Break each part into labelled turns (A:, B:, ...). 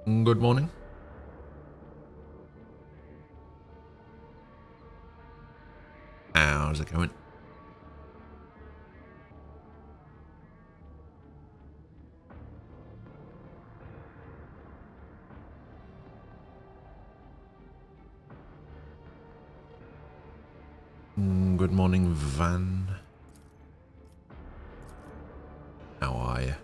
A: Good morning. How's it going? Good morning, Van. How are you?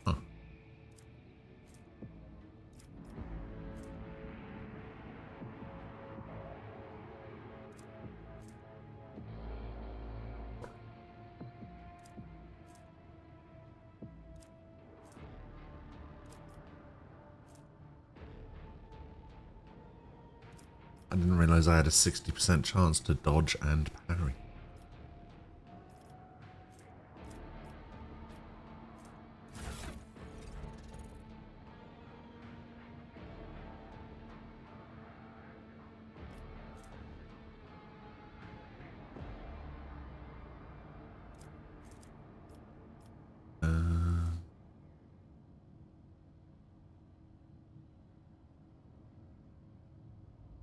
A: Huh. I didn't realize I had a 60% chance to dodge and parry.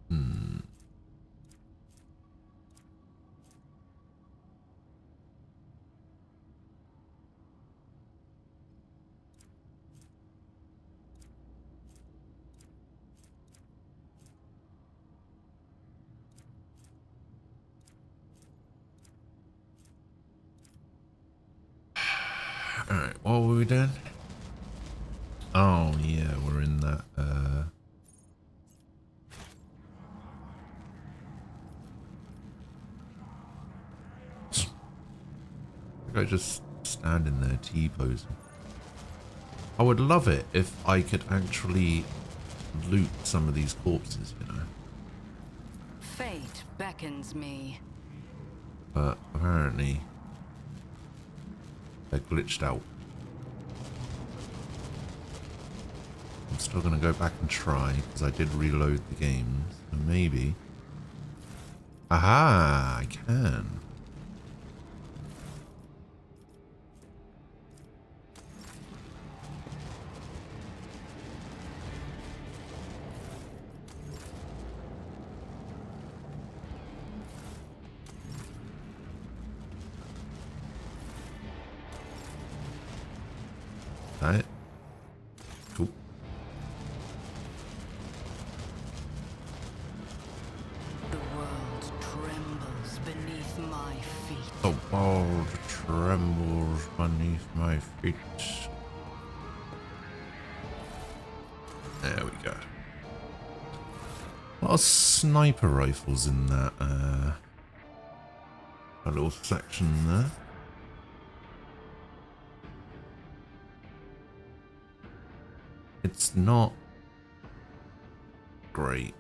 A: Hmm. Alright, what were we doing? Oh, yeah, we're in that, I just standing there T-posing. I would love it if I could actually loot some of these corpses, you know.
B: Fate beckons me.
A: But apparently they're glitched out. I'm still going to go back and try because I did reload the game. So maybe. Aha! I can. Right. Cool.
B: The world trembles beneath my feet.
A: The world trembles beneath my feet. There we go. A lot of sniper rifles in that a little section there. It's not great.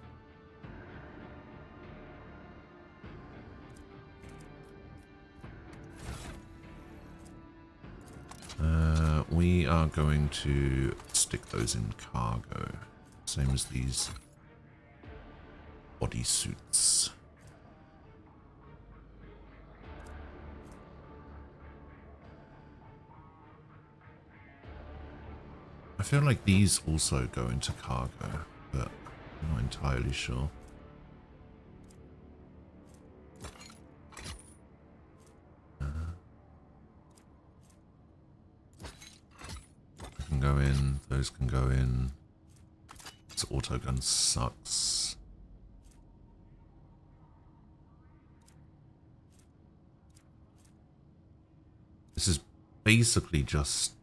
A: We are going to stick those in cargo. Same as these bodysuits. I feel like these also go into cargo, but I'm not entirely sure. Can go in, those can go in. This autogun sucks. This is basically just...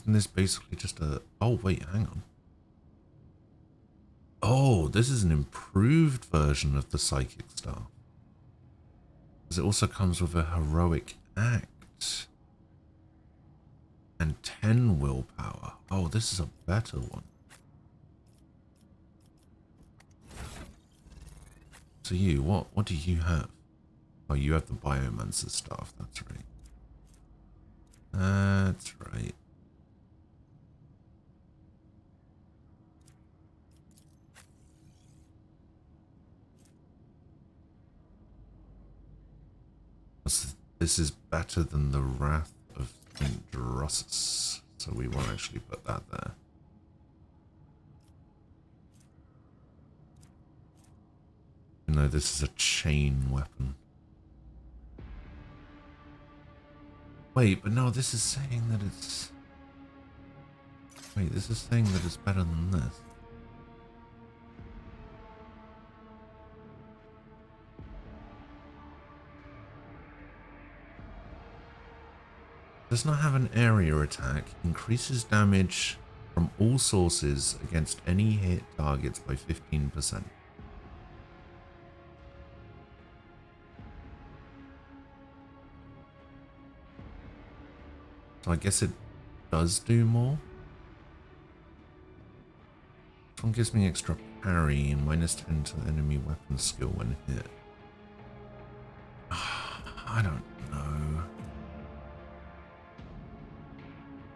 A: Isn't this basically just a... Oh, wait, hang on. Oh, this is an improved version of the psychic staff. Because it also comes with a heroic act. And 10 willpower. Oh, this is a better one. So you, what do you have? Oh, you have the biomancer staff, that's right. That's right. This is better than the Wrath of St. Drossus, so we won't actually put that there. No, this is a chain weapon. Wait, but no, this is saying that it's... Wait, this is saying that it's better than this. Does not have an area attack. Increases damage from all sources against any hit targets by 15%. So I guess it does do more. This one gives me extra parry and -10 to the enemy weapon skill when hit. I don't know.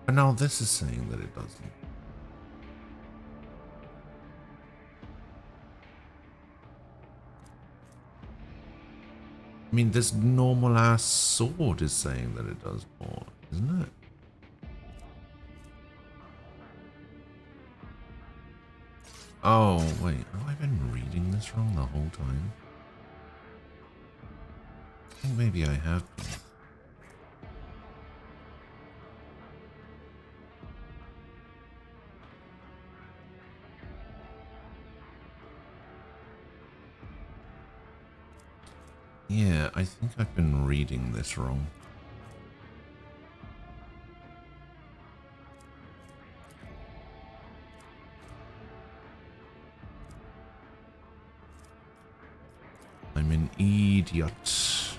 A: But now this is saying that it doesn't. I mean, this normal ass sword is saying that it does more, isn't it? Oh, wait. Have I been reading this wrong the whole time? I think maybe I have been. Yeah, I think I've been reading this wrong. I'm an idiot.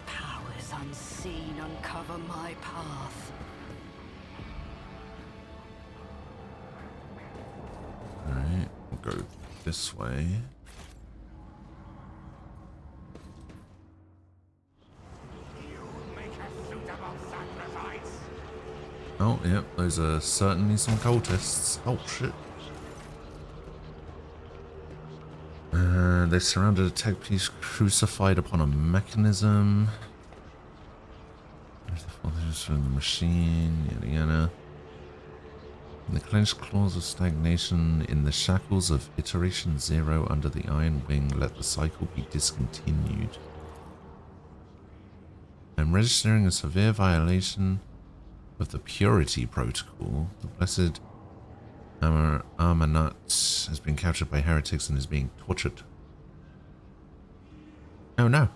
B: Powers unseen uncover my path.
A: Alright, we'll go this way. Oh, yep, those are certainly some cultists. Oh, shit. They surrounded a tech piece crucified upon a mechanism. There's the fathers from the machine, yada yada. In the clenched claws of stagnation, in the shackles of iteration 0 under the iron wing, let the cycle be discontinued. I'm registering a severe violation of the purity protocol. The blessed Amanat has been captured by heretics and is being tortured. Oh no.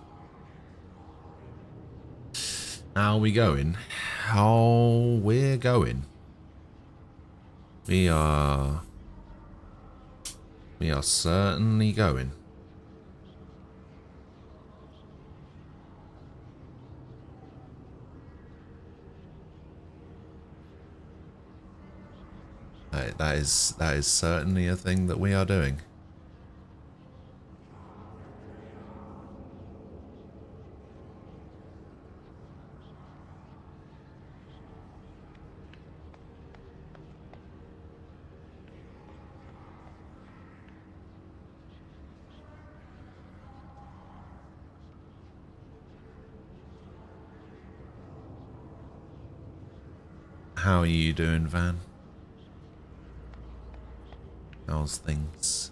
A: How we going? How we're going? We are certainly going. That is certainly a thing that we are doing. How are you doing, Van? How's things?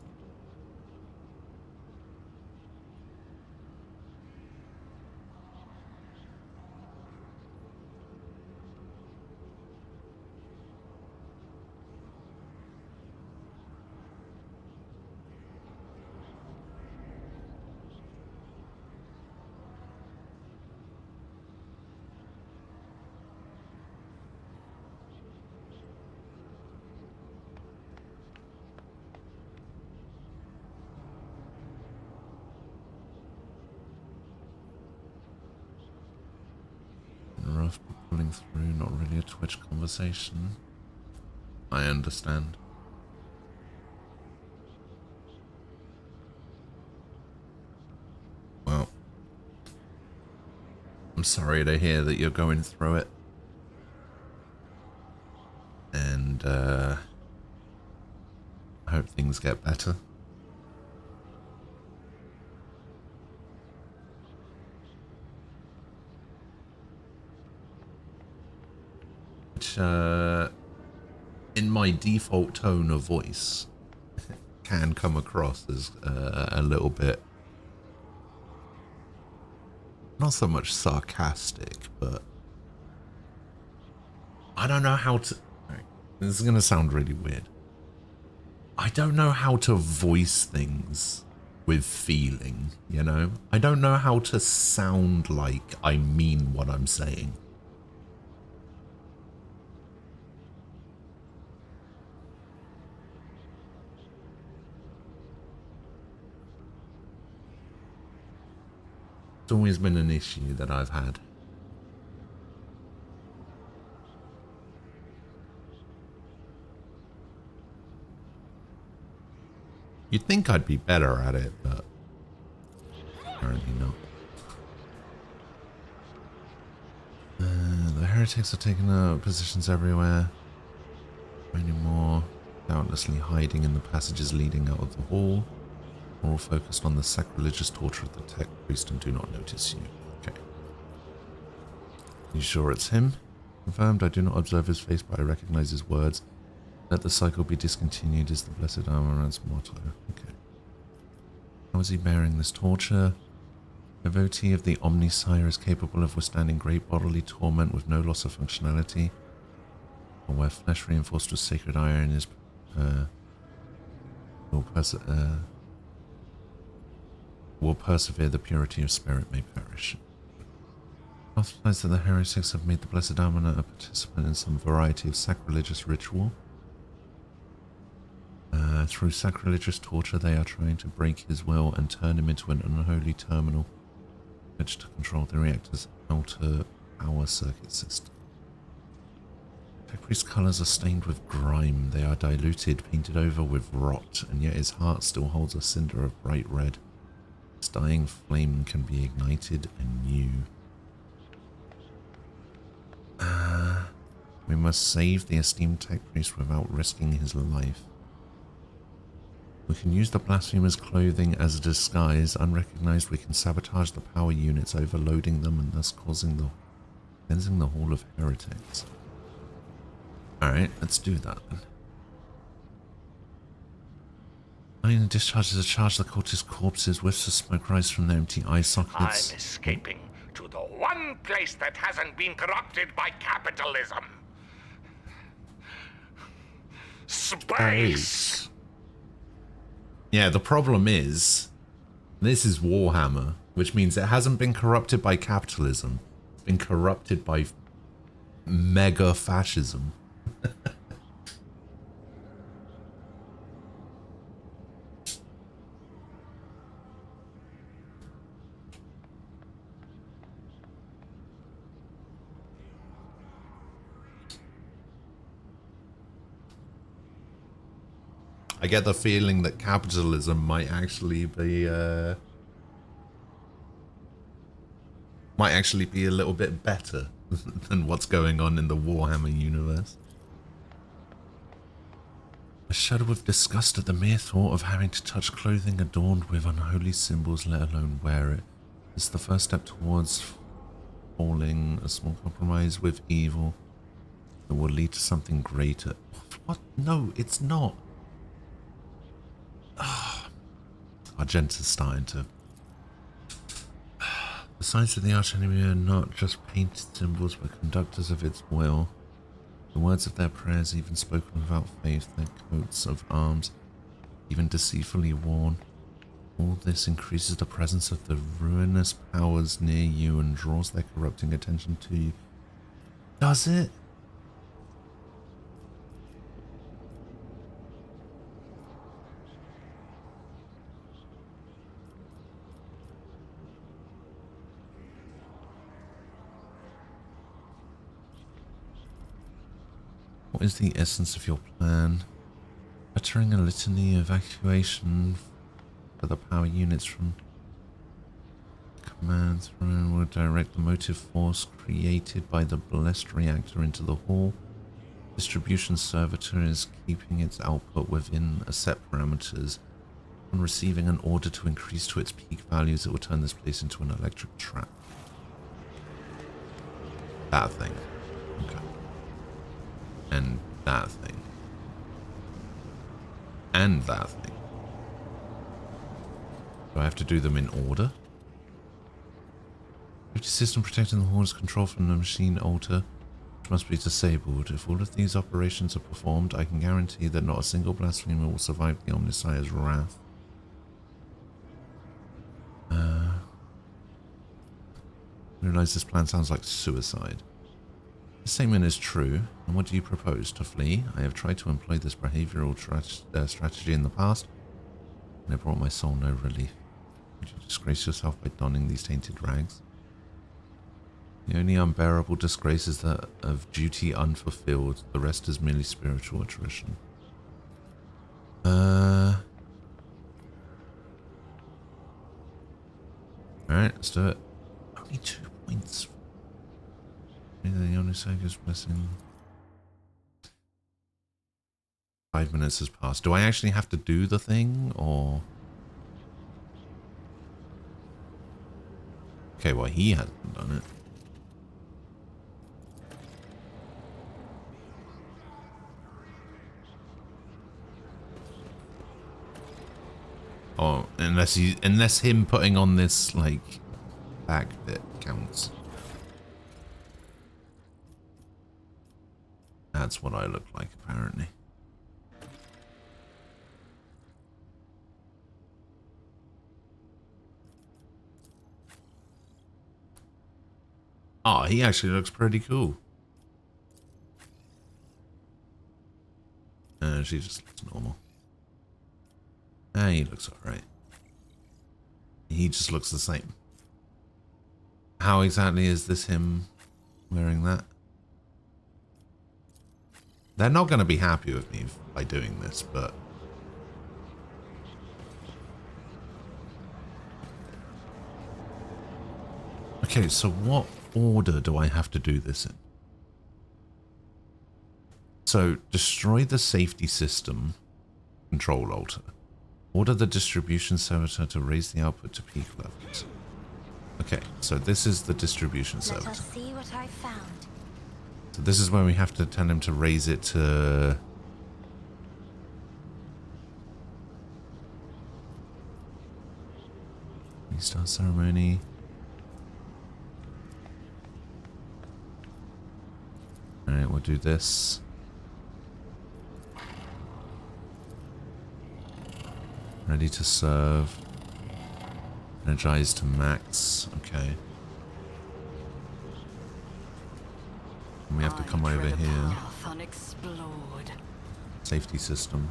A: Rough but pulling through, not really a Twitch conversation. I understand. Well, I'm sorry to hear that you're going through it. And I hope things get better. Which, in my default tone of voice, can come across as a little bit, not so much sarcastic, but I don't know how to... This is going to sound really weird. I don't know how to voice things with feeling, you know? I don't know how to sound like I mean what I'm saying. It's always been an issue that I've had. You'd think I'd be better at it, but apparently not. The heretics are taking up positions everywhere. Many more, doubtlessly hiding in the passages leading out of the hall. We're all focused on the sacrilegious torture of the tech priest and do not notice you. Okay. You sure it's him? Confirmed. I do not observe his face, but I recognize his words. Let the cycle be discontinued is the blessed Amaranth's motto. Okay. How is he bearing this torture? Devotee of the Omnisire is capable of withstanding great bodily torment with no loss of functionality. Or where flesh reinforced with sacred iron is will persevere, the purity of spirit may perish. Authorized that the heretics have made the blessed Amana a participant in some variety of sacrilegious ritual. Through sacrilegious torture, they are trying to break his will and turn him into an unholy terminal, which to control the reactor's outer power circuit system. Tech priest's colors are stained with grime. They are diluted, painted over with rot, and yet his heart still holds a cinder of bright red. Its dying flame can be ignited anew. We must save the esteemed tech priest without risking his life. We can use the blasphemer's clothing as a disguise. Unrecognized, we can sabotage the power units, overloading them and thus cleansing the Hall of Heretics. Alright, let's do that then. Mining discharges to charge the cultist corpses. Whiffs of smoke rise from their empty eye sockets.
C: I'm escaping to the one place that hasn't been corrupted by capitalism. Space!
A: Yeah, the problem is, this is Warhammer, which means it hasn't been corrupted by capitalism. It's been corrupted by mega fascism. I get the feeling that capitalism might actually be a little bit better than what's going on in the Warhammer universe. I shudder with disgust at the mere thought of having to touch clothing adorned with unholy symbols, let alone wear it. It's the first step towards falling, a small compromise with evil that will lead to something greater. What? No, it's not. Argenta's starting to... The signs of the archenemy are not just painted symbols, but conductors of its will. The words of their prayers, even spoken without faith, their coats of arms, even deceitfully worn. All this increases the presence of the ruinous powers near you and draws their corrupting attention to you. Does it? What is the essence of your plan? Uttering a litany of evacuation for the power units from Man throne will direct the motive force created by the blessed reactor into the hall. Distribution servitor is keeping its output within a set parameters. On receiving an order to increase to its peak values, it will turn this place into an electric trap. That thing. Okay. And that thing. And that thing. Do I have to do them in order? Safety system protecting the hall is control from the machine altar, which must be disabled. If all of these operations are performed, I can guarantee that not a single blasphemer will survive the Omnissiah's wrath. I realize this plan sounds like suicide. The statement is true, and what do you propose? To flee? I have tried to employ this behavioral strategy in the past, and it brought my soul no relief. Would you disgrace yourself by donning these tainted rags? The only unbearable disgrace is that of duty unfulfilled. The rest is merely spiritual attrition. Alright, let's do it. Only 2 points. The Omnissiah's blessing. 5 minutes has passed. Do I actually have to do the thing, or? Okay, well, he hasn't done it. Oh, unless him putting on this, like, back bit counts. That's what I look like, apparently. Oh, he actually looks pretty cool. She just looks normal. He looks alright. He just looks the same. How exactly is this him wearing that? They're not going to be happy with me by doing this, but... Okay, so what order do I have to do this in? So, destroy the safety system control altar. Order the distribution servitor to raise the output to peak levels. Okay, so this is the distribution servitor.
D: Let us see what I found.
A: So this is where we have to tell him to raise it to... Restart ceremony. Alright, we'll do this. Ready to serve. Energize to max. Okay. And we have to come over here. Safety system.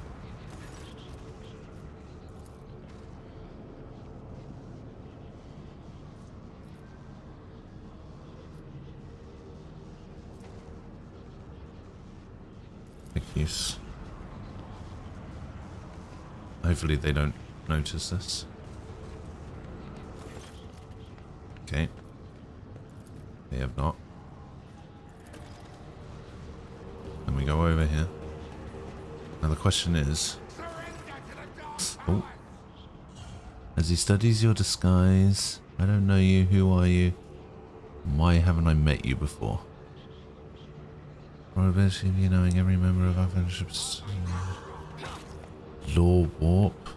A: Make use. Hopefully they don't notice this. Okay. They have not. And we go over here. Now the question is... Oh. As he studies your disguise, I don't know you, who are you? Why haven't I met you before? Probability of you knowing every member of our fellowship's... Law warp.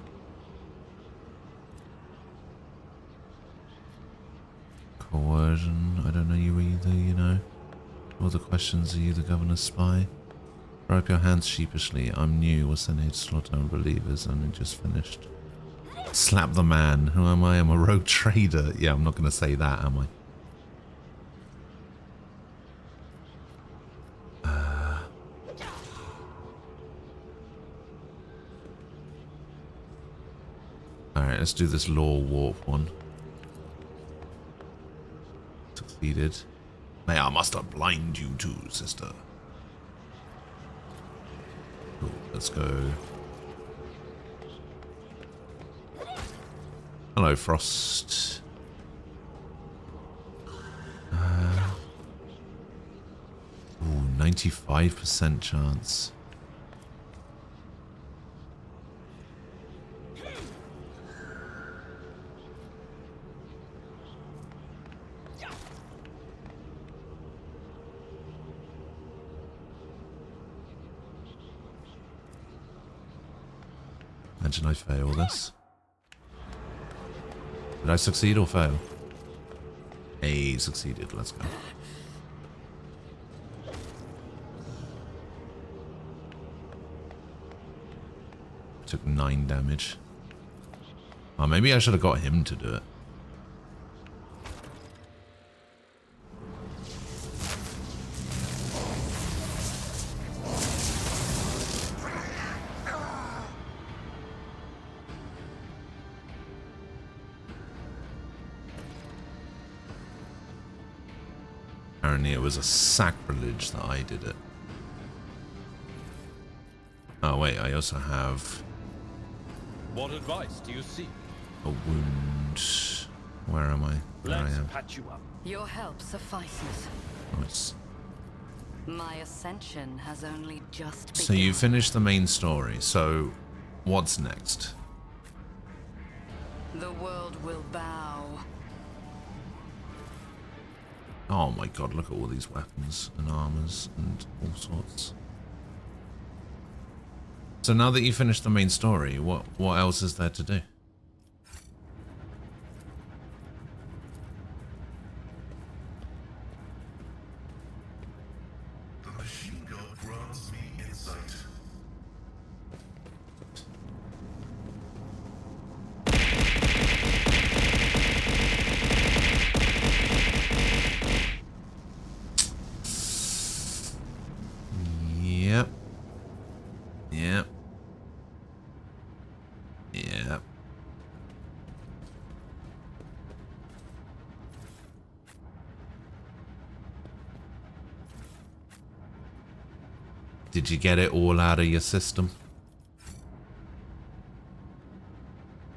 A: Coercion. I don't know you either, you know. All the questions, are you the governor's spy? Throw up your hands sheepishly. I'm new. Was sent here to slaughter unbelievers. Only just finished. Slap the man. Who am I? I'm a rogue trader. Yeah, I'm not going to say that, am I? Alright, let's do this law warp one. Succeeded. May I must have blind you too, sister. Cool, let's go. Hello, Frost. 95% chance. Imagine I fail this. Did I succeed or fail? Hey, succeeded. Let's go. Took 9 damage. Oh, maybe I should have got him to do it. Apparently it was a sacrilege that I did it. Oh wait, I also have
D: What advice do you seek?
A: a wound. Where am I? There I
D: Let's
A: am.
D: patch you up.
B: Your help suffices.
A: Nice.
B: My ascension has only just begun.
A: So you finished the main story. So what's next?
B: The world will bow.
A: Oh my god, look at all these weapons and armors and all sorts. So now that you finished the main story, what else is there to do?
E: The machine gun grants me insight.
A: Yep. Yep. Yep. Did you get it all out of your system?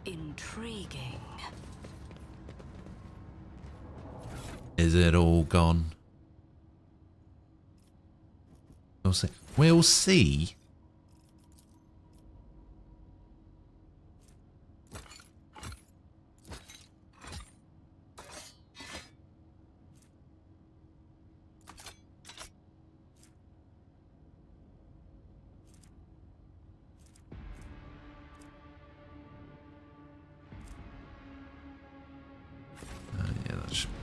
B: Intriguing.
A: Is it all gone? We'll see. We'll see. Yeah, that should be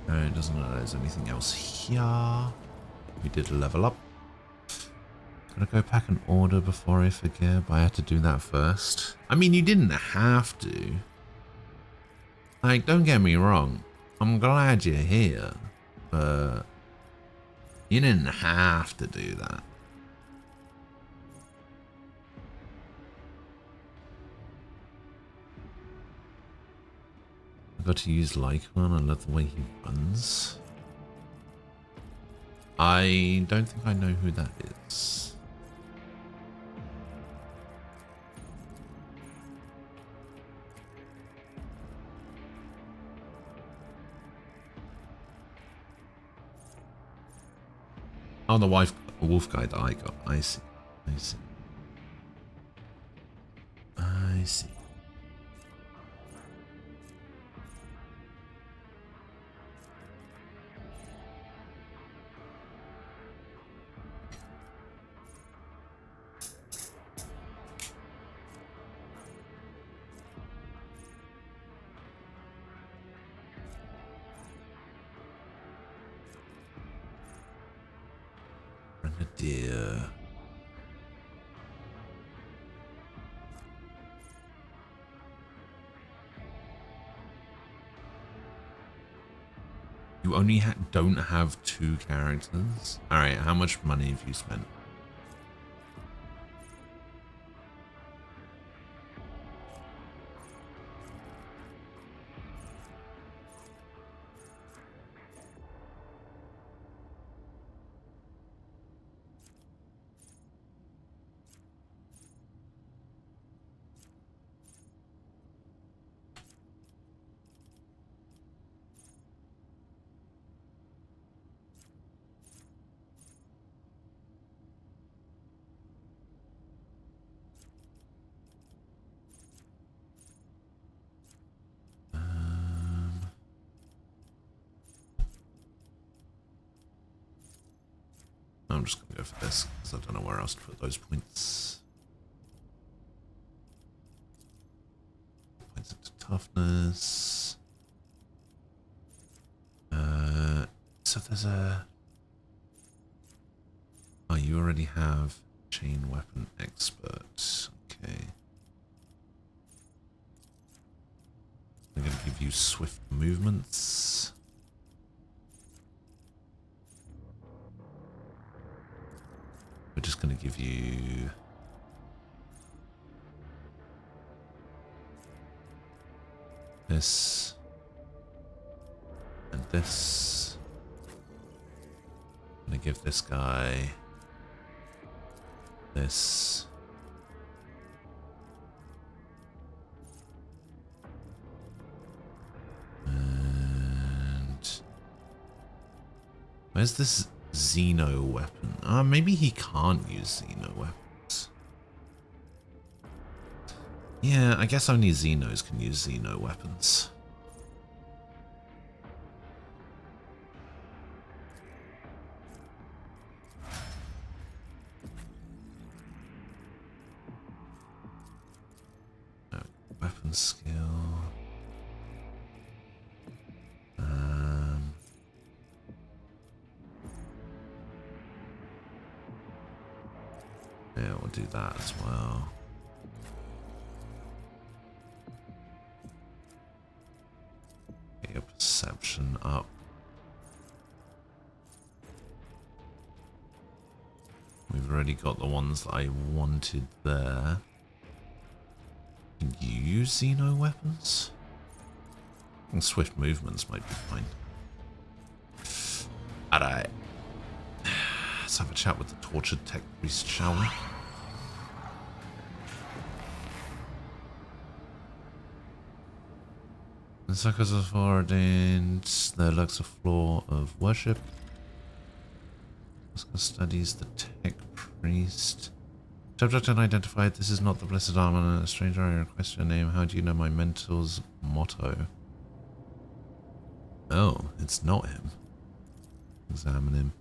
A: fine. It doesn't know there's anything else here. We did level up. Gotta go pack an order before I forget, but I had to do that first. I mean, you didn't have to. Like, don't get me wrong. I'm glad you're here, but you didn't have to do that. I got to use Lycon. I love the way he runs. I don't think I know who that is. Oh, the wolf guy that I got. I see. I see. I see. Grenadier. You only don't have 2 characters? Alright, how much money have you spent? I'm just gonna go for this because I don't know where else to put those points. Points into toughness. So there's a... Oh, you already have chain weapon expert. Okay. I'm going to give you swift movements. We're just going to give you... this. And this. I'm going to give this guy... this. And where's this Xeno weapon? Maybe he can't use Xeno weapons. Yeah, I guess only Xenos can use Xeno weapons. Weapon skill. Yeah, we'll do that as well. Get your perception up. We've already got the ones that I wanted there. Can you use Xeno weapons? I think swift movements might be fine. Alright. Let's have a chat with the tortured tech priest, shall we? The suckers of ordained, there lurks a flaw of worship. Studies the tech priest. Subject unidentified, this is not the blessed armor. A stranger, I request your name. How do you know my mentor's motto? Oh, it's not him. Examine him.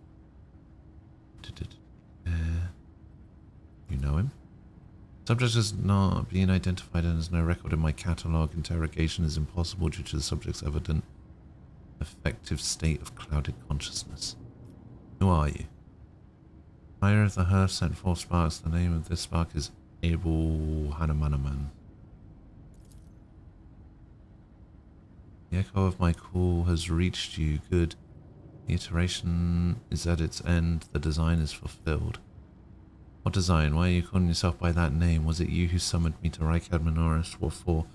A: You know him? Subject is not being identified and has no record in my catalogue. Interrogation is impossible due to the subject's evident affective state of clouded consciousness. Who are you? Fire of the hearth sent forth sparks. The name of this spark is Abel Hanamanaman. The echo of my call has reached you. Good. The iteration is at its end. The design is fulfilled. What design? Why are you calling yourself by that name? Was it you who summoned me to Rykad Minoris? What for?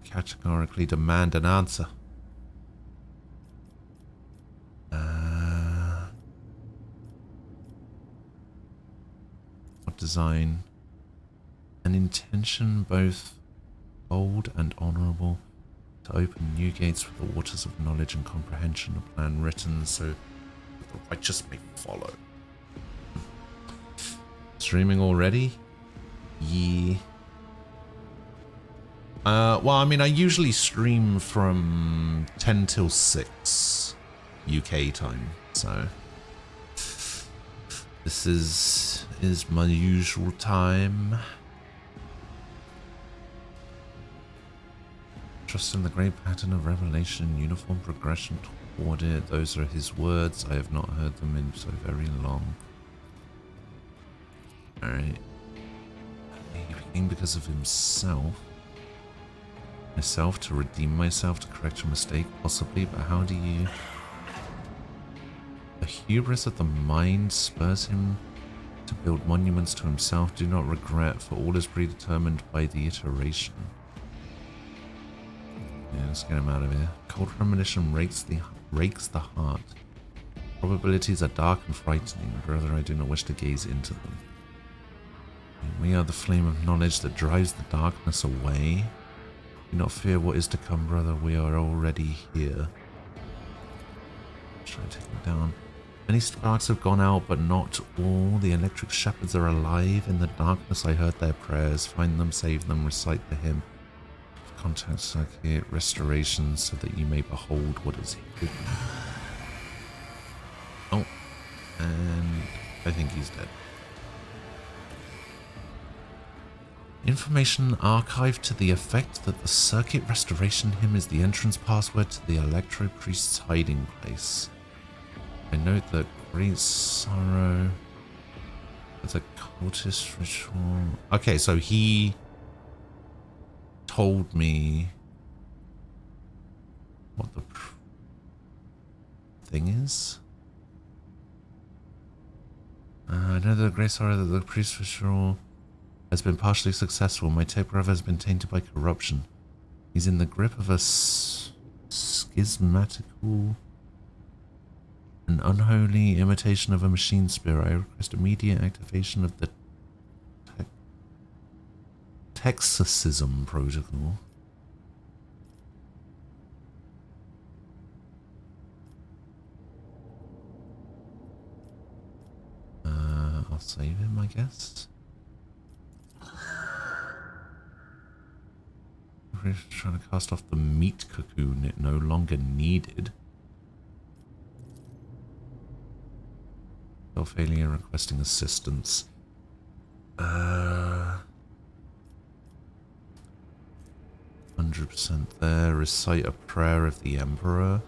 A: Categorically demand an answer. What design? An intention both bold and honourable to open new gates with the waters of knowledge and comprehension, a plan written so that the righteous may follow. Streaming already? Yeah. Well, I mean, I usually stream from 10 till 6 UK time, so this is my usual time. Trust in the great pattern of revelation and uniform progression toward it. Those are his words. I have not heard them in so very long. Alright. He became because of himself. Myself to redeem myself, to correct a mistake, possibly, but how do you... A hubris of the mind spurs him to build monuments to himself. Do not regret, for all is predetermined by the iteration. Yeah, let's get him out of here. Cold premonition rakes the heart. Probabilities are dark and frightening, brother. I do not wish to gaze into them. We are the flame of knowledge that drives the darkness away. Do not fear what is to come, brother. We are already here. Try to take him down. Many sparks have gone out, but not all. The electric shepherds are alive. In the darkness I heard their prayers. Find them, save them, recite the hymn. Contact circuit, restoration, so that you may behold what is hidden. Oh, and I think he's dead. Information archived to the effect that the circuit restoration hymn is the entrance password to the Electro Priest's hiding place. I note that Great Sorrow is a cultist ritual. Okay, so he told me what the thing is. I know that Great Sorrow that the priest ritual has been partially successful. My tape brother has been tainted by corruption. He's in the grip of a schismatical and unholy imitation of a machine spirit. I request immediate activation of the Texasism protocol. I'll save him, I guess. We're trying to cast off the meat cocoon it no longer needed. Failure requesting assistance. 100% there. Recite a prayer of the Emperor.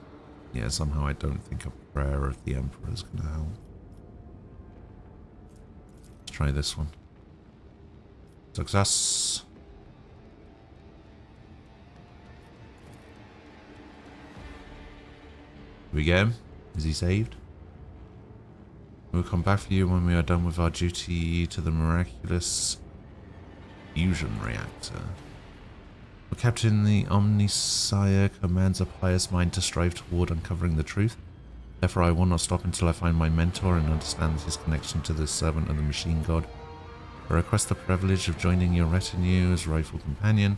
A: Yeah, somehow I don't think a prayer of the Emperor is going to help. Let's try this one. Success. Do we get him? Is he saved? We'll come back for you when we are done with our duty to the miraculous fusion reactor. The Captain, the Omnisire, commands a pious mind to strive toward uncovering the truth. Therefore, I will not stop until I find my mentor and understand his connection to the servant of the machine god. I request the privilege of joining your retinue as rightful companion.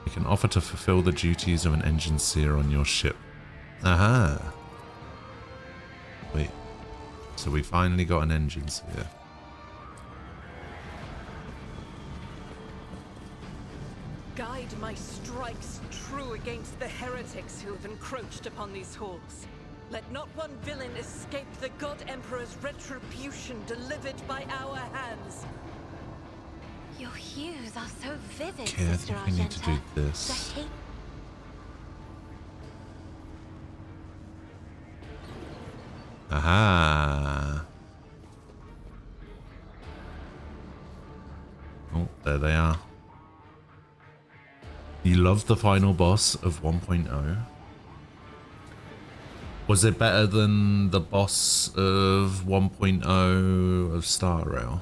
A: I can offer to fulfill the duties of an engine seer on your ship. Aha! Wait. So we finally got an engine seer.
F: Guide my strikes true against the heretics who have encroached upon these halls. Let not one villain escape the God Emperor's retribution delivered by our hands.
G: Your hues are so vivid,
A: Okay, I
G: Sister
A: think we need to do
G: Argenta.
A: this.
G: The hate
A: Aha! Oh, there they are. You loved the final boss of 1.0. Was it better than the boss of 1.0 of Star Rail?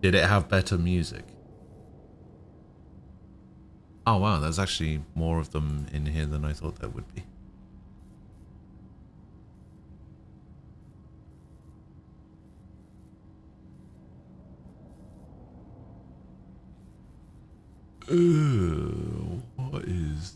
A: Did it have better music? Oh wow, there's actually more of them in here than I thought there would be. What is...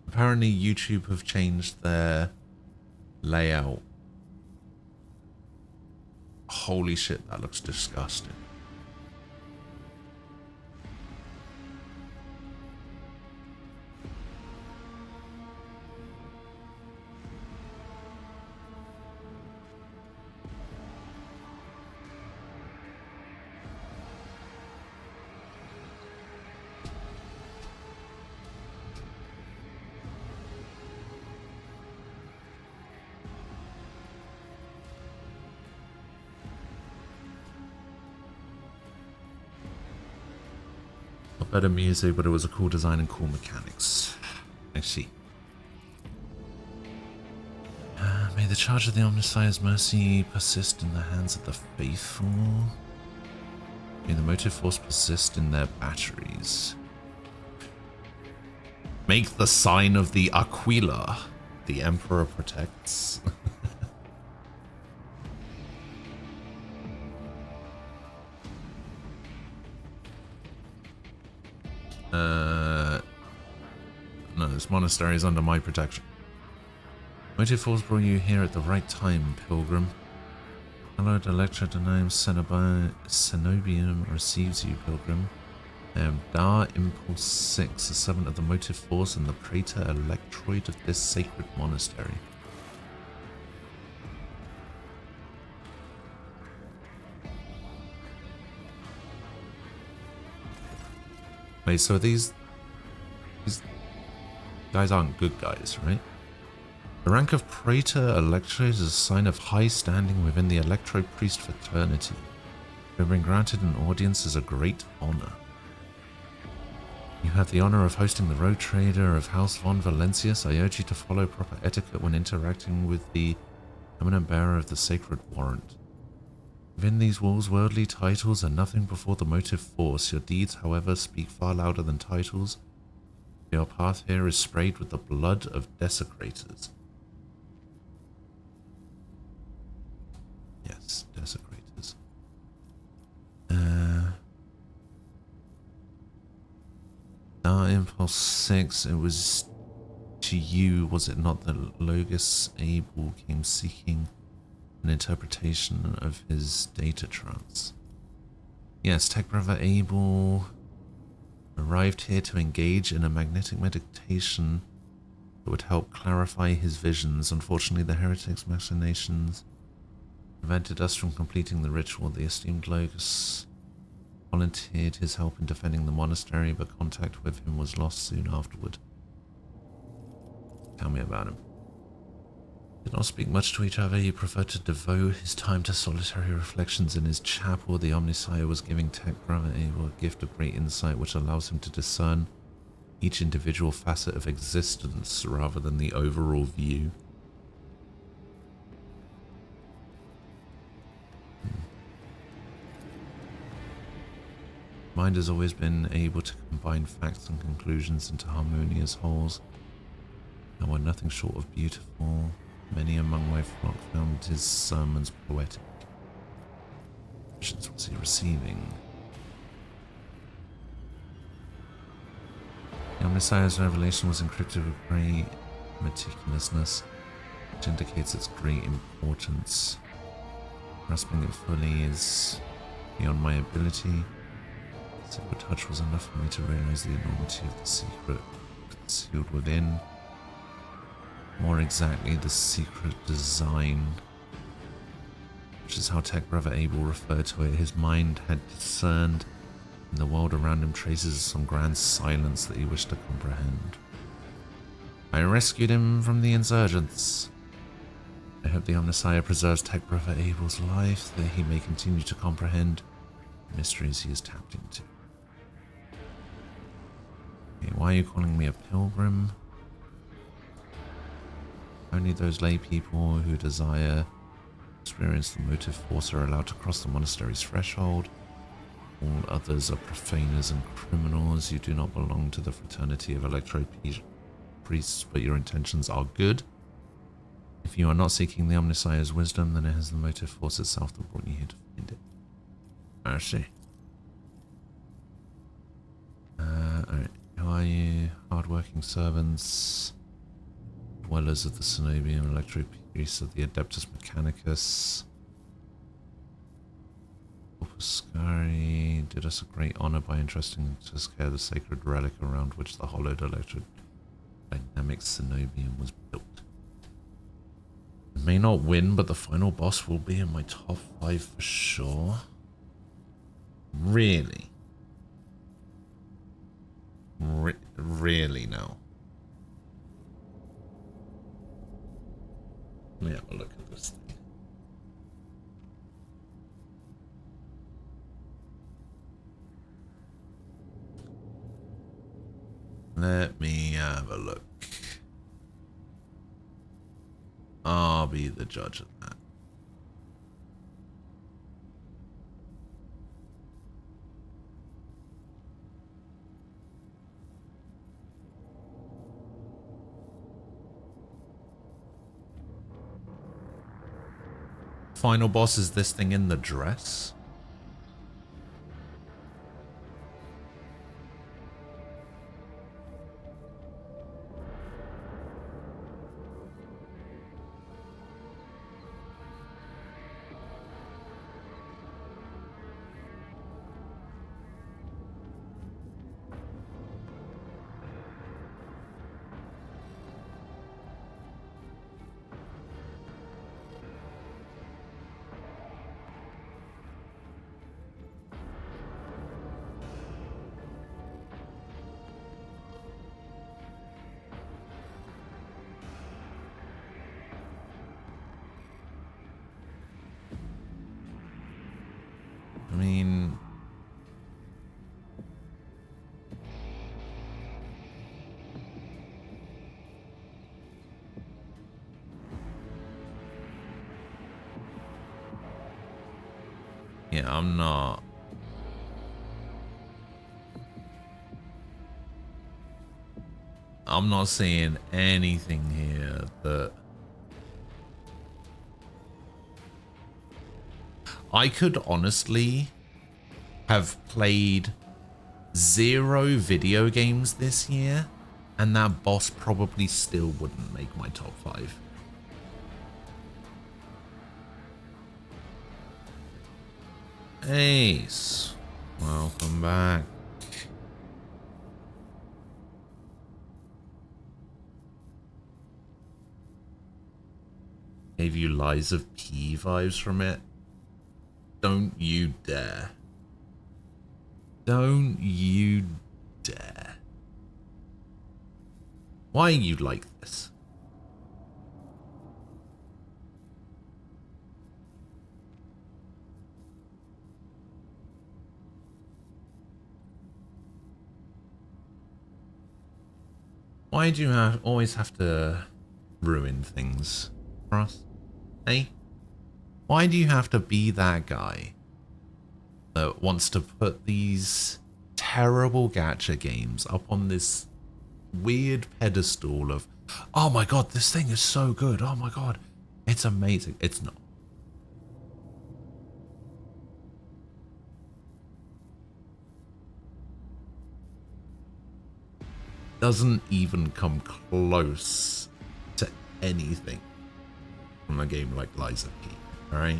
A: Apparently YouTube have changed their layout. Holy shit, that looks disgusting. Better music, but it was a cool design and cool mechanics. I see. May the charge of the Omnissiah's mercy persist in the hands of the faithful. May the motive force persist in their batteries. Make the sign of the Aquila. The Emperor protects. No, this monastery is under my protection. Motive force brought you here at the right time, pilgrim. Hallowed Electra Denome Cenobium receives you, pilgrim. I am Dar Impulse 6, a servant of the motive force and the praetor electroid of this sacred monastery. Wait, so these guys aren't good guys, right? The rank of Praetor Electroid is a sign of high standing within the Electroid Priest fraternity. To have been granted an audience is a great honor. You have the honor of hosting the road trader of House von Valentius. I urge you to follow proper etiquette when interacting with the eminent bearer of the sacred warrant. Within these walls, worldly titles are nothing before the motive force. Your deeds, however, speak far louder than titles. Your path here is sprayed with the blood of desecrators. Yes, desecrators. Impulse 6, it was to you, was it not, that Logus Abel came seeking an interpretation of his data trance? Yes, Tech Brother Abel arrived here to engage in a magnetic meditation that would help clarify his visions. Unfortunately, the heretics' machinations prevented us from completing the ritual. The esteemed Logus volunteered his help in defending the monastery, but contact with him was lost soon afterward. Tell me about him. Did not speak much to each other. He preferred to devote his time to solitary reflections in his chapel. The Omnissiah was giving Tech Brother Abel a gift of great insight, which allows him to discern each individual facet of existence rather than the overall view. Mind has always been able to combine facts and conclusions into harmonious wholes. And were nothing short of beautiful. Many among my flock found his sermons poetic. What visions was he receiving? The Omnissiah's revelation was encrypted with great meticulousness, which indicates its great importance. Grasping it fully is beyond my ability. A simple touch was enough for me to realize the enormity of the secret concealed within. More exactly, the secret design, which is how Tech Brother Abel referred to it. His mind had discerned in the world around him traces of some grand silence that he wished to comprehend. I rescued him from the insurgents. I hope the Omnissiah preserves Tech Brother Abel's life, that he may continue to comprehend the mysteries he has tapped into. Okay, why are you calling me a pilgrim? Only those lay people who desire to experience the motive force are allowed to cross the monastery's threshold. All others are profaners and criminals. You do not belong to the fraternity of Electroid priests, but your intentions are good. If you are not seeking the Omnissiah's wisdom, then it has the motive force itself that brought you here to find it. I see. Alright. Who are you? Hard-working servants. Dwellers of the Cenobium, Electroid priests of the Adeptus Mechanicus. Scary did us a great honor by entrusting to scare the sacred relic around which the hollowed electrodynamic Cenobium was built. I may not win, but the final boss will be in my top 5 for sure. Really? Really now? Let me have a look at this thing. Let me have a look. Ah, be the judge of that. Final boss is this thing in the dress? I mean, yeah, I'm not. I'm not seeing anything here that I could honestly have played 0 video games this year, and that boss probably still wouldn't make my top 5. Ace, welcome back. Gave you Lies of P vibes from it. Don't you dare. Don't you dare. Why are you like this? Why do you always have to ruin things for us? Hey? Why do you have to be that guy that wants to put these terrible gacha games up on this weird pedestal of, oh my god, this thing is so good, oh my god, it's amazing. It's not. Doesn't even come close to anything from a game like Lies of P, alright?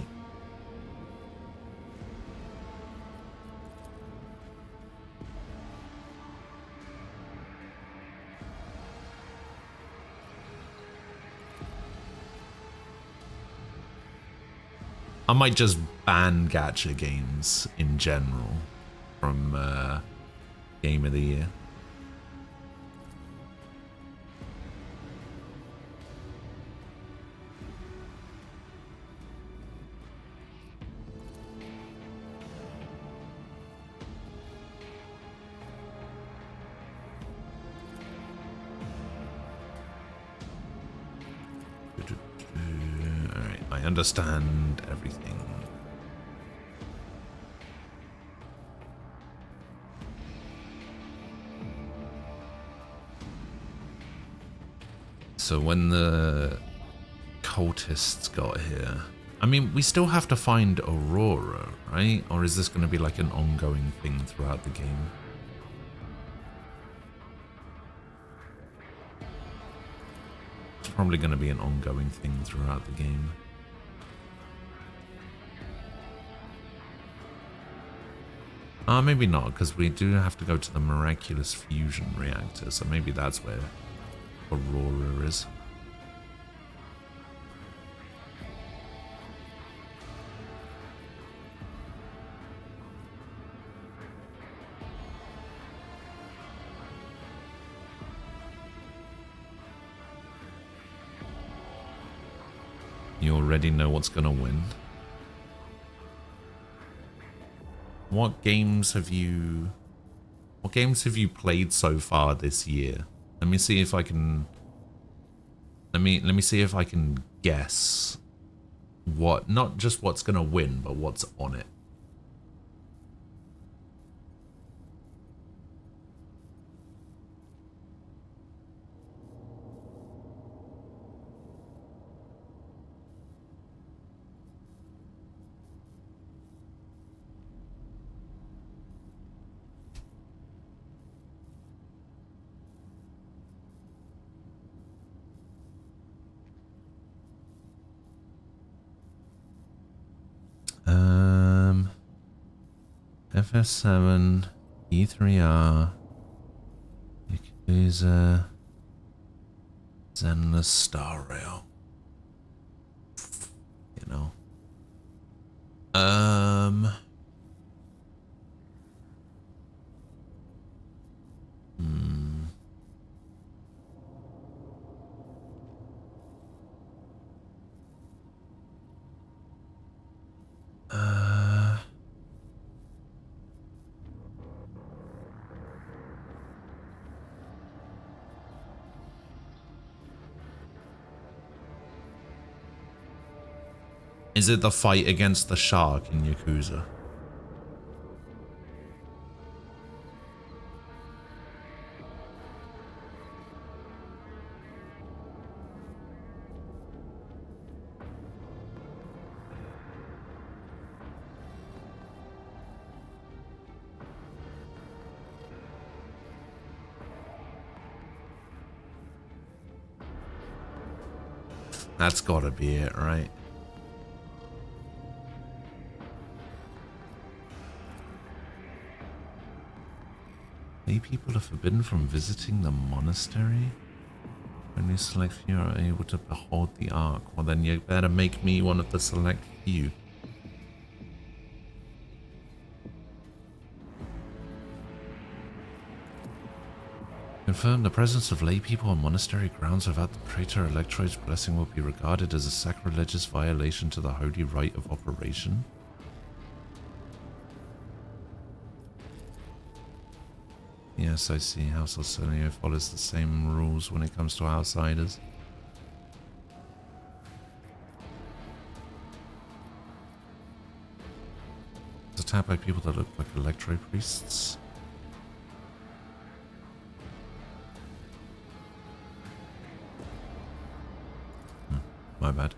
A: I might just ban gacha games in general from Game of the Year. Alright, I understand everything. So when the cultists got here, I mean, we still have to find Aurora, right? Or is this going to be like an ongoing thing throughout the game? It's probably going to be an ongoing thing throughout the game. Maybe not, because we do have to go to the miraculous fusion reactor, so maybe that's where Aurora is. You already know what's gonna win. What games have you played so far this year? Let me see if I can Let me see if I can guess what, not just what's gonna win, but what's on it. FS7, E3R, Yakuza, Zenless Star Rail. You know. Is it the fight against the shark in Yakuza? That's gotta be it, right? Lay people are forbidden from visiting the monastery. Only select few are able to behold the ark. Well, then you better make me one of the select few. Confirm the presence of lay people on monastery grounds without the Praetor Electroid's blessing will be regarded as a sacrilegious violation to the holy rite of operation. Yes, I see. House Arsenio follows the same rules when it comes to outsiders. It's attacked by people that look like electro priests. My bad.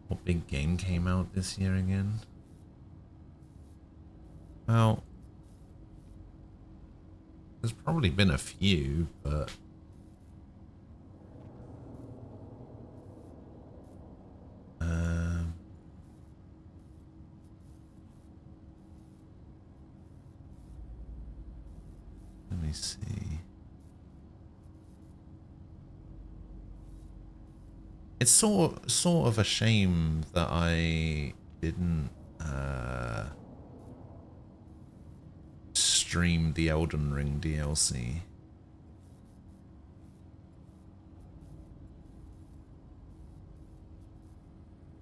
A: What big game came out this year again? Well, there's probably been a few, but let me see. It's sort of a shame that I didn't stream the Elden Ring DLC.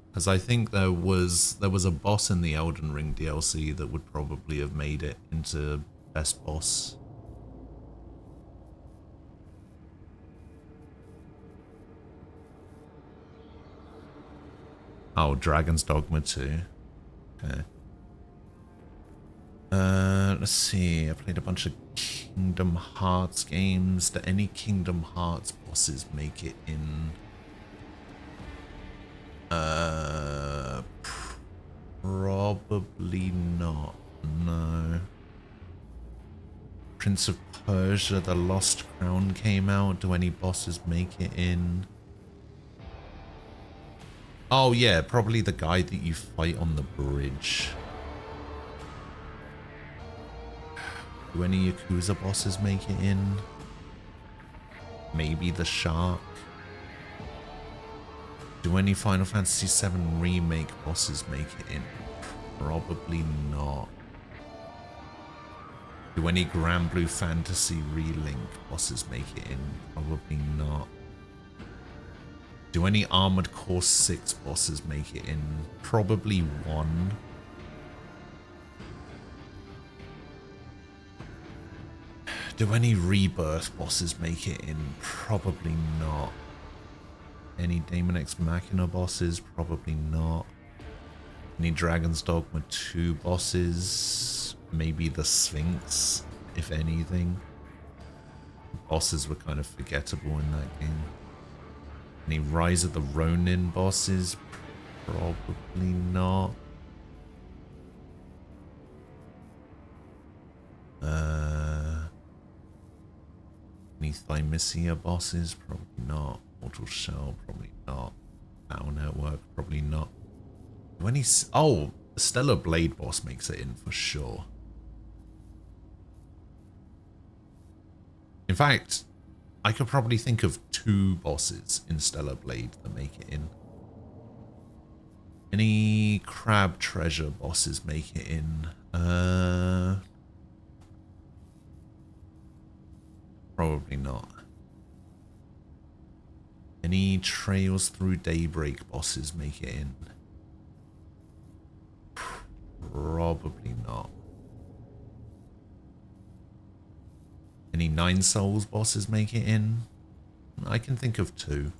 A: Because I think there was a boss in the Elden Ring DLC that would probably have made it into best boss. Oh, Dragon's Dogma 2. Okay. Let's see. I played a bunch of Kingdom Hearts games. Do any Kingdom Hearts bosses make it in? Probably not. No. Prince of Persia: The Lost Crown came out. Do any bosses make it in? Oh yeah, probably the guy that you fight on the bridge. Do any Yakuza bosses make it in? Maybe the shark. Do any Final Fantasy VII Remake bosses make it in? Probably not. Do any Grand Blue Fantasy Relink bosses make it in? Probably not. Do any Armored Core 6 bosses make it in? Probably one. Do any rebirth bosses make it in? Probably not. Any Daemon X Machina bosses? Probably not. Any Dragon's Dogma 2 bosses? Maybe the Sphinx, if anything. Bosses were kind of forgettable in that game. Any Rise of the Ronin bosses? Probably not. Any Thymisia bosses? Probably not. Mortal Shell? Probably not. Battle Network? Probably not. When he's... Oh! Stellar Blade boss makes it in for sure. In fact, I could probably think of 2 bosses in Stellar Blade that make it in. Any Crab Treasure bosses make it in? Probably not. Any Trails Through Daybreak bosses make it in? Probably not. Any Nine Souls bosses make it in? I can think of 2.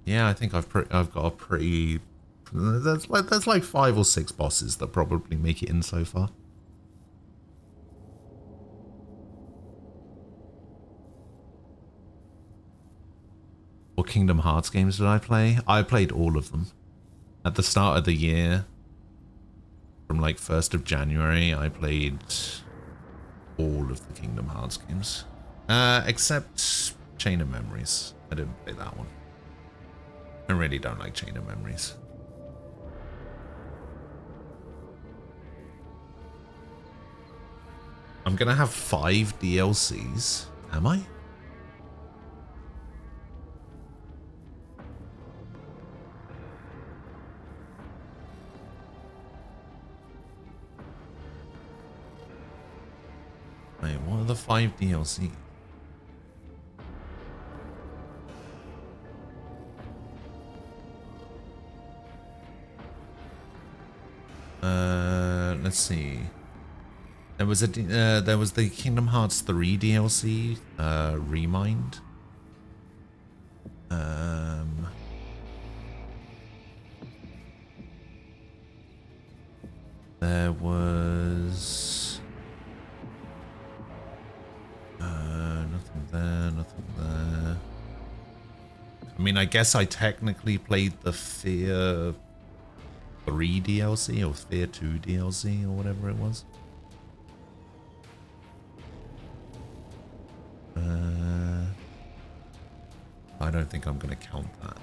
A: Yeah, I think I've got a pretty... There's like 5 or 6 bosses that probably make it in so far. What Kingdom Hearts games did I play? I played all of them. At the start of the year, from like 1st of January, I played all of the Kingdom Hearts games. Except Chain of Memories. I didn't play that one. I really don't like Chain of Memories. I'm gonna have 5 DLCs. Am I? Wait, what are the 5 DLC? Let's see. There was the Kingdom Hearts 3 DLC, Remind. There was nothing there, nothing there. I mean, I guess I technically played the Fear 3 DLC or Fear 2 DLC or whatever it was. I don't think I'm going to count that.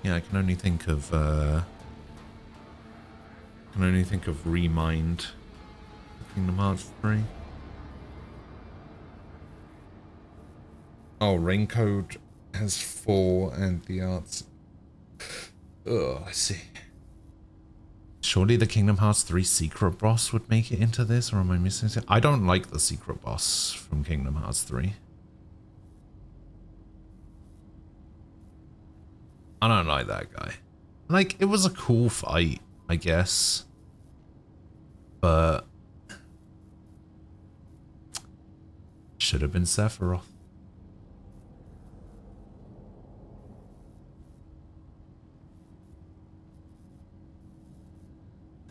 A: Yeah, I can only think of Remind, Kingdom Hearts 3. Oh, Raincode has 4 and the arts. Oh, I see. Surely the Kingdom Hearts 3 secret boss would make it into this, or am I missing it? I don't like the secret boss from Kingdom Hearts 3. I don't like that guy. Like, it was a cool fight, I guess. But should have been Sephiroth.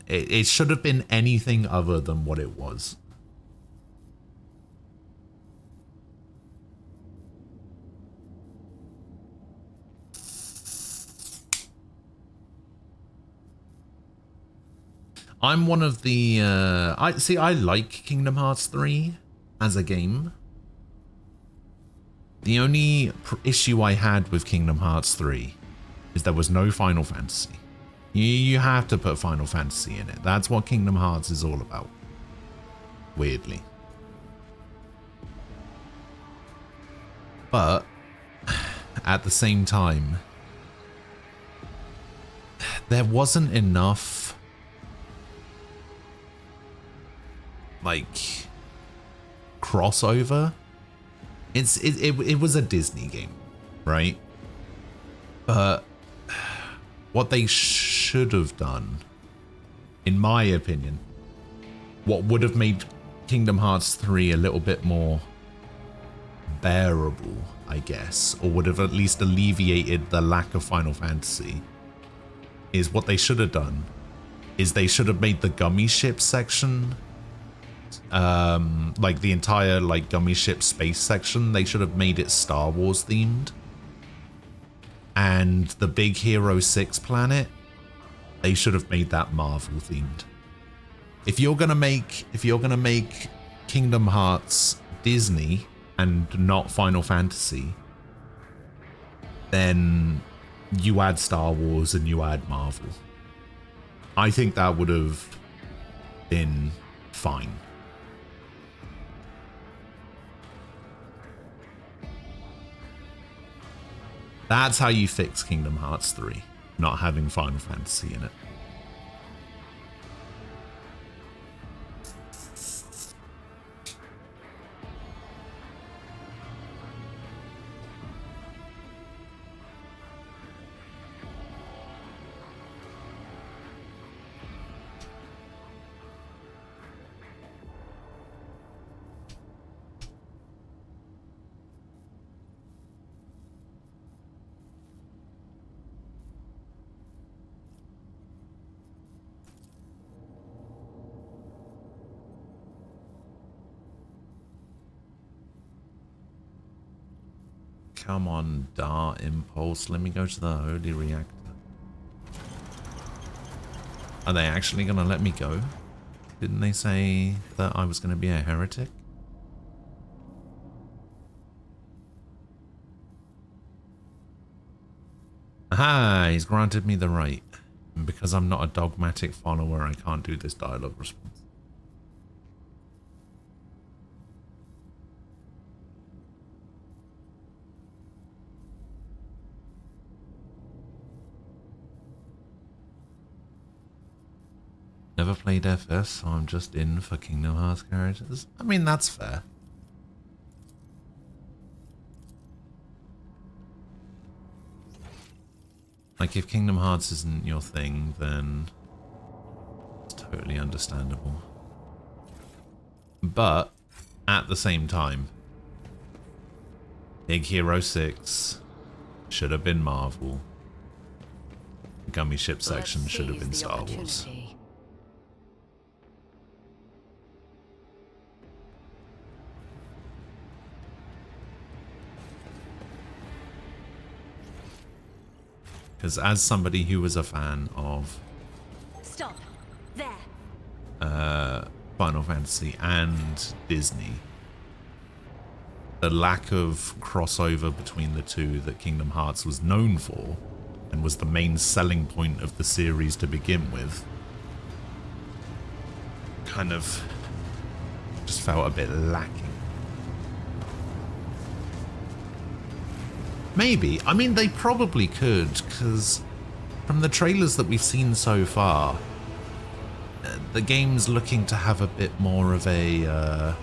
A: It should have been anything other than what it was. I'm one of the I like Kingdom Hearts 3 as a game. The only issue I had with Kingdom Hearts 3 is there was no Final Fantasy. You have to put Final Fantasy in it. That's what Kingdom Hearts is all about. Weirdly. But at the same time, there wasn't enough like crossover. It was a Disney game, right? But what they should have done, in my opinion, what would have made Kingdom Hearts 3 a little bit more bearable, I guess, or would have at least alleviated the lack of Final Fantasy, is what they should have done is they should have made the gummy ship section, like the entire like gummy ship space section, they should have made it Star Wars themed. And the Big Hero 6 planet, they should have made that Marvel themed. If you're gonna make Kingdom Hearts Disney and not Final Fantasy, then you add Star Wars and you add Marvel. I think that would have been fine. That's how you fix Kingdom Hearts 3, not having Final Fantasy in it. Come on, Dart Impulse. Let me go to the Holy Reactor. Are they actually going to let me go? Didn't they say that I was going to be a heretic? Aha! He's granted me the right. And because I'm not a dogmatic follower, I can't do this dialogue response. Never played FS, so I'm just in for Kingdom Hearts characters. I mean, that's fair. Like, if Kingdom Hearts isn't your thing, then it's totally understandable. But, at the same time, Big Hero 6 should have been Marvel. Gummy Ship section should have been Star Wars. Because as somebody who was a fan of Final Fantasy and Disney, the lack of crossover between the two that Kingdom Hearts was known for and was the main selling point of the series to begin with, kind of just felt a bit lacking. Maybe. I mean, they probably could, because from the trailers that we've seen so far, the game's looking to have a bit more of a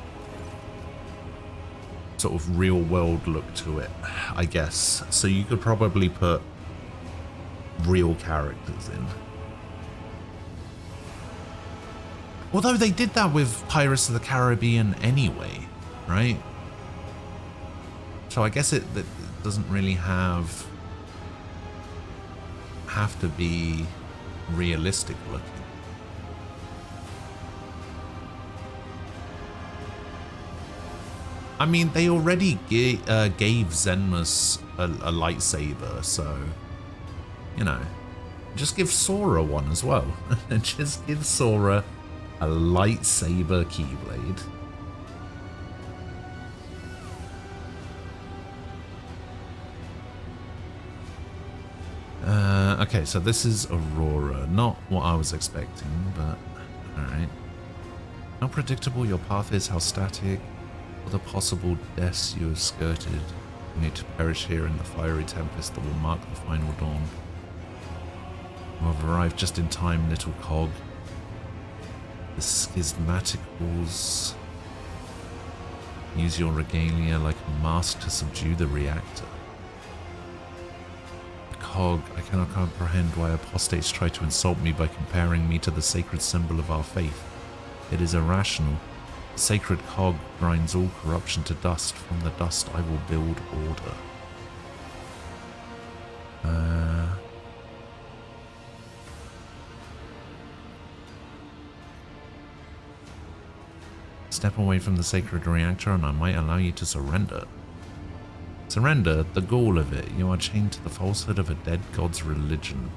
A: sort of real-world look to it, I guess. So you could probably put real characters in. Although they did that with Pirates of the Caribbean anyway, right? So I guess it doesn't really have to be realistic looking. I mean, they already gave Zenmus a lightsaber, so, you know, just give Sora one as well. Just give Sora a lightsaber Keyblade. Okay, so this is Aurora. Not what I was expecting, but alright. How predictable your path is, how static, or the possible deaths you have skirted. You need to perish here in the fiery tempest that will mark the final dawn. You have arrived just in time, little cog. The schismaticals use your regalia like a mask to subdue the reactor. The cog. I cannot comprehend why apostates try to insult me by comparing me to the sacred symbol of our faith. It is irrational. The sacred cog grinds all corruption to dust. From the dust I will build order. Step away from the sacred reactor and I might allow you to surrender. Surrender, the gall of it. You are chained to the falsehood of a dead god's religion.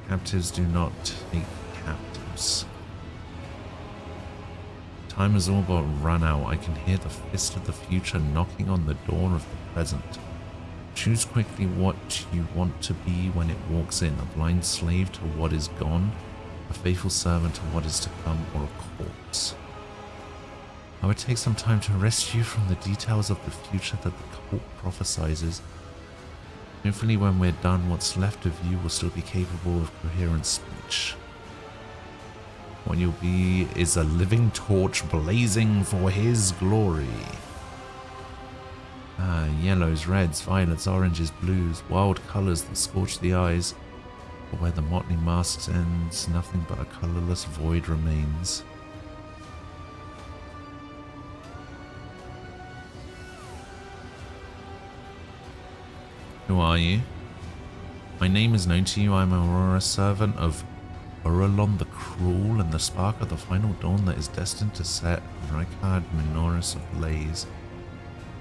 A: Captives do not take captives. Time has all but run out. I can hear the fist of the future knocking on the door of the present. Choose quickly what you want to be when it walks in. A blind slave to what is gone, a faithful servant to what is to come, or a corpse. I would take some time to rescue you from the details of the future that the cult prophesizes. Hopefully when we're done, what's left of you will still be capable of coherent speech. What you'll be is a living torch blazing for his glory. Yellows, reds, violets, oranges, blues, wild colors that scorch the eyes. But where the motley masks ends, nothing but a colorless void remains. Who are you? My name is known to you. I'm Aurora, servant of Orelon the Cruel, and the spark of the final dawn that is destined to set Rykard Minoris ablaze.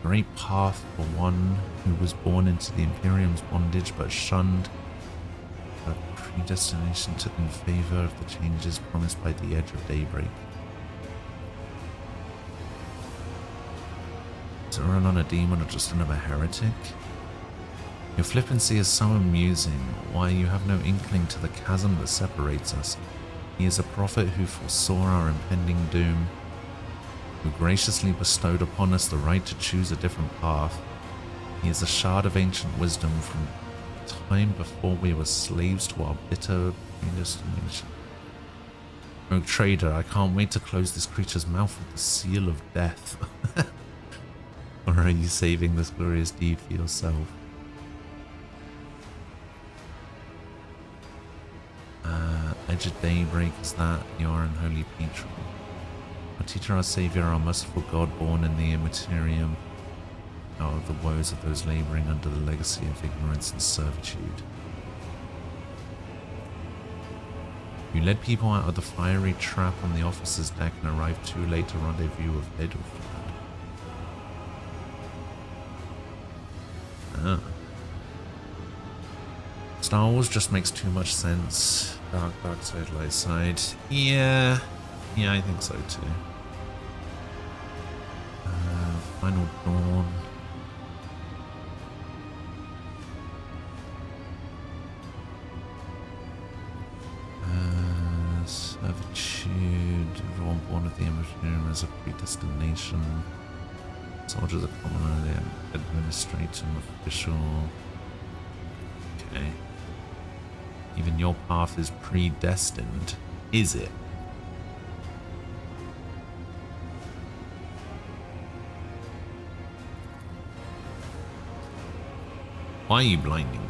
A: Great path for one who was born into the Imperium's bondage but shunned her predestination in favor of the changes promised by the edge of daybreak. Is Orelon a demon or just another heretic? Your flippancy is so amusing. Why, you have no inkling to the chasm that separates us. He is a prophet who foresaw our impending doom, who graciously bestowed upon us the right to choose a different path. He is a shard of ancient wisdom from time before we were slaves to our bitter predestination. Oh, traitor, I can't wait to close this creature's mouth with the seal of death. Or are you saving this glorious deed for yourself? Edge of daybreak is that, your unholy patron. Our teacher, our saviour, our merciful God, born in the immaterium, out of the woes of those labouring under the legacy of ignorance and servitude. You led people out of the fiery trap on the officer's deck and arrived too late to rendezvous with Edelflad. Star Wars just makes too much sense. Dark side, light side. Yeah, I think so too. Final Dawn. Servitude. Everyone born of the Imperium as a predestination. Soldiers are commonly administrative official. Okay. Even your path is predestined, is it? Why are you blinding me?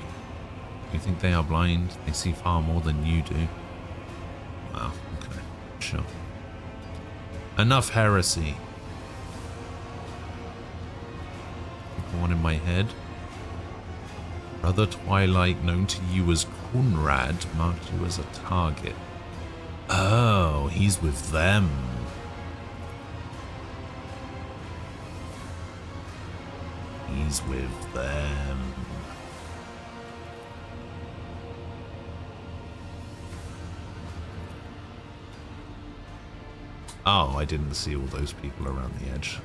A: You think they are blind? They see far more than you do. Wow, okay, sure. Enough heresy. One in my head. Brother Twilight, known to you as Kunrad, marked you as a target. Oh, he's with them. He's with them. Oh, I didn't see all those people around the edge.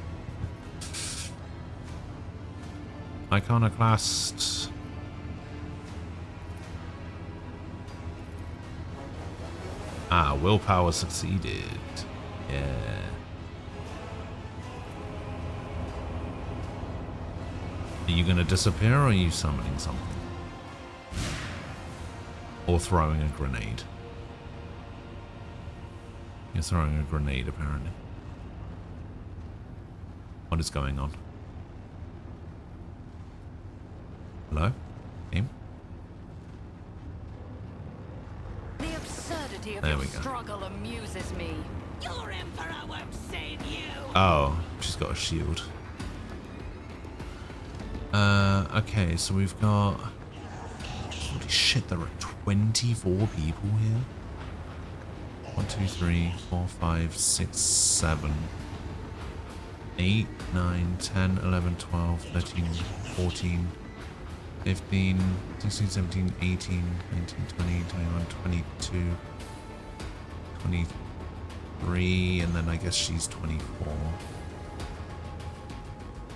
A: Iconoclast. Ah, willpower succeeded. Yeah. Are you gonna disappear or are you summoning something? Or throwing a grenade? You're throwing a grenade, apparently. What is going on? Hello? Game?
B: intensity of
A: There
B: your
A: we go.
B: struggle amuses me.
F: Your emperor won't save you!
A: Oh, she's got a shield. Okay, so we've got... Holy shit, there are 24 people here. 1, 2, 3, 4, 5, 6, 7, 8, 9, 10, 11, 12, 13, 14, 15, 16, 17, 18, 19, 20, 21, 22, 23, and then I guess she's 24.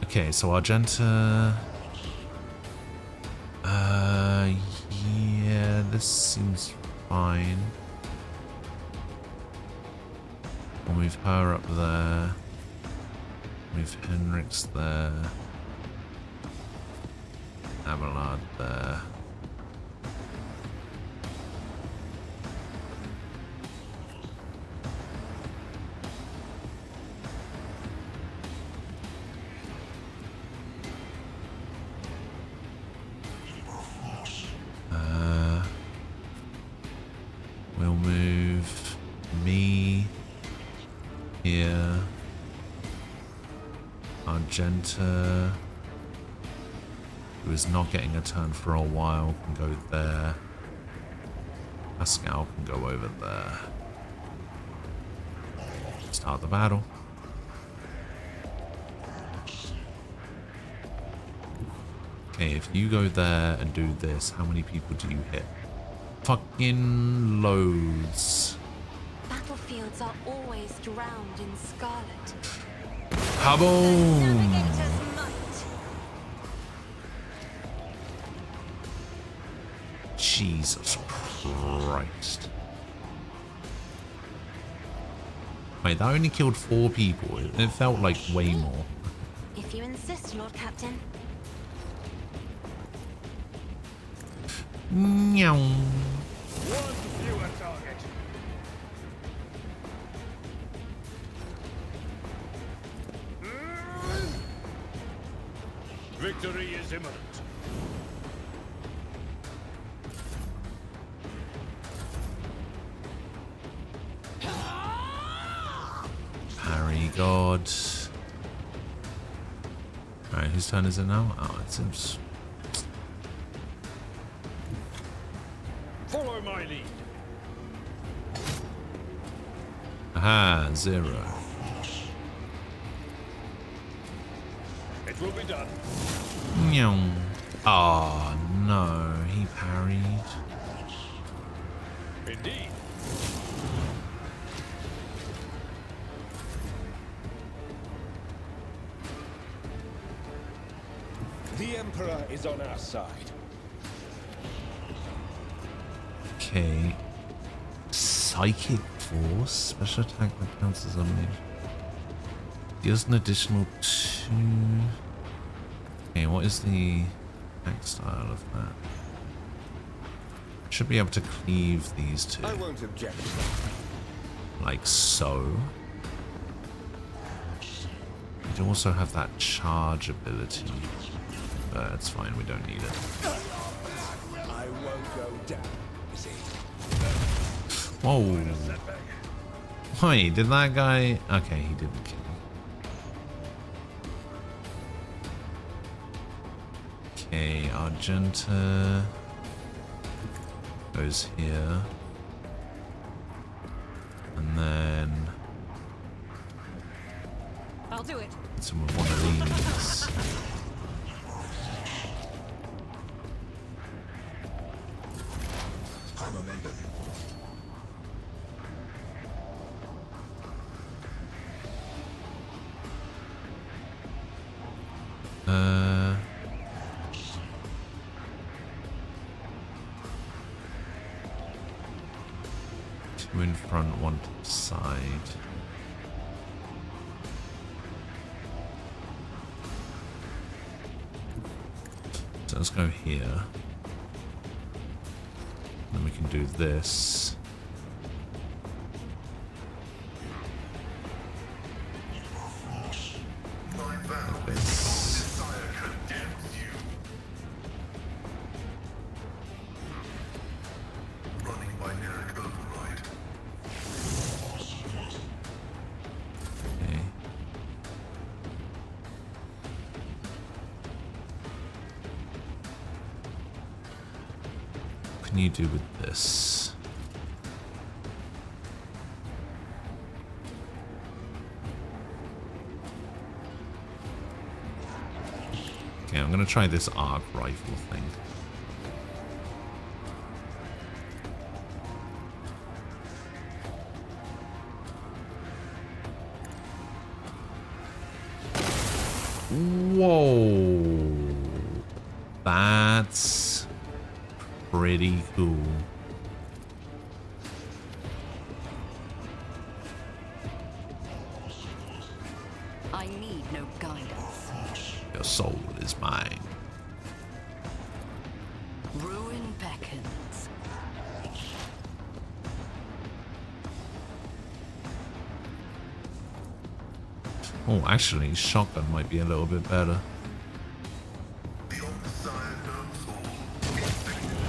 A: Okay, so Argenta... yeah, this seems fine. We'll move her up there. Move Henrik's there. Abelard there. We'll move me here. Argenta, who is not getting a turn for a while, can go there. Pascal can go over there. Start the battle. Okay, if you go there and do this, how many people do you hit? Fucking loads.
G: Battlefields are always drowned in scarlet.
A: Kaboom!
G: Navigator's might.
A: Jesus Christ. Wait, that only killed 4 people. It felt like way more.
G: If you insist, Lord Captain.
A: Meow.
C: One fewer target.
D: Victory is imminent.
A: Harry God. Alright, whose turn is it now? Oh, it seems...
D: Follow my lead.
A: Aha, 0.
D: It will be done.
A: Meow. Oh, no. He parried.
D: Indeed. The Emperor is on our side.
A: Okay. Psychic Force. Special attack that counts as a move. Deals an additional 2. Okay, what is the attack style of that? Should be able to cleave these two.
D: I won't object.
A: Like so. You do also have that charge ability. But it's fine, we don't need it.
D: I won't go down. See?
A: Whoa. Wait, did that guy... Okay, he didn't kill him. Okay, Argenta goes here. And then...
F: I'll do it.
A: some of one of these. Two in front, one to the side. So let's go here. Then we can do this. Like this.
E: Running binary override.
A: can you do with this? Okay, I'm gonna try this arc rifle thing. Whoa, that's pretty cool.
B: I need no guidance.
A: Your soul is mine.
B: Ruin beckons.
A: Oh, actually, shotgun might be a little bit better.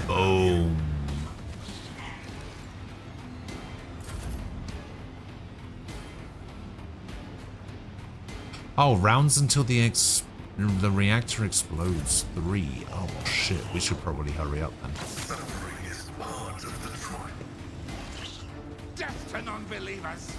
A: Boom. Oh, rounds until the reactor explodes. 3. Oh shit, we should probably hurry up then.
C: Death to non-believers!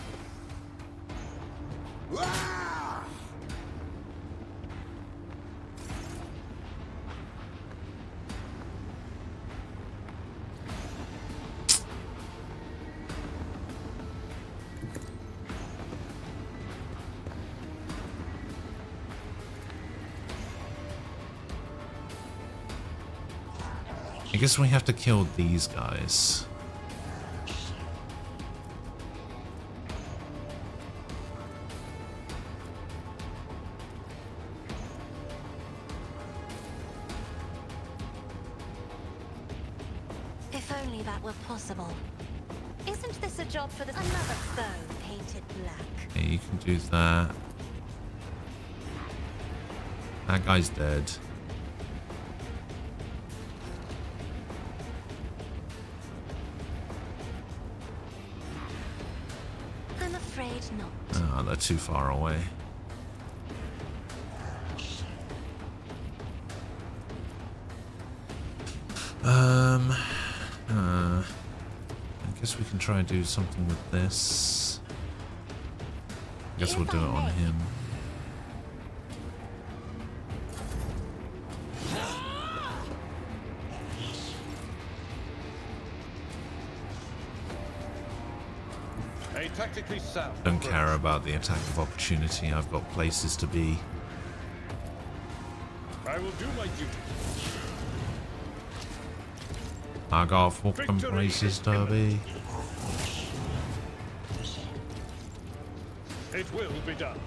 A: I guess we have to kill these guys.
G: If only that were possible. Isn't this a job for another foe painted black?
A: Okay, you can do that. That guy's dead.
G: I'm afraid not.
A: Oh, they're too far away. I guess we can try and do something with this. I guess we'll do it on him.
D: A tactically sound.
A: Don't care about the attack of opportunity. I've got places to be.
D: I will do my duty.
A: I got fucking places to be.
D: It will be done.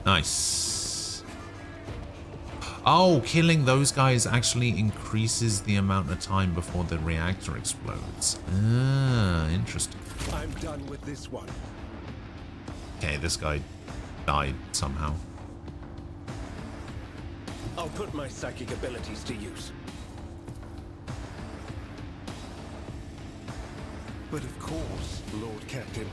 A: Nice. Oh, killing those guys actually increases the amount of time before the reactor explodes. Ah, interesting.
D: I'm done with this one.
A: Okay, this guy died somehow.
D: I'll put my psychic abilities to use. But of course, Lord Captain.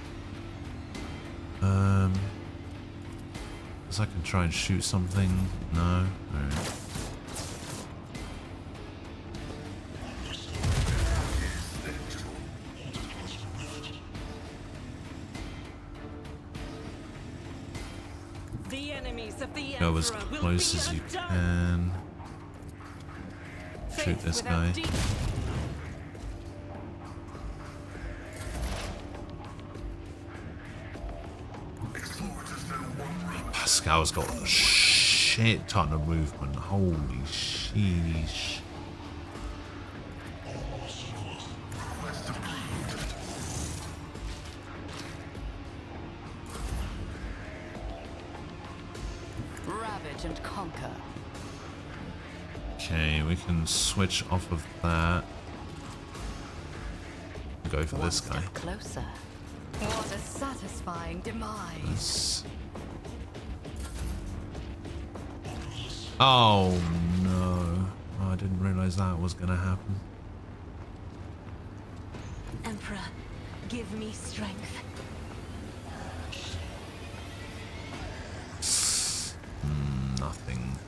A: Guess I can try and shoot something. No. Alright.
F: The enemies of the
A: Go as
F: Emperor will
A: close
F: be
A: as you
F: undone.
A: can. Shoot this guy. Pascal's got a shit ton of movement. Holy sheesh.
B: Ravage and conquer.
A: Okay, we can switch off of that. Go for this guy.
B: Step closer. What a satisfying demise.
A: Oh no. Oh, I didn't realize that was gonna happen.
G: Emperor, give me strength.
A: Nothing.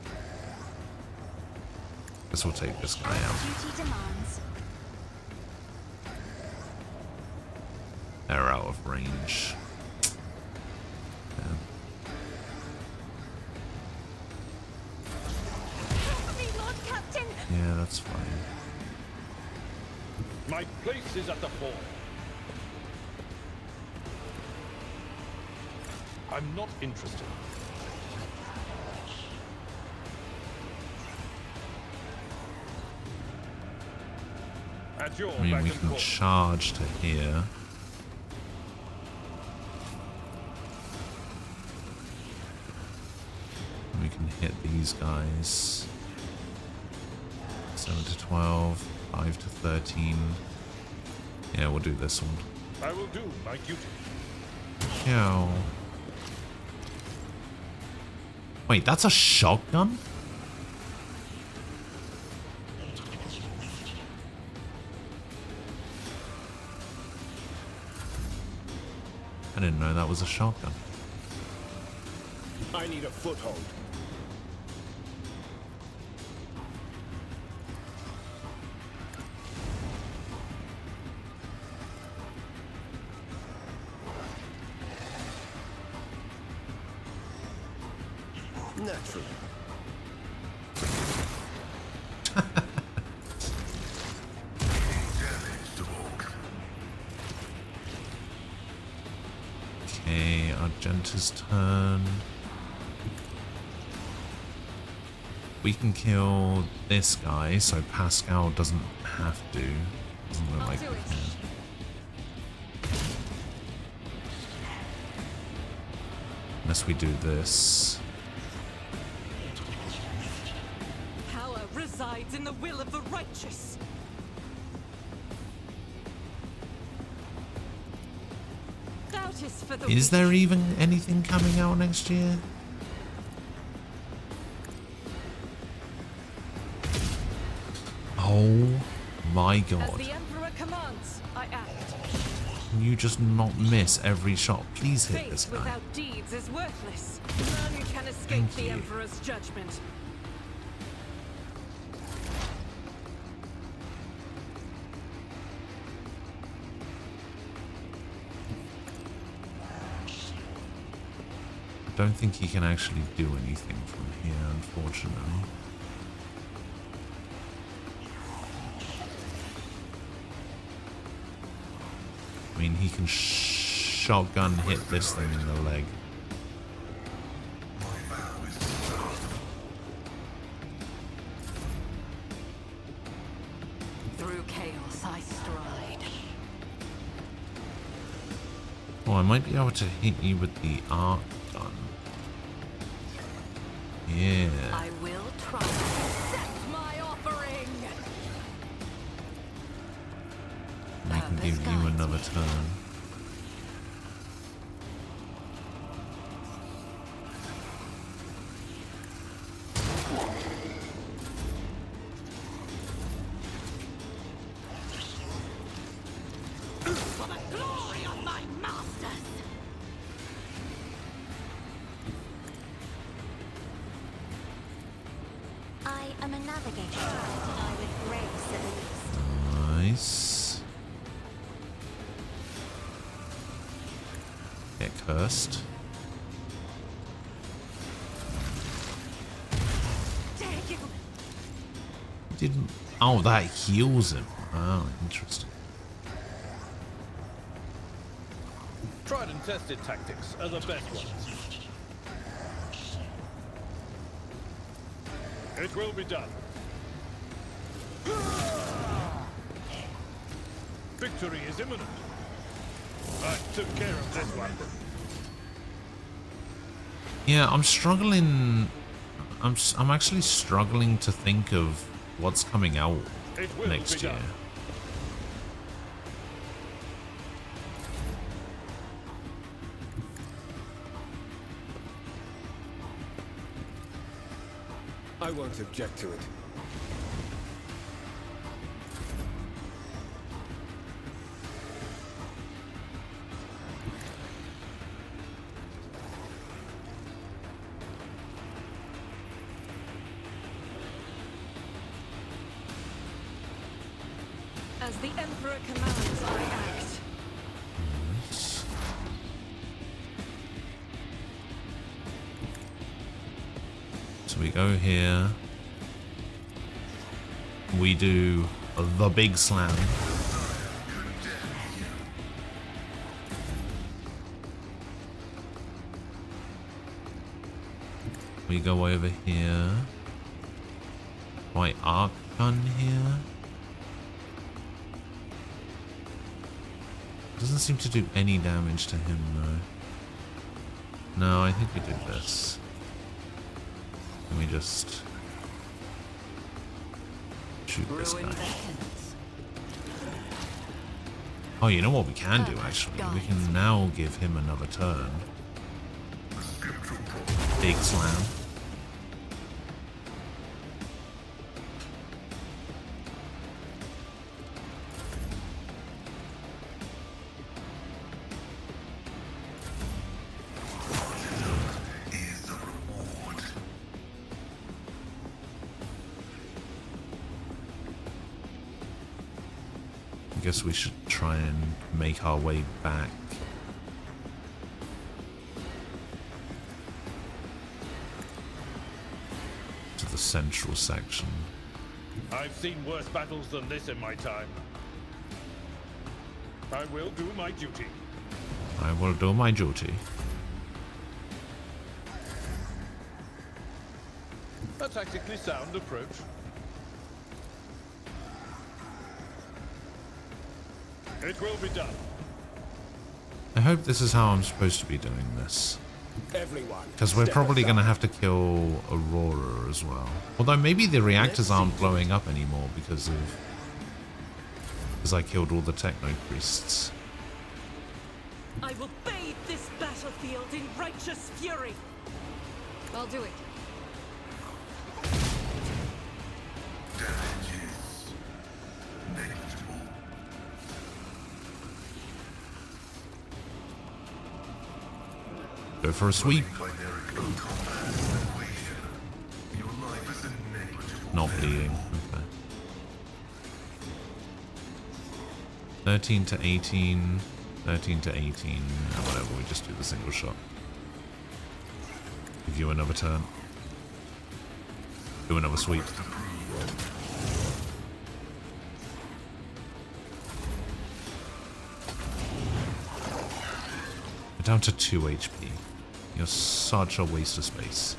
A: Guess we'll take this guy out.
G: Duty demands.
A: They're out of range.
G: Help me, Lord Captain!
A: Yeah, that's fine.
D: My place is at the fore. I'm not interested. At your
A: I mean,
D: beck
A: we
D: and
A: can
D: call.
A: charge to here. We can hit these guys. 7 to 12, 5 to 13. Yeah, we'll do this one.
D: I will do my duty.
A: Yo. Wait, that's a shotgun? I didn't know that was a shotgun.
D: I need a foothold. Naturally.
A: Okay, Argenta's turn. We can kill this guy, so Pascal doesn't have to. Doesn't look like we can. Unless we do this.
F: Power resides in the will of the righteous. Doubt is for the
A: Is there even anything coming out next year? Oh my
F: As
A: god.
F: the Emperor commands, I act.
A: Can you just not miss every shot? Please hit this
F: Faith
A: guy.
F: without deeds is worthless. None can escape
A: Thank
F: the
A: you.
F: Emperor's judgment.
A: I don't think he can actually do anything from here, unfortunately. I mean, he can shotgun hit this thing in the leg.
B: Through chaos I stride.
A: Oh, I might be able to hit you with the arc gun. Yeah.
B: I will try. Accept my offering.
A: I can give you another turn.
B: For the glory of my masters.
G: I am a navigator. I with grace at least.
A: Nice. Get cursed.
B: Dare you?
A: Didn't. Oh, that heals him. Oh, interesting.
D: Tried and tested tactics are the best ones. It will be done. Victory is imminent. I took care of this one.
A: Yeah, I'm struggling. I'm actually struggling to think of what's coming out
D: It will
A: next
D: be
A: year.
D: done. I won't object to it.
F: As the Emperor commands, I act.
A: So we go here. We do the big slam. We go over here. My arc gun here. Doesn't seem to do any damage to him though. No, I think we did this. Let me just shoot this guy. Oh, you know what we can do actually? We can now give him another turn. Big slam. I guess we should try and make our way back. To the central section.
D: I've seen worse battles than this in my time. I will do my duty.
A: I will do my duty.
D: A tactically sound approach. It will be done.
A: I hope this is how I'm supposed to be doing this.
H: Everyone.
A: Because we're probably going to have to kill Aurora as well. Although maybe the reactors aren't blowing up anymore because I killed all the techno priests.
F: I will bathe this battlefield in righteous fury.
B: I'll do it. Go for a sweep. Not bleeding. Okay. 13 to 18. 13 to 18. Whatever, we just do the single shot. Give you another turn. Do another sweep. We're down to 2 HP. You're such a waste of space.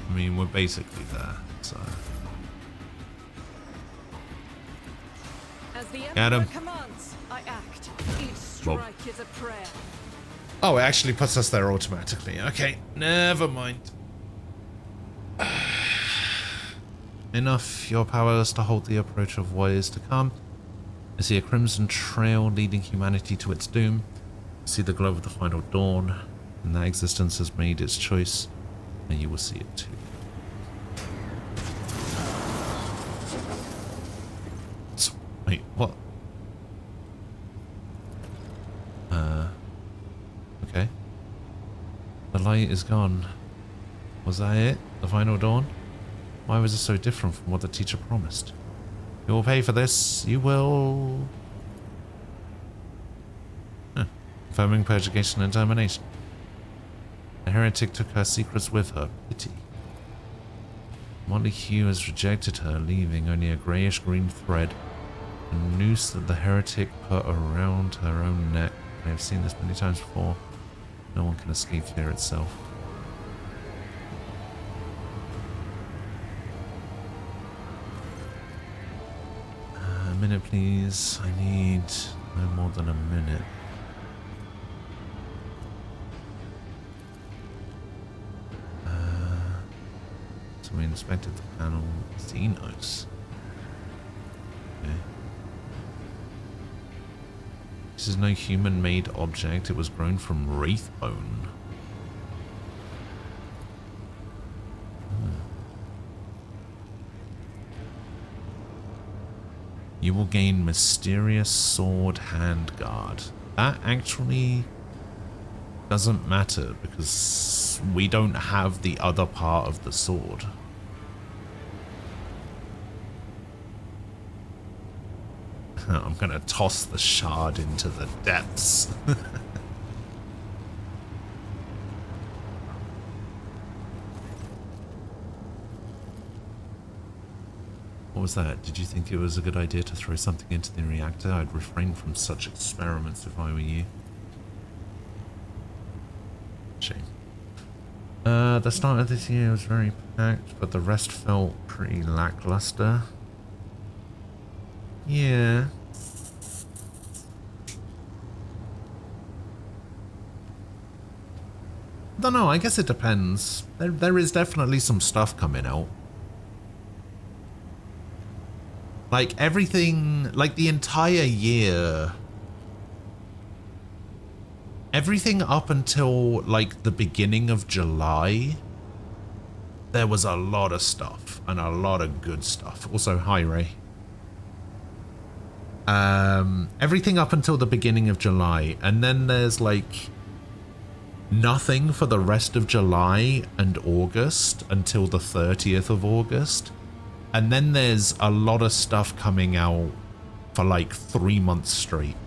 B: I mean, we're basically there, so...
F: As the
A: Got him.
F: Emperor commands, I act. Each strike is a prayer.
A: Oh, it actually puts us there automatically. Okay, never mind. Enough, your powers to halt the approach of what is to come. I see a crimson trail leading humanity to its doom. I see the glow of the final dawn, and that existence has made its choice, and you will see it too. Wait, what? Okay. The light is gone. Was that it? The final dawn? Why was it so different from what the teacher promised? You will pay for this. You will... Confirming purgation and termination. The heretic took her secrets with her. Pity. Motley Hue has rejected her, leaving only a greyish-green thread. A noose that the heretic put around her own neck. I have seen this many times before. No one can escape fear itself. A minute, please. I need no more than a minute. So we inspected the panel. Xenos. Okay. This is no human-made object. It was grown from wraith bone. You will gain Mysterious Sword Handguard. That actually
B: doesn't matter because we don't have the other part of the sword. I'm gonna toss the shard into the depths. What was that? Did you think it was a good idea to throw something into the reactor? I'd refrain from such experiments if I were you. Shame. The start of this year was very packed, but the rest felt pretty lackluster. Yeah. I don't know, I guess it depends. There is definitely some stuff coming out. Like everything, like the entire year, everything up until like the beginning of July, there was a lot of stuff and a lot of good stuff. Also, hi Ray. Everything up until the beginning of July, and then there's like nothing for the rest of July and August until the 30th of August. And then there's a lot of stuff coming out for like 3 months straight.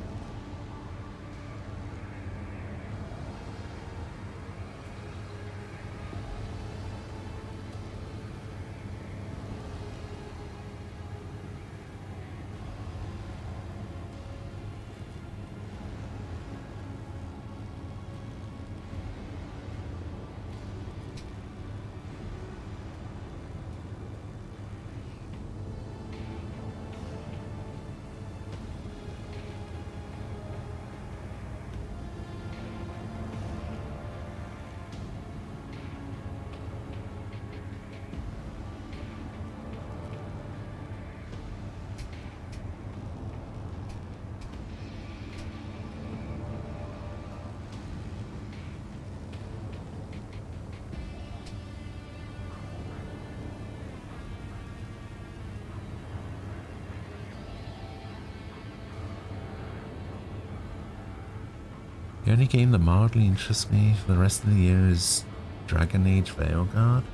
B: The only game that mildly interests me for the rest of the year is Dragon Age Veilguard.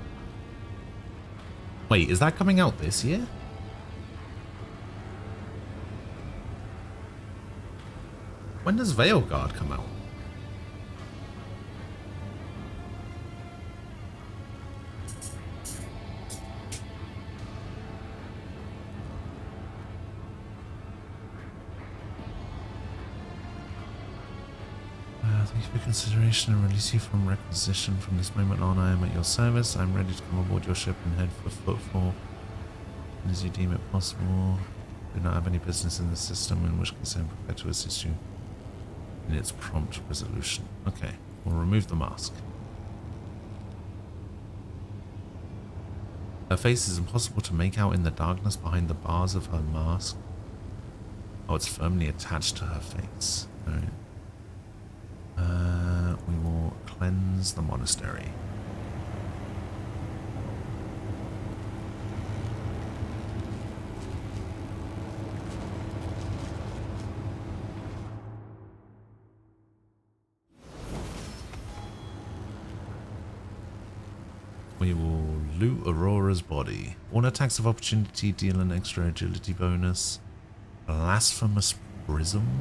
B: Wait, is that coming out this year? When does Veilguard come out? Thank you for consideration and release you from requisition. From this moment on, I am at your service. I am ready to come aboard your ship and head for Footfall as you deem it possible. Do not have any business in the system, in which case I am prepared to assist you in its prompt resolution. Okay, we'll remove the mask. Her face is impossible to make out in the darkness behind the bars of her mask. Oh, it's firmly attached to her face. Alright. We will cleanse the monastery. We will loot Aurora's body. All attacks of opportunity deal an extra agility bonus. Blasphemous Prism.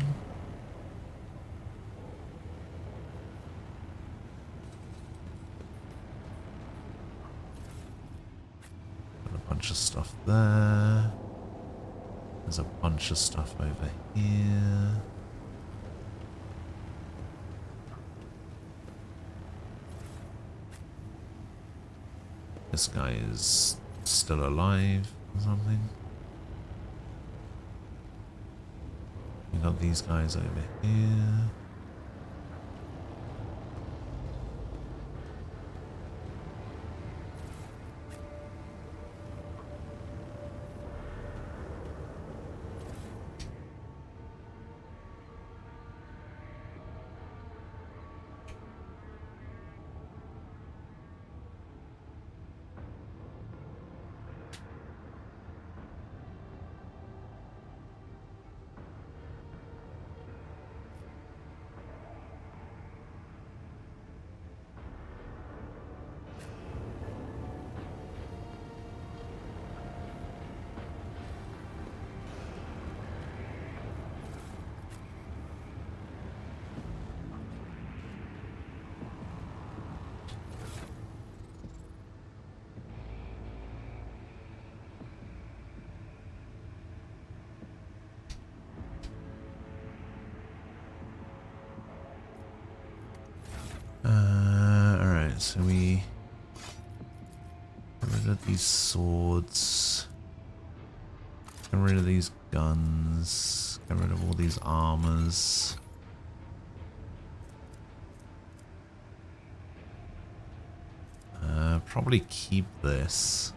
B: Bunch of stuff there. There's a bunch of stuff over here. This guy is still alive or something. We got these guys over here. Alright, so we get rid of these swords. Get rid of these guns. Get rid of all these armors. Probably keep this.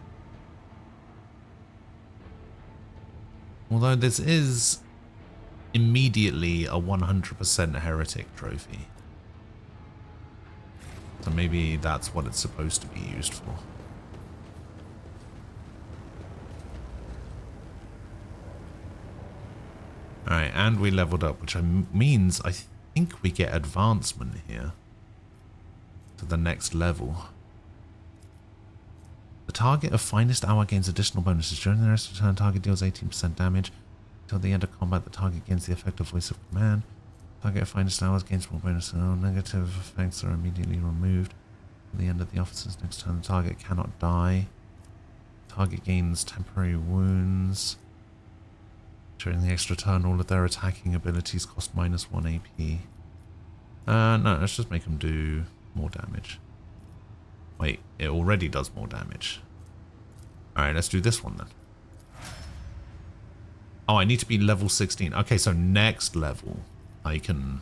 B: Although this is immediately a 100% heretic trophy. So maybe that's what it's supposed to be used for. Alright, and we leveled up, which means I think we get advancement here to the next level. The target of finest hour gains additional bonuses. During the rest of the turn, target deals 18% damage. Until the end of combat, the target gains the effect of voice of command. Target of finest hours gains more bonuses. All negative effects are immediately removed. At the end of the officer's next turn, the target cannot die. Target gains temporary wounds. During the extra turn, all of their attacking abilities cost -1 AP. No, let's just make them do more damage. Wait, it already does more damage. Alright, let's do this one then. Oh, I need to be level 16. Okay, so next level, I can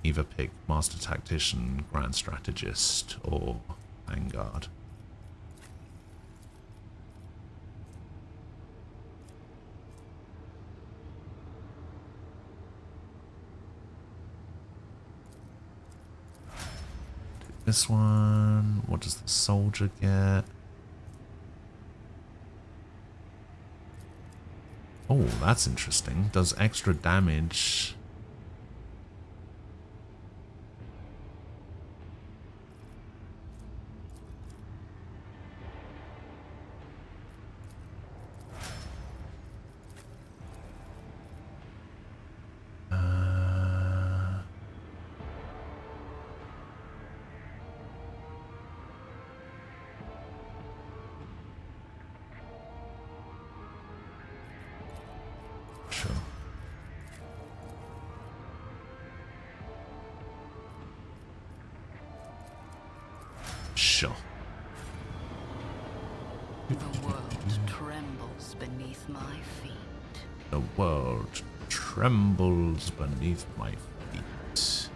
B: either pick Master Tactician, Grand Strategist, or Vanguard. This one, what does the soldier get? Oh, that's interesting. Does extra damage. Sure.
H: The world trembles beneath my feet.
B: The world trembles beneath my feet.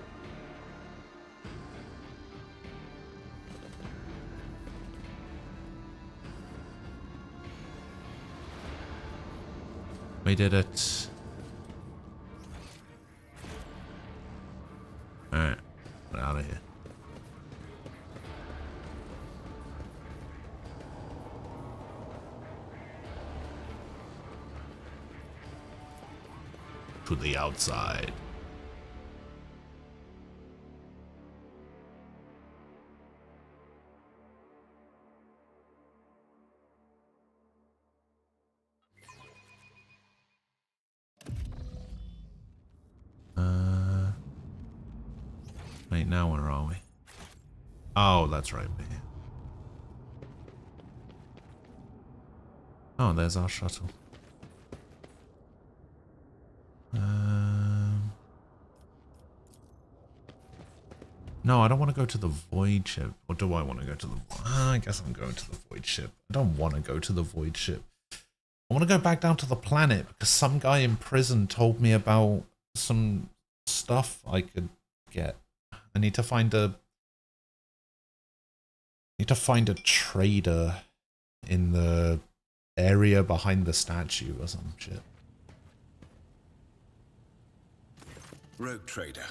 B: We did it. Alright, get out of here. To the outside. Wait, now where are we? Oh, that's right, we're here. Oh, there's our shuttle. No, I don't want to go to the void ship. Or do I want to go to the... I guess I'm going to the void ship. I don't want to go to the void ship. I want to go back down to the planet because some guy in prison told me about some stuff I could get. I need to find a... trader in the area behind the statue or some shit.
E: Rogue trader.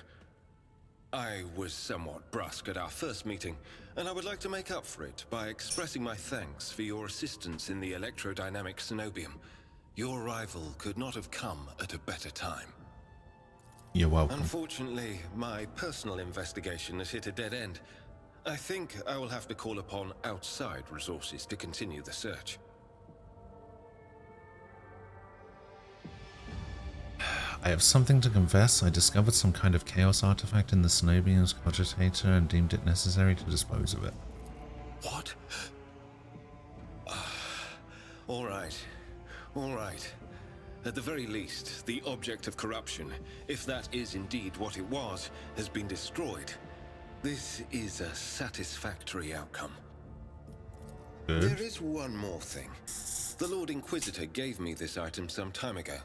E: I was somewhat brusque at our first meeting, and I would like to make up for it by expressing my thanks for your assistance in the electrodynamic Cenobium. Your arrival could not have come at a better time.
B: You're welcome.
E: Unfortunately, my personal investigation has hit a dead end. I think I will have to call upon outside resources to continue the search.
B: I have something to confess. I discovered some kind of chaos artifact in the Cenobium's cogitator and deemed it necessary to dispose of it.
E: What? All right. All right. At the very least, the object of corruption, if that is indeed what it was, has been destroyed. This is a satisfactory outcome.
A: Good.
E: There is one more thing. The Lord Inquisitor gave me this item some time ago.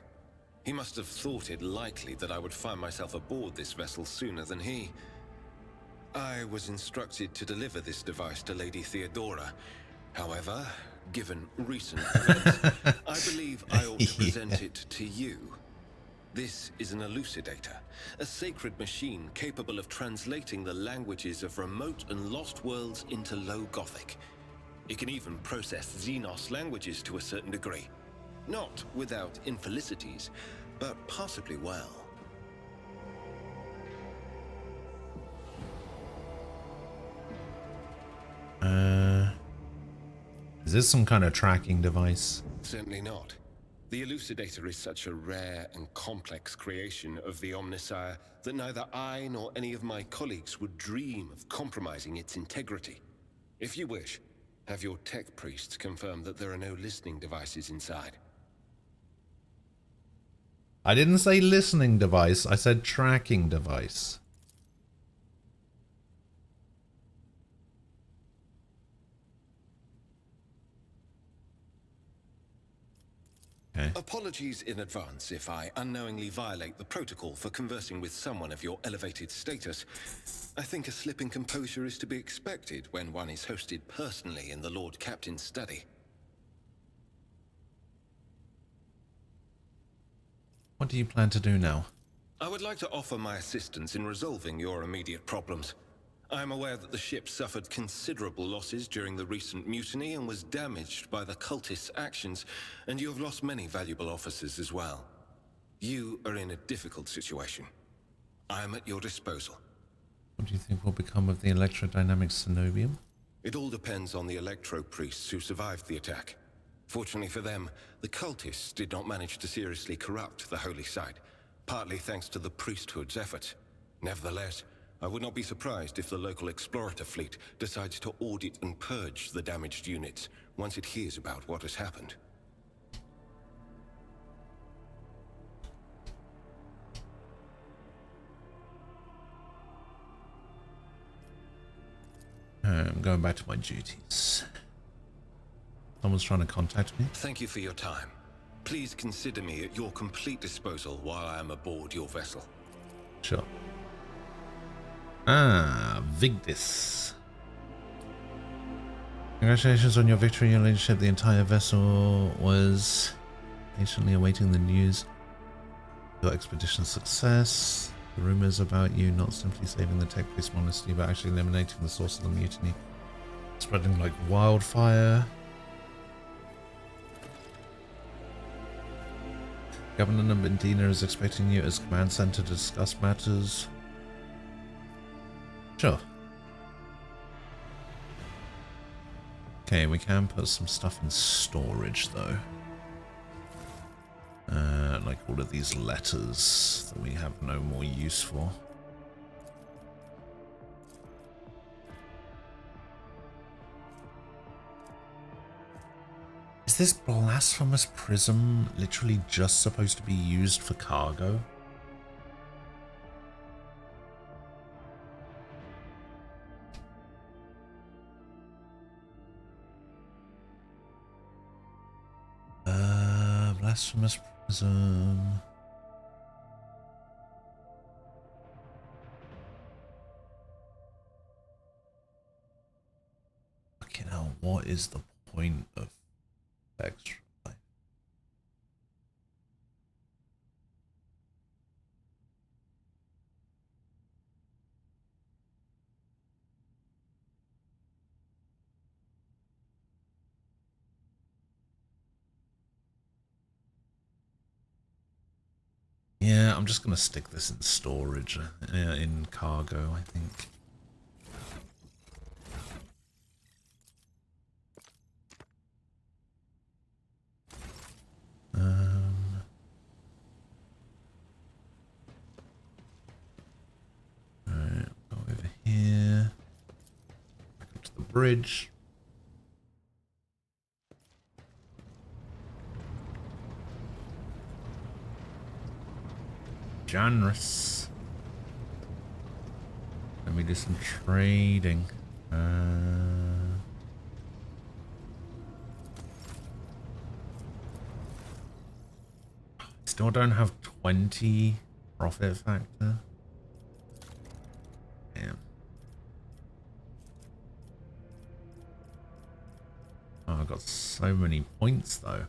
E: He must have thought it likely that I would find myself aboard this vessel sooner than he. I was instructed to deliver this device to Lady Theodora. However, given recent events, I believe I ought to present it to you. This is an elucidator, a sacred machine capable of translating the languages of remote and lost worlds into Low Gothic. It can even process Xenos languages to a certain degree. Not without infelicities, but possibly well.
A: Is this some kind of tracking device?
E: Certainly not. The elucidator is such a rare and complex creation of the Omnissiah that neither I nor any of my colleagues would dream of compromising its integrity. If you wish, have your tech priests confirm that there are no listening devices inside.
A: I didn't say listening device, I said tracking device. Okay.
E: Apologies in advance if I unknowingly violate the protocol for conversing with someone of your elevated status. I think a slip in composure is to be expected when one is hosted personally in the Lord Captain's study.
A: What do you plan to do now?
E: I would like to offer my assistance in resolving your immediate problems. I am aware that the ship suffered considerable losses during the recent mutiny and was damaged by the cultists' actions, and you have lost many valuable officers as well. You are in a difficult situation. I am at your disposal.
A: What do you think will become of the electrodynamic Cenobium?
E: It all depends on the Electro priests who survived the attack. Fortunately for them, the cultists did not manage to seriously corrupt the holy site, partly thanks to the priesthood's efforts. Nevertheless, I would not be surprised if the local explorator fleet decides to audit and purge the damaged units once it hears about what has happened.
A: I'm going back to my duties. Someone's trying to contact me.
E: Thank you for your time. Please consider me at your complete disposal while I am aboard your vessel.
A: Sure. Ah, Vigdis. Congratulations on your victory and leadership. The entire vessel was patiently awaiting the news. Your expedition's success. The rumors about you not simply saving the tech priest monastery, but actually eliminating the source of the mutiny, spreading like wildfire. Governor Medina is expecting you as command center to discuss matters. Sure. Okay, we can put some stuff in storage though. Like all of these letters that we have no more use for. Is this blasphemous prism literally just supposed to be used for cargo? Blasphemous prism. Fucking hell, what is the point of extra life? Yeah, I'm just gonna stick this in storage, in cargo, I think. Alright, go over here. Back up to the bridge. Generous.
B: Let me do some trading. Still don't have 20 profit factor. Damn. Oh, I've got so many points though.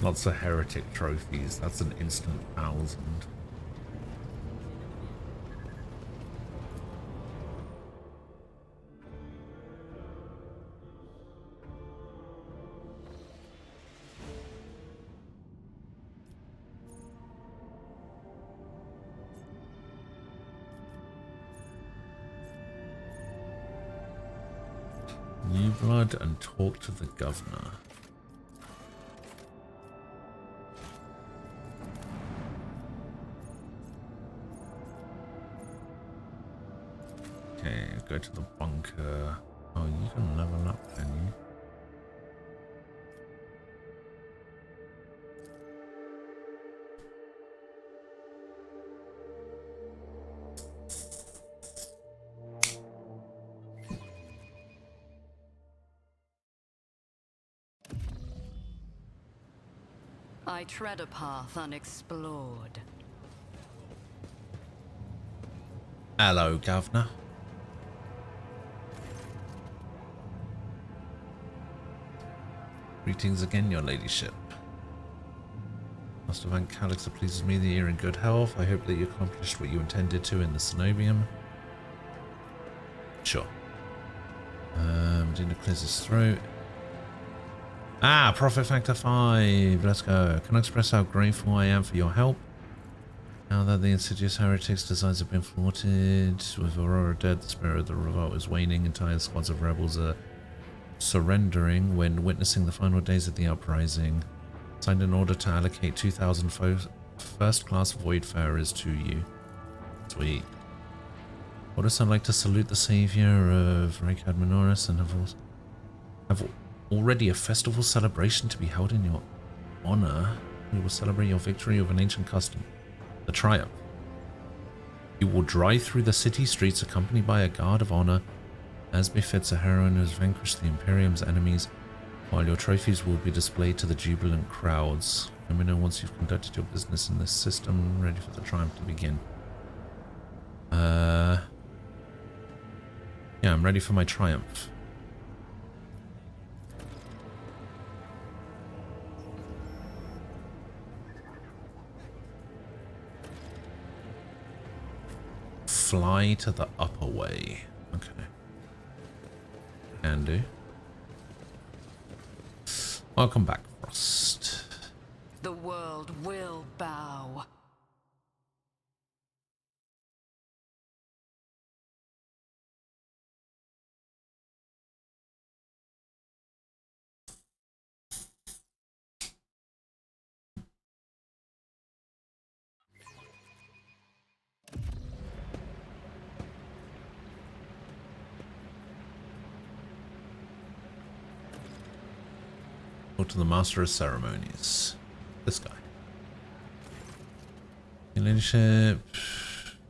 B: Lots of heretic trophies. That's an instant 1,000. New blood and talk to the governor. Okay, go to the bunker. Oh, you can level up, can you?
H: I tread a path unexplored.
B: Hello, governor. Greetings again, your ladyship. Master Van Calix, it pleases me that you're in good health. I hope that you accomplished what you intended to in the Cenobium. Sure. Medina clears his throat. Ah, profit factor 5. Let's go. Can I express how grateful I am for your help? Now that the insidious heretics' designs have been thwarted, with Aurora dead, the spirit of the revolt is waning, entire squads of rebels are surrendering when witnessing the final days of the uprising. Signed an order to allocate 2,000 first-class Voidfarers to you. Sweet. Would also like to salute the savior of Rekad Minoris and have already a festival celebration to be held in your honor. We will celebrate your victory of an ancient custom, the Triumph. You will drive through the city streets accompanied by a guard of honor, as befits a heroine who has vanquished the Imperium's enemies, while your trophies will be displayed to the jubilant crowds. Let me know once you've conducted your business in this system, ready for the Triumph to begin. Yeah, I'm ready for my Triumph. Fly to the upper way. Okay. Can do. Welcome back, Frost.
H: The world will bow.
B: Talk to the Master of Ceremonies. This guy. Your Ladyship,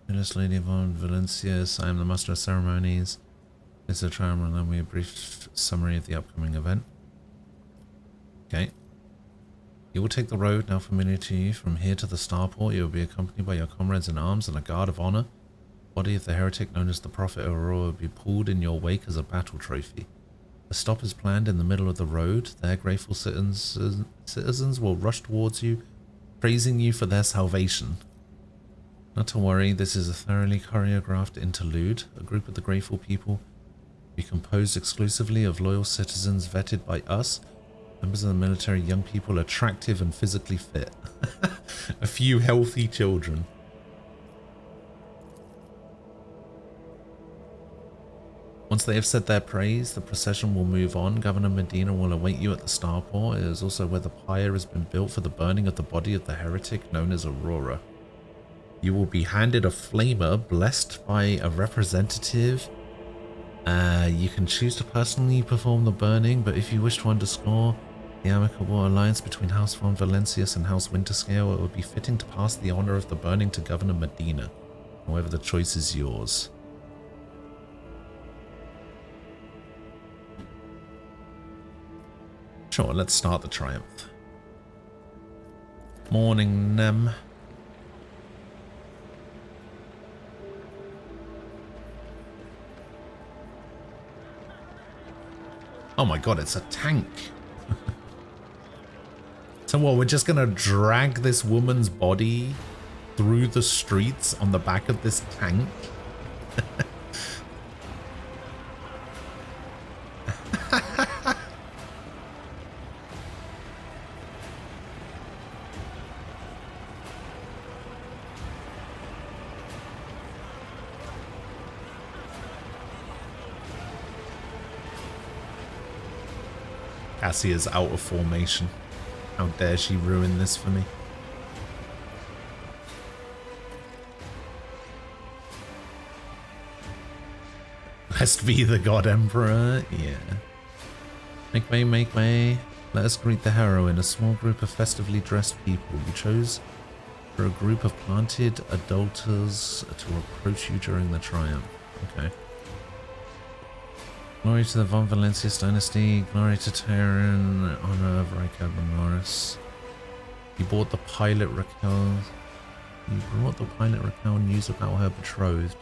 B: Mistress Lady von Valencius, I am the Master of Ceremonies. This is a trial and allow me a brief summary of the upcoming event. Okay. You will take the road now familiar to you. From here to the starport, you will be accompanied by your comrades in arms and a guard of honor. The body of the heretic known as the Prophet Aurora will be pulled in your wake as a battle trophy. The stop is planned in the middle of the road. Their grateful citizens will rush towards you, praising you for their salvation. Not to worry, this is a thoroughly choreographed interlude. A group of the grateful people will be composed exclusively of loyal citizens vetted by us, members of the military, young people, attractive and physically fit. A few healthy children. Once they have said their praise, the procession will move on. Governor Medina will await you at the starport. It is also where the pyre has been built for the burning of the body of the heretic known as Aurora. You will be handed a flamer blessed by a representative. You can choose to personally perform the burning, but if you wish to underscore The amicable alliance between House von Valencius and House Winterscale, it would be fitting to pass the honor of the burning to Governor Medina. However, the choice is yours. Sure, let's start the triumph. Morning, Nem. Oh my god, it's a tank. So what, we're just gonna drag this woman's body through the streets on the back of this tank? Cassie is out of formation. How dare she ruin this for me? Blessed be the God Emperor. Yeah. Make way, make way. Let us greet the heroine, a small group of festively dressed people. You chose for a group of planted adulterers to approach you during the triumph. Okay. Glory to the Von Valencius dynasty, glory to Tyrion, honor of Rykard Minoris. You brought the pilot Raquel. You brought the pilot Raquel news about her betrothed.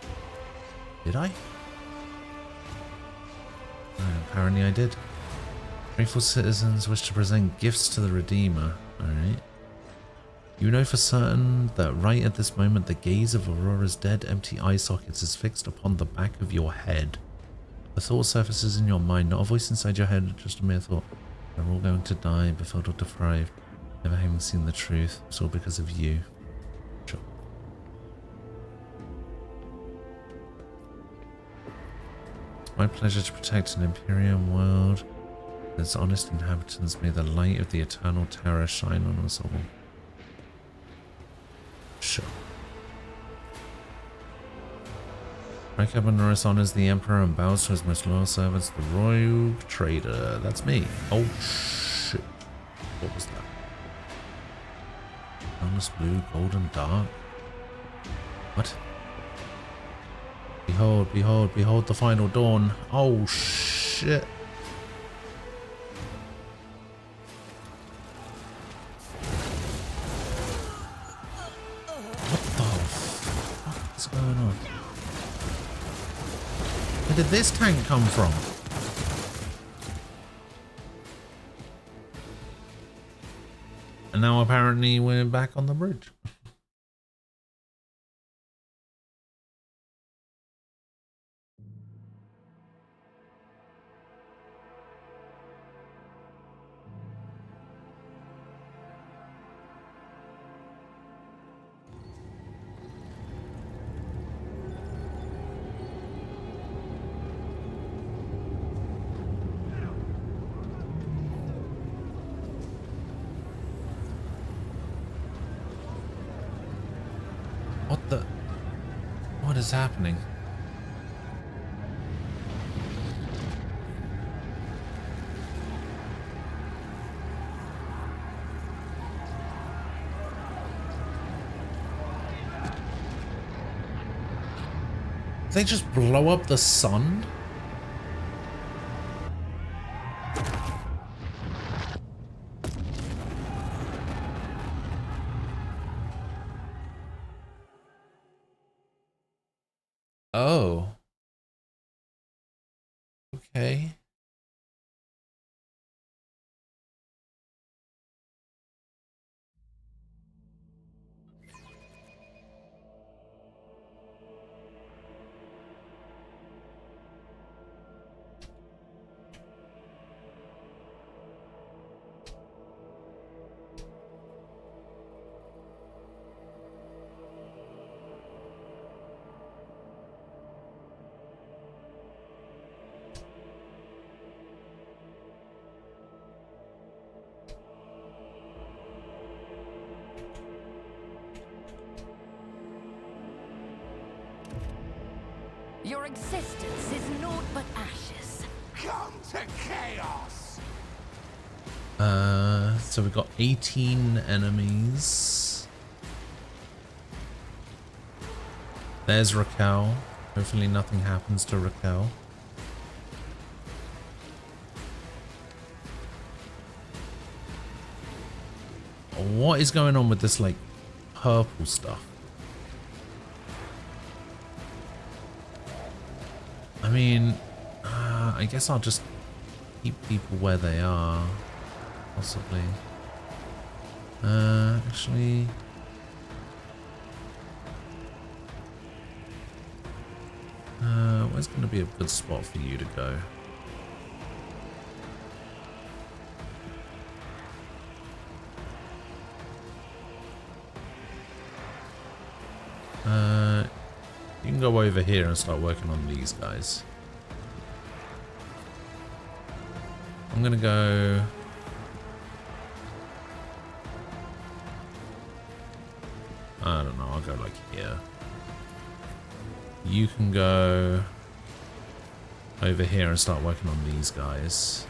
B: Did I? Apparently I did. Grateful citizens wish to present gifts to the Redeemer. Alright. You know for certain that right at this moment the gaze of Aurora's dead empty eye sockets is fixed upon the back of your head. The thought surfaces in your mind, not a voice inside your head, just a mere thought. We're all going to die, befuddled or deprived, never having seen the truth. It's all because of you. Sure. It's my pleasure to protect an Imperium world. Its honest inhabitants, may the light of the eternal terror shine on us all. Sure. Rykard Minoris honors the Emperor and bows to his most loyal servants, the Royal Trader. That's me. Oh shit. What was that? Honest blue, golden dark. What? Behold, behold, behold the final dawn. Oh shit. What the fuck is going on? Where did this tank come from? And now apparently we're back on the bridge. What is happening? Did they just blow up the sun? Oh. Okay.
H: Your existence is naught but ashes.
C: Come to chaos!
B: So we've got 18 enemies. There's Raquel. Hopefully nothing happens to Raquel. What is going on with this, like, purple stuff? I mean, I guess I'll just keep people where they are, possibly. Actually... where's going to be a good spot for you to go? You can go over here and start working on these guys. I'm gonna go... I don't know, I'll go like here. You can go over here and start working on these guys.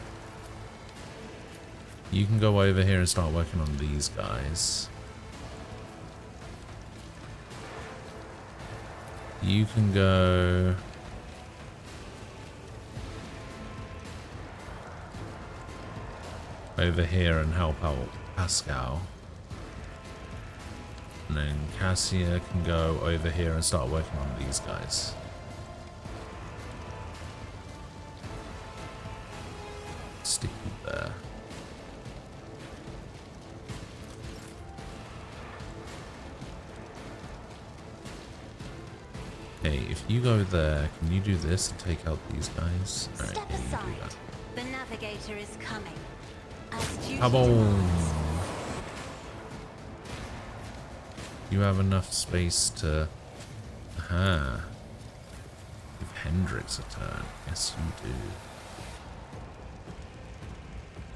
B: You can go over here and start working on these guys. You can go... over here and help out Pascal. And then Cassia can go over here and start working on these guys. Stick you there. Okay, if you go there, can you do this and take out these guys? Alright,
G: Step
B: yeah, you
G: aside.
B: do that.
G: The navigator is coming. As duty
B: Come on.
G: demands.
B: You have enough space to... Aha. Give Hendrix a turn. Yes, you do.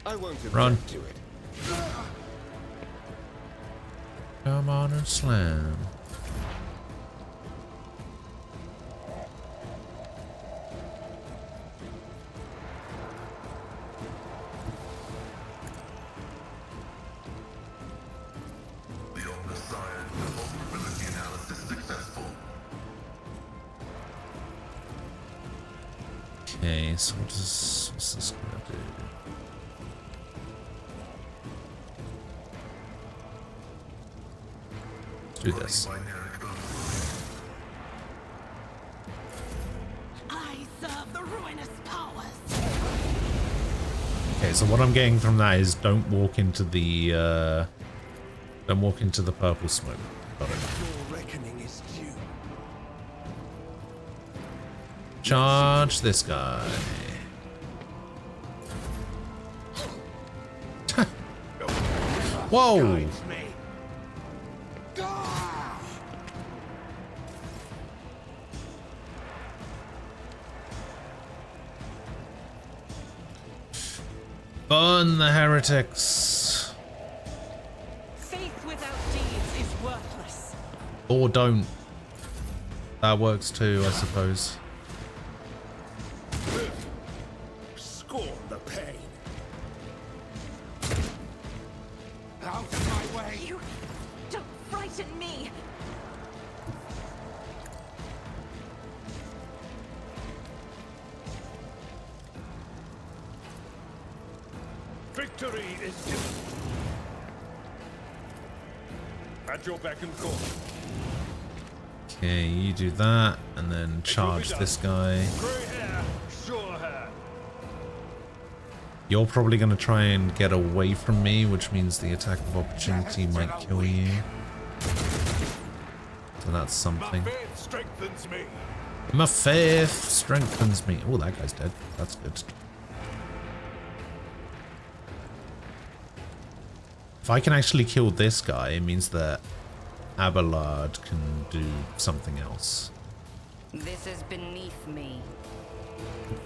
E: I won't object
B: Run.
E: to it.
B: Come on and slam. Okay, so what's this gonna do? Let's do this.
H: I serve the ruinous powers.
B: Okay, so what I'm getting from that is don't walk into the purple smoke. Got it.
E: Your reckoning is due.
B: Charge this guy. Whoa!
C: Guides me.
B: Burn the heretics.
F: Faith without deeds is worthless.
B: Or don't. That works too, I suppose.
C: Scorn the pain. Out of my way.
G: You don't frighten me.
D: Victory is imminent. At your beck and call.
B: Okay, you do that, and then charge this guy.
D: Grey hair, sure hair.
B: You're probably going to try and get away from me, which means the attack of opportunity might kill you. So that's something.
D: My faith strengthens me.
B: My faith strengthens me. Oh, that guy's dead. That's good. If I can actually kill this guy, it means that Abelard can do something else.
H: This is beneath me.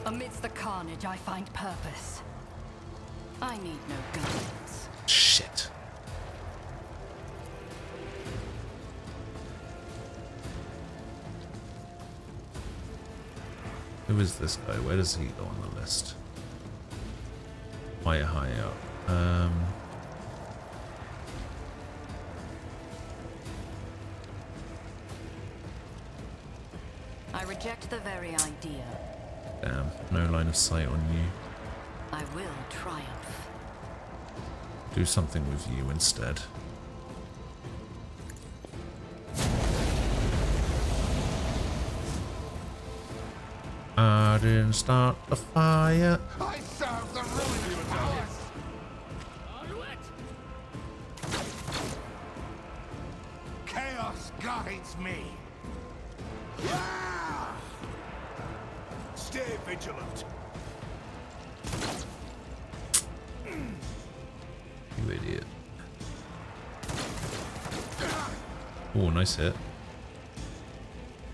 H: Amidst the carnage, I find purpose. I need no guidance.
B: Shit. Who is this guy? Where does he go on the list? Quite high up.
H: I reject the very idea.
B: Damn, no line of sight on you.
H: I will triumph.
B: Do something with you instead. I didn't start the fire.
C: I serve the ruling powers. Chaos guides me.
D: Stay vigilant.
B: You idiot. Oh, nice hit.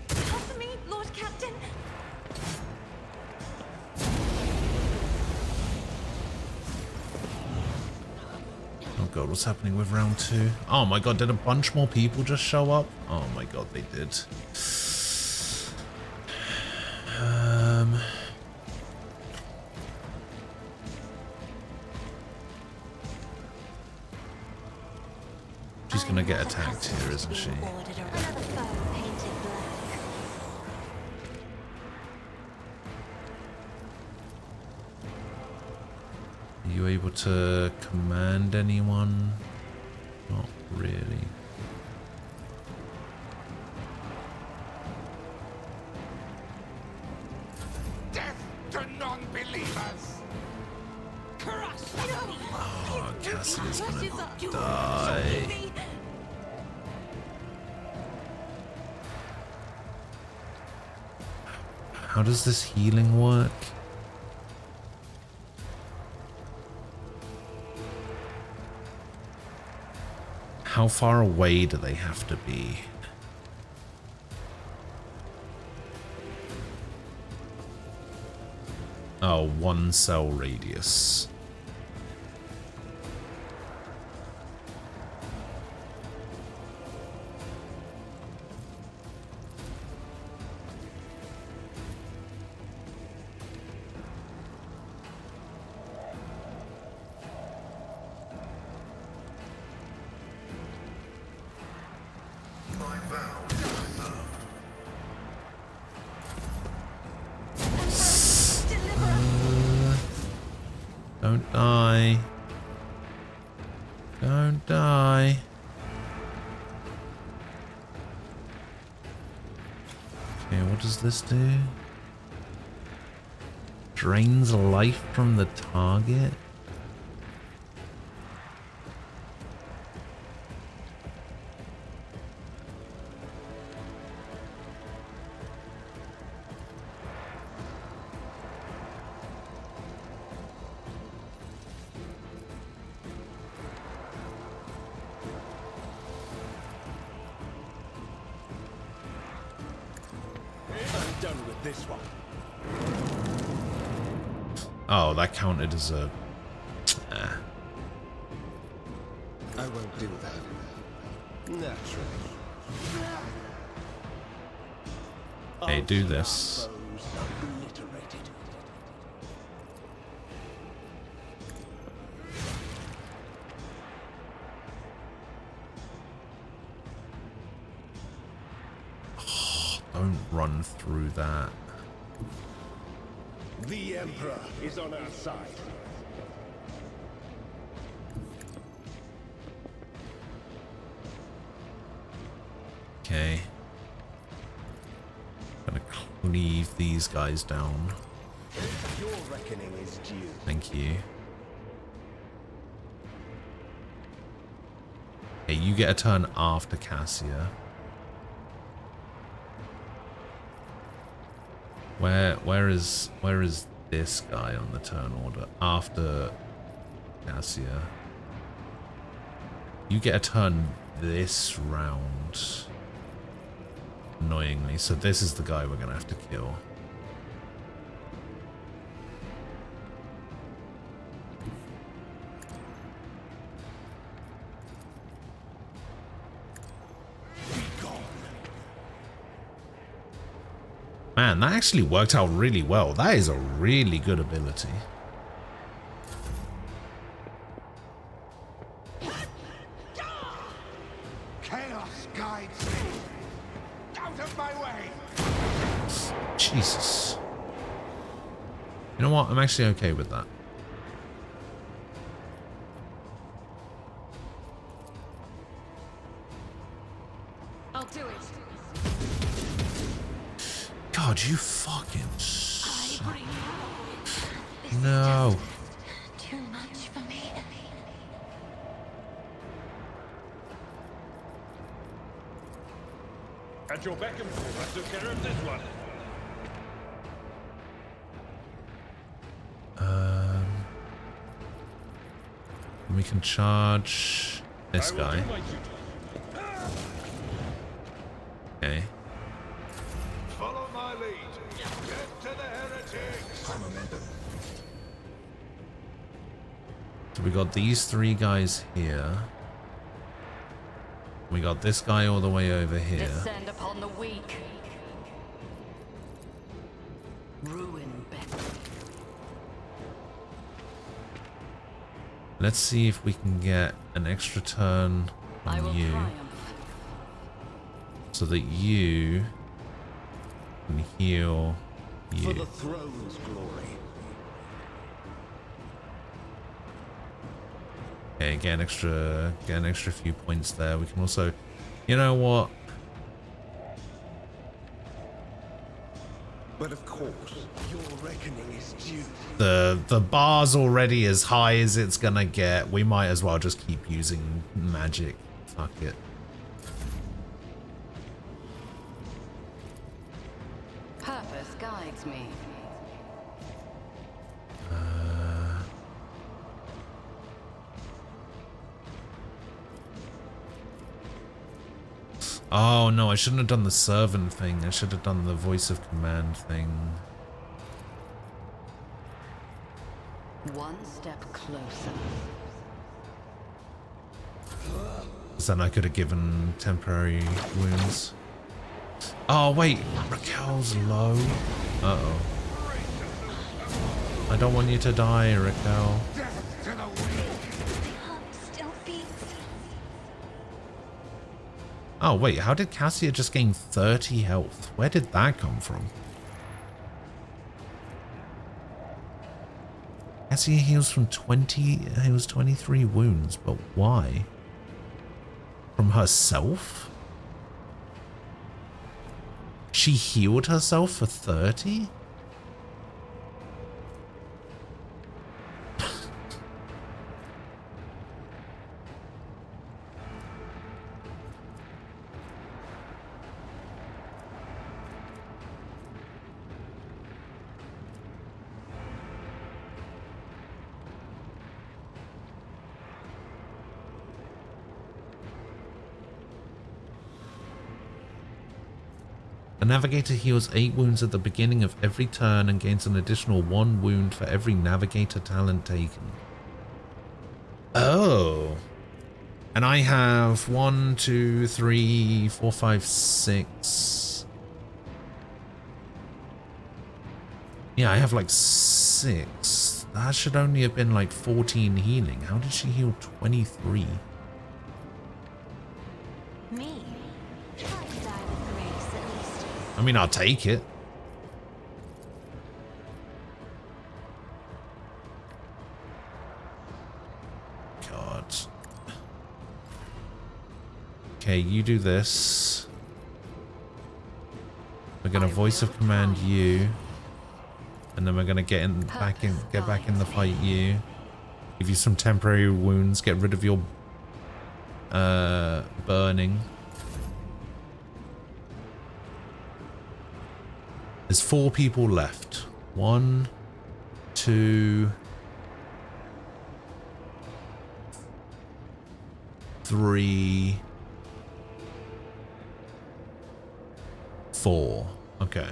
G: Cover me, Lord Captain.
B: Oh god, what's happening with round 2? Oh my god, did a bunch more people just show up? Oh my god, they did. She's gonna get attacked here, isn't she?
G: Another foe painted black.
B: Are you able to command anyone? Not really.
C: Death to non-believers.
B: Oh, Cassia's gonna die. How does this healing work? How far away do they have to be? Oh, 1 cell radius. Don't die. Don't die. Okay, what does this do? Drains life from the target?
D: I'm done with this one.
B: Oh, that counted as a...
E: I won't do that. Naturally.
B: Hey, do this.
D: Foes obliterated.
B: Don't run through that.
D: The Emperor is on our side.
B: Okay. Gonna cleave these guys down.
D: Your reckoning is due.
B: Thank you. Hey, you get a turn after Cassia. Where is this guy on the turn order after Cassia? You get a turn this round. Annoyingly, so this is the guy we're gonna have to kill. Man, that actually worked out really well. That is a really good ability.
C: purpose guides me. Out of my way!
B: Jesus. You know what? I'm actually okay with that.
F: I'll do it.
B: God, you fucking.
G: I bring this
B: No.
G: is just too much for me.
D: At your beck and call, I took care of this one.
B: We can charge this
D: I will
B: guy.
D: do my duty.
B: Okay.
C: Follow my lead. Get to the heretics!
B: So we got these three guys here. We got this guy all the way over here.
H: Descend upon the weak. Ruin Ben.
B: Let's see if we can get an extra turn
H: I
B: on
H: will
B: you,
H: triumph.
B: so that you can heal
E: For
B: you.
E: the throne's glory.
B: Okay, get an extra few points there. We can also, you know what?
E: But of course, your reckoning is due.
B: The bar's already as high as it's gonna get. We might as well just keep using magic. Fuck it.
H: Purpose guides me.
B: Oh no, I shouldn't have done the servant thing. I should have done the voice of command thing.
H: One step closer.
B: 'Cause then I could have given temporary wounds. Oh wait, Raquel's low. Uh-oh. I don't want you to die, Raquel.
C: Death to the weak!
G: My heart still beats.
B: Oh wait, how did Cassia just gain 30 health? Where did that come from? Cassia heals from 23 wounds, but why? From herself? She healed herself for 30? The navigator heals 8 wounds at the beginning of every turn and gains an additional 1 wound for every navigator talent taken. Oh. And I have 1, 2, 3, 4, 5, 6. Yeah, I have like 6. That should only have been like 14 healing. How did she heal 23?
G: Me? Try to die with grace at least.
B: I mean, I'll take it. God. Okay, you do this. We're gonna voice of command you, and then we're gonna get back in the fight you. Give you some temporary wounds. Get rid of your burning. There's 4 people left. 1, 2, 3, 4. Okay.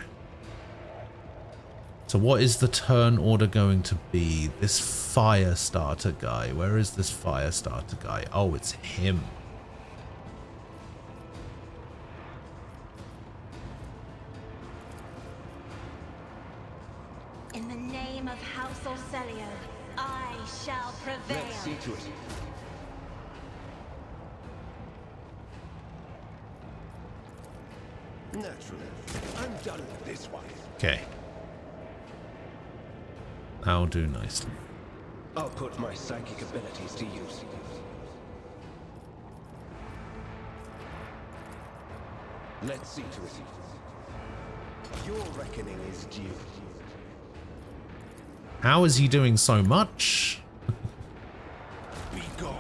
B: So what is the turn order going to be? This fire starter guy. Where is this fire starter guy? Oh, it's him.
G: In the name of House Orcelio, I shall prevail.
E: Let's see to it. Naturally. I'm done with this one.
B: Okay. That'll do nicely.
E: I'll put my psychic abilities to use. Let's see to it. Your reckoning is due.
B: How is he doing so much?
E: Be gone.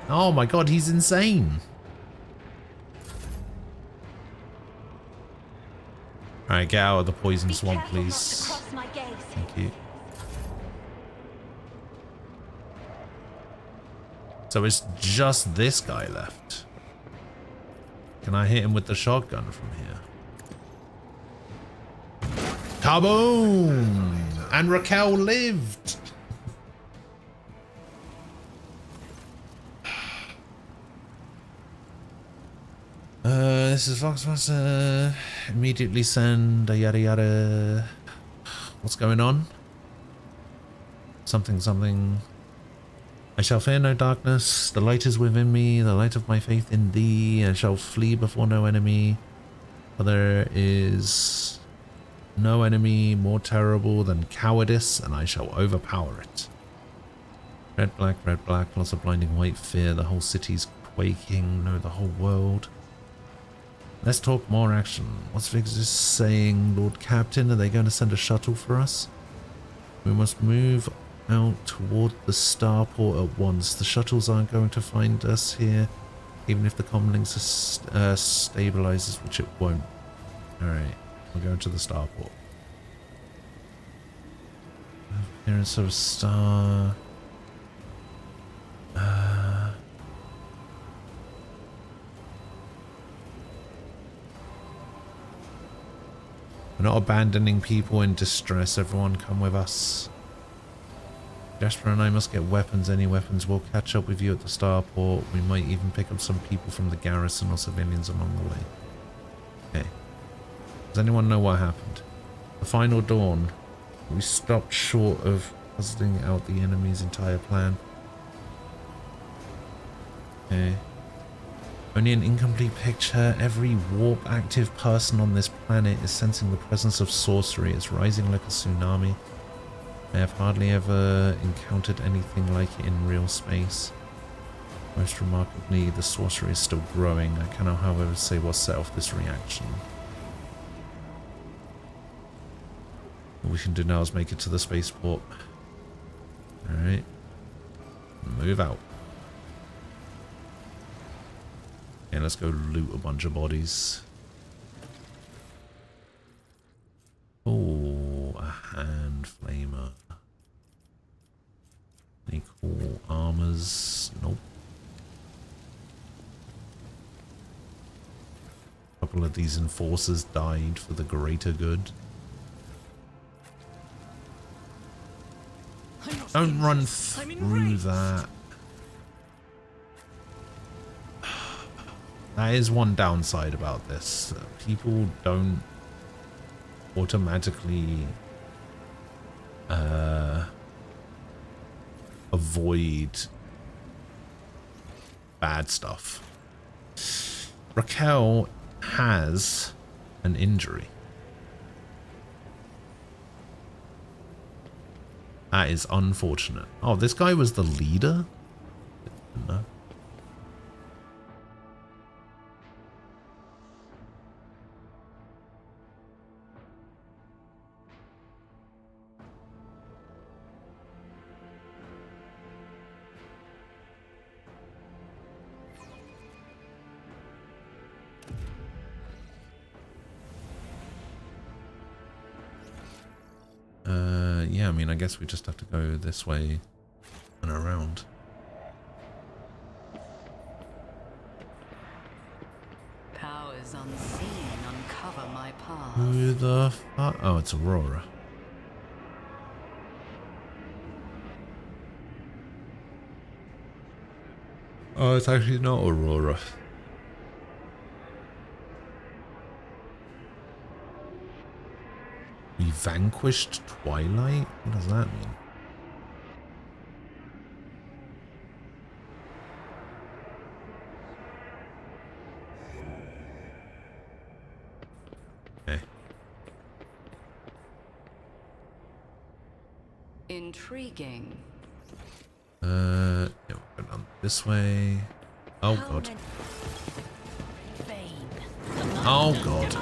B: Oh my god, he's insane. Alright, get out of the poison swamp, please. Thank you. So it's just this guy left. Can I hit him with the shotgun from here? Kaboom! And Raquel lived! This is Foxmaster. Immediately send a yada yada. What's going on? Something. I shall fear no darkness. The light is within me, the light of my faith in thee. I shall flee before no enemy. For there is no enemy more terrible than cowardice, and I shall overpower it. Red, black, lots of blinding white fear. The whole city's quaking. No, the whole world. Let's talk more action. What's Vigis saying, Lord Captain? Are they going to send a shuttle for us? We must move out toward the starport at once. The shuttles aren't going to find us here, even if the comlinks stabilizes, which it won't. Alright, we're going to the starport. Appearance of a star. We're not abandoning people in distress. Everyone come with us. Jasper and I must get weapons. Any weapons. We'll catch up with you at the starport. We might even pick up some people from the garrison or civilians along the way. Okay. Does anyone know what happened? The final dawn. We stopped short of puzzling out the enemy's entire plan. Okay. Only an incomplete picture. Every warp active person on this planet is sensing the presence of sorcery. It's rising like a tsunami. I have hardly ever encountered anything like it in real space. Most remarkably, the sorcery is still growing. I cannot, however, say what set off this reaction. All we can do now is make it to the spaceport. Alright. Move out. Okay, let's go loot a bunch of bodies. Oh, a hand flamer. Any cool armors? Nope. A couple of these enforcers died for the greater good. Don't run through that. That is one downside about this. People don't automatically avoid bad stuff. Raquel has an injury. That is unfortunate. Oh, this guy was the leader? No. Yeah, I mean, I guess we just have to go this way and around.
H: Powers unseen uncover my path.
B: Who the fuck? Oh, it's Aurora. Oh, it's actually not Aurora. We vanquished Twilight? What does that mean?
A: Okay.
H: Intriguing.
A: Yeah, we'll go down this way. Oh god. Oh god.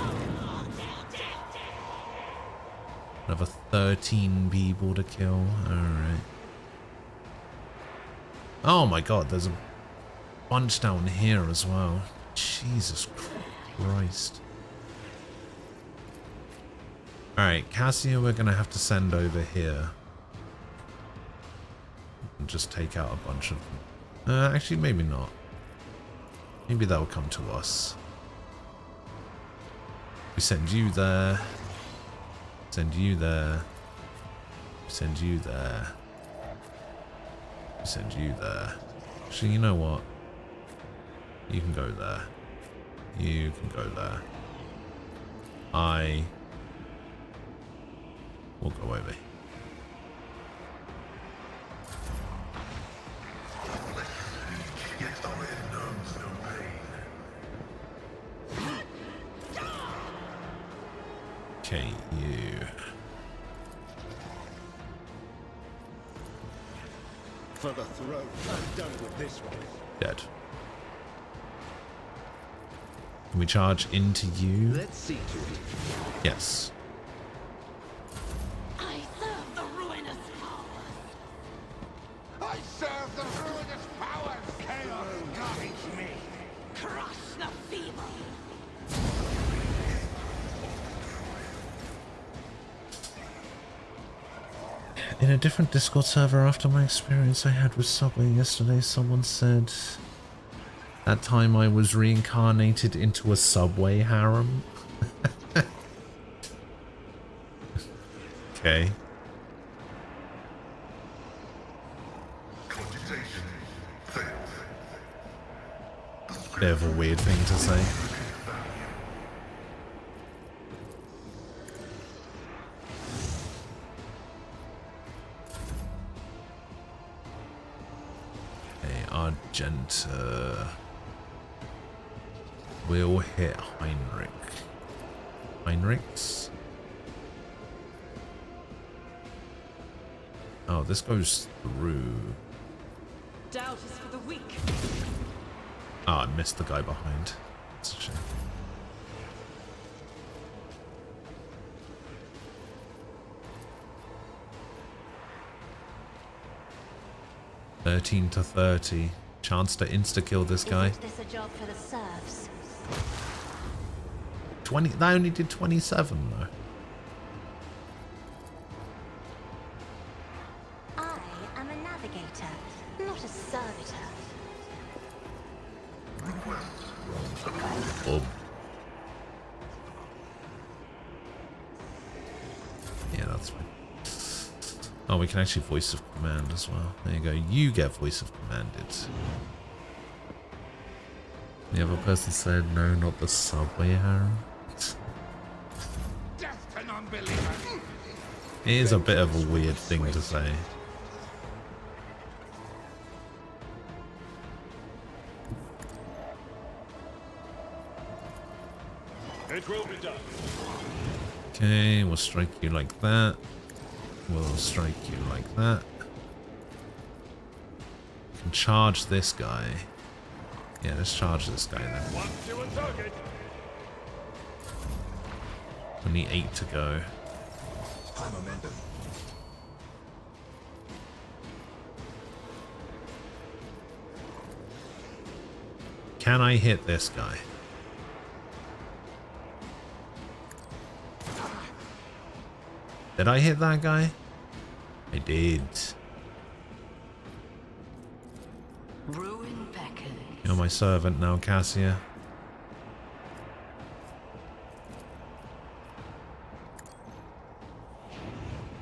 A: Another 13 people to kill. Alright. Oh my god, there's a bunch down here as well. Jesus Christ. Alright, Cassia we're gonna have to send over here. And just take out a bunch of them. Actually, maybe not. Maybe that'll come to us. We send you there. Send you there. Send you there. Send you there. Actually, you know what? You can go there. You can go there. I will go over here. Okay, you.
D: For the throat. I'm done with this one.
A: Dead. Can we charge into you?
I: Let's see to it.
A: Yes.
G: I serve the ruinous powers.
C: I serve the ruinous powers! Chaos guides me!
G: Crush the feeble.
B: In a different Discord server, after my experience I had with Subway yesterday, someone said that time I was reincarnated into a Subway harem.
A: Okay. Bit of a weird thing to say. Argenta will hit Heinrich. Heinrichs? Oh, this goes through.
F: Doubt is for the weak.
A: Ah, I missed the guy behind. That's a shame. $13 to 30. Chance to insta-kill this guy.
G: Isn't this a job for the serfs?
A: 20. That only did 27 though.
G: I am a navigator, not a servitor.
A: Oh. Yeah, that's fine. Oh, we can actually voice of command as well. There you go. You get voice of commanded. The other person said, no, not the subway harem.
C: Death to non-believers!
A: It is a bit of a weird thing to say.
D: It will be done.
A: Okay, we'll strike you like that. We'll strike you like that. We can charge this guy. Yeah, let's charge this guy then.
D: One to a target.
A: Only 8 to go.
I: High momentum.
A: Can I hit this guy? Did I hit that guy? I did.
H: Ruin beckons.
A: You're my servant now, Cassia.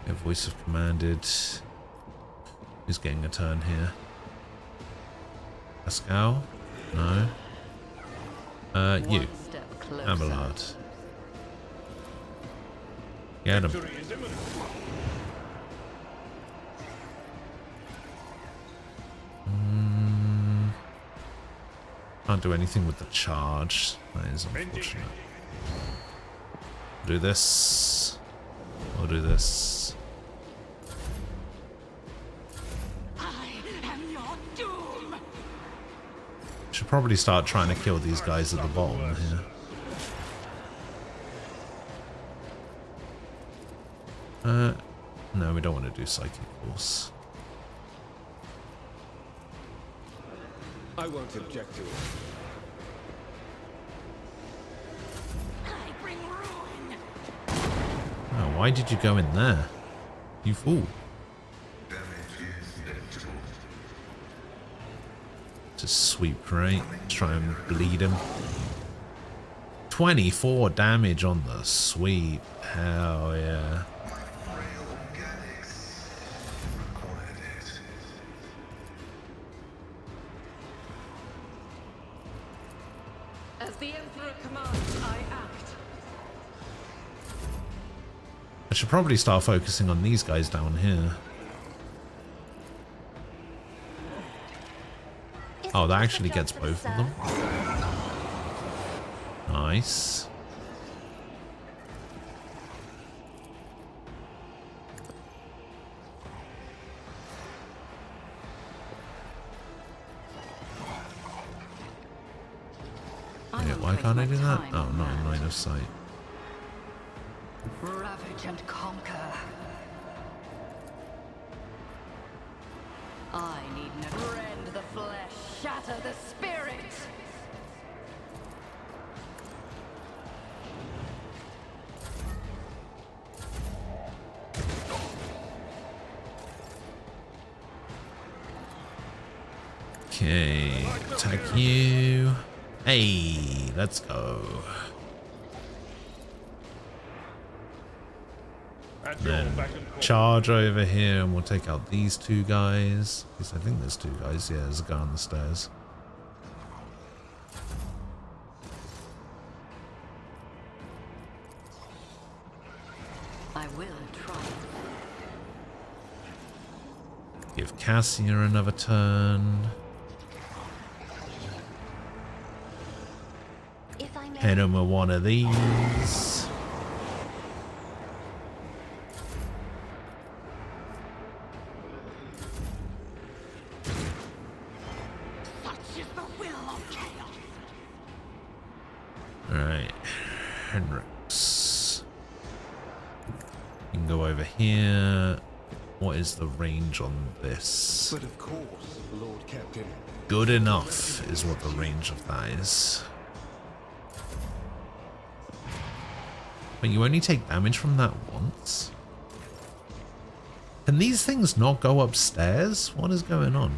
A: Your voice of commanded. Who's getting a turn here? Pascal? No. You.
H: One step closer.
A: Abelard. Get him.
D: Victory is imminent.
A: Can't do anything with the charge. That is unfortunate.
B: Do this. We'll do this.
H: I am your doom.
B: Should probably start trying to kill these guys at the bottom here. No, we don't want to do Psychic Force.
I: I won't object to it.
H: I bring ruin.
B: Oh, why did you go in there? You fool. Just sweep right. Try and bleed him. 24 damage on the sweep. Hell yeah.
F: As the Emperor commands, I act.
B: I should probably start focusing on these guys down here. Oh, that actually gets both of them. Nice. Wait, why can't I do that? Oh, not in line of sight.
H: Ravage and conquer. I need no rend the flesh, shatter the spirit.
B: Okay, attack you. Hey, let's go. Then charge over here and we'll take out these two guys. At least I think there's two guys. Yeah, there's a guy on the stairs.
H: I will try.
B: Give Cassia another turn. Hit him with one of these. Alright, Henrix. You can go over here. What is the range on this?
I: But of course, Lord Captain.
B: Good enough is what the range of that is. But you only take damage from that once? Can these things not go upstairs? What is going on?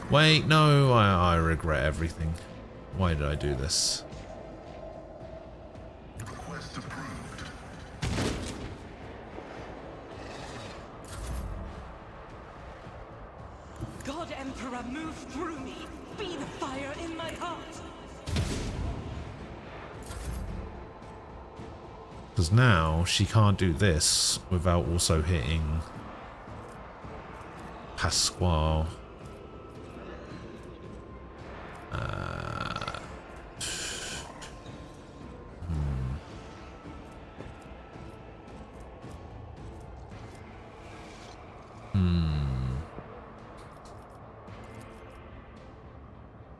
B: Wait, no, I regret everything. Why did I do this?
F: God Emperor, move through me. Be the fire in my heart.
B: Because now she can't do this without also hitting Pasquale.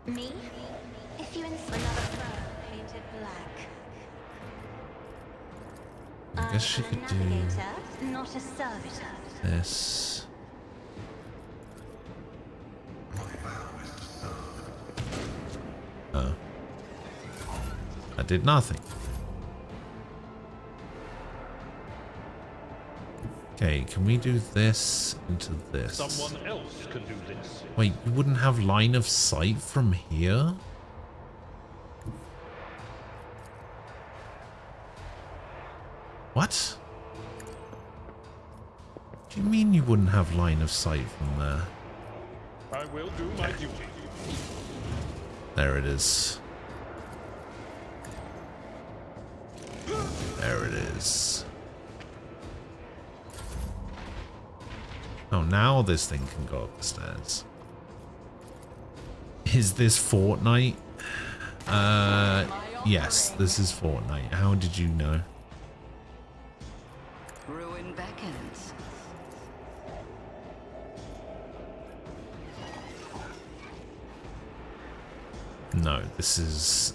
G: Me? If you insist another throne painted black.
B: I guess she could do
G: Not a servitor.
B: this. Oh. I did nothing. Okay, can we do this into this?
D: Someone else can do this.
B: Wait, you wouldn't have line of sight from here? What? What do you mean you wouldn't have line of sight from there?
D: I will do my duty.
B: There it is. There it is. Oh, now this thing can go up the stairs. Is this Fortnite? Yes, this is Fortnite. How did you know?
H: Ruin beckons.
B: No, this is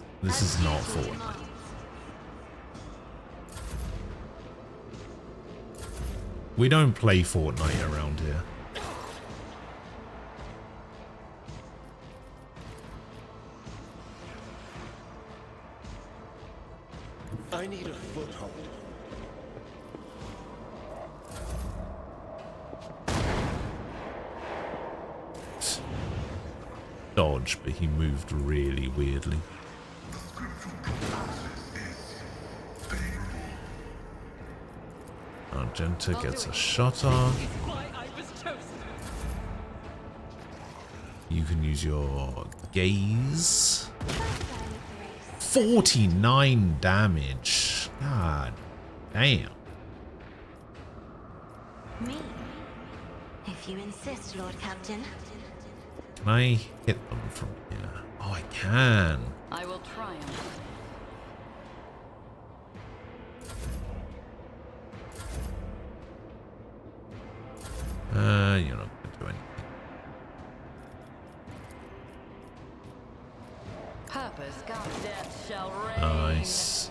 B: not Fortnite. We don't play Fortnite around here.
I: I need a foothold.
B: Dodge, but he moved really weirdly. Argenta gets a shot off.
F: Why I was chosen.
B: You can use your gaze. 49 damage. God damn.
G: Me? If you insist, Lord Captain.
B: Can I hit them from here? Oh, I can.
H: I will triumph.
B: You're not going to do anything.
H: Purpose, God, death shall reign.
B: Nice.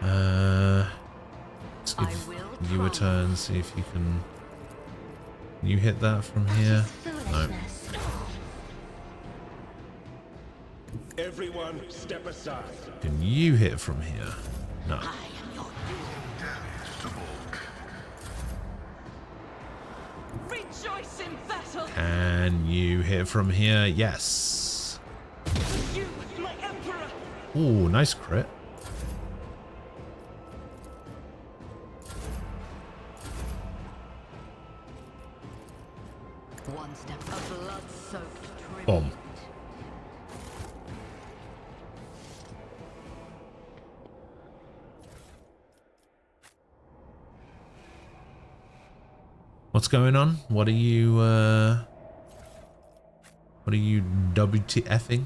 B: Let's give you a turn, see if you can you hit that from here? No.
I: Everyone, step aside.
B: Can you hit from here? No.
F: Rejoice in battle.
B: Can you hit from here? Yes.
F: You, my emperor.
B: Ooh, nice crit.
H: One step, a blood-soaked tribute.
B: Bomb. What's going on? What are you WTFing?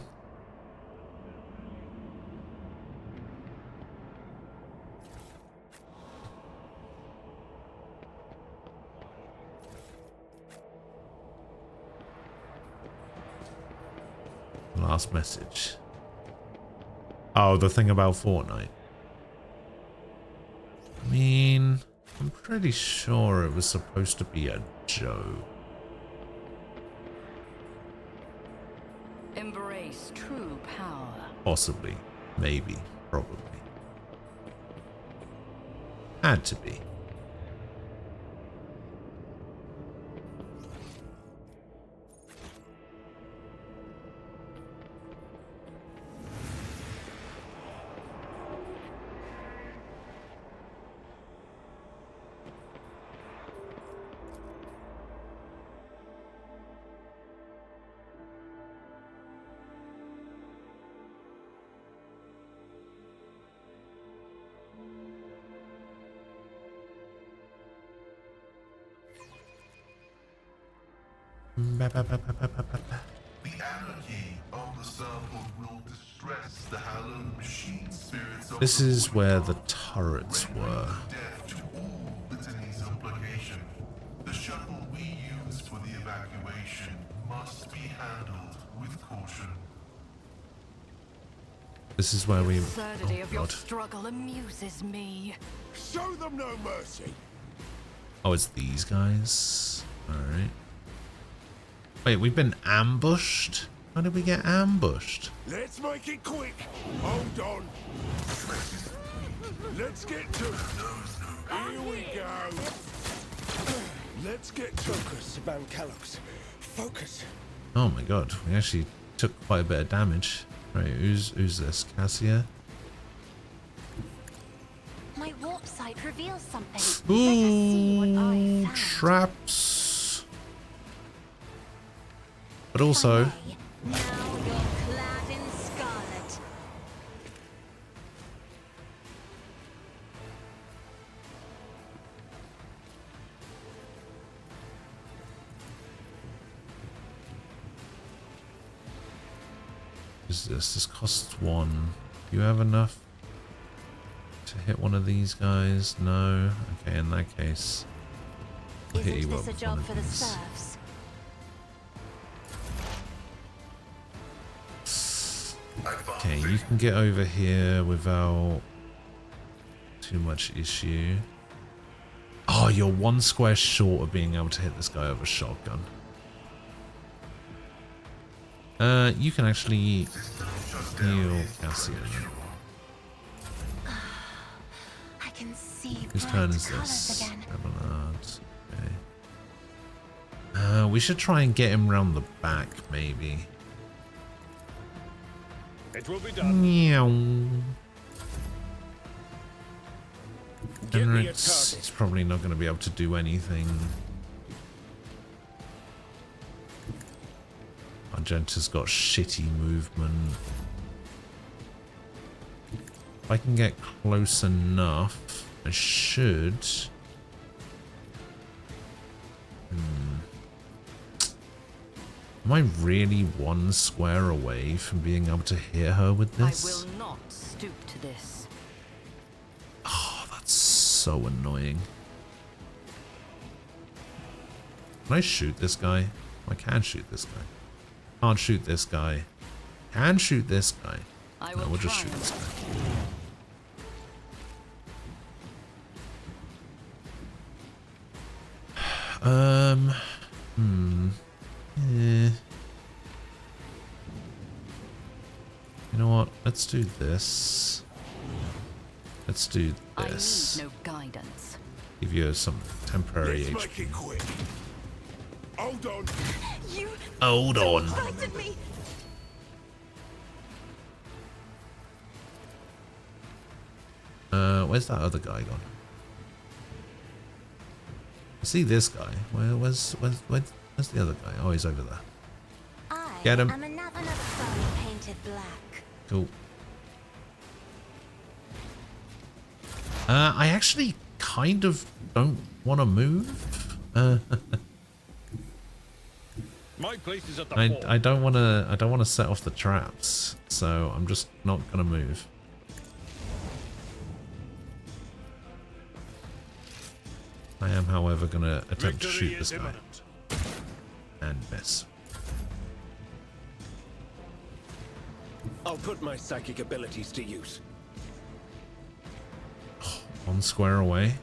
B: Last message. Oh, the thing about Fortnite. I mean, I'm pretty sure it was supposed to be a joke.
H: Embrace true power.
B: Possibly. Maybe. Probably. Had to be.
J: The anarchy of the circle will distress the hallowed machine spirits of
B: This is where the turrets were.
J: death to all Litany's obligation. The shuttle we use for the evacuation must be handled with caution.
B: This is where we...
H: Absurdity
B: Oh,
H: of your
B: God.
H: struggle amuses me.
C: Show them no mercy.
B: Oh, it's these guys. Alright. Wait, we've been ambushed? How did we get ambushed?
C: Let's make it quick. Hold on. Let's get to it. Here we go. Let's get to
I: Focus, Van Callux. Focus.
B: Oh my god, we actually took quite a bit of damage. Right, who's this? Cassia?
G: My warp sight reveals something. Let us see what I
B: Ooh,
G: found.
B: traps. But also,
G: Now you're clad in scarlet.
B: is this? This costs 1. Do you have enough to hit one of these guys? No. Okay, in that case, I'll hit you
G: Isn't
B: up
G: this a
B: with
G: job
B: one
G: for
B: of
G: the
B: these.
G: serfs?
B: Okay, you can get over here without too much issue. Oh, you're 1 square short of being able to hit this guy with a shotgun. You can actually heal Cassia.
G: I can see
B: Whose
G: bright
B: turn is
G: colours
B: this?
G: again.
B: Abelard. Okay. We should try and get him round the back, maybe.
D: It will be done.
B: Meow.
D: Get me a
B: It's
D: target.
B: probably not going to be able to do anything. Argenta's got shitty movement. If I can get close enough, I should. Am I really 1 square away from being able to hit her with this?
H: I will not stoop to this.
B: Oh, that's so annoying. Can I shoot this guy? I can shoot this guy. Can't shoot this guy. Can shoot this guy.
H: I
B: No,
H: will
B: we'll just
H: try
B: shoot
H: and-
B: this guy. You know what? Let's do this. Let's do this.
H: I need no guidance.
B: Give you some temporary
C: Let's make
B: HP.
C: it quick. Hold on.
F: You
B: Hold on.
F: frightened me.
B: Where's that other guy gone? I see this guy. Where's the other guy? Oh, he's over there.
G: I
B: Get him.
G: am another foe painted black.
B: Cool. I actually kind of don't want to move.
D: My place is at the fort.
B: I don't want to set off the traps, so I'm just not gonna move. I am, however, gonna attempt to
D: Victory
B: shoot this
D: is
B: guy
D: imminent.
B: and miss.
I: I'll put my psychic abilities to use.
B: 1 square away.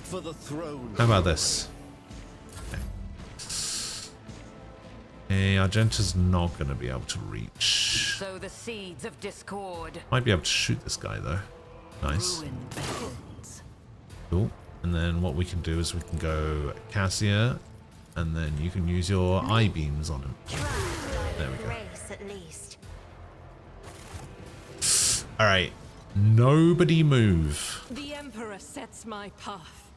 I: For the throne.
B: How about this? Okay, Argenta's not gonna be able to reach.
H: Sow the seeds of discord.
B: Might be able to shoot this guy though. Nice.
H: Ruin begins.
B: Cool. And then what we can do is we can go Cassia, and then you can use your eye beams on him. There we go.
G: Grace at least.
B: Alright. Nobody move.
F: The Emperor sets my path.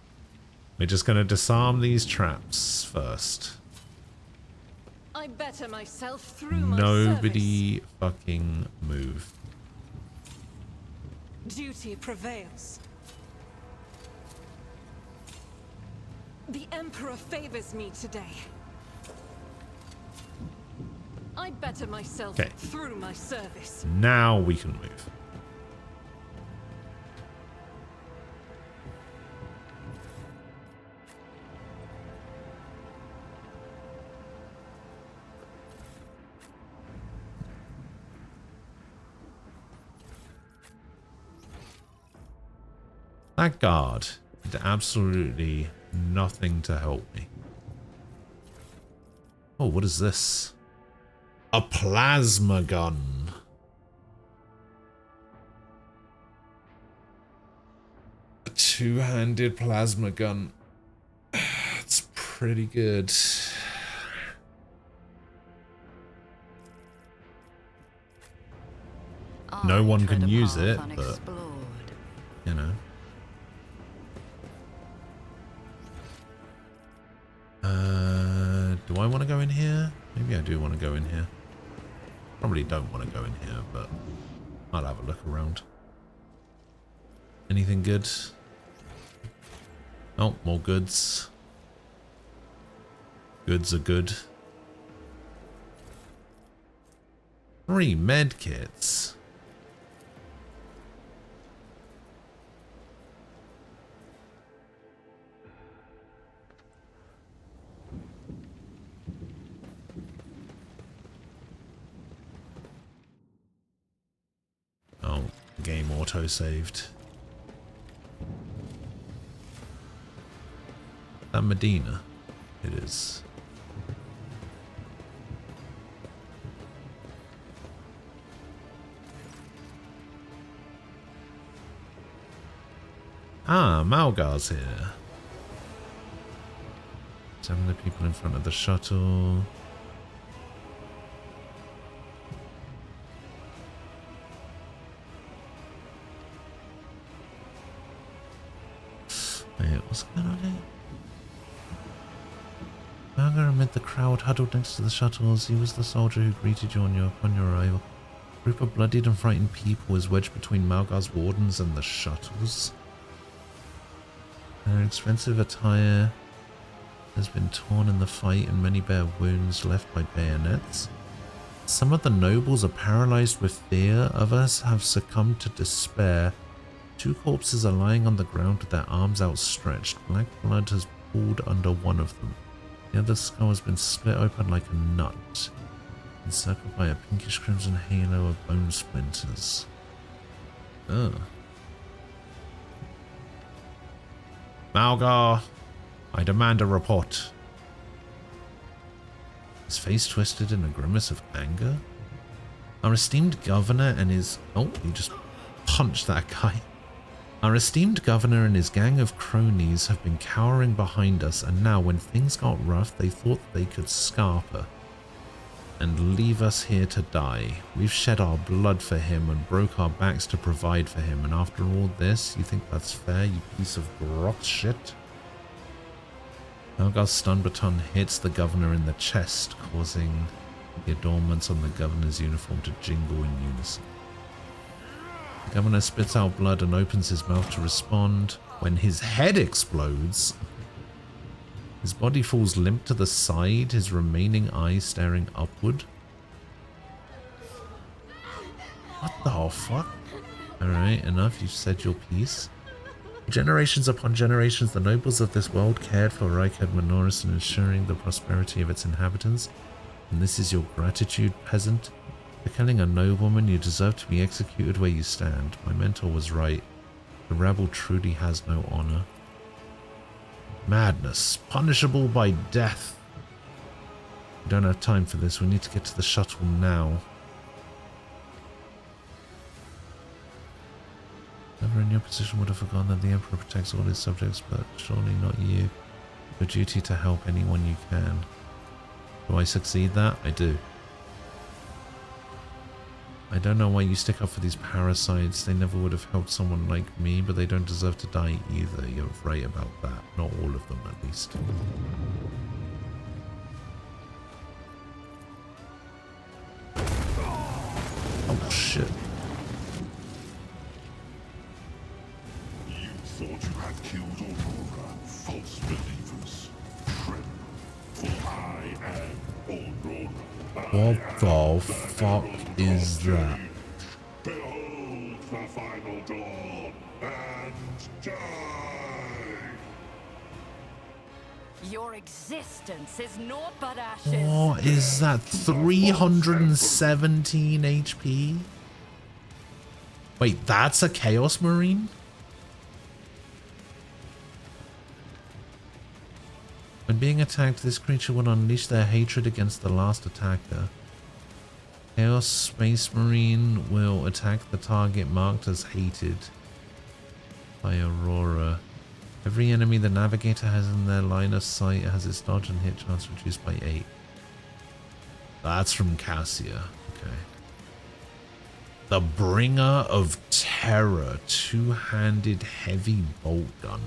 B: We're just gonna disarm these traps first.
F: I better myself through my
B: Nobody fucking move.
F: service. Duty prevails. The Emperor favors me today. I better myself
B: Okay.
F: through my service.
B: Now we can move. That guard did absolutely nothing to help me. Oh, what is this? A plasma gun. A two-handed plasma gun. It's pretty good. No one can use it, but you know. Do I want to go in here? Maybe I do want to go in here. Probably don't want to go in here, but I'll have a look around. Anything good? Oh, more goods. Goods are good.
A: 3 med kits. Oh, game auto-saved. That Medina? It is. Ah, Malgar's here. Some of the people in front of the shuttle. Wait, what's going on here? Malgar amid the crowd huddled next to the shuttles. He was the soldier who greeted you upon your arrival. A group of bloodied and frightened people is wedged between Malgar's wardens and the shuttles. Their expensive attire has been torn in the fight and many bear wounds left by bayonets. Some of the nobles are paralyzed with fear, others have succumbed to despair. 2 corpses are lying on the ground with their arms outstretched. Black blood has pooled under one of them. The other skull has been split open like a nut, encircled by a pinkish crimson halo of bone splinters. Oh. Malgar, I demand a report. His face twisted in a grimace of anger. Our esteemed governor and his... Oh, he just punched that guy. Our esteemed governor and his gang of cronies have been cowering behind us, and now when things got rough, they thought they could scarper and leave us here to die. We've shed our blood for him and broke our backs to provide for him, and after all this, you think that's fair, you piece of gross shit? Malgar's stun baton hits the governor in the chest, causing the adornments on the governor's uniform to jingle in unison. The governor spits out blood and opens his mouth to respond. When his head explodes, his body falls limp to the side, his remaining eyes staring upward. What the fuck? Alright, enough, you've said your piece. Generations upon generations, the nobles of this world cared for Reichard Minoris in ensuring the prosperity of its inhabitants. And this is your gratitude, peasant? For killing a nobleman, you deserve to be executed where you stand. My mentor was right. The rabble truly has no honor. Madness, punishable by death. We don't have time for this. We need to get to the shuttle now. Whoever in your position would have forgotten that the Emperor protects all his subjects, but surely not you. Your duty to help anyone you can. Do I succeed that? I do. I don't know why you stick up for these parasites. They never would have helped someone like me, but they don't deserve to die either. You're right about that. Not all of them, at least. Oh, shit.
J: You thought you had killed Aurora, false believers. Tremble, for I am Aurora.
A: What the fuck is that?
J: Behold the final dawn and die!
H: Your existence is naught but ashes.
A: What is that? 317 HP? Wait, that's a Chaos Marine? When being attacked, this creature will unleash their hatred against the last attacker. Chaos Space Marine will attack the target marked as hated by Aurora. Every enemy the Navigator has in their line of sight has its dodge and hit chance reduced by 8. That's from Cassia. Okay. The Bringer of Terror, two-handed heavy bolt gun.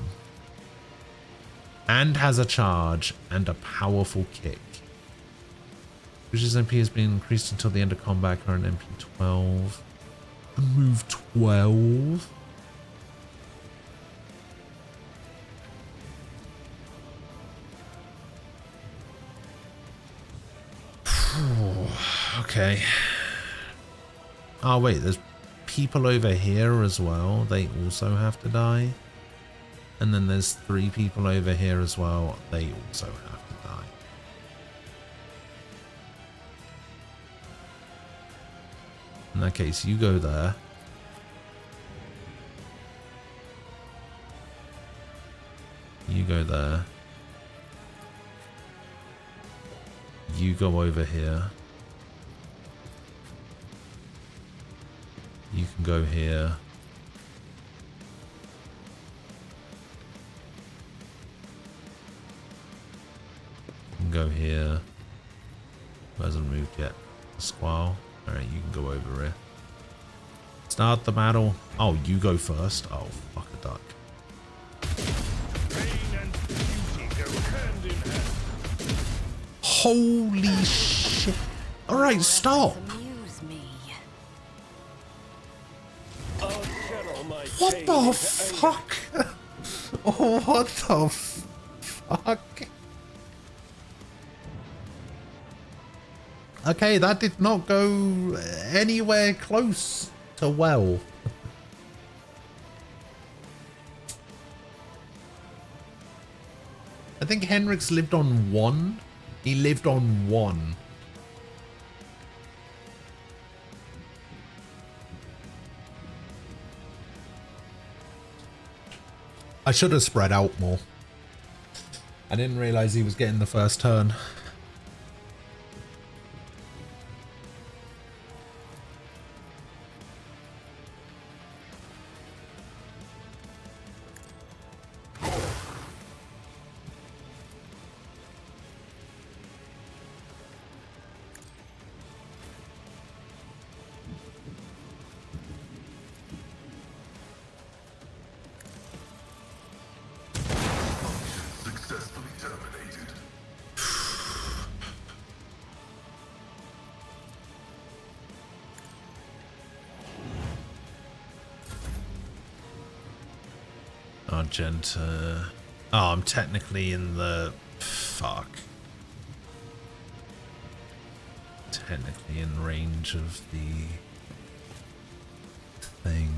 A: And has a charge and a powerful kick. Creature's MP has been increased until the end of combat, current MP 12. Move 12? Okay.
B: Oh wait, there's people over here as well. They also have to die. And then there's 3 people over here as well. They also have to die. In that case, you go there. You go there. You go over here. You can go here. You can go here. Who hasn't moved yet? Squall. Alright, you can go over here. Start the battle. Oh, you go first. Oh, fuck a duck.
D: Pain and beauty go hand in hand.
B: Holy shit. Alright, stop.
H: Amuse me.
I: I'll channel my
B: What
I: pain
B: the
I: into
B: fuck? Oh, what the fuck? Okay, that did not go anywhere close to well. I think Henrik's lived on 1. He lived on 1. I should have spread out more. I didn't realize he was getting the first turn.
J: Successfully terminated.
B: Argenta. Oh, I'm technically in the... Fuck. Technically in range of the thing.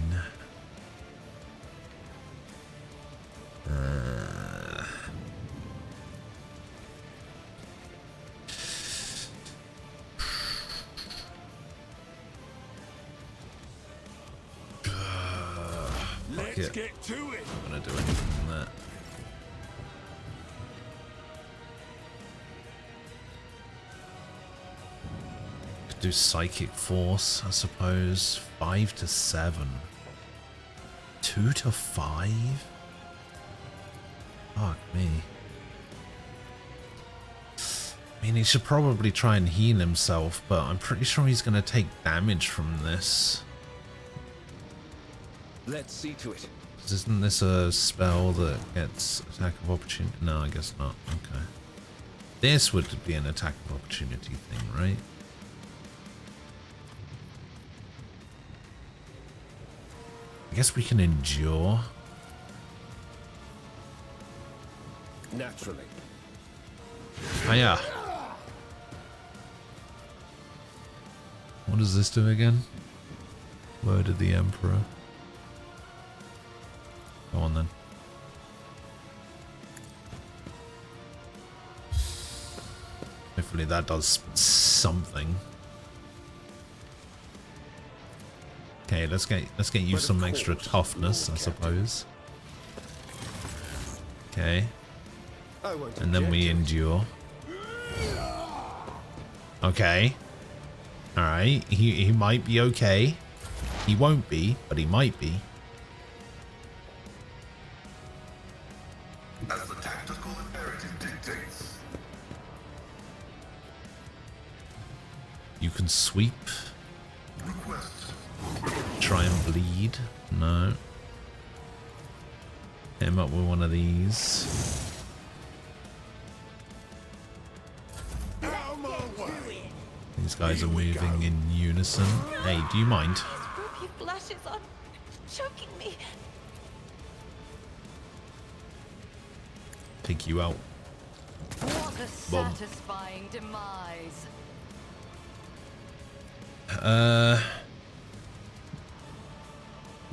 D: Let's get to it.
B: I'm gonna do anything from that. Could do psychic force, I suppose. 5 to 7. 2 to 5? Fuck me. I mean, he should probably try and heal himself, but I'm pretty sure he's gonna take damage from this.
I: Let's see to it.
B: Isn't this a spell that gets attack of opportunity? No, I guess not. Okay. This would be an attack of opportunity thing, right? I guess we can endure.
I: Naturally.
B: Oh yeah. What does this do again? Word of the Emperor. Go on then. Hopefully that does something. Okay, let's get you some extra toughness, I suppose. Okay. And then we endure. Okay. Alright, he might be okay. He won't be, but he might be.
J: As the tactical imperative dictates.
B: You can sweep.
J: Request.
B: Try and bleed. No. Hit him up with one of these. These guys are moving in unison. Hey, do you mind?
G: Ruby blushes on, choking me.
B: Take you out.
H: What a
B: Boom.
H: satisfying demise.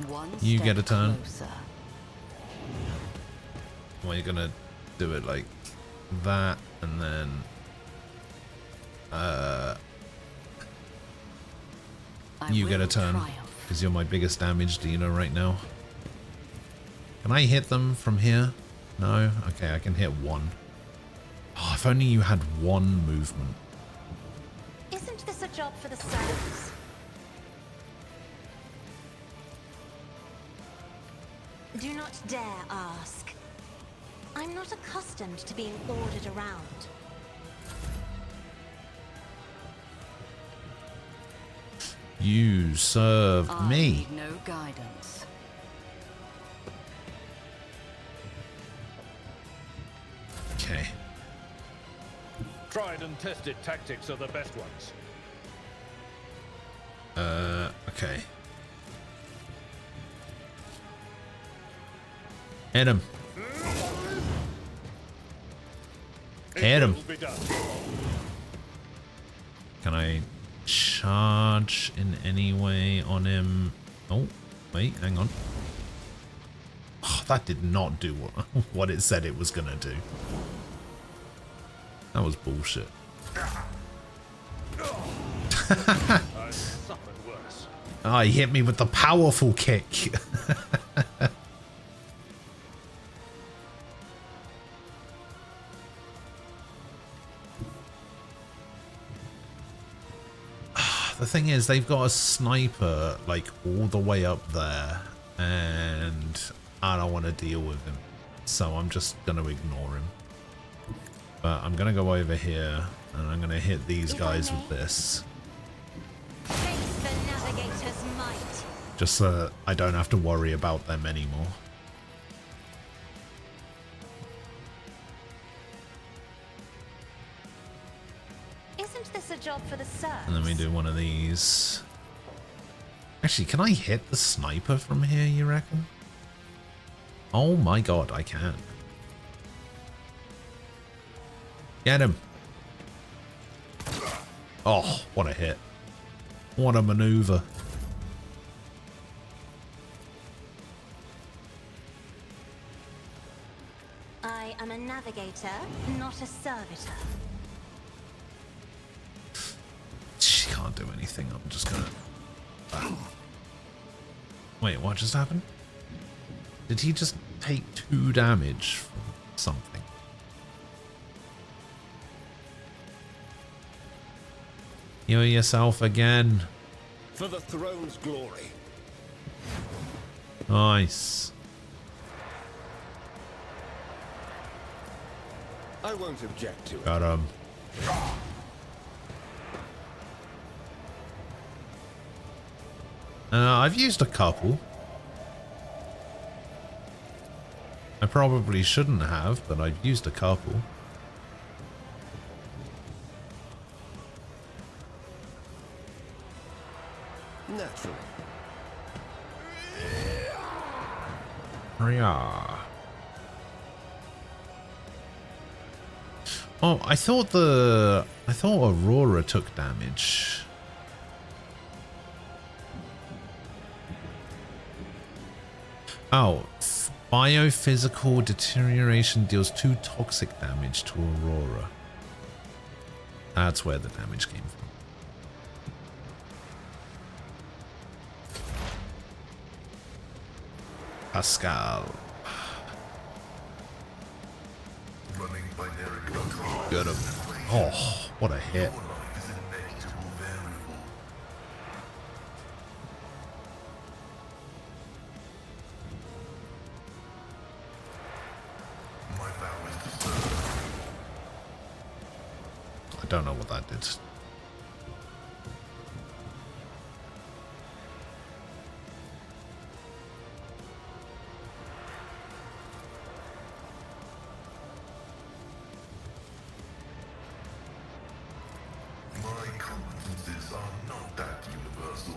H: One
B: You
H: step
B: get a turn.
H: closer.
B: Well, you're gonna do it like that, and then you get a turn because you're my biggest damage dealer right now. Can I hit them from here? No? Okay, I can hit one. Oh, if only you had one movement.
G: Isn't this a job for the servants? Do not dare ask. I'm not accustomed to being ordered around.
B: You served
H: I
B: me.
H: need no guidance.
B: Okay.
D: Tried and tested tactics are the best ones.
B: Okay. Hit him. Hit him.
D: Will be done.
B: Can I charge in any way on him? Oh, wait, hang on. Oh, that did not do what it said it was gonna do. That was bullshit.
D: I suffered worse.
B: Oh, he hit me with the powerful kick. The thing is, they've got a sniper like all the way up there, and I don't want to deal with him, so I'm just gonna ignore him. But I'm gonna go over here, and I'm gonna hit these guys with this,
G: Face the navigator's might.
B: just so I don't have to worry about them anymore.
G: Isn't this a job for the serfs?
B: And then we do one of these. Actually, can I hit the sniper from here, you reckon? Oh my god, I can. Get him. Oh, what a hit. What a maneuver.
G: I am a navigator, not a servitor.
B: She can't do anything. I'm just gonna... Wait, what just happened? Did he just take 2 damage from something? Heal yourself again.
I: For the throne's glory.
B: Nice.
I: I won't object to it.
B: Got him. I've used a couple. I probably shouldn't have, but I've used a couple.
I: Naturally.
B: Hurrah. Oh, I thought Aurora took damage. Oh, biophysical deterioration deals 2 toxic damage to Aurora. That's where the damage came from. Pascal.
J: Running binary control.
B: Got him. Oh, what a hit.
J: Your life is an inevitable variable. My vow is to serve.
B: I don't know what that did.
J: My competences are not that universal.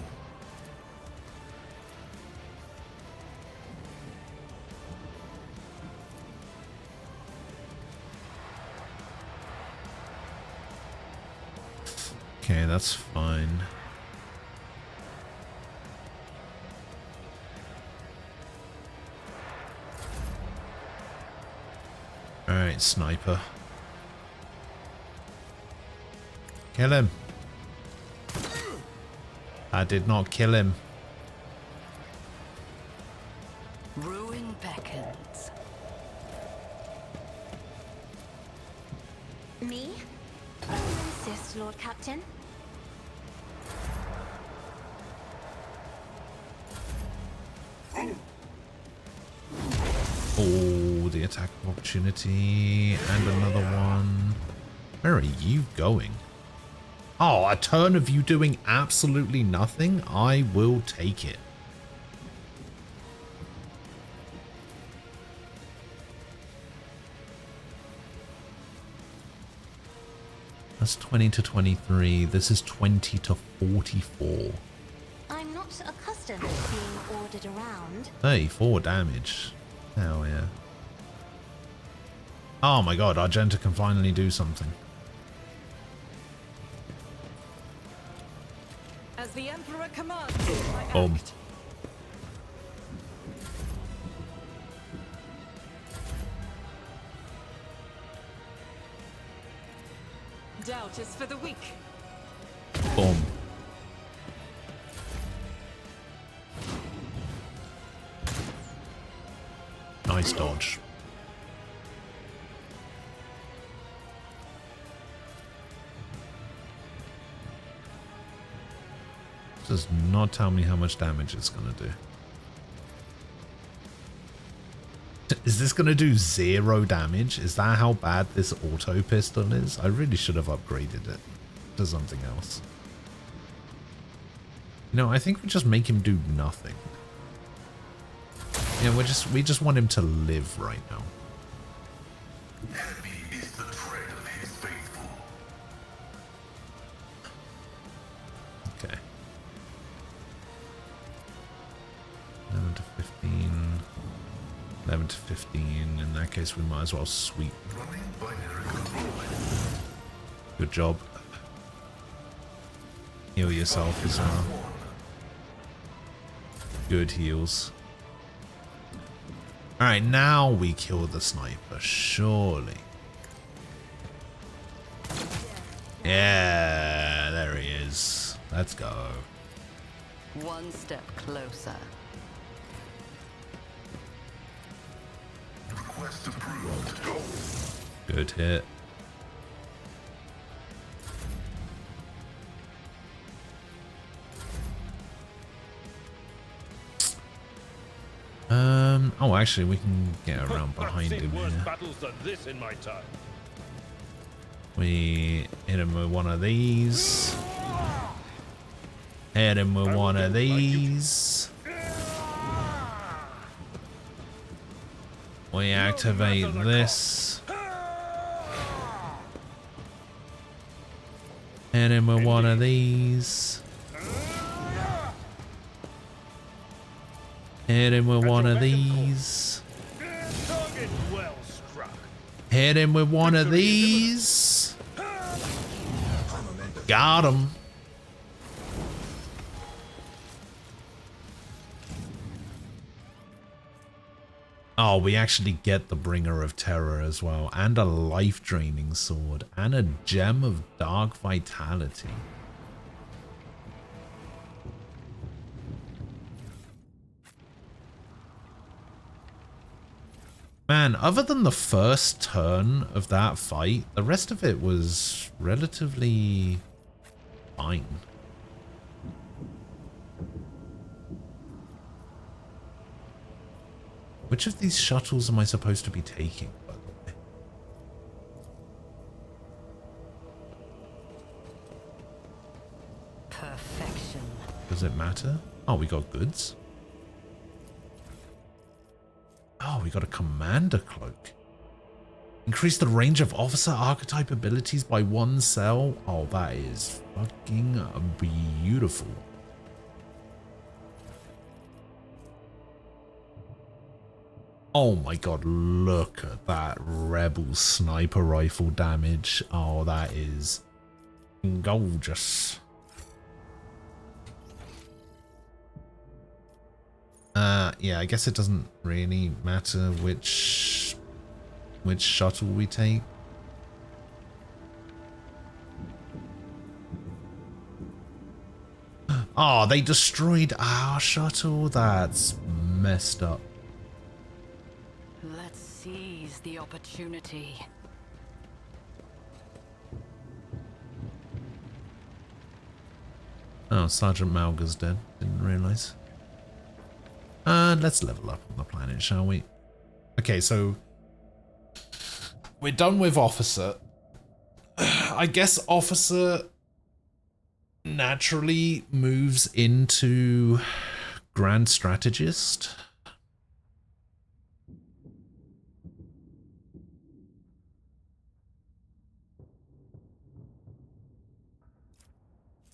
B: Okay, that's fine. Alright, sniper. Kill him. I did not kill him.
H: Ruin beckons.
G: Me? Insist, Lord Captain.
B: Oh, the attack of opportunity. And another one. Where are you going? Oh, a turn of you doing absolutely nothing? I will take it. That's 20 to 23. This is 20 to 44.
G: I'm not accustomed to being ordered around.
B: 34 damage. Hell yeah. Oh my god, Argenta can finally do something.
F: As the Emperor commands, I
B: Boom.
F: act. Doubt is for the weak.
B: Boom. Nice dodge. Does not tell me how much damage it's gonna do. Is this gonna do 0 damage? Is that how bad this auto pistol is? I really should have upgraded it to something else. You know, I think we just make him do nothing. Yeah, we just want him to live right now.
J: Heavy is the tread of his faithful.
B: Okay. 11 to 15. 11 to 15. In that case, we might as well sweep.
J: Running binary control.
B: Good job. Heal yourself as well. Good heals. Alright, now we kill the sniper, surely. Yeah, there he is. Let's go.
H: One step closer.
J: Request approved. Go.
B: Good hit. Oh, actually, we can get around behind
D: I've
B: him
D: seen worse
B: here.
D: battles than this in my time.
B: We hit him with one of these. Hit him with one of these. We activate this. Hit him with one of these. Hit him with one of these.
D: Target well struck.
B: Hit him with one of these. Got him. Oh, we actually get the Bringer of Terror as well, and a life-draining sword, and a Gem of Dark Vitality. Man, other than the first turn of that fight, the rest of it was relatively fine. Which of these shuttles am I supposed to be taking, by the way?
H: Perfection.
B: Does it matter? Oh, we got goods. Oh, we got a commander cloak. Increase the range of officer archetype abilities by 1 cell. Oh, that is fucking beautiful. Oh my god, look at that rebel sniper rifle damage. Oh, that is gorgeous. Yeah, I guess it doesn't really matter which
A: which shuttle we take. Oh, they destroyed our shuttle. That's messed up.
H: Let's seize the opportunity.
A: Oh, Sergeant Malga's dead. Didn't realise. Let's level up on the planet, shall we? Okay, so we're done with Officer. I guess Officer naturally moves into Grand Strategist.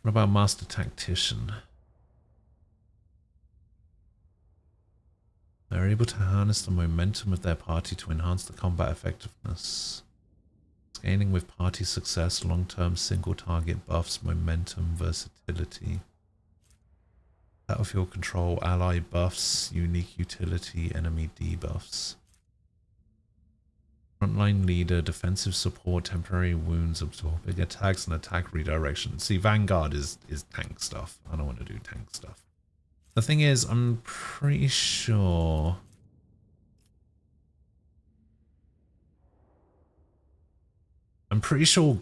A: What about Master Tactician? They're able to harness the momentum of their party to enhance the combat effectiveness. Scaling with party success, long-term single target buffs, momentum, versatility. Battlefield control, ally buffs, unique utility, enemy debuffs. Frontline leader, defensive support, temporary wounds, absorbing attacks, and attack redirection. See, Vanguard is tank stuff. I don't want to do tank stuff. The thing is, I'm pretty sure...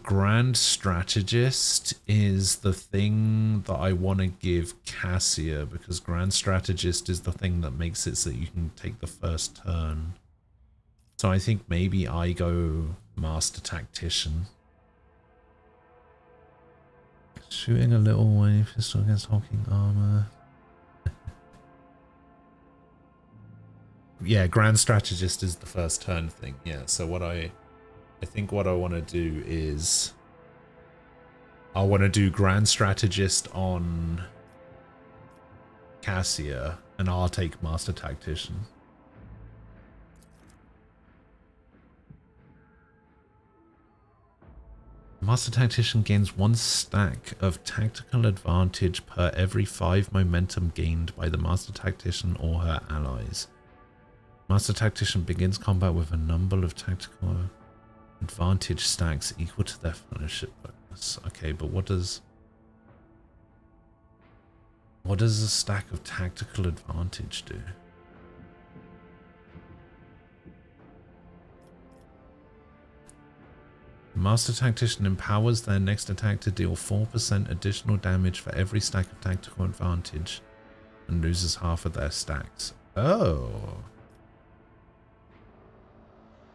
A: Grand Strategist is the thing that I want to give Cassia, because Grand Strategist is the thing that makes it so that you can take the first turn. So I think maybe I go Master Tactician. Shooting a little wave pistol against hulking armor. Yeah, Grand Strategist is the first turn thing. Yeah, so what I think what I want to do is I want to do Grand Strategist on Cassia, and I'll take Master Tactician. Master Tactician gains 1 stack of tactical advantage per every 5 momentum gained by the Master Tactician or her allies. Master Tactician begins combat with a number of tactical advantage stacks equal to their fellowship bonus. Okay, but what does a stack of tactical advantage do? Master Tactician empowers their next attack to deal 4% additional damage for every stack of tactical advantage and loses half of their stacks. Oh.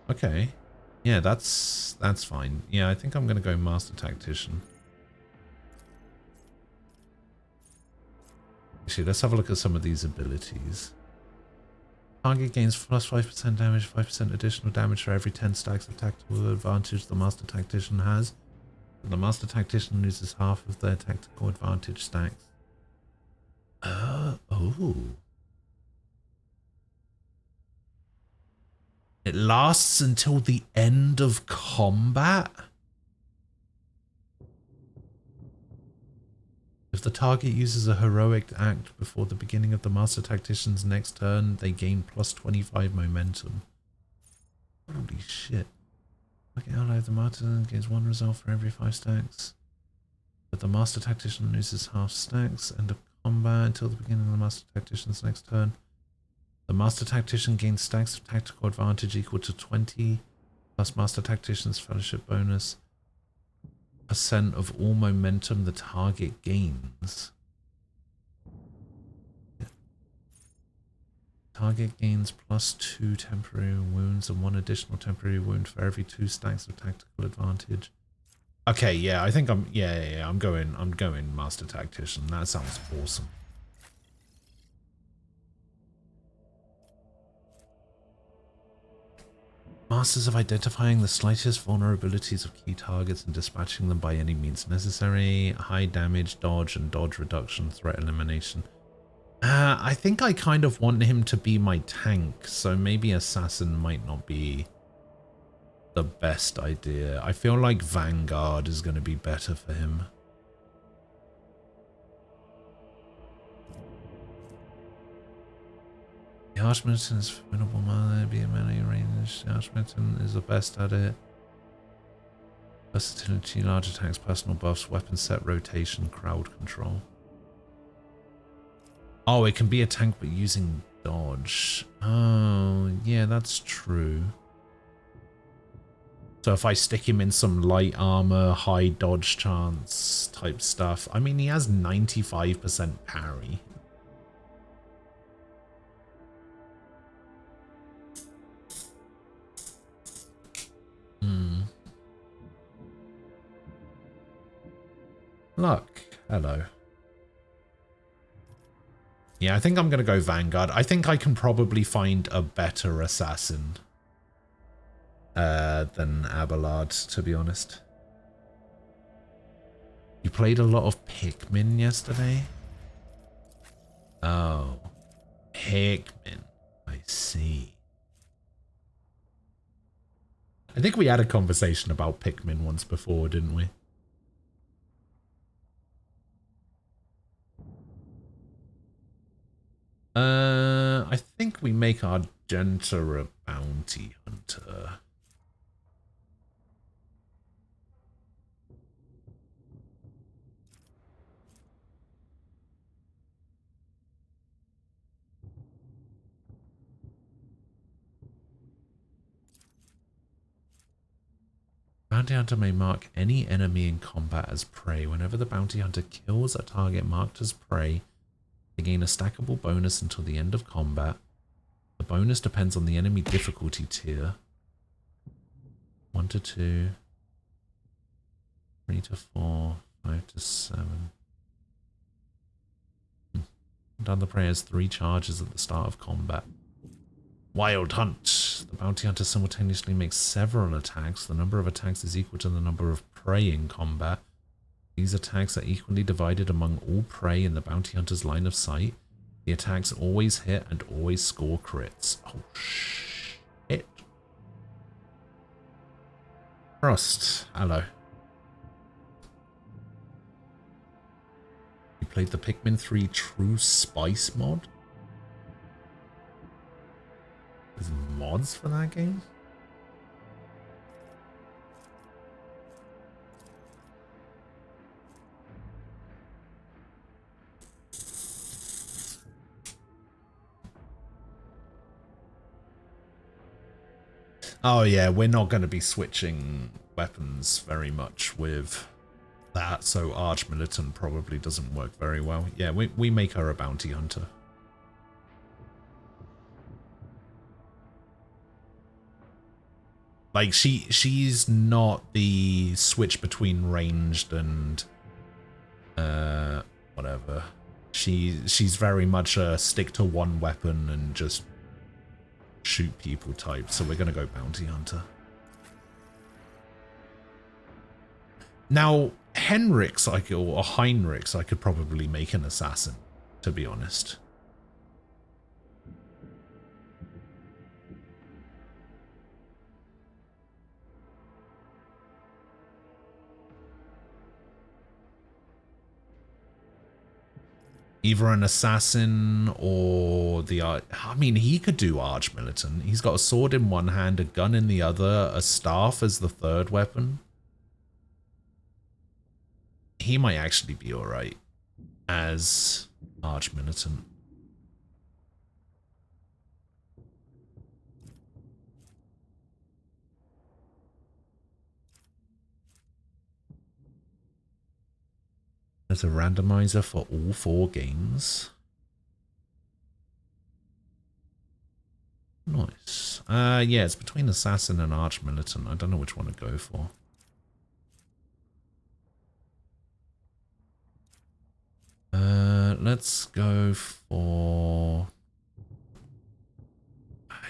A: Okay. Yeah, that's fine. Yeah, I think I'm going to go Master Tactician. Actually, let's have a look at some of these abilities. Target gains plus 5% damage, 5% additional damage for every 10 stacks of tactical advantage the Master Tactician has. The Master Tactician loses half of their tactical advantage stacks. Oh. It lasts until the end of combat? If the target uses a heroic act before the beginning of the Master Tactician's next turn, they gain plus 25 momentum. Holy shit. Target ally of the Master gains 1 result for every 5 stacks. But the Master Tactician loses half stacks. End of combat until the beginning of the Master Tactician's next turn. The Master Tactician gains stacks of tactical advantage equal to 20 plus Master Tactician's fellowship bonus. % of all momentum the target gains. Yeah. Target gains plus 2 temporary wounds and 1 additional temporary wound for every 2 stacks of tactical advantage. Okay, yeah, I think I'm going Master Tactician. That sounds awesome. Masters of identifying the slightest vulnerabilities of key targets and dispatching them by any means necessary. High damage, dodge, and dodge reduction, threat elimination. I think I kind of want him to be my tank, so maybe Assassin might not be the best idea. I feel like Vanguard is going to be better for him.
B: The Archmilitant is formidable melee, be a melee range. The Archmilitant is the best at it. Versatility, large attacks, personal buffs, weapon set rotation, crowd control. Oh, it can be a tank but using dodge. Oh, yeah, that's true. So if I stick him in some light armor, high dodge chance type stuff. I mean, he has 95% parry. Look, hello. Yeah, I think I'm going to go Vanguard. I think I can probably find a better assassin than Abelard, to be honest. You played a lot of Pikmin yesterday? Oh, Pikmin. I see. I think we had a conversation about Pikmin once before, didn't we? I think we make Argenta a bounty hunter. Bounty hunter may mark any enemy in combat as prey. Whenever the bounty hunter kills a target marked as prey, they gain a stackable bonus until the end of combat. The bonus depends on the enemy difficulty tier. 1 to 2, 3 to 4, 5 to 7. Down the prey has 3 charges at the start of combat. Wild Hunt. The bounty hunter simultaneously makes several attacks. The number of attacks is equal to the number of prey in combat. These attacks are equally divided among all prey in the bounty hunter's line of sight. The attacks always hit and always score crits. Oh, shit. Frost, hello. You played the Pikmin 3 True Spice mod? There's mods for that game? Oh yeah, we're not going to be switching weapons very much with that, so Archmilitant probably doesn't work very well. Yeah, we make her a bounty hunter. Like, she's not the switch between ranged and whatever. She's very much a stick to one weapon and just shoot people type, so we're gonna go bounty hunter. Now, Heinrichs I could probably make an assassin, to be honest. Either an assassin or the... I mean, he could do Archmilitant. He's got a sword in one hand, a gun in the other, a staff as the third weapon. He might actually be alright as Archmilitant. There's a randomizer for all 4 games. Nice. Yeah, it's between Assassin and Archmilitant. I don't know which one to go for. Let's go for...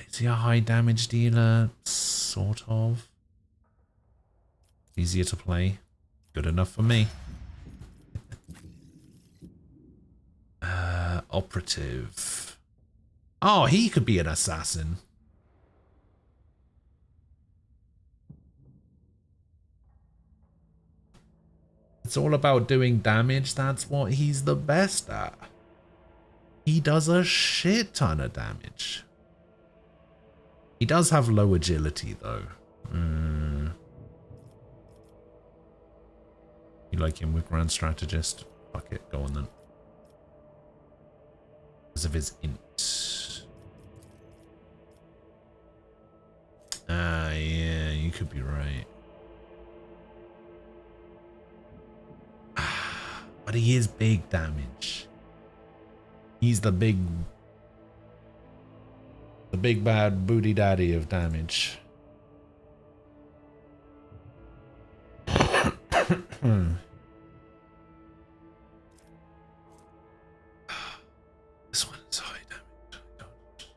B: Is he a high damage dealer? Sort of. Easier to play. Good enough for me. Operative. Oh, he could be an assassin. It's all about doing damage. That's what he's the best at. he does a shit ton of damage. He does have low agility though. You like him with Grand Strategist? Fuck it, go on then. Because of his int. Ah, yeah, you could be right. But he is big damage. He's the big bad booty daddy of damage. This one is high damage.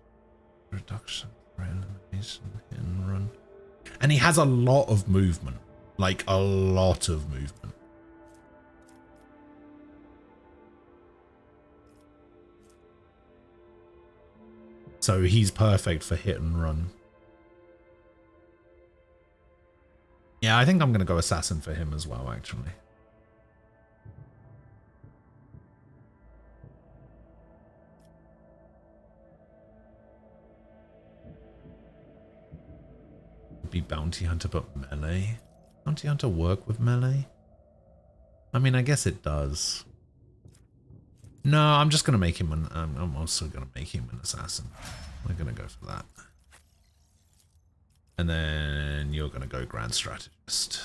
B: Reduction for elimination, hit and run. And he has a lot of movement. Like a lot of movement. So he's perfect for hit and run. Yeah, I think I'm going to go assassin for him as well, actually. Be bounty hunter, but melee. Bounty hunter work with melee? I mean, I guess it does. No, I'm just gonna make him an. I'm also gonna make him an assassin. I'm gonna go for that. And then you're gonna go Grand Strategist.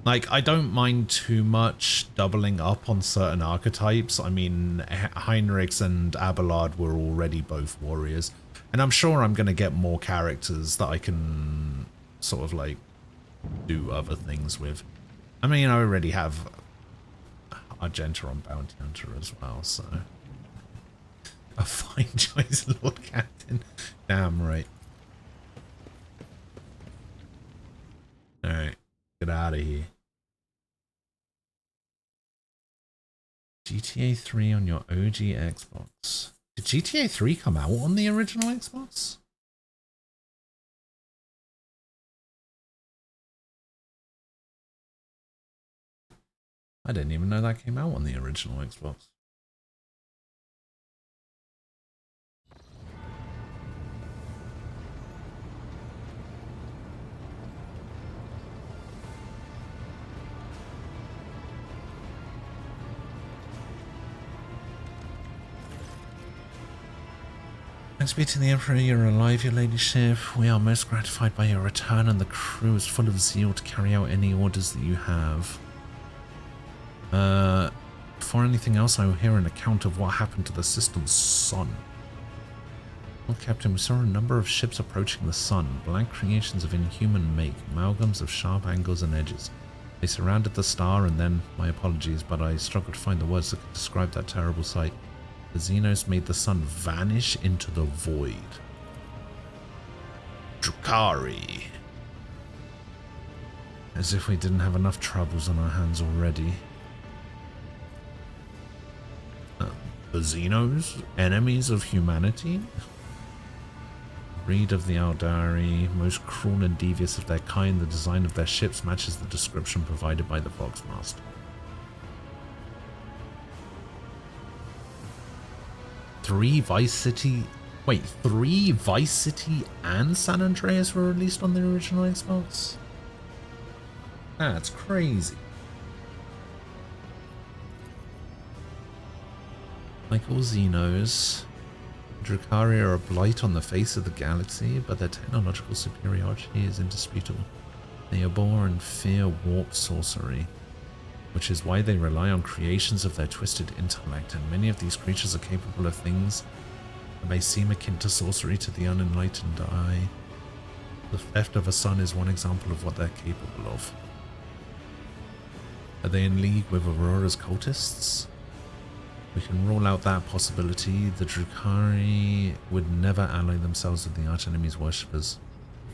B: Like, I don't mind too much doubling up on certain archetypes. I mean, Heinrichs and Abelard were already both warriors. And I'm sure I'm going to get more characters that I can sort of, like, do other things with. I mean, I already have Argenta on Bounty Hunter as well, so... A fine choice, Lord Captain. Damn right. Alright. Get out of here. GTA 3 on your OG Xbox. Did GTA 3 come out on the original Xbox? I didn't even know that came out on the original Xbox. Thanks be to the Emperor, you're alive, your ladyship. We are most gratified by your return, and the crew is full of zeal to carry out any orders that you have. Before anything else, I will hear an account of what happened to the system's sun. Well, Captain, we saw a number of ships approaching the sun, blank creations of inhuman make, amalgams of sharp angles and edges. They surrounded the star, and then, my apologies, but I struggled to find the words that could describe that terrible sight. The Xenos made the sun vanish into the void. Drukhari. As if we didn't have enough troubles on our hands already. The Xenos? Enemies of humanity? Breed of the Aldari, most cruel and devious of their kind, the design of their ships matches the description provided by the Foxmaster. Three Vice City and San Andreas were released on the original Xbox? That's crazy. Like all Xenos, Drukhari are a blight on the face of the galaxy, but their technological superiority is indisputable. They abhor and fear warp sorcery, which is why they rely on creations of their twisted intellect, and many of these creatures are capable of things that may seem akin to sorcery to the unenlightened eye. The theft of a sun is one example of what they're capable of. Are they in league with Aurora's cultists? We can rule out that possibility. The Drukhari would never ally themselves with the archenemy's worshippers.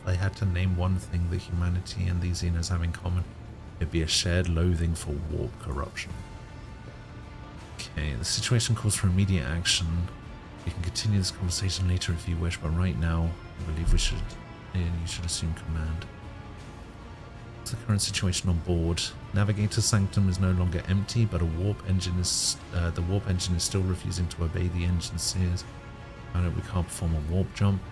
B: If I had to name one thing that humanity and these Xenos have in common, it'd be a shared loathing for warp corruption. Okay, the situation calls for immediate action. We can continue this conversation later if you wish, but right now, I believe you should assume command. What's the current situation on board? Navigator Sanctum is no longer empty, but the warp engine is still refusing to obey the engine sears. Found out we can't perform a warp jump.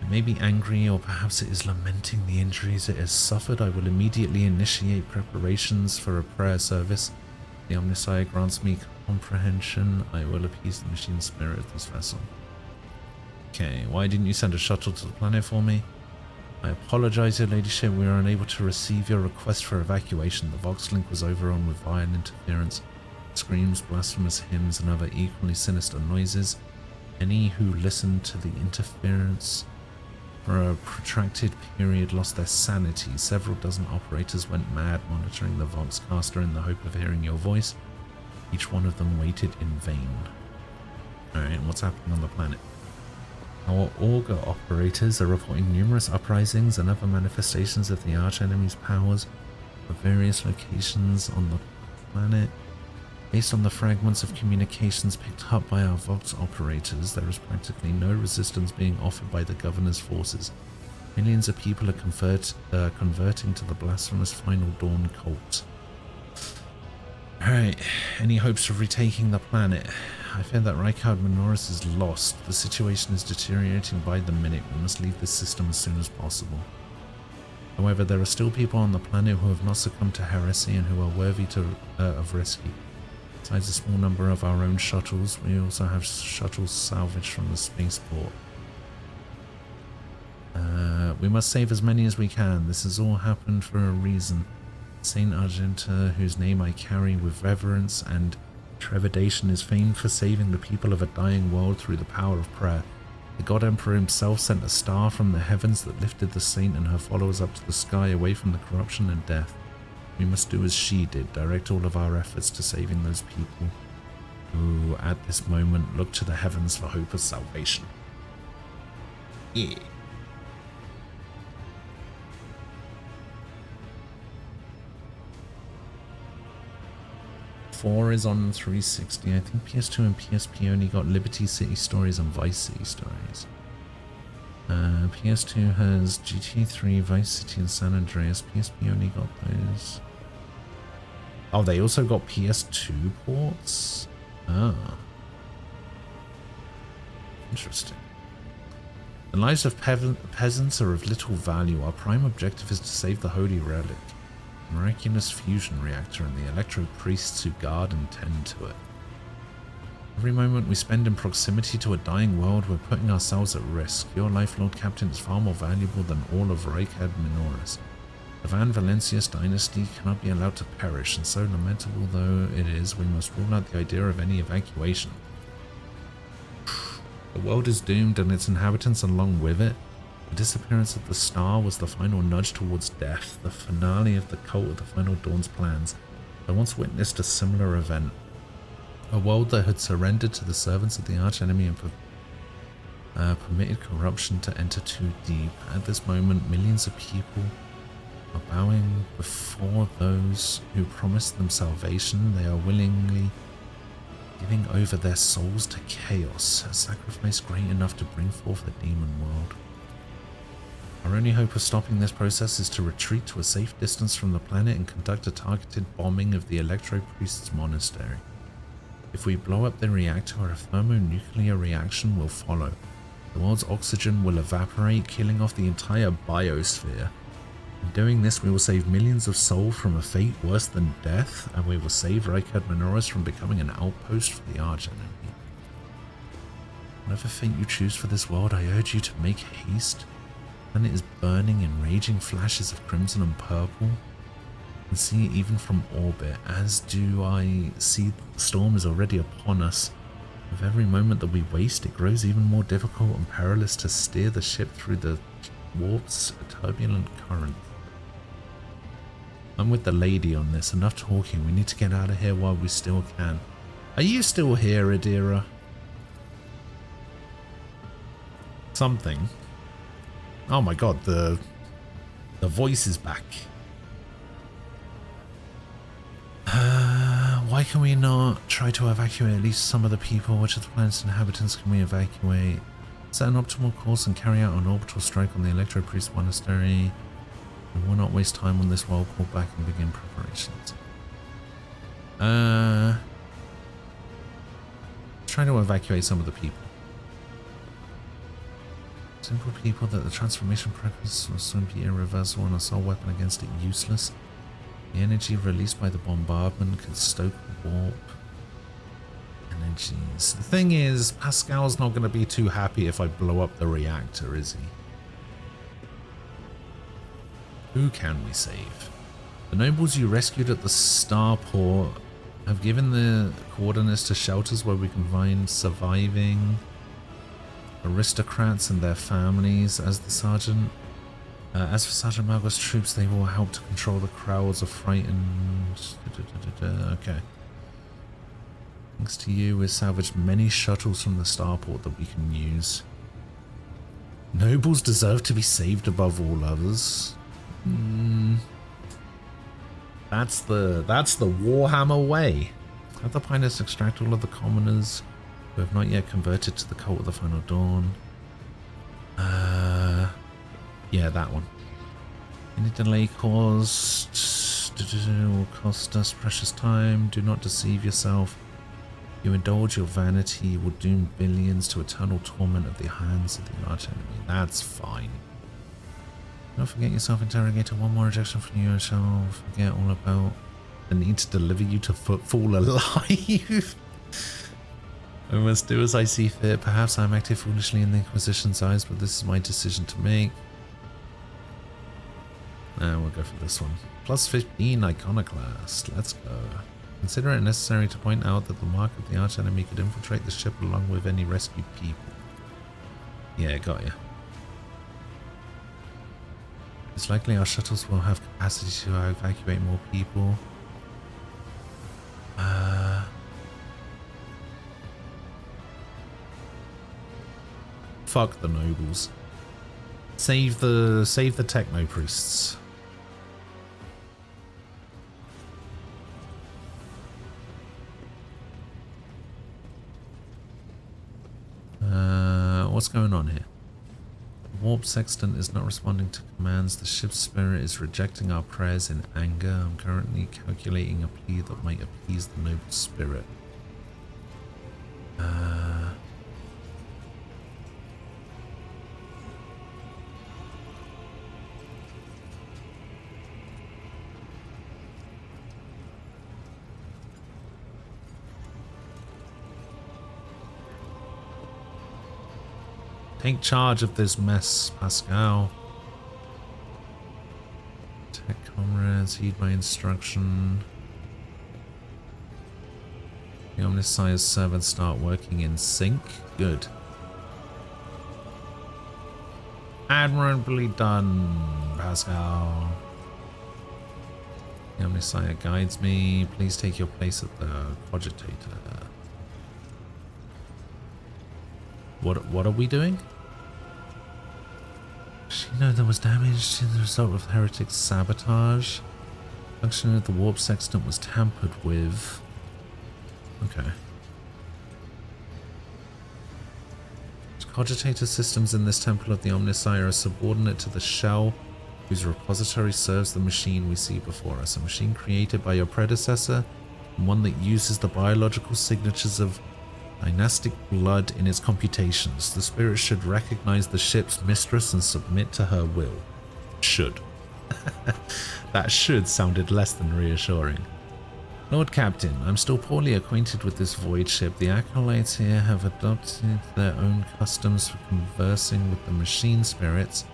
B: It may be angry, or perhaps it is lamenting the injuries it has suffered. I will immediately initiate preparations for a prayer service. The Omnissiah grants me comprehension. I will appease the machine spirit of this vessel. Okay, why didn't you send a shuttle to the planet for me? I apologize, Your Ladyship. We are unable to receive your request for evacuation. The Vox link was overrun with violent interference. Screams, blasphemous hymns, and other equally sinister noises. Any who listened to the interference for a protracted period lost their sanity. Several dozen operators went mad monitoring the Vox caster in the hope of hearing your voice. Each one of them waited in vain. Alright, what's happening on the planet? Our Augur operators are reporting numerous uprisings and other manifestations of the archenemy's powers at various locations on the planet. Based on the fragments of communications picked up by our Vox operators, there is practically no resistance being offered by the governor's forces. Millions of people are converting to the blasphemous Final Dawn cult. Alright, any hopes of retaking the planet? I fear that Rykard Minoris is lost. The situation is deteriorating by the minute. We must leave this system as soon as possible. However, there are still people on the planet who have not succumbed to heresy and who are worthy of rescue. Besides a small number of our own shuttles, we also have shuttles salvaged from the spaceport. We must save as many as we can. This has all happened for a reason. Saint Argenta, whose name I carry with reverence and trepidation, is famed for saving the people of a dying world through the power of prayer. The God Emperor himself sent a star from the heavens that lifted the saint and her followers up to the sky away from the corruption and death. We must do as she did, direct all of our efforts to saving those people who, at this moment, look to the heavens for hope of salvation. Yeah. Four is on 360. I think PS2 and PSP only got Liberty City Stories and Vice City Stories. PS2 has GTA 3, Vice City, and San Andreas. PSP only got those. Oh, they also got PS2 ports? Ah. Interesting. The lives of peasants are of little value. Our prime objective is to save the Holy Relic, miraculous fusion reactor, and the electro priests who guard and tend to it. Every moment we spend in proximity to a dying world, we're putting ourselves at risk. Your life, Lord Captain, is far more valuable than all of Rykard Minoris. The Van Valencius dynasty cannot be allowed to perish, and so lamentable though it is, we must rule out the idea of any evacuation. The world is doomed, and its inhabitants along with it. The disappearance of the star was the final nudge towards death, the finale of the cult of the Final Dawn's plans. I once witnessed a similar event. A world that had surrendered to the servants of the archenemy and permitted corruption to enter too deep. At this moment, millions of people are bowing before those who promised them salvation. They are willingly giving over their souls to chaos, a sacrifice great enough to bring forth the demon world. Our only hope of stopping this process is to retreat to a safe distance from the planet and conduct a targeted bombing of the Electro Priest's monastery. If we blow up the reactor, a thermonuclear reaction will follow. The world's oxygen will evaporate, killing off the entire biosphere. In doing this, we will save millions of souls from a fate worse than death, and we will save Rykard Minoris from becoming an outpost for the archenemy. Whatever fate you choose for this world, I urge you to make haste. The planet is burning in raging flashes of crimson and purple. I can see it even from orbit, as do I see the storm is already upon us. With every moment that we waste, it grows even more difficult and perilous to steer the ship through the warp's turbulent current. I'm with the lady on this. Enough talking. We need to get out of here while we still can. Are you still here, Adira? Something. Oh my god, the voice is back. Why can we not try to evacuate at least some of the people? Which of the planet's inhabitants can we evacuate? Set an optimal course and carry out an orbital strike on the Electro Priest Monastery. We will not waste time on this while call back and begin preparations. Trying to evacuate some of the people. Simple people that the transformation process will soon be irreversible and assault weapon against it useless. The energy released by the bombardment can stoke warp energies. The thing is, Pascal's not going to be too happy if I blow up the reactor, is he? Who can we save? The nobles you rescued at the starport have given the coordinates to shelters where we can find surviving aristocrats and their families. As for Sergeant Margot's troops, they will help to control the crowds of frightened... Okay. Thanks to you, we've salvaged many shuttles from the starport that we can use. Nobles deserve to be saved above all others. That's the Warhammer way. Have the pilots extract all of the commoners who have not yet converted to the cult of the Final Dawn. Yeah, that one. Any delay will cost us precious time. Do not deceive yourself. You indulge your vanity will doom billions to eternal torment at the hands of the arch enemy. That's fine. Don't forget yourself, interrogator. One more rejection from you, I shall forget all about the need to deliver you to Footfall alive. I must do as I see fit. Perhaps I'm acting foolishly in the Inquisition's eyes, but this is my decision to make. We'll go for this one. Plus 15 Iconoclast. Let's go. Consider it necessary to point out that the mark of the archenemy could infiltrate the ship along with any rescued people. Yeah, got ya. It's likely our shuttles will have capacity to evacuate more people. Fuck the nobles. Save the techno priests. What's going on here? The warp sextant is not responding to commands. The ship's spirit is rejecting our prayers in anger. I'm currently calculating a plea that might appease the noble spirit. Take charge of this mess, Pascal. Tech comrades, heed my instruction. The Omnissiah's servants start working in sync. Good. Admirably done, Pascal. The Omnissiah guides me. Please take your place at the cogitator. What are we doing? She know there was damage as a result of heretic sabotage. Function of the warp sextant was tampered with. Okay. Cogitator systems in this temple of the Omnissiah are subordinate to the shell whose repository serves the machine we see before us. A machine created by your predecessor, and one that uses the biological signatures of dynastic blood in its computations. The spirit should recognize the ship's mistress and submit to her will. Should. That should sounded less than reassuring. Lord Captain, I'm still poorly acquainted with this void ship. The acolytes here have adopted their own customs for conversing with the machine spirits.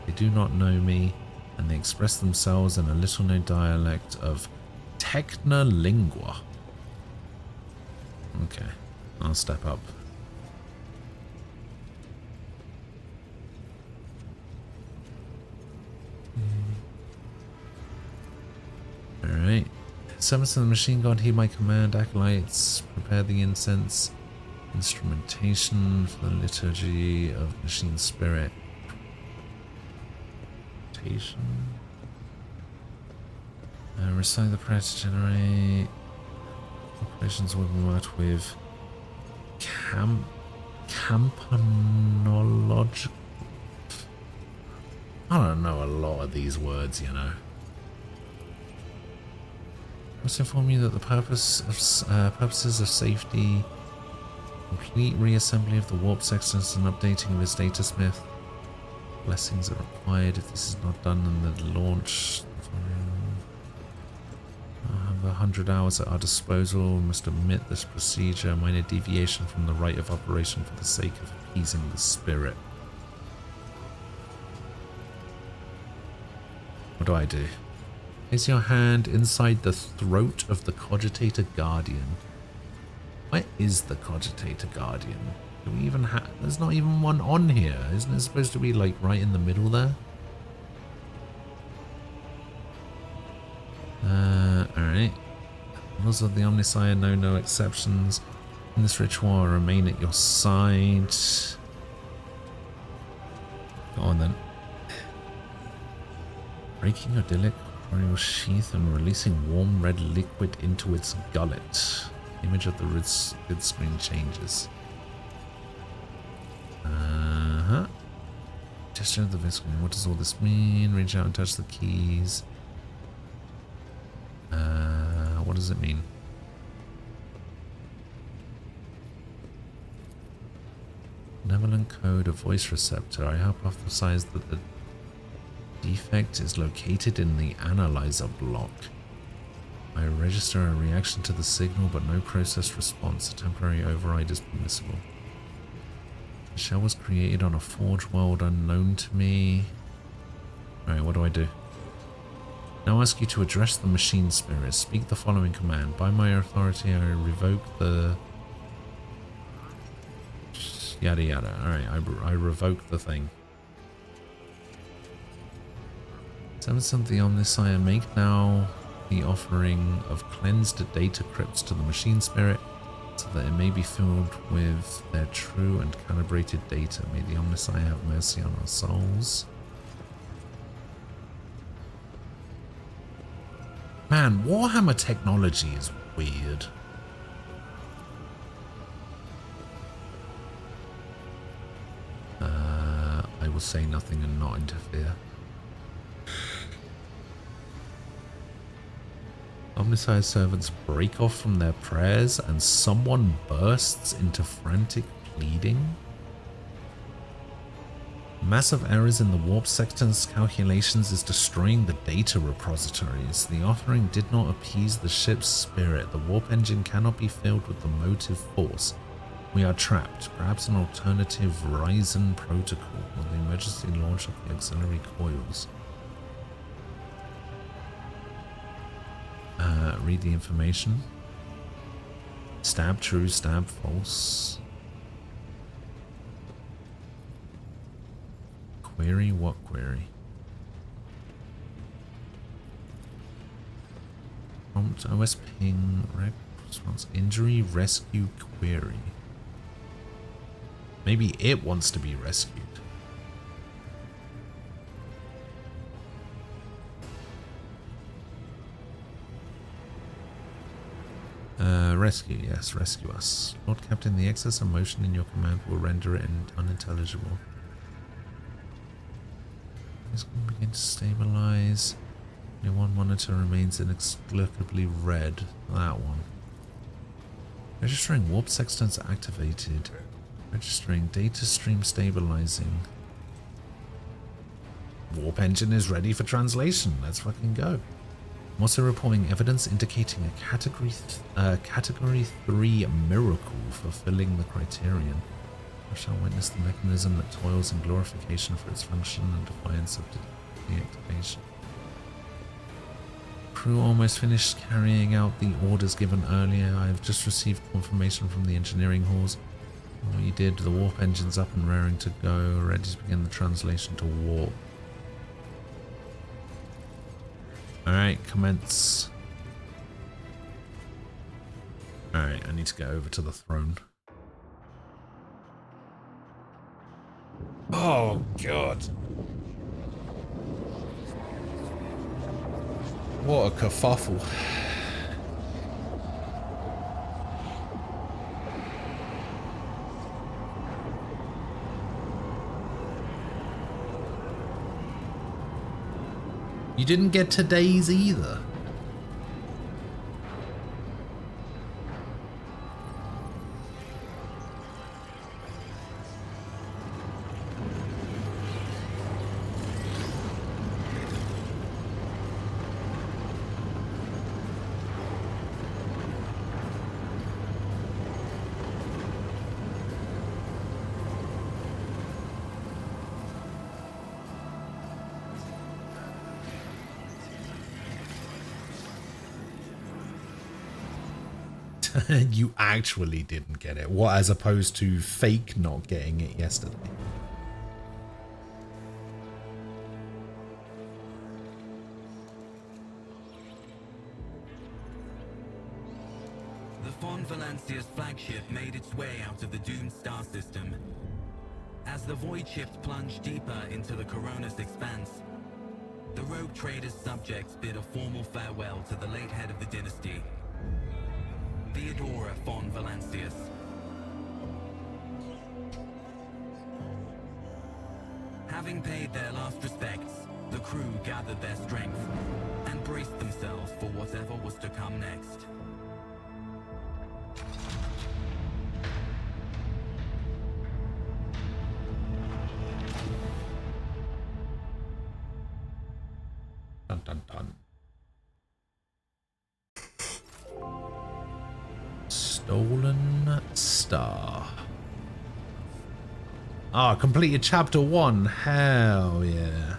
B: They do not know me, and they express themselves in a little-known dialect of Technolingua. Okay. I'll step up. Alright. Servants of the machine god, heed my command. Acolytes, prepare the incense. Instrumentation for the liturgy of machine spirit. Recite the prayer to generate. Operations will be marked with campanological. I don't know a lot of these words, you know. I must inform you that the purposes of safety, complete reassembly of the warp sextants and updating of his datasmith. Blessings are required. If this is not done, then the launch. I have 100 hours at our disposal. We must omit this procedure. A minor deviation from the right of operation for the sake of appeasing the spirit. What do I do? Place your hand inside the throat of the Cogitator Guardian. Where is the Cogitator Guardian? Do we even have... There's not even one on here. Isn't it supposed to be like right in the middle there? Alright. Rules of the Omniscient know no exceptions. In this ritual, remain at your side. Go on then. Breaking Odilic Oriole sheath and releasing warm red liquid into its gullet. Image of the grid screen changes. Gesture of the vid screen. What does all this mean? Reach out and touch the keys. What does it mean? Benevolent code, a voice receptor. I hypothesize that the defect is located in the analyzer block. I register a reaction to the signal, but no process response. A temporary override is permissible. The shell was created on a forge world unknown to me. Alright, what do I do? Now ask you to address the machine spirit. Speak the following command. By my authority, I revoke the... Yada yada. Alright, I revoke the thing. Servants of the Omniscient, make now the offering of cleansed data crypts to the machine spirit, so that it may be filled with their true and calibrated data. May the Omniscient have mercy on our souls. Man, Warhammer technology is weird. I will say nothing and not interfere. Omniscient servants break off from their prayers and someone bursts into frantic pleading. Massive errors in the warp sextant's calculations is destroying the data repositories. The offering did not appease the ship's spirit. The warp engine cannot be filled with the motive force. We are trapped. Perhaps an alternative Ryzen protocol or the emergency launch of the auxiliary coils. Read the information. Stab true, stab false. Query, what query? Prompt OS ping, response, injury, rescue, query. Maybe it wants to be rescued. Rescue, yes, rescue us. Lord Captain, the excess of motion in your command will render it unintelligible. It's going to begin to stabilize. Only one monitor remains inexplicably red. That one. Registering warp sextants activated. Registering data stream stabilizing. Warp engine is ready for translation. Let's fucking go. I'm also reporting evidence indicating a category 3 miracle fulfilling the criterion. I shall witness the mechanism that toils in glorification for its function and defiance of deactivation. Crew almost finished carrying out the orders given earlier. I have just received confirmation from the engineering halls. What you did, the warp engine's up and raring to go, ready to begin the translation to warp. Alright, commence. Alright, I need to get over to the throne. Oh, God. What a kerfuffle. You didn't get today's either. You actually didn't get it. What, as opposed to fake not getting it yesterday?
K: The Von Valancia's flagship made its way out of the doomed star system. As the void ships plunged deeper into the Corona's expanse, the rogue trader's subjects bid a formal farewell to the late head of the dynasty, Theodora von Valancius. Having paid their last respects, the crew gathered their strength and braced themselves for whatever was to come next.
B: Dun dun dun. Stolen Star. Ah, completed chapter 1. Hell yeah.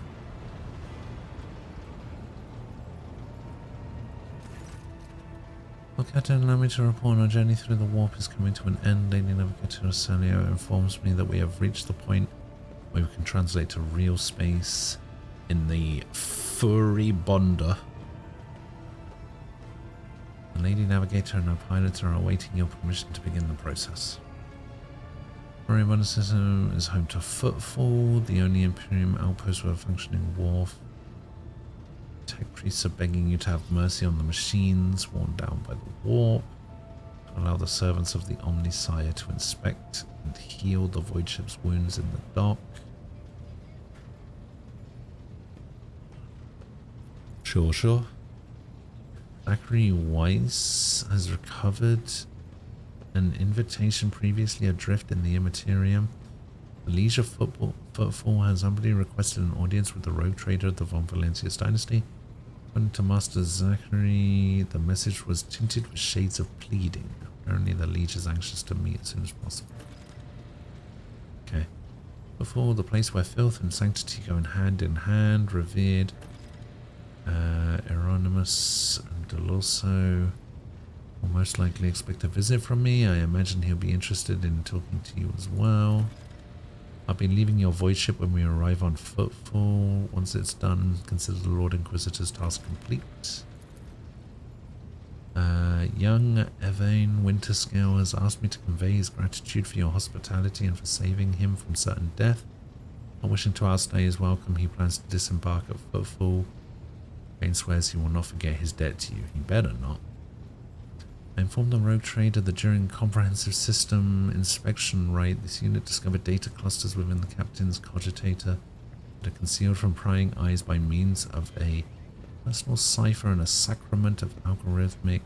B: Well, Captain, allow me to report our journey through the warp is coming to an end. Lady Navigator Rosalio informs me that we have reached the point where we can translate to real space in the Furibonda. The Lady Navigator and our pilots are awaiting your permission to begin the process. Furibonda system is home to Footfall, the only Imperium outpost with a functioning wharf. Tech priests are begging you to have mercy on the machines worn down by the warp. To allow the servants of the Omnisire to inspect and heal the void ship's wounds in the dock. Sure. Zachary Weiss has recovered an invitation previously adrift in the Immaterium. The Leisure Footfall has humbly requested an audience with the rogue trader of the Von Valancius dynasty. According to Master Zachary, the message was tinted with shades of pleading. Apparently the Liege is anxious to meet as soon as possible. Okay. Footfall, the place where filth and sanctity go hand in hand, revered Eronimus and Deloso will most likely expect a visit from me. I imagine he'll be interested in talking to you as well. I'll be leaving your void ship when we arrive on Footfall. Once it's done, consider the Lord Inquisitor's task complete. Young Evane Winterscale has asked me to convey his gratitude for your hospitality and for saving him from certain death. Not wishing to outstay his welcome, he plans to disembark at Footfall. Bane swears he will not forget his debt to you. He better not. I informed the rogue trader that during comprehensive system inspection raid, this unit discovered data clusters within the captain's cogitator that are concealed from prying eyes by means of a personal cipher and a sacrament of algorithmic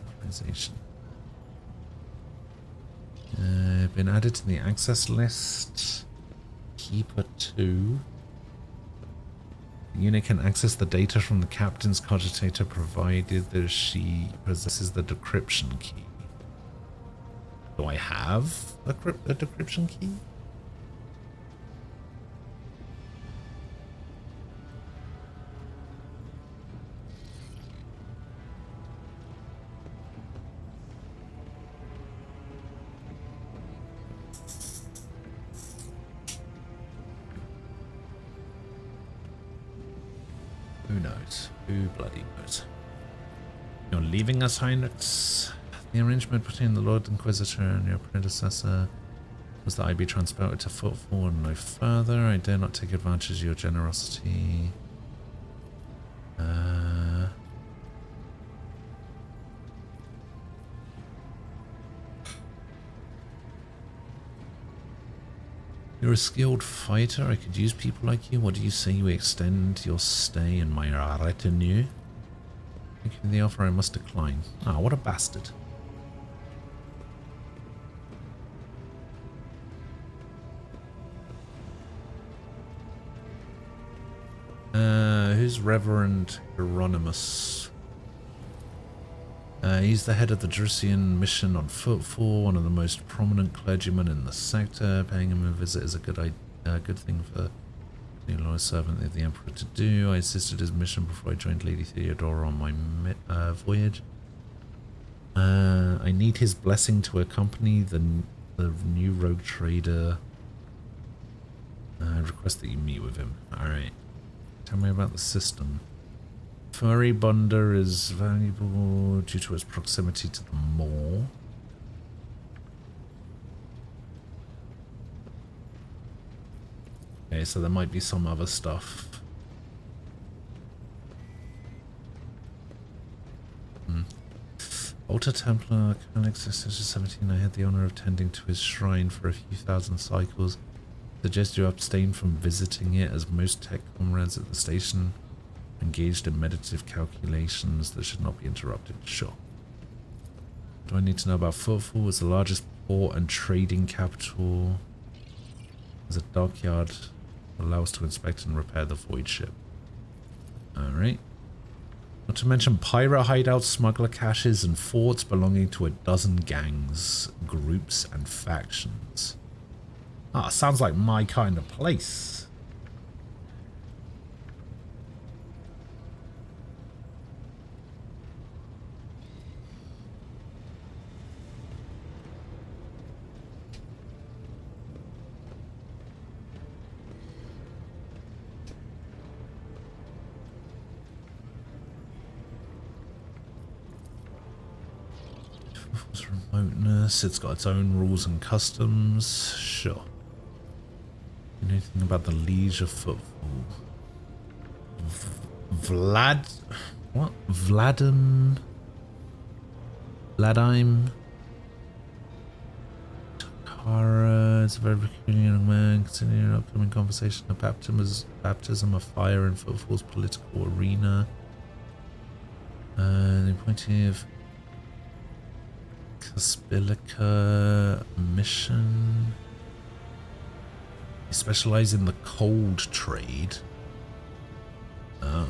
B: organization. Been added to the access list. Keeper 2. The unit can access the data from the captain's cogitator provided that she possesses the decryption key. Do I have a decryption key? Who knows? Who bloody knows? You're leaving us, Heinrich. The arrangement between the Lord Inquisitor and your predecessor was that I be transported to Footfall and no further. I dare not take advantage of your generosity. You're a skilled fighter. I could use people like you. What do you say we extend your stay in my retinue? Thank you for the offer. I must decline. Ah, what a bastard. Who's Reverend Hieronymus? He's the head of the Drusian mission on Footfall, one of the most prominent clergymen in the sector. Paying him a visit is a good thing for the loyal servant of the Emperor to do. I assisted his mission before I joined Lady Theodora on my voyage. I need his blessing to accompany the new rogue trader. I request that you meet with him. Alright. Tell me about the system. Furibunda is valuable due to its proximity to the mall. Okay, so there might be some other stuff. Altar Templar, Calix, 17. I had the honor of tending to his shrine for a few thousand cycles. Suggest you abstain from visiting it, as most tech comrades at the station engaged in meditative calculations that should not be interrupted. Sure. Do I need to know about Footfall? It's the largest port and trading capital. There's a dockyard that allows us to inspect and repair the void ship. Alright. Not to mention pirate hideouts, smuggler caches, and forts belonging to a dozen gangs, groups, and factions. Ah, sounds like my kind of place. Remoteness, it's got its own rules and customs. Sure. You know anything about the Liege of Footfall? What? Vladimir? Takara, it's a very peculiar young man. Considering an upcoming conversation of baptism of fire in Footfall's political arena. The appointee Caspilica mission. You specialize in the cold trade. Oh.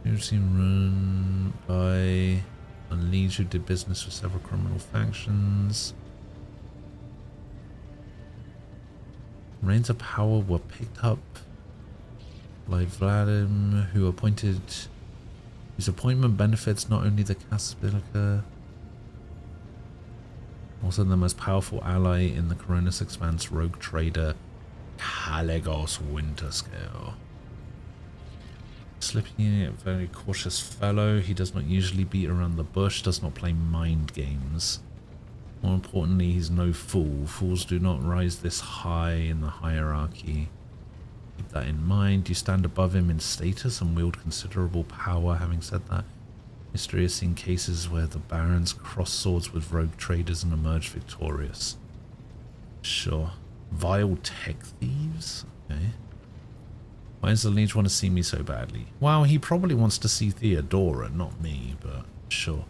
B: You've seen run by a lead who did business with several criminal factions. Reigns of power were picked up by Vladimir, whose appointment benefits not only the Caspilica, also the most powerful ally in the Coronis Expanse, rogue trader Caligos Winterscale. Slippy, a very cautious fellow. He does not usually beat around the bush, does not play mind games. More importantly, he's no fool. Fools do not rise this high in the hierarchy. Keep that in mind. You stand above him in status and wield considerable power. Having said that, history has seen cases where the barons crossed swords with rogue traders and emerged victorious. Sure. Vile tech thieves? Okay. Why does the Liege want to see me so badly? Well, he probably wants to see Theodora, not me, but sure.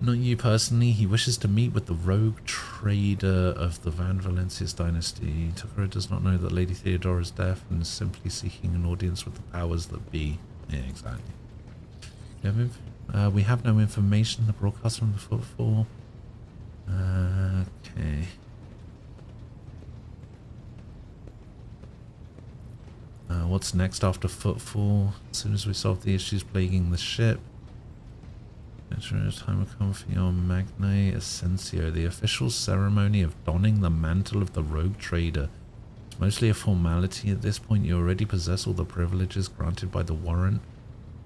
B: Not you personally. He wishes to meet with the rogue trader of the Van Valencius dynasty. Takara does not know that Lady Theodora is deaf and is simply seeking an audience with the powers that be. Yeah, exactly. We have no information. The broadcast from the Footfall. Okay. What's next after Footfall? As soon as we solve the issues plaguing the ship. Time will come for your Magnae Ascensio, the official ceremony of donning the mantle of the rogue trader. It's mostly a formality at this point. You already possess all the privileges granted by the warrant,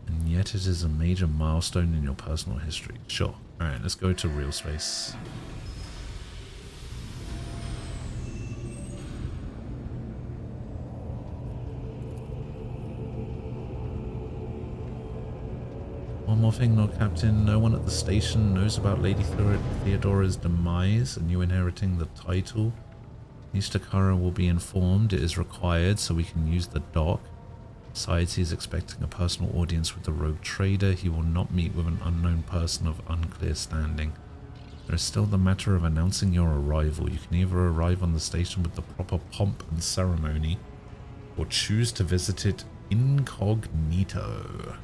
B: and yet it is a major milestone in your personal history. Sure. Alright, let's go to real space. more thing, Lord Captain. No one at the station knows about Lady Theodora's demise and you inheriting the title. East Takara will be informed. It is required so we can use the dock. Besides, he is expecting a personal audience with the rogue trader. He will not meet with an unknown person of unclear standing. There is still the matter of announcing your arrival. You can either arrive on the station with the proper pomp and ceremony, or choose to visit it incognito.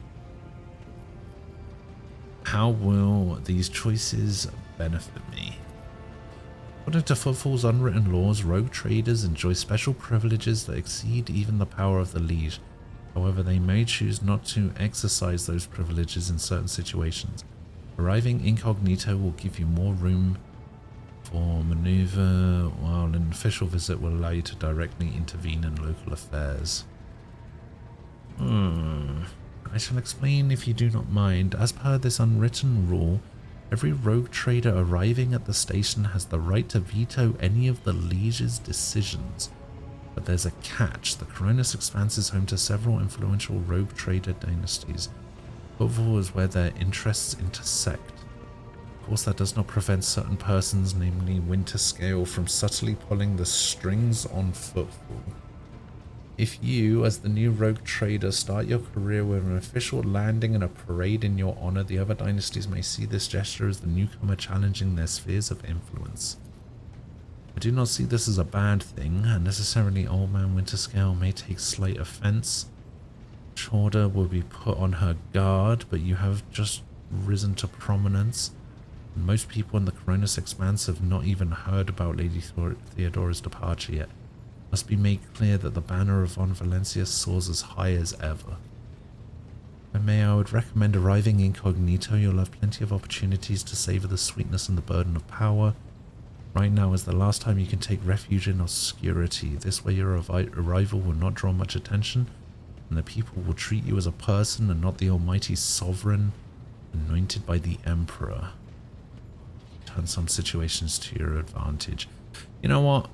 B: How will these choices benefit me? According to Footfall's unwritten laws, rogue traders enjoy special privileges that exceed even the power of the liege. However, they may choose not to exercise those privileges in certain situations. Arriving incognito will give you more room for maneuver, while an official visit will allow you to directly intervene in local affairs. I shall explain if you do not mind. As per this unwritten rule, every rogue trader arriving at the station has the right to veto any of the liege's decisions. But there's a catch. The Coronis Expanse is home to several influential rogue trader dynasties. Footfall is where their interests intersect. Of course, that does not prevent certain persons, namely Winterscale, from subtly pulling the strings on Footfall. If you, as the new rogue trader, start your career with an official landing and a parade in your honor, the other dynasties may see this gesture as the newcomer challenging their spheres of influence. I do not see this as a bad thing, and necessarily Old Man Winterscale may take slight offense. Chorda will be put on her guard, but you have just risen to prominence. And most people in the Coronis Expanse have not even heard about Lady Theodora's departure yet. It must be made clear that the banner of Von Valencia soars as high as ever. If I may, I would recommend arriving incognito. You'll have plenty of opportunities to savor the sweetness and the burden of power. Right now is the last time you can take refuge in obscurity. This way your arrival will not draw much attention, and the people will treat you as a person and not the almighty sovereign anointed by the Emperor. Turn some situations to your advantage. You know what?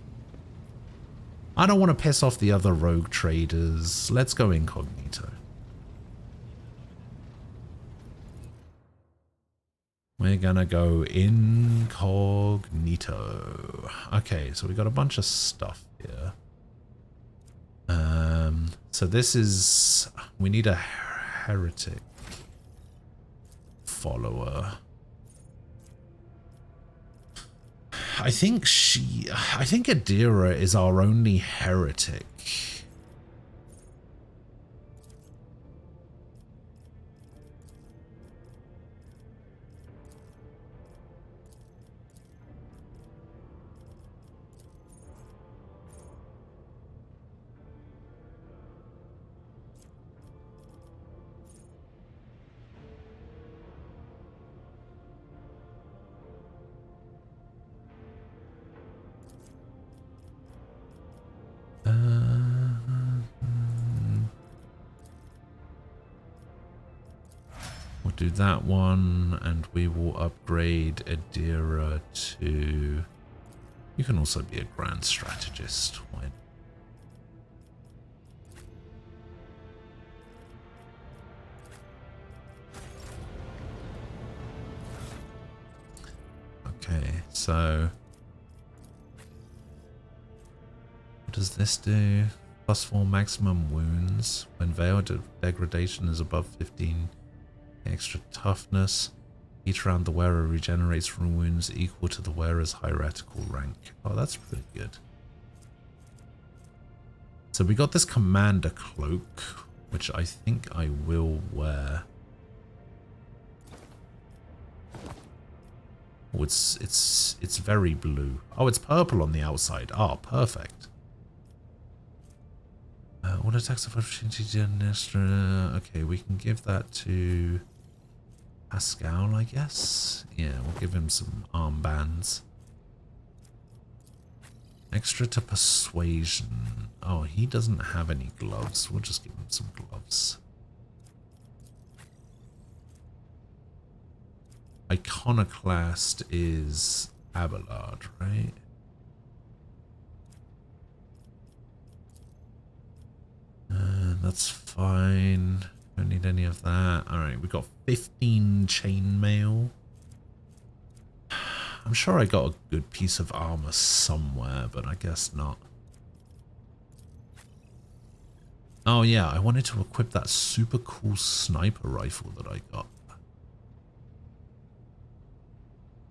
B: I don't want to piss off the other rogue traders. Let's go incognito. We're gonna go incognito. Okay, so we got a bunch of stuff here. So this is... we need a heretic follower. I think Adira is our only heretic. We'll do that one, and we will upgrade Adira to... you can also be a grand strategist. Why? Okay, so... what does this do? +4 maximum wounds. When veiled degradation is above 15. Extra toughness. Each round the wearer regenerates from wounds equal to the wearer's hierarchical rank. Oh, that's pretty good. So we got this commander cloak, which I think I will wear. Oh, it's very blue. Oh, it's purple on the outside. Oh, perfect. What attacks of opportunity okay, we can give that to Pascal, I guess. Yeah, we'll give him some armbands. Extra to persuasion. Oh, he doesn't have any gloves. We'll just give him some gloves. Iconoclast is Abelard, right? That's fine. Don't need any of that. Alright, we got 15 chainmail. I'm sure I got a good piece of armor somewhere, but I guess not. Oh yeah, I wanted to equip that super cool sniper rifle that I got.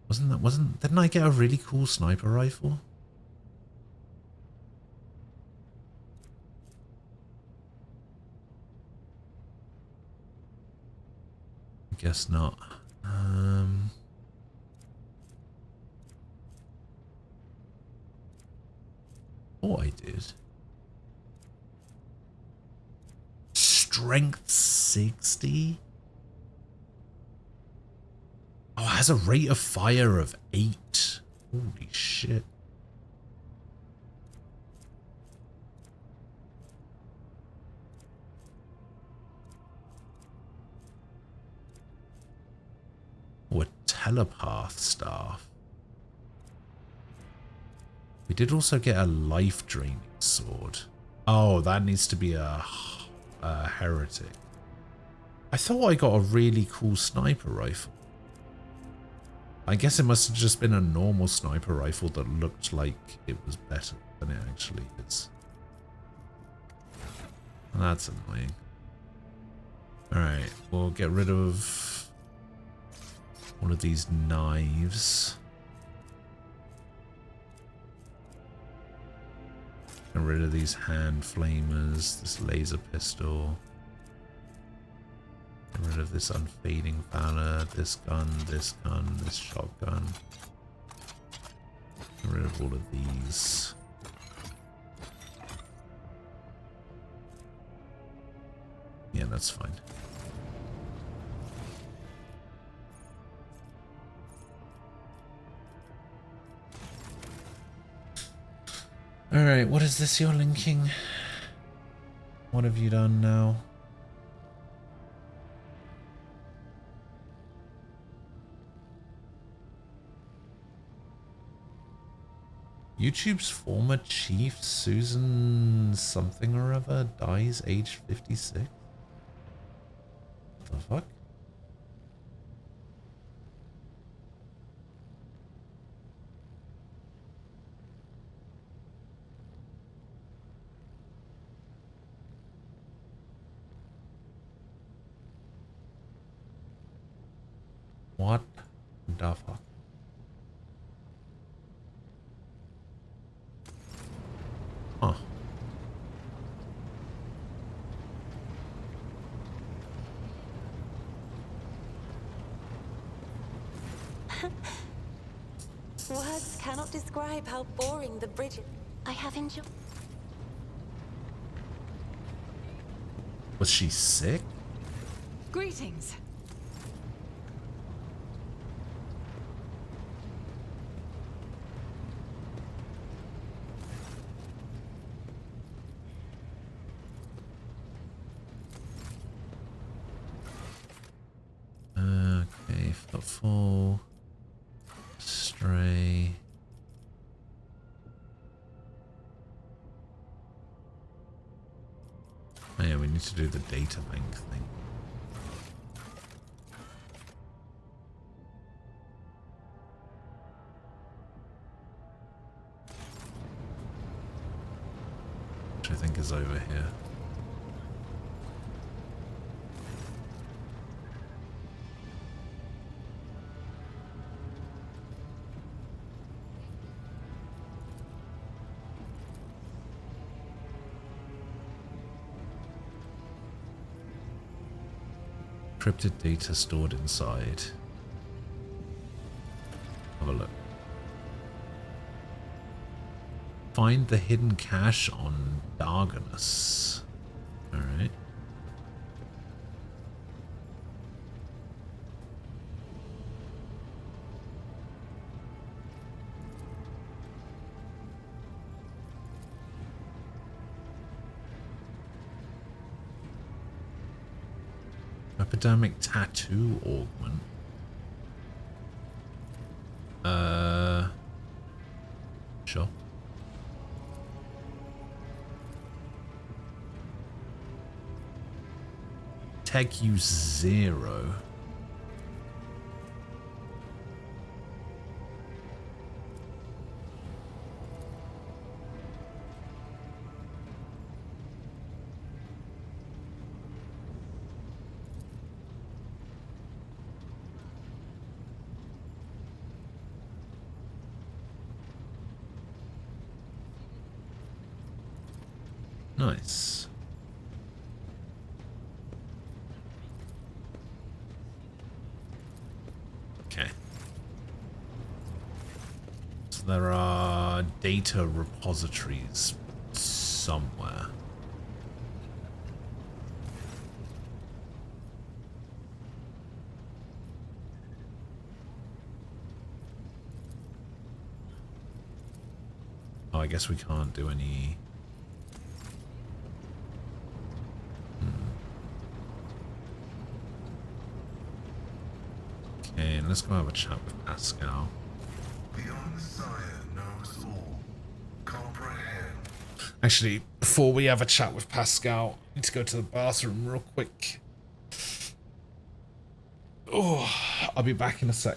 B: Didn't I get a really cool sniper rifle? I guess not. Oh, I did. Strength 60? Oh, it has a rate of fire of 8. Holy shit. Oh, a telepath staff. We did also get a life draining sword. Oh, that needs to be a heretic. I thought I got a really cool sniper rifle. I guess it must have just been a normal sniper rifle that looked like it was better than it actually is. That's annoying. Alright, we'll get rid of one of these knives. Get rid of these hand flamers, this laser pistol. Get rid of this unfading valor, this gun, this shotgun. Get rid of all of these. Yeah, that's fine. Alright, what is this you're linking? What have you done now? YouTube's former chief, Susan something or other, dies aged 56? What the fuck? What the fuck? Huh.
G: Words cannot describe how boring the bridge is. I have enjoyed.
B: Was she sick?
F: Greetings.
B: Okay, footfall, stray. Oh yeah, we need to do the data bank thing. Which I think is over here. Encrypted data stored inside. Have a look. Find the hidden cache on Darganus. Alright. Epidemic tattoo augment. Sure. tech use 0. Nice. Okay. So there are data repositories somewhere. Oh, I guess we can't do any... Okay, let's go have a chat with Pascal.
J: The Unsire knows all. Comprehend.
B: Actually, before we have a chat with Pascal, I need to go to the bathroom real quick. Oh, I'll be back in a sec.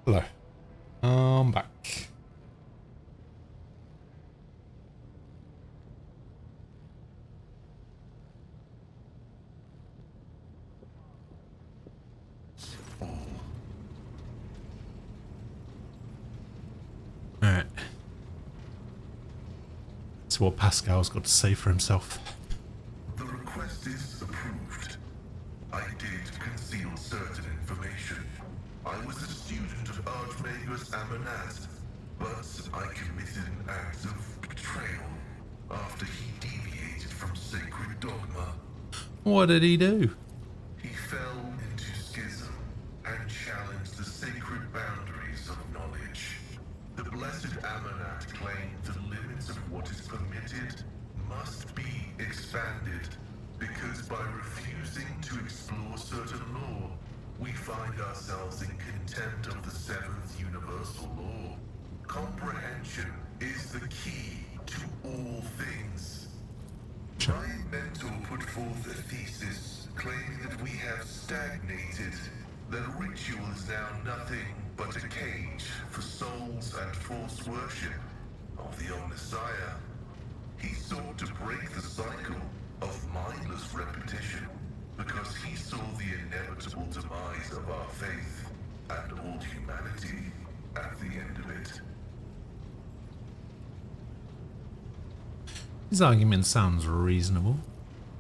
B: Hello. I'm back. Alright. So what Pascal's got to say for himself.
J: The request is approved. I did conceal certain information. I was a student of Archmagus Amanat, but I committed an act of betrayal after he deviated from sacred dogma.
B: What did he do?
J: He fell into schism and challenged the sacred boundaries of knowledge. The blessed Amanat claimed the limits of what is permitted must be expanded, because by refusing to explore certain law, we find ourselves in contempt of the seventh universal law. Comprehension is the key to all things. My mentor put forth a thesis claiming that we have stagnated, that ritual is now nothing but a cage for souls and false worship of the Omnissiah. He sought to break the cycle of mindless repetition because he saw the inevitable demise of our faith and all humanity at the end of it.
B: His argument sounds reasonable.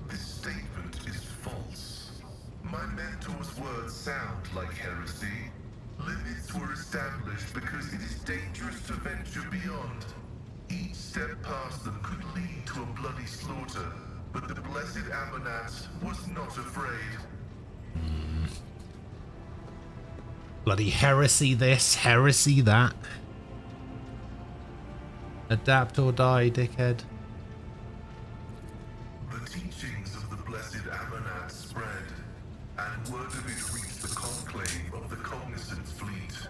J: This statement is false. My mentor's words sound like heresy. Limits were established because it is dangerous to venture beyond. Each step past them could lead to a bloody slaughter, but the blessed Amanat was not afraid.
B: Bloody heresy this, heresy that. Adapt or die, dickhead.
J: The teachings of the blessed Amanat spread, and word of it reached the conclave of the Cognizance fleet.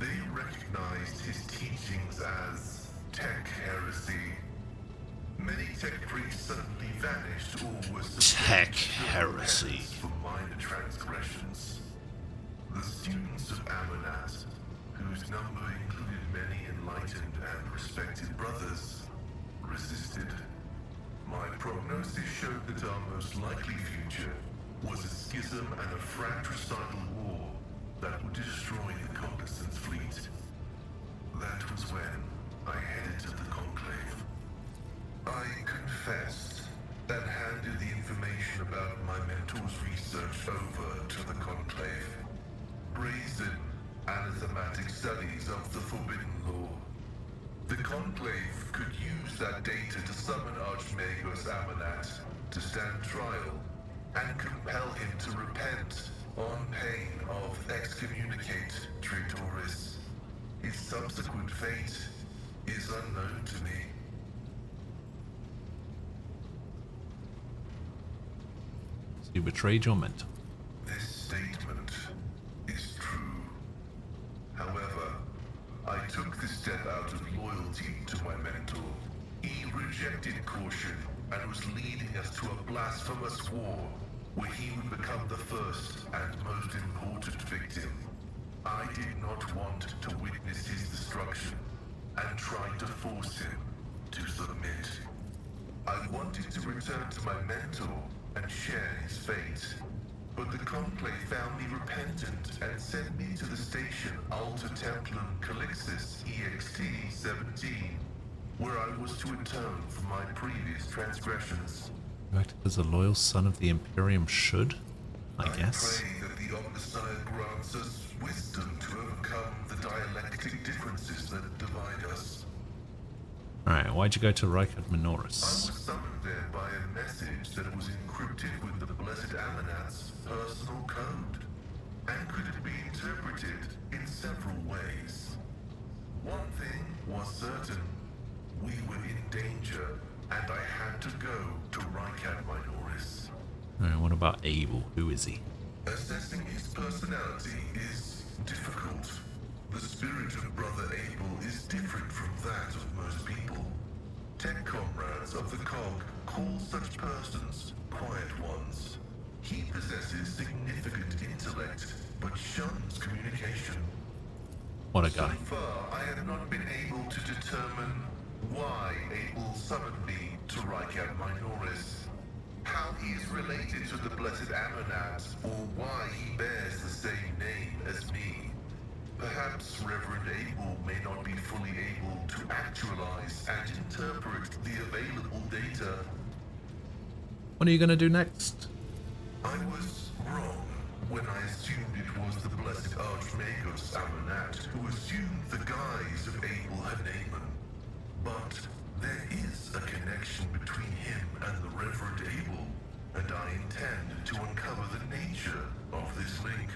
J: They recognized his teachings as tech heresy. Many tech priests suddenly vanished or were
B: Tech heresy
J: for minor transgressions. The students of Amanat, whose number included many enlightened and respected brothers, resisted. My prognosis showed that our most likely future was a schism and a fratricidal war that would destroy the Cognizance fleet. That was when I headed to the Conclave. I confessed and handed the information about my mentor's research over to the Conclave. Brazen, anathematic studies of the Forbidden Law. The Conclave could use that data to summon Archmagus Amanat to stand trial and compel him to repent on pain of excommunicate traitoris. His subsequent fate is unknown to me.
B: So you betrayed your mentor.
J: This statement is true. However, I took this step out of loyalty to my mentor. He rejected caution and was leading us to a blasphemous war where he would become the first and most important victim. I did not want to witness his destruction and tried to force him to submit. I wanted to return to my mentor and share his fate, but the Conclave found me repentant and sent me to the station Alter Templum Calixis EXT-17, where I was to atone for my previous transgressions.
B: You acted as a loyal son of the Imperium should, I guess.
J: I pray that the Omnissiah grants us wisdom to overcome the dialectic differences that divide us.
B: Alright, why'd you go to Rykard
J: I
B: Minoris?
J: was summoned there by a message that was encrypted with the Blessed Amanat's personal code, and could be interpreted in several ways. One thing was certain: we were in danger, and I had to go to Rykard Minoris.
B: Alright, what about Abel? Who is he?
J: Assessing his personality is difficult. The spirit of Brother Abel is different from that of most people. Tech comrades of the COG call such persons quiet ones. He possesses significant intellect, but shuns communication.
B: What a guy.
J: So far, I have not been able to determine why Abel summoned me to Rykard Minoris, how he is related to the Blessed Amanat, or why he bears the same name as me. Perhaps Reverend Abel may not be fully able to actualize and interpret the available data.
B: What are you going to do next?
J: I was wrong when I assumed it was the Blessed Archmagus Amanat who assumed the guise of Abel Haneman. But there is a connection between him and the Reverend Abel, and I intend to uncover the nature of this link.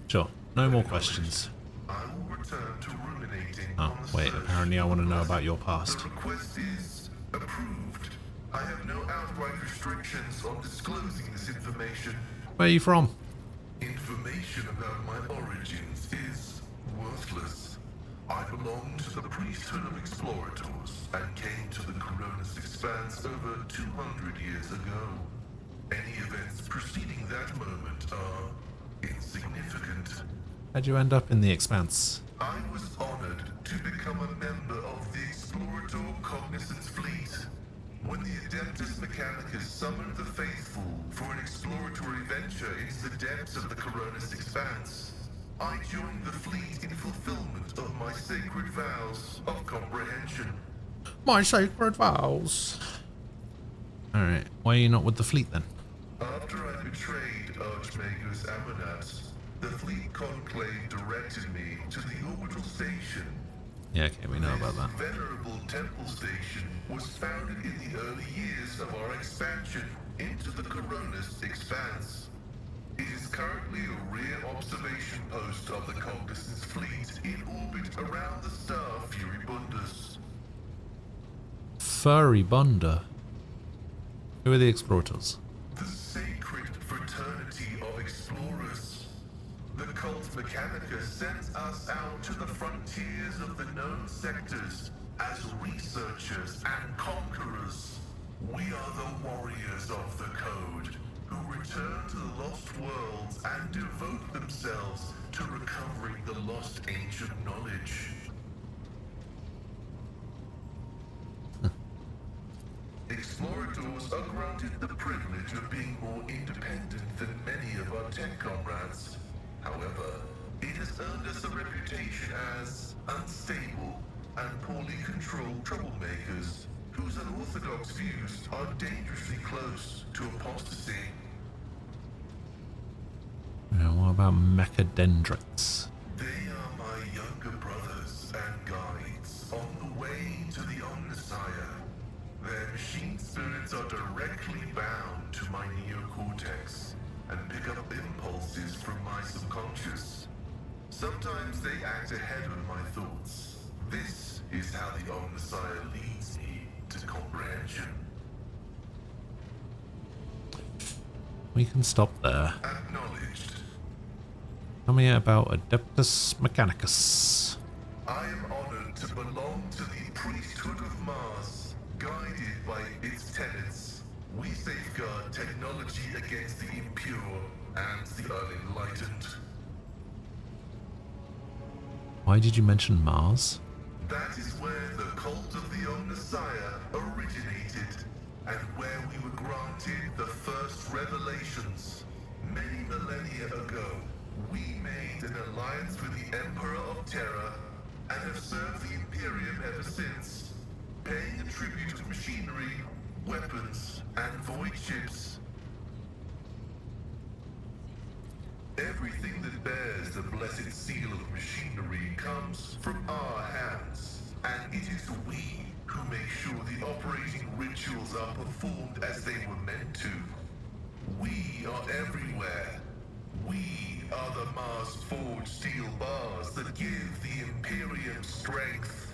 B: Sure, no more questions.
J: I will return to ruminating
B: Oh,
J: on the
B: wait,
J: search
B: apparently I want to
J: for
B: know
J: the
B: about your
J: blessed.
B: past.
J: The request is approved. I have no outright restrictions on disclosing this information.
B: Where are you from?
J: Information about my origins is worthless. I belong to the priesthood of explorators and came to the Coronis Expanse over 200 years ago. Any events preceding that moment are insignificant.
B: How'd you end up in the Expanse?
J: I was honored to become a member of the Explorator Cognizance Fleet. When the Adeptus Mechanicus summoned the faithful for an exploratory venture into the depths of the Coronis Expanse, I joined the fleet in fulfillment of my sacred vows of comprehension.
B: My sacred vows. Alright, why are you not with the fleet then?
J: After I betrayed Archmagus Amanat, the fleet conclave directed me to the orbital station.
B: Yeah, okay, we know about that.
J: This venerable temple station was founded in the early years of our expansion into the Coronis Expanse. It is currently a rear observation post of the Cognizance Fleet in orbit around the star Furibundus.
B: Furibunda? Who are the Explorators?
J: The sacred fraternity of explorers. The cult Mechanica sends us out to the frontiers of the known sectors as researchers and conquerors. We are the warriors of the Code, who return to the lost worlds and devote themselves to recovering the lost ancient knowledge. Explorators are granted the privilege of being more independent than many of our tech comrades. However, it has earned us a reputation as unstable and poorly controlled troublemakers whose unorthodox views are dangerously close to apostasy.
B: Yeah, what about Mechadendrites?
J: They are my younger brothers and guides on the way to the Omnissiah. Their machine spirits are directly bound to my neocortex and pick up impulses from my subconscious. Sometimes they act ahead of my thoughts. This is how the Omnissiah leads me to comprehension.
B: We can stop there.
J: Acknowledged.
B: Tell me about Adeptus Mechanicus.
J: I am honored to belong to the the priesthood of Mars, guided by its tenets, we safeguard technology against the impure and the unenlightened.
B: Why did you mention Mars?
J: That is where the cult of the Omnissiah originated, and where we were granted the first revelations. Many millennia ago, we made an alliance with the Emperor of Terra, and have served the Imperium ever since, paying a tribute of machinery, weapons, and void ships. Everything that bears the blessed seal of machinery comes from our hands, and it is we who make sure the operating rituals are performed as they were meant to. We are everywhere. We are the Mars-forged steel bars that give the Imperium strength.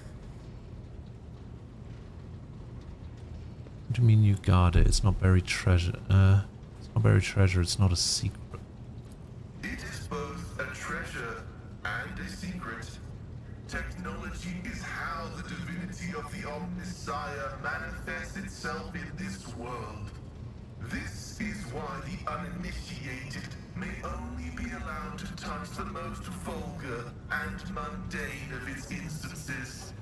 B: What do you mean you guard it? It's not buried treasure. It's not buried treasure, it's not a secret.
J: It is both a treasure and a secret. Technology is how the divinity of the Omnissiah manifests itself in this world. This is why the uninitiated may only be allowed to touch the most vulgar and mundane of its instances.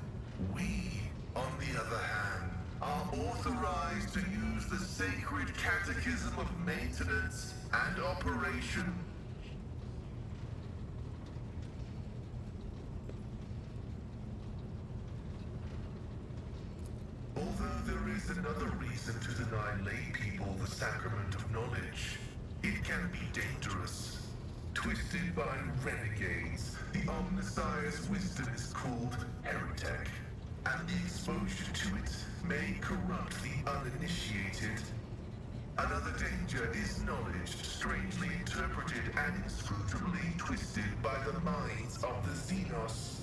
J: We, on the other hand, are authorized to use the sacred catechism of maintenance and operation. Although there is another reason to deny lay people the sacrament of knowledge, it can be dangerous. Twisted by renegades, the Omnissiah's wisdom is called heretic, and the exposure to it may corrupt the uninitiated. Another danger is knowledge strangely interpreted and inscrutably twisted by the minds of the Xenos.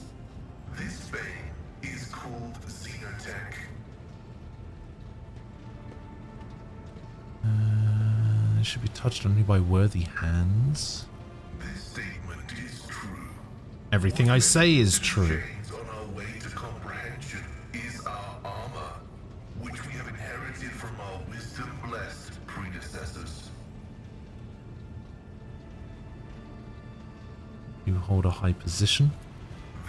J: This vein is called xenotech.
B: It should be touched only by worthy hands.
J: This statement is true.
B: Everything I say is true.
J: On our way to comprehension is our armor, which we have inherited from our wisdom-blessed predecessors.
B: You hold a high position.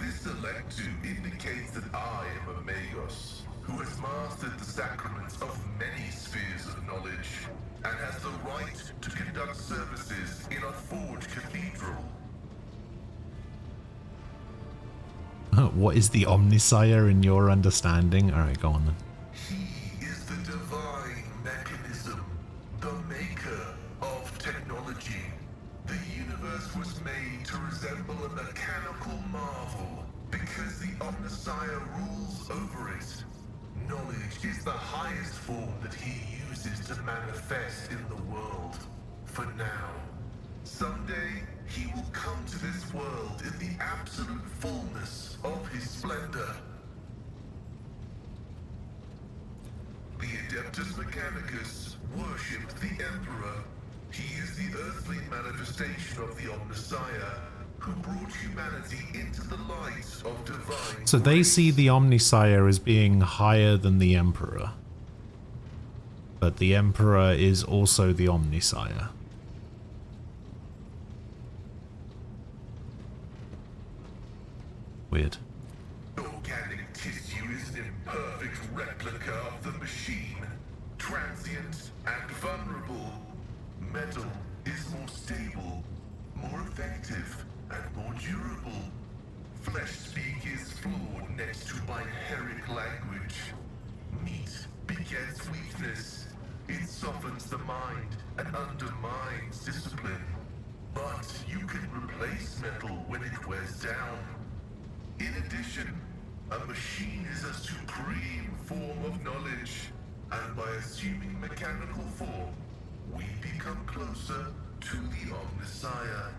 J: This electu indicates that I am a Magos, who has mastered the sacraments of many spheres of knowledge, and has the right to conduct services in a forged cathedral.
B: What is the Omnissiah in your understanding? Alright, go on then.
J: He is the divine mechanism, the maker of technology. The universe was made to resemble a mechanical marvel, because the Omnissiah rules over it. Knowledge is the highest form that he uses to manifest in the world. For now. Someday, he will come to this world in the absolute fullness of his splendor. The Adeptus Mechanicus worshipped the Emperor. He is the earthly manifestation of the Omnissiah, who brought humanity into the light of divine
B: So they
J: grace.
B: see the Omnissiah as being higher than the Emperor. But the Emperor is also the Omnissiah. Weird.
J: Organic tissue is an imperfect replica of the machine, transient and vulnerable. Metal is more stable, more effective, and more durable. Flesh speak is flawed next to biheric language. Meat begets weakness. It softens the mind and undermines discipline. But you can replace metal when it wears down. In addition, a machine is a supreme form of knowledge, and by assuming mechanical form, we become closer to the Omnissiah.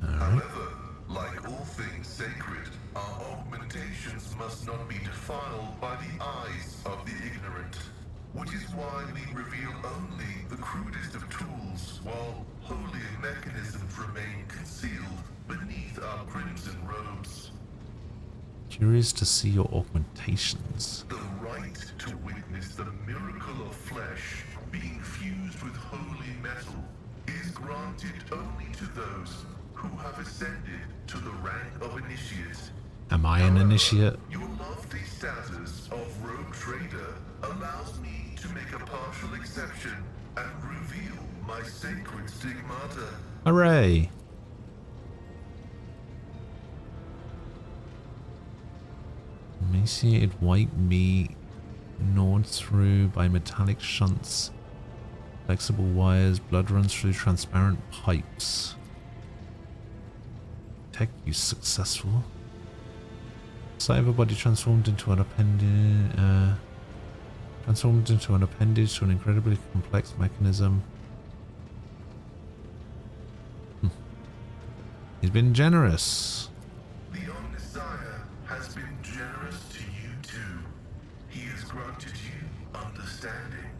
J: However, like all things sacred, our augmentations must not be defiled by the eyes of the ignorant. which is why we reveal only the crudest of tools, while holier mechanisms remain concealed beneath our crimson robes.
B: Curious to see your augmentations.
J: The right to witness the miracle of flesh being fused with holy metal is granted only to those who have ascended to the rank of initiate.
B: Am I an initiate?
J: Your lofty status of rogue trader allows me to make a partial exception and reveal my sacred stigmata.
B: Hooray! Emaciated white meat gnawed through by metallic shunts. Flexible wires, blood runs through transparent pipes. Tech use successful. Sight of a body transformed into an appendage. Transformed into an appendage to an incredibly complex mechanism. He's been generous.
J: The Omnissiah has been generous to you too. He has granted you understanding.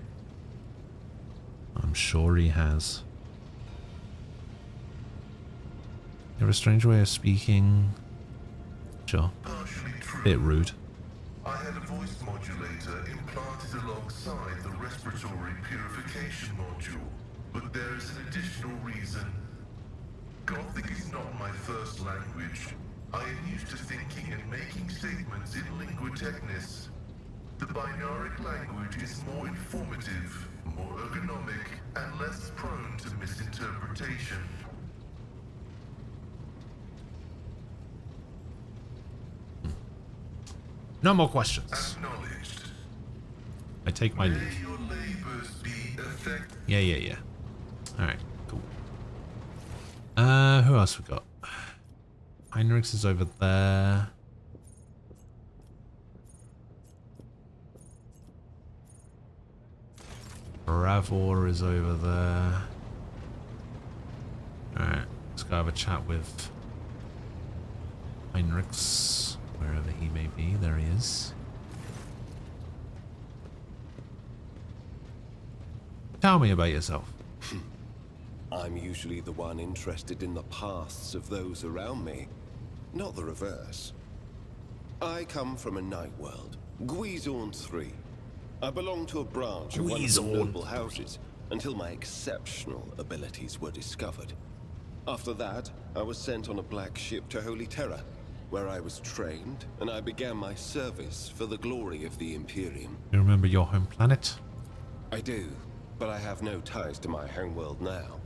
B: I'm sure he has. You have a strange way of speaking. Sure.
J: Partially true.
B: Bit rude.
J: I had a voice modulator implanted alongside the respiratory purification module, but there is an additional reason. Gothic is not my first language. I am used to thinking and making statements in lingua technis. The binaric language is more informative, more ergonomic, and less prone to misinterpretation.
B: No more questions.
J: Acknowledged.
B: I take my
J: May
B: leave.
J: your labors be effective.
B: Yeah. Alright, cool. Who else we got? Heinrichs is over there. Ravor is over there. Alright, let's go have a chat with Heinrichs, wherever he may be. There he is. Tell me about yourself.
E: I'm usually the one interested in the pasts of those around me, not the reverse. I come from a night world, Guizorn 3. I belong to a branch of one of the noble houses until my exceptional abilities were discovered. After that, I was sent on a black ship to Holy Terra, where I was trained and I began my service for the glory of the Imperium.
B: You remember your home planet?
E: I do, but I have no ties to my homeworld now.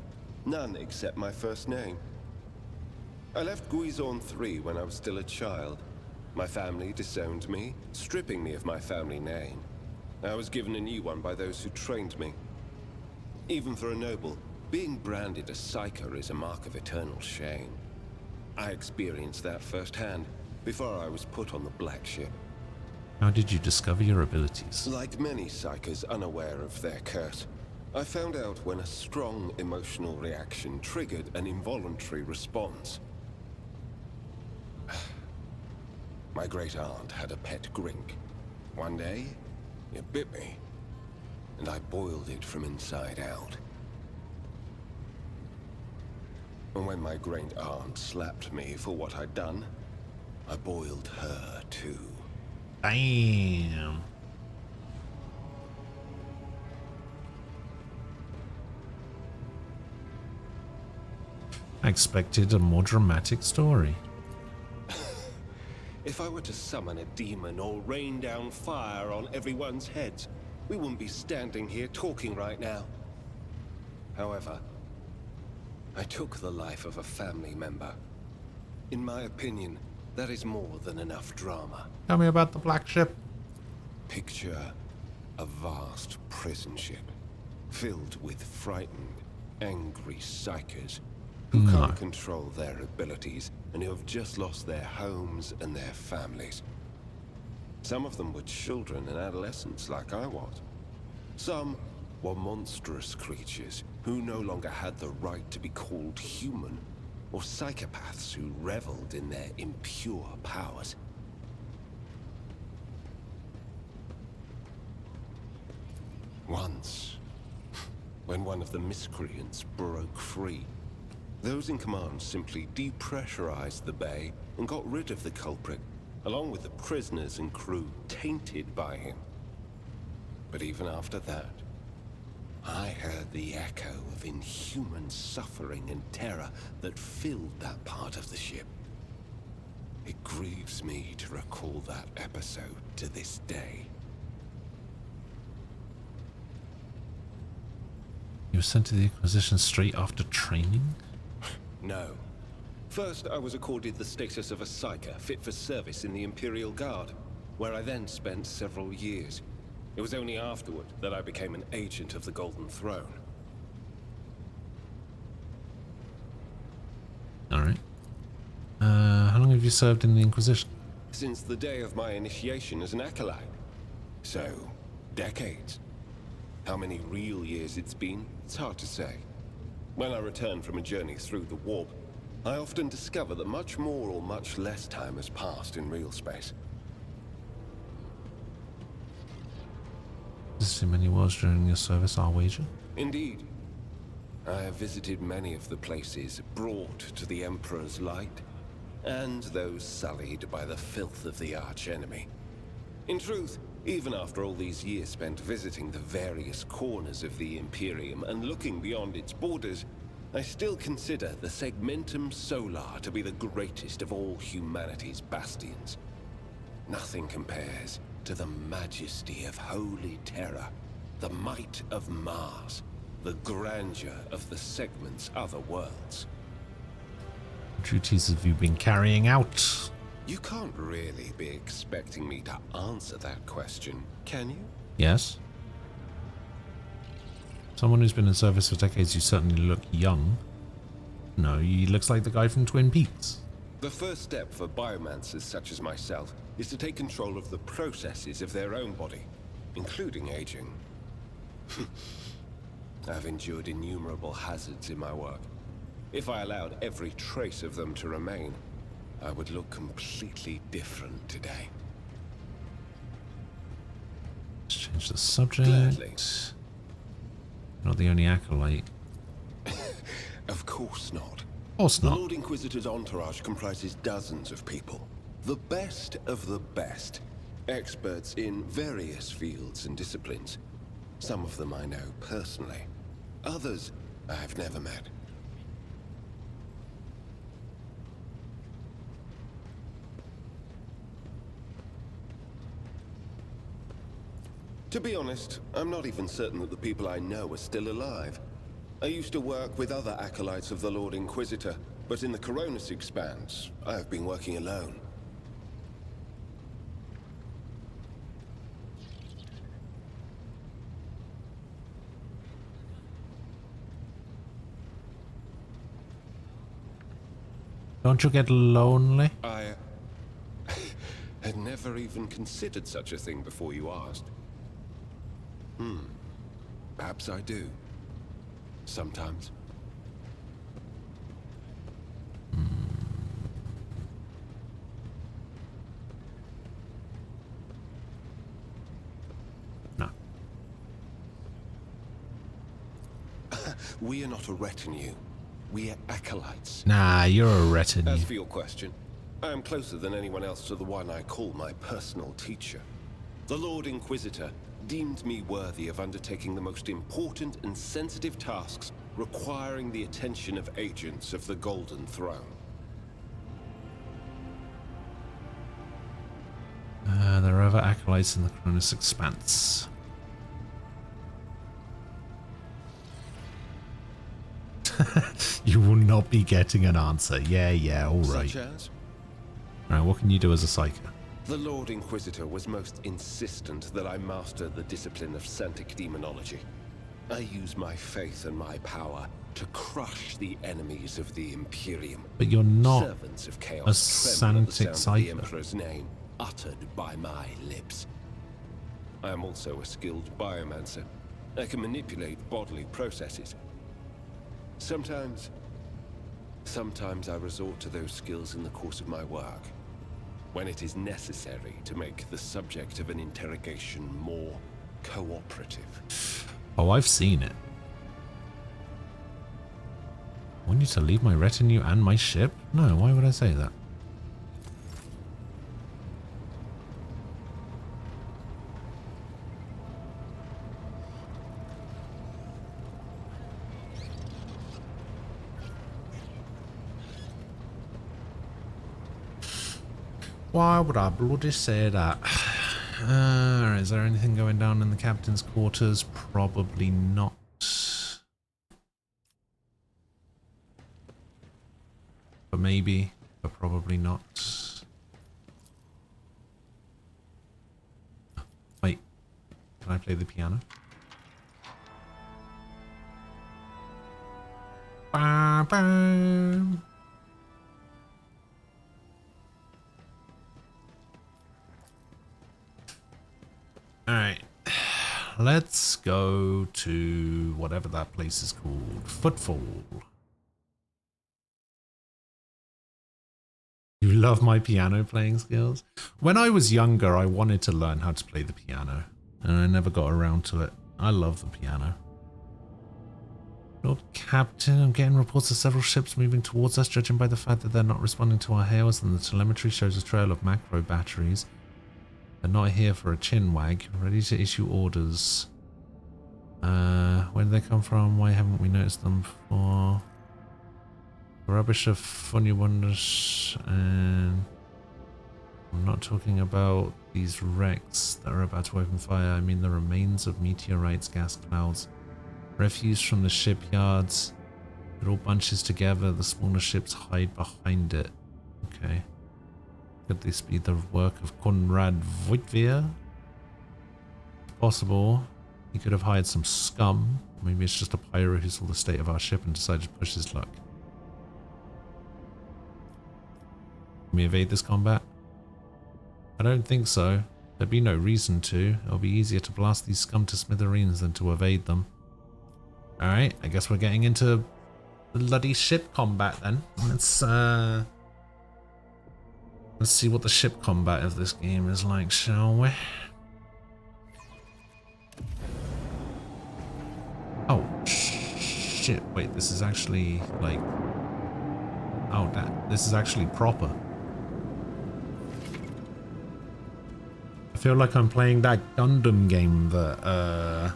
E: None except my first name. I left Guizorn 3 when I was still a child. My family disowned me, stripping me of my family name. I was given a new one by those who trained me. Even for a noble, being branded a psyker is a mark of eternal shame. I experienced that firsthand before I was put on the black ship.
B: How did you discover your abilities?
E: Like many psykers unaware of their curse, I found out when a strong emotional reaction triggered an involuntary response. My great aunt had a pet grink. One day, it bit me, and I boiled it from inside out. And when my great aunt slapped me for what I'd done, I boiled her too.
B: Damn. I expected a more dramatic story.
E: If I were to summon a demon or rain down fire on everyone's heads, we wouldn't be standing here talking right now. However, I took the life of a family member. In my opinion, that is more than enough drama.
B: Tell me about the black ship.
E: Picture a vast prison ship, filled with frightened, angry psykers who can't control their abilities and who have just lost their homes and their families. Some of them were children and adolescents like I was. Some were monstrous creatures who no longer had the right to be called human, or psychopaths who reveled in their impure powers. Once, when one of the miscreants broke free, those in command simply depressurized the bay and got rid of the culprit, along with the prisoners and crew tainted by him. But even after that, I heard the echo of inhuman suffering and terror that filled that part of the ship. It grieves me to recall that episode to this day.
B: You were sent to the Inquisition straight after training?
E: No. First, I was accorded the status of a psyker fit for service in the Imperial Guard, where I then spent several years. It was only afterward that I became an agent of the Golden Throne.
B: Alright. How long have you served in the Inquisition?
E: Since the day of my initiation as an acolyte. So, decades. How many real years it's been, it's hard to say. When I return from a journey through the warp, I often discover that much more or much less time has passed in real space.
B: Visited many worlds during your service, I'll wager.
E: Indeed. I have visited many of the places brought to the Emperor's light, and those sullied by the filth of the archenemy. In truth, even after all these years spent visiting the various corners of the Imperium and looking beyond its borders, I still consider the Segmentum Solar to be the greatest of all humanity's bastions. Nothing compares to the majesty of Holy Terra, the might of Mars, the grandeur of the Segment's other worlds.
B: What duties have you been carrying out?
E: You can't really be expecting me to answer that question, can you?
B: Yes. Someone who's been in service for decades, you certainly look young. No, he looks like the guy from Twin Peaks.
E: The first step for biomancers such as myself is to take control of the processes of their own body, including aging. I've endured innumerable hazards in my work. If I allowed every trace of them to remain, I would look completely different today.
B: Let's change the subject.
E: Gladly.
B: Not the only acolyte.
E: Of course not.
B: Of course
E: The
B: not.
E: Lord Inquisitor's entourage comprises dozens of people. The best of the best. Experts in various fields and disciplines. Some of them I know personally. Others I've never met. To be honest, I'm not even certain that the people I know are still alive. I used to work with other acolytes of the Lord Inquisitor, but in the Coronis Expanse, I have been working alone.
B: Don't you get lonely?
E: I had never even considered such a thing before you asked. Perhaps I do. Sometimes.
B: No.
E: We are not a retinue. We are acolytes.
B: Nah, you're a retinue.
E: As for your question, I am closer than anyone else to the one I call my personal teacher. The Lord Inquisitor deemed me worthy of undertaking the most important and sensitive tasks requiring the attention of agents of the Golden Throne.
B: There are other acolytes in the Cronus Expanse. You will not be getting an answer. Yeah, alright.
E: Such as?
B: Right, what can you do as a psyker?
E: The Lord Inquisitor was most insistent that I master the discipline of Santic Demonology. I use my faith and my power to crush the enemies of the Imperium.
B: But you're not
E: Servants of
B: a
E: chaos tremble at the
B: Santic
E: sound of the
B: psyker.
E: Emperor's name uttered by my lips. I am also a skilled biomancer. I can manipulate bodily processes. Sometimes I resort to those skills in the course of my work, when it is necessary to make the subject of an interrogation more cooperative.
B: Oh, I've seen it. I want you to leave my retinue and my ship? No, why would I say that? Why would I bloody say that? Is there anything going down in the captain's quarters? Probably not. But maybe, but probably not. Wait, can I play the piano? Bam, bam. Alright, let's go to whatever that place is called. Footfall. You love my piano playing skills? When I was younger, I wanted to learn how to play the piano, and I never got around to it. I love the piano. Lord Captain, I'm getting reports of several ships moving towards us, judging by the fact that they're not responding to our hails, and the telemetry shows a trail of macro batteries. They're not here for a chin wag. Ready to issue orders. Where did they come from? Why haven't we noticed them before? The rubbish of funny wonders, and I'm not talking about these wrecks that are about to open fire. I mean the remains of meteorites, gas clouds, refuse from the shipyards. It all bunches together. The smaller ships hide behind it. Okay. Could this be the work of Conrad Voigtveer? Possible. He could have hired some scum. Maybe it's just a pirate who saw the state of our ship and decided to push his luck. Can we evade this combat? I don't think so. There'd be no reason to. It'll be easier to blast these scum to smithereens than to evade them. Alright, I guess we're getting into bloody ship combat then. Let's see what the ship combat of this game is like, shall we? Oh, shit. Wait, this is actually, like... Oh, this is actually proper. I feel like I'm playing that Gundam game that,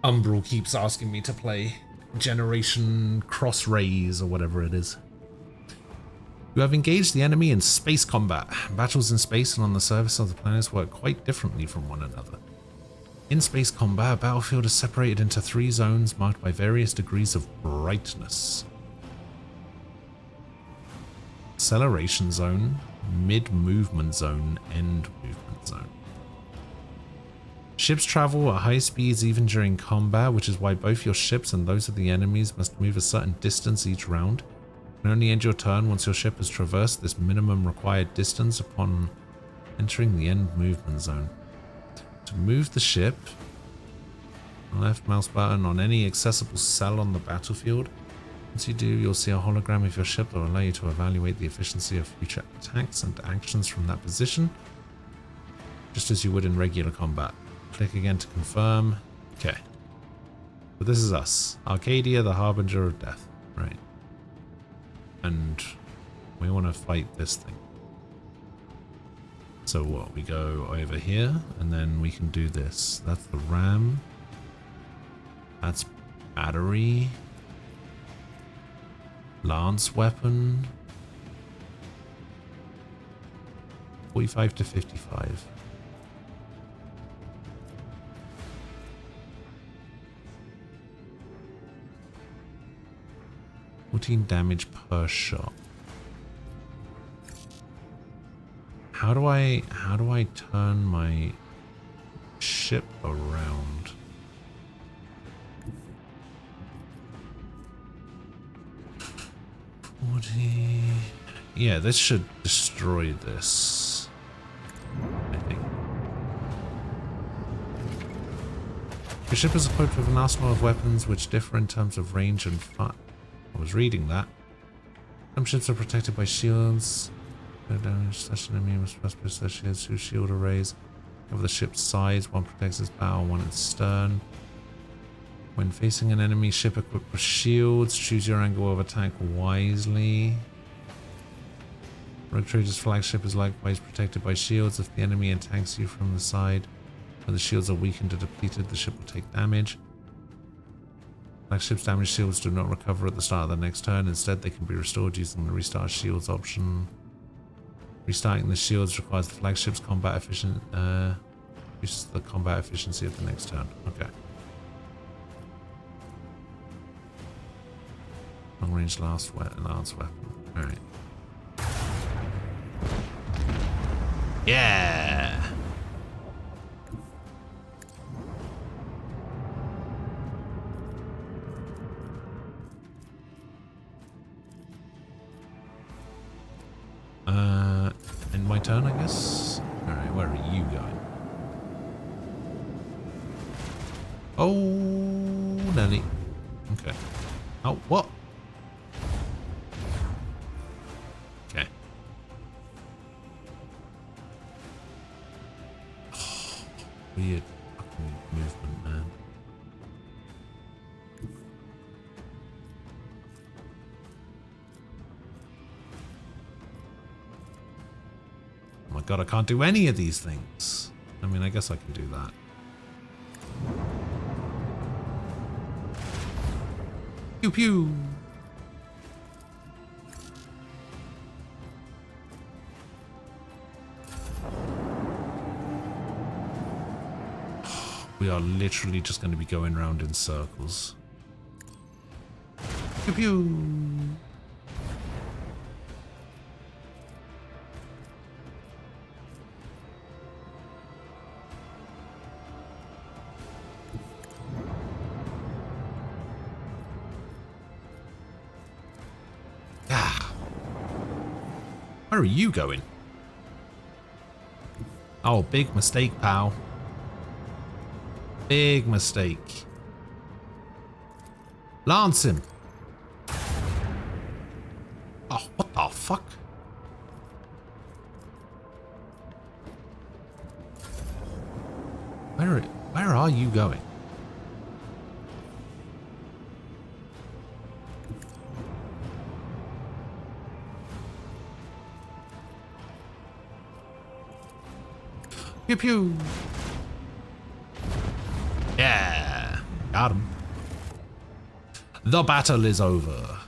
B: Umbral keeps asking me to play. Generation Cross Rays, or whatever it is. You have engaged the enemy in space combat. Battles in space and on the surface of the planets work quite differently from one another. In space combat, a battlefield is separated into 3 zones marked by various degrees of brightness. Acceleration zone, mid-movement zone, end movement zone. Ships travel at high speeds even during combat, which is why both your ships and those of the enemies must move a certain distance each round. You can only end your turn once your ship has traversed this minimum required distance upon entering the end movement zone. To move the ship, left mouse button on any accessible cell on the battlefield. Once you do, you'll see a hologram of your ship that will allow you to evaluate the efficiency of future attacks and actions from that position, just as you would in regular combat. Click again to confirm. Okay. But this is us. Arcadia, the Harbinger of Death. Right. And we want to fight this thing. So what? We go over here, and then we can do this. That's the ram. That's battery. Lance weapon. 45 to 55. Damage per shot. How do I turn my ship around? Yeah, this should destroy this, I think. Your ship is equipped with an arsenal of weapons which differ in terms of range and fire. I was reading that. Some ships are protected by shields. No damage, such an enemy must first push their shields through shield arrays. Cover the ship's sides. One protects its bow, one its stern. When facing an enemy ship equipped with shields, choose your angle of attack wisely. Rogue Trader's flagship is likewise protected by shields. If the enemy attacks you from the side, when the shields are weakened or depleted, the ship will take damage. Flagship's damage shields do not recover at the start of the next turn. Instead, they can be restored using the restart shields option. Restarting the shields requires the flagship's combat efficient, reduces the combat efficiency of the next turn. Okay. Long range lance weapon. Alright. Yeah! In my turn, I guess? Alright, where are you going? Oh, Nelly. Okay. Oh, what? Okay. Oh, weird fucking movement, man. Oh my god, I can't do any of these things. I mean, I guess I can do that. Pew pew! We are literally just going to be going round in circles. Pew pew! Where are you going? Oh, big mistake, pal. Big mistake. Lance him. Oh, what the fuck? Where are you going? Pew pew. Yeah. Got him. The battle is over.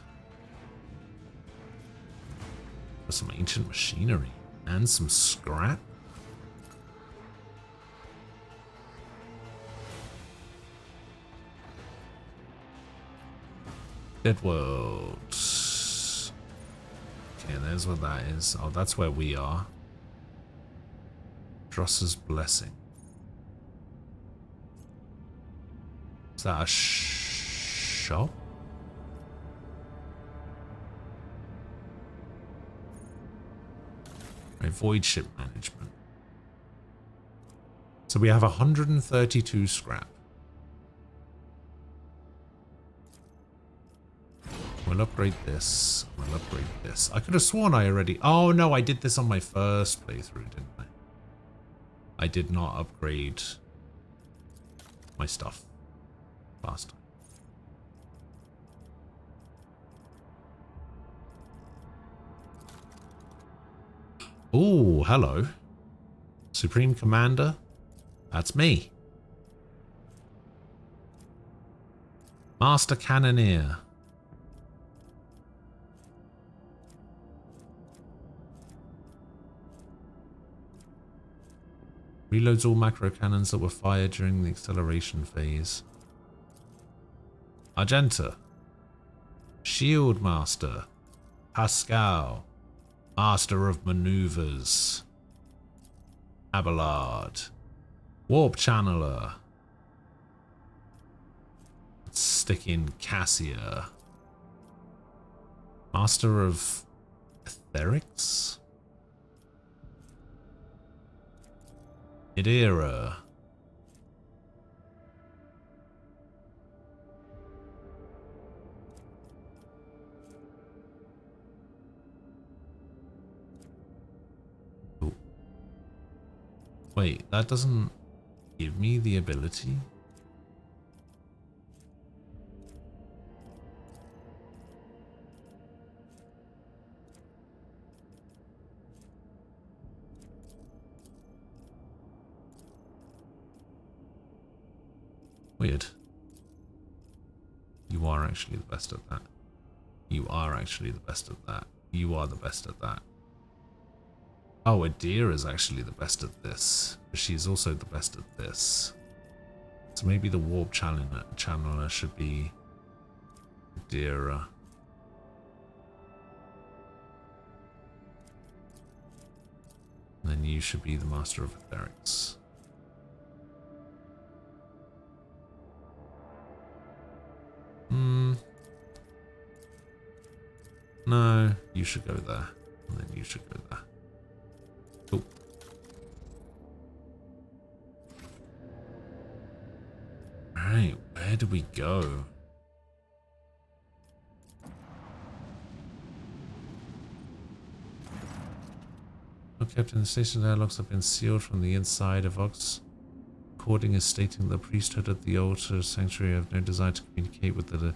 B: There's some ancient machinery and some scrap. Dead World. Okay, there's what that is. Oh, that's where we are. Dross's Blessing. Is that a shop? Right, void ship management. So we have 132 scrap. We'll upgrade this. We'll upgrade this. I could have sworn I already... Oh no, I did this on my first playthrough, didn't I? I did not upgrade my stuff last time. Oh, hello. Supreme Commander. That's me. Master Cannoneer. Reloads all macro cannons that were fired during the acceleration phase. Argenta. Shield Master. Pascal. Master of Maneuvers. Abelard. Warp Channeler. Let's stick in Cassia. Master of Etherics? Idera. Wait, that doesn't give me the ability? Weird. You are actually the best at that. You are actually the best at that. You are the best at that. Oh, Adira is actually the best at this. But she's also the best at this. So maybe the warp channeler should be Adira. And then you should be the master of etherics. No, you should go there. And then you should go there. Cool. Alright, where do we go? Oh, Captain, the station airlocks have been sealed from the inside. A Vox recording is stating the priesthood at the altar sanctuary have no desire to communicate with the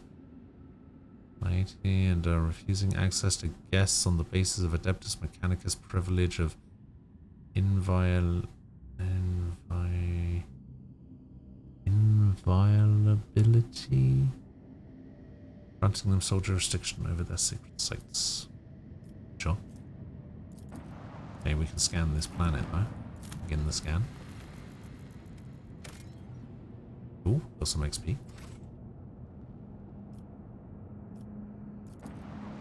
B: laity and are refusing access to guests on the basis of Adeptus Mechanicus privilege of inviolability. Granting them sole jurisdiction over their sacred sites. Sure. Okay, we can scan this planet though. Begin the scan. Ooh, got some XP.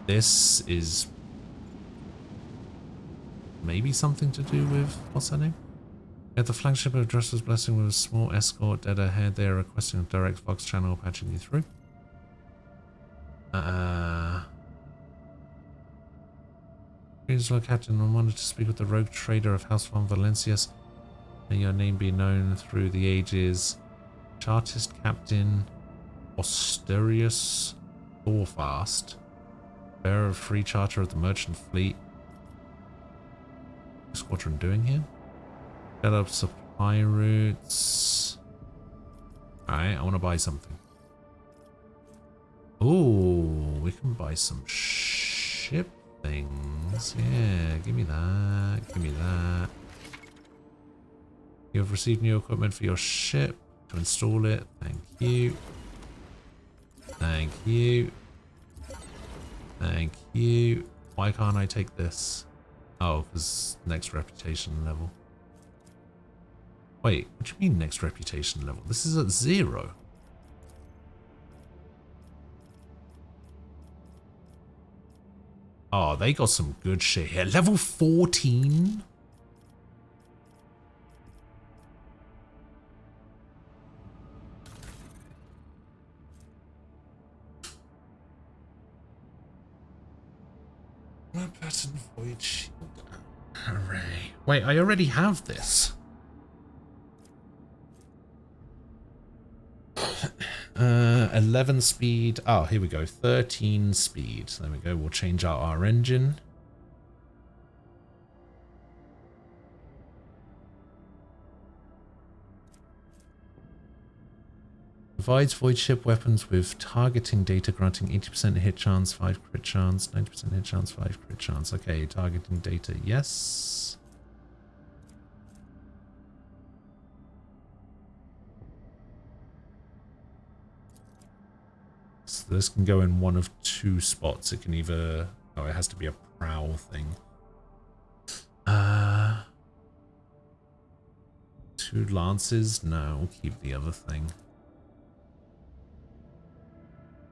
B: This is maybe something to do with what's her name? At the flagship of Dresser's Blessing with a small escort dead ahead. They are requesting a direct Vox channel patching you through. Greetings, Lord Captain. I wanted to speak with the rogue trader of House von Valencius. May your name be known through the ages. Chartist Captain Osterius Thorfast, bearer of free charter of the merchant fleet. What's Squadron doing here? Set up supply routes. Alright, I want to buy something. Oh, we can buy some ship things. Yeah, give me that. Give me that. You have received new equipment for your ship. To install it. Thank you. Thank you. Thank you. Why can't I take this? Oh, because next reputation level. Wait, what do you mean next reputation level? This is at 0. Oh, they got some good shit here. Level 14? Pattern void shield array. Wait, I already have this. 11 speed. Oh, here we go. 13 speed. There we go. We'll change out our engine. Provides void ship weapons with targeting data granting 80% hit chance, 5 crit chance, 90% hit chance, 5 crit chance. Okay, targeting data, yes. So this can go in one of 2 spots. It can either... Oh, it has to be a prow thing. 2 lances? No, we'll keep the other thing.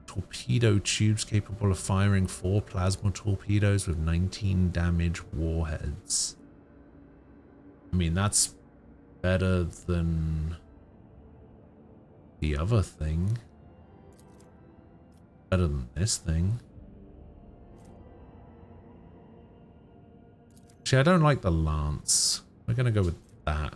B: Torpedo tubes capable of firing 4 plasma torpedoes with 19 damage warheads. I mean, that's better than the other thing. Better than this thing. Actually, I don't like the lance. We're gonna go with that.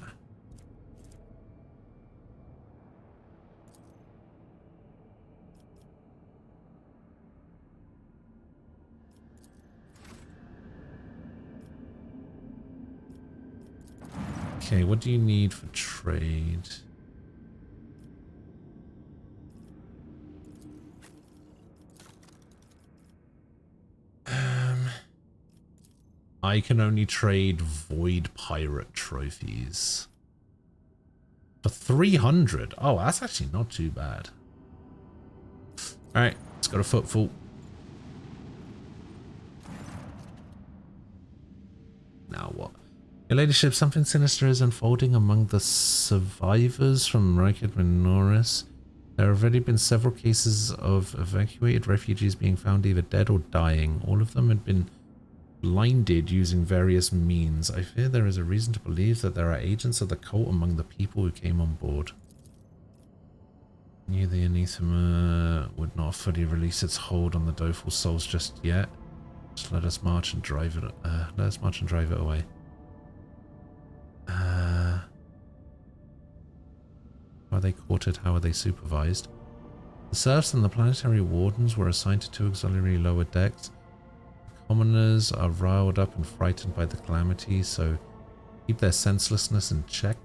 B: Okay, what do you need for trade? I can only trade Void Pirate trophies. For 300? Oh, that's actually not too bad. Alright, let's go to Footfall. Now what? Your ladyship, something sinister is unfolding among the survivors from Reichert Minoris. There have already been several cases of evacuated refugees being found either dead or dying. All of them had been blinded using various means. I fear there is a reason to believe that there are agents of the cult among the people who came on board. Knew the anathema would not fully release its hold on the doleful souls just yet. Just let us march and drive it. Away. How are they quartered? How are they supervised? The serfs and the planetary wardens were assigned to 2 auxiliary lower decks. Commoners are riled up and frightened by the calamity, so keep their senselessness in check.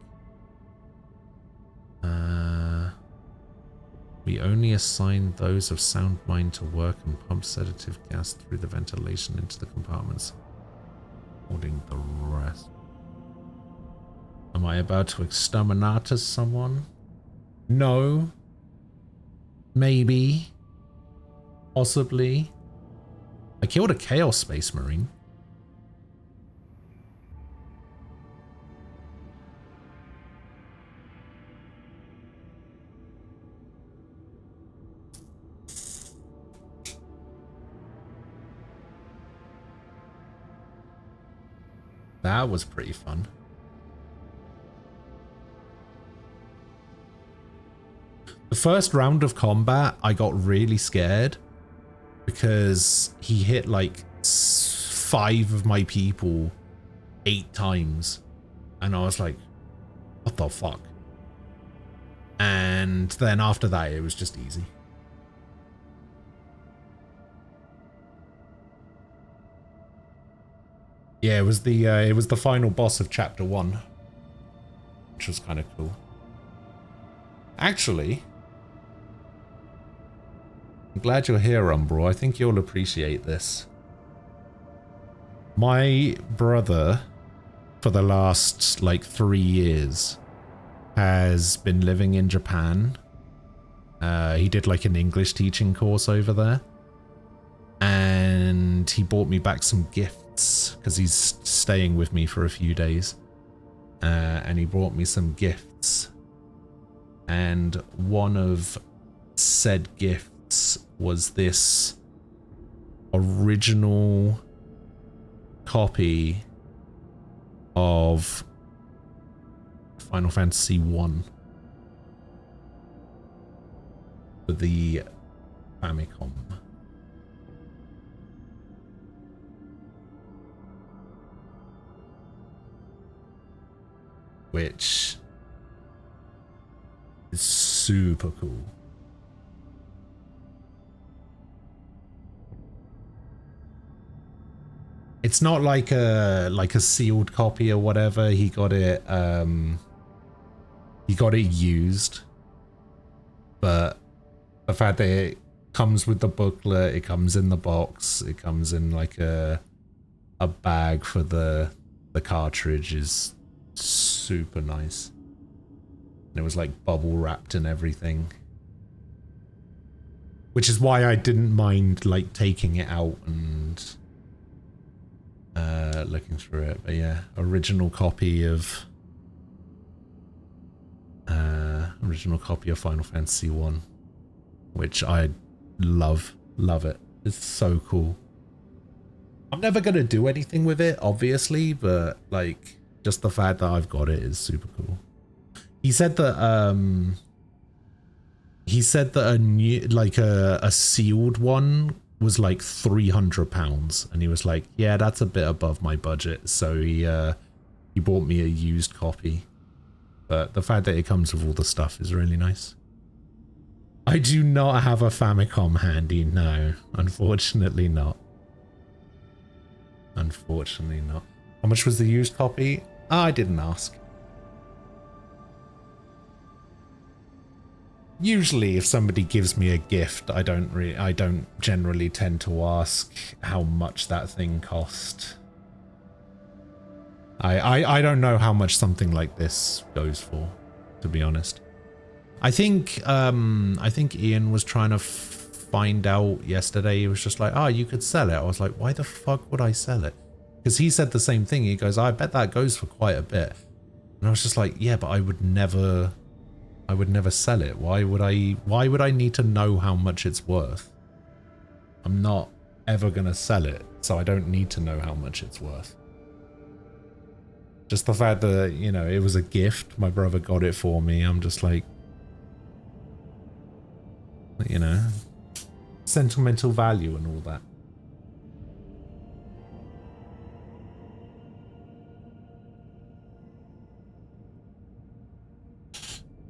B: We only assign those of sound mind to work and pump sedative gas through the ventilation into the compartments, holding the rest. Am I about to exterminate someone? No. Maybe. Possibly. I killed a Chaos Space Marine. That was pretty fun. The first round of combat, I got really scared because he hit like 5 of my people 8 times. And I was like, what the fuck? And then after that, it was just easy. Yeah, it was the final boss of chapter 1, which was kind of cool. Actually, I'm glad you're here, Umbro. I think you'll appreciate this. My brother, for the last like 3 years, has been living in Japan. He did like an English teaching course over there, and he bought me back some gifts because he's staying with me for a few days, and he brought me some gifts, and one of said gifts was this original copy of Final Fantasy 1 for the Famicom. Which is super cool. It's not like a sealed copy or whatever. He got it used. But the fact that it comes with the booklet, it comes in the box, it comes in like a bag for the cartridge is super nice. And it was like bubble wrapped and everything. Which is why I didn't mind like taking it out and looking through it. But yeah, original copy of Final Fantasy 1, which I love it. It's so cool. I'm never gonna do anything with it, obviously, but like just the fact that I've got it is super cool. He said that a new, like a sealed one was like £300, and he was like, yeah, that's a bit above my budget, so he bought me a used copy. But the fact that it comes with all the stuff is really nice. I do not have a Famicom handy, no, unfortunately not. Unfortunately not. How much was the used copy? I didn't ask. usually if somebody gives me a gift, I don't generally tend to ask how much that thing cost. I don't know how much something like this goes for, to be honest. I think Ian was trying to find out yesterday. He was just like, oh, you could sell it. I was like, why the fuck would I sell it? Because he said the same thing. He goes, I bet that goes for quite a bit. And I was just like, yeah, but I would never sell it. Why would I need to know how much it's worth? I'm not ever gonna sell it, so I don't need to know how much it's worth. Just the fact that, you know, it was a gift, my brother got it for me, I'm just like, you know, sentimental value and all that.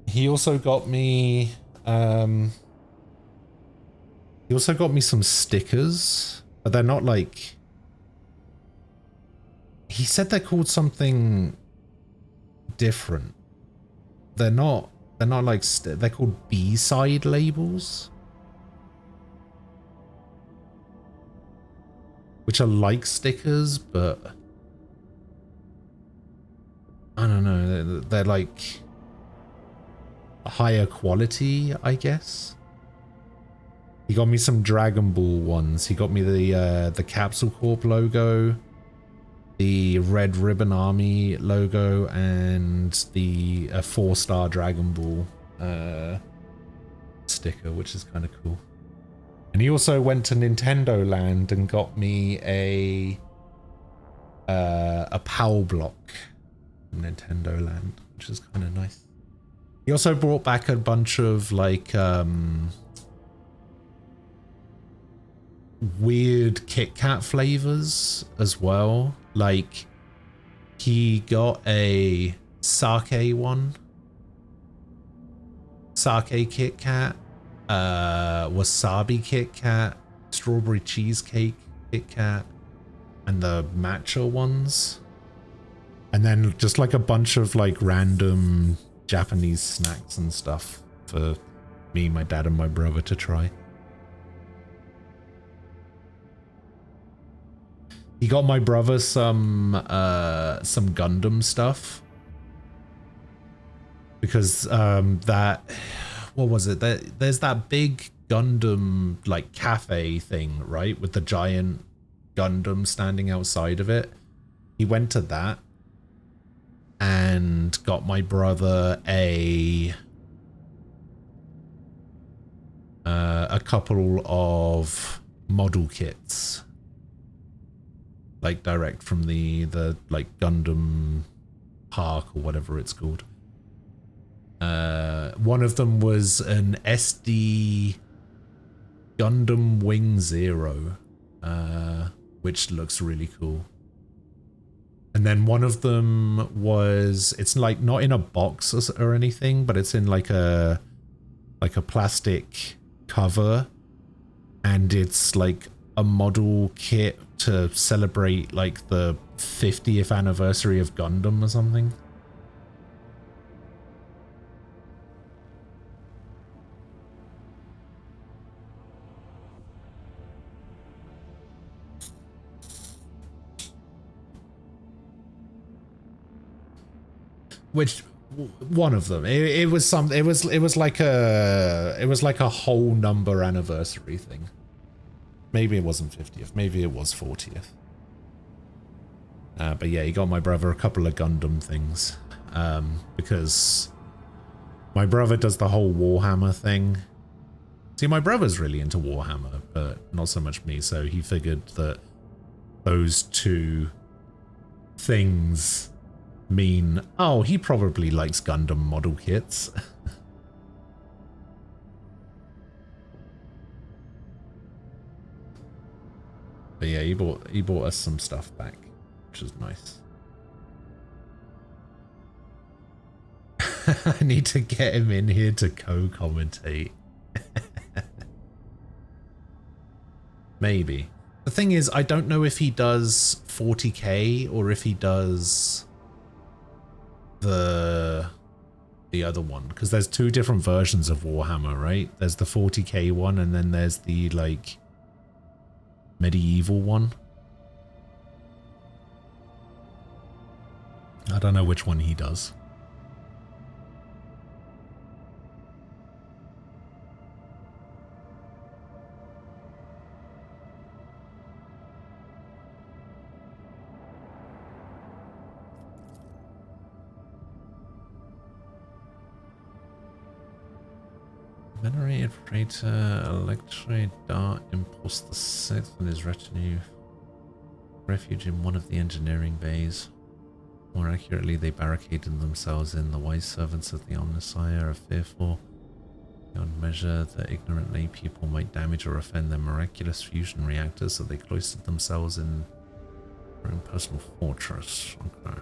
B: He also got me some stickers, but they're not like, he said they're called something different. They're not like, they're called B-side labels, which are like stickers, but I don't know, they're like higher quality, I guess. He got me some Dragon Ball ones. He got me the Capsule Corp logo, the Red Ribbon Army logo, and the 4-star Dragon Ball sticker, which is kind of cool. And he also went to Nintendo Land and got me a PAL block from Nintendo Land, which is kind of nice. He also brought back a bunch of like weird Kit Kat flavors as well. Like he got a sake one, sake Kit Kat, wasabi Kit Kat, strawberry cheesecake Kit Kat, and the matcha ones. And then just like a bunch of like random Japanese snacks and stuff for me, my dad, and my brother to try. He got my brother some Gundam stuff because that, what was it? There's that big Gundam like cafe thing, right, with the giant Gundam standing outside of it. He went to that and got my brother a couple of model kits, like direct from the like Gundam Park or whatever it's called. One of them was an SD Gundam Wing Zero, which looks really cool. And then one of them was, it's like not in a box or anything, but it's in like a plastic cover, and it's like a model kit to celebrate like the 50th anniversary of Gundam or something. Which one of them? It was some. It was like a whole number anniversary thing. Maybe it wasn't 50th. Maybe it was 40th. But yeah, he got my brother a couple of Gundam things, because my brother does the whole Warhammer thing. See, my brother's really into Warhammer, but not so much me. So he figured that those two things mean, oh, he probably likes Gundam model kits. But yeah, he bought us some stuff back, which is nice. I need to get him in here to co-commentate. Maybe. The thing is, I don't know if he does 40k or if he does the other one, because there's two different versions of Warhammer, right? There's the 40k one, and then there's the like medieval one. I don't know which one he does. Venerated Praetor Electroid Dart Impulse the Sixth and his retinue refuge in one of the engineering bays. More accurately, they barricaded themselves in. The wise servants of the Omnissiah are fearful beyond measure that ignorant lay people might damage or offend their miraculous fusion reactors, so they cloistered themselves in their own personal fortress. Okay.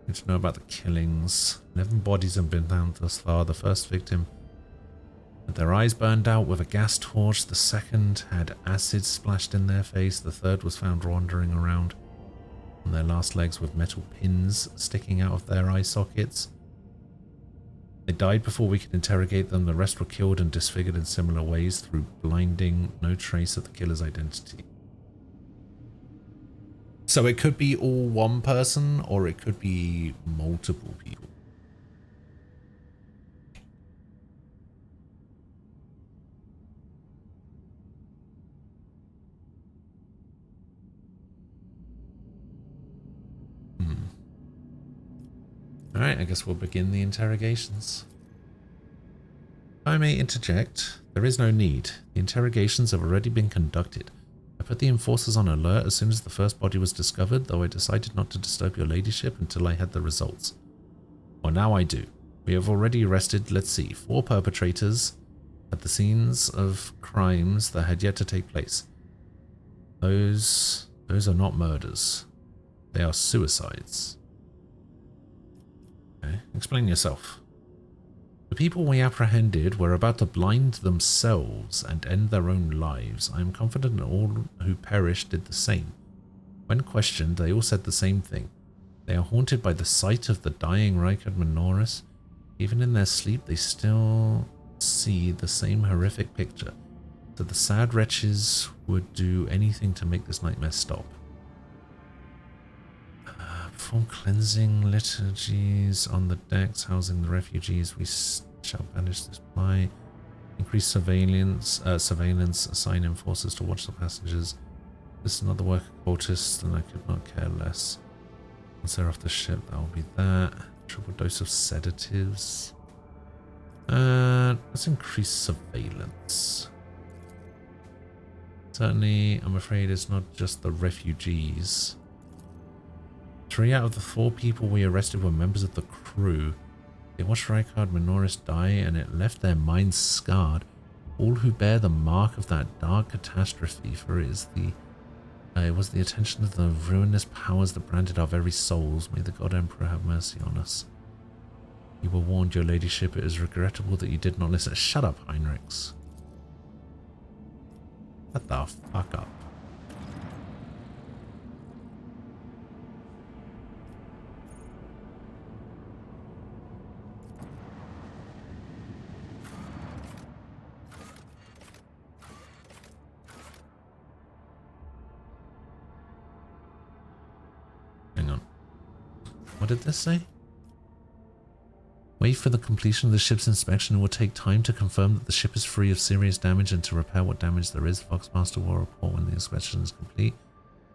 B: Need to know about the killings. 11 bodies have been found thus far. The first victim had their eyes burned out with a gas torch. The second had acid splashed in their face. The third was found wandering around on their last legs with metal pins sticking out of their eye sockets. They died before we could interrogate them. The rest were killed and disfigured in similar ways through blinding. No trace of the killer's identity. So it could be all one person, or it could be multiple people. Alright, I guess we'll begin the interrogations. If I may interject, there is no need. The interrogations have already been conducted. I put the enforcers on alert as soon as the first body was discovered, though I decided not to disturb your ladyship until I had the results. Well, now I do. We have already arrested, let's see, 4 perpetrators at the scenes of crimes that had yet to take place. Those are not murders. They are suicides. Okay, explain yourself. The people we apprehended were about to blind themselves and end their own lives. I am confident all who perished did the same. When questioned, they all said the same thing. They are haunted by the sight of the dying Rykard Minoris. Even in their sleep, they still see the same horrific picture. So the sad wretches would do anything to make this nightmare stop. Perform cleansing liturgies on the decks housing the refugees. We shall banish this by increase surveillance, assign enforcers to watch the passengers. This is another work of cultists, then I could not care less. Once they're off the ship, that will be that. Triple dose of sedatives. Let's increase surveillance. Certainly, I'm afraid it's not just the refugees. 3 out of the 4 people we arrested were members of the crew. They watched Rykard Minoris die and it left their minds scarred. All who bear the mark of that dark catastrophe, for it was the attention of the ruinous powers that branded our very souls. May the God Emperor have mercy on us. You were warned, your ladyship. It is regrettable that you did not listen. Shut up, Heinrichs. Shut the fuck up. Hang on. What did this say? Wait for the completion of the ship's inspection. It will take time to confirm that the ship is free of serious damage and to repair what damage there is. Foxmaster will report when the inspection is complete.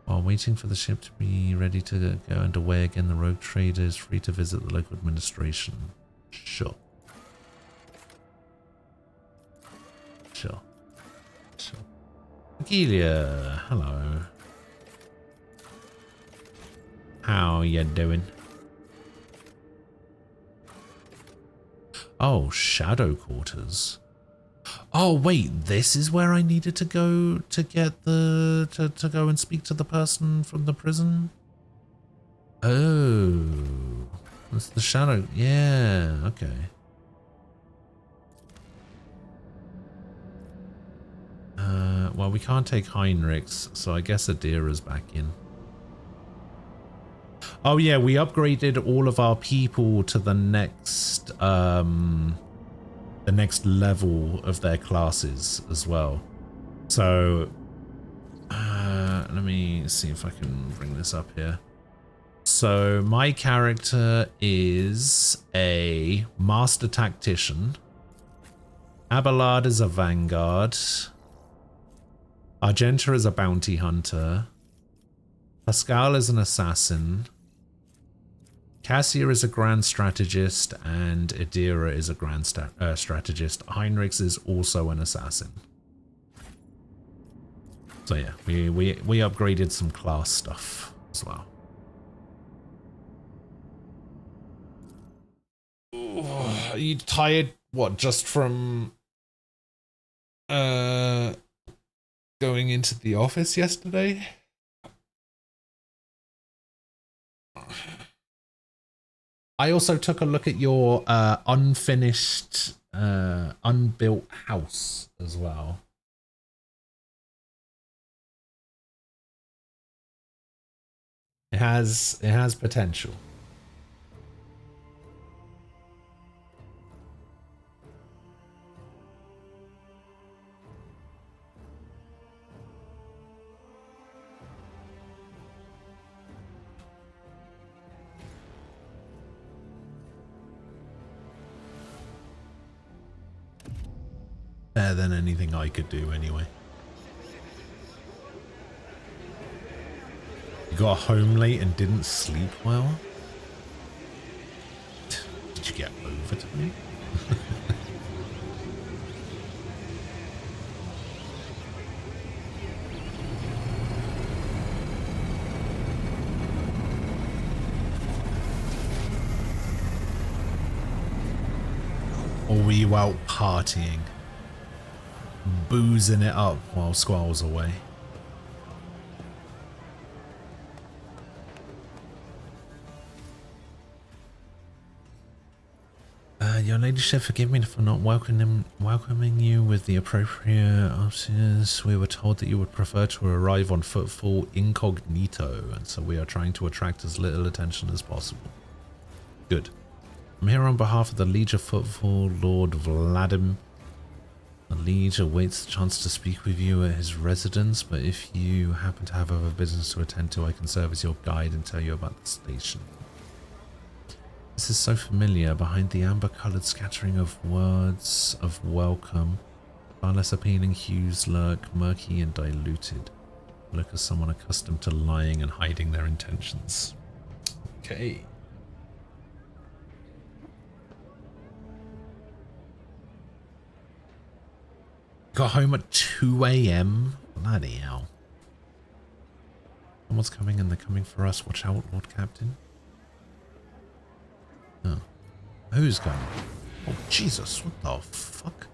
B: While waiting for the ship to be ready to go underway again, the rogue trader is free to visit the local administration. Sure. Sure. Agilia, hello. How you doing? Oh, shadow quarters. Oh wait, this is where I needed to go to get the to go and speak to the person from the prison. Oh, that's the shadow. Yeah, okay. Well, we can't take Heinrichs, so I guess Adira's back in. Oh yeah, we upgraded all of our people to the next level of their classes as well. So let me see if I can bring this up here. So my character is a master tactician. Abelard is a vanguard. Argenta is a bounty hunter. Pascal is an assassin. Cassia is a grand strategist, and Idira is a grand strategist. Heinrichs is also an assassin. So yeah, we upgraded some class stuff as well. Are you tired? What, just from going into the office yesterday? I also took a look at your unfinished, unbuilt house as well. It has potential. Better than anything I could do anyway. You got home late and didn't sleep well? Did you get over to me? Or were you out partying? Boozing it up while Squall's away? Your ladyship, forgive me for not welcoming you with the appropriate officers. We were told that you would prefer to arrive on footfall incognito, and so we are trying to attract as little attention as possible. Good. I'm here on behalf of the Liege of Footfall, Lord Vladimir. The Liege awaits the chance to speak with you at his residence, but if you happen to have other business to attend to, I can serve as your guide and tell you about the station. This is so familiar. Behind the amber-coloured scattering of words of welcome, far less appealing hues lurk, murky and diluted. Look as someone accustomed to lying and hiding their intentions. Okay. Got home at 2 AM? Bloody hell. Someone's coming and they're coming for us. Watch out, Lord Captain. Oh. Who's coming? Oh, Jesus. What the fuck?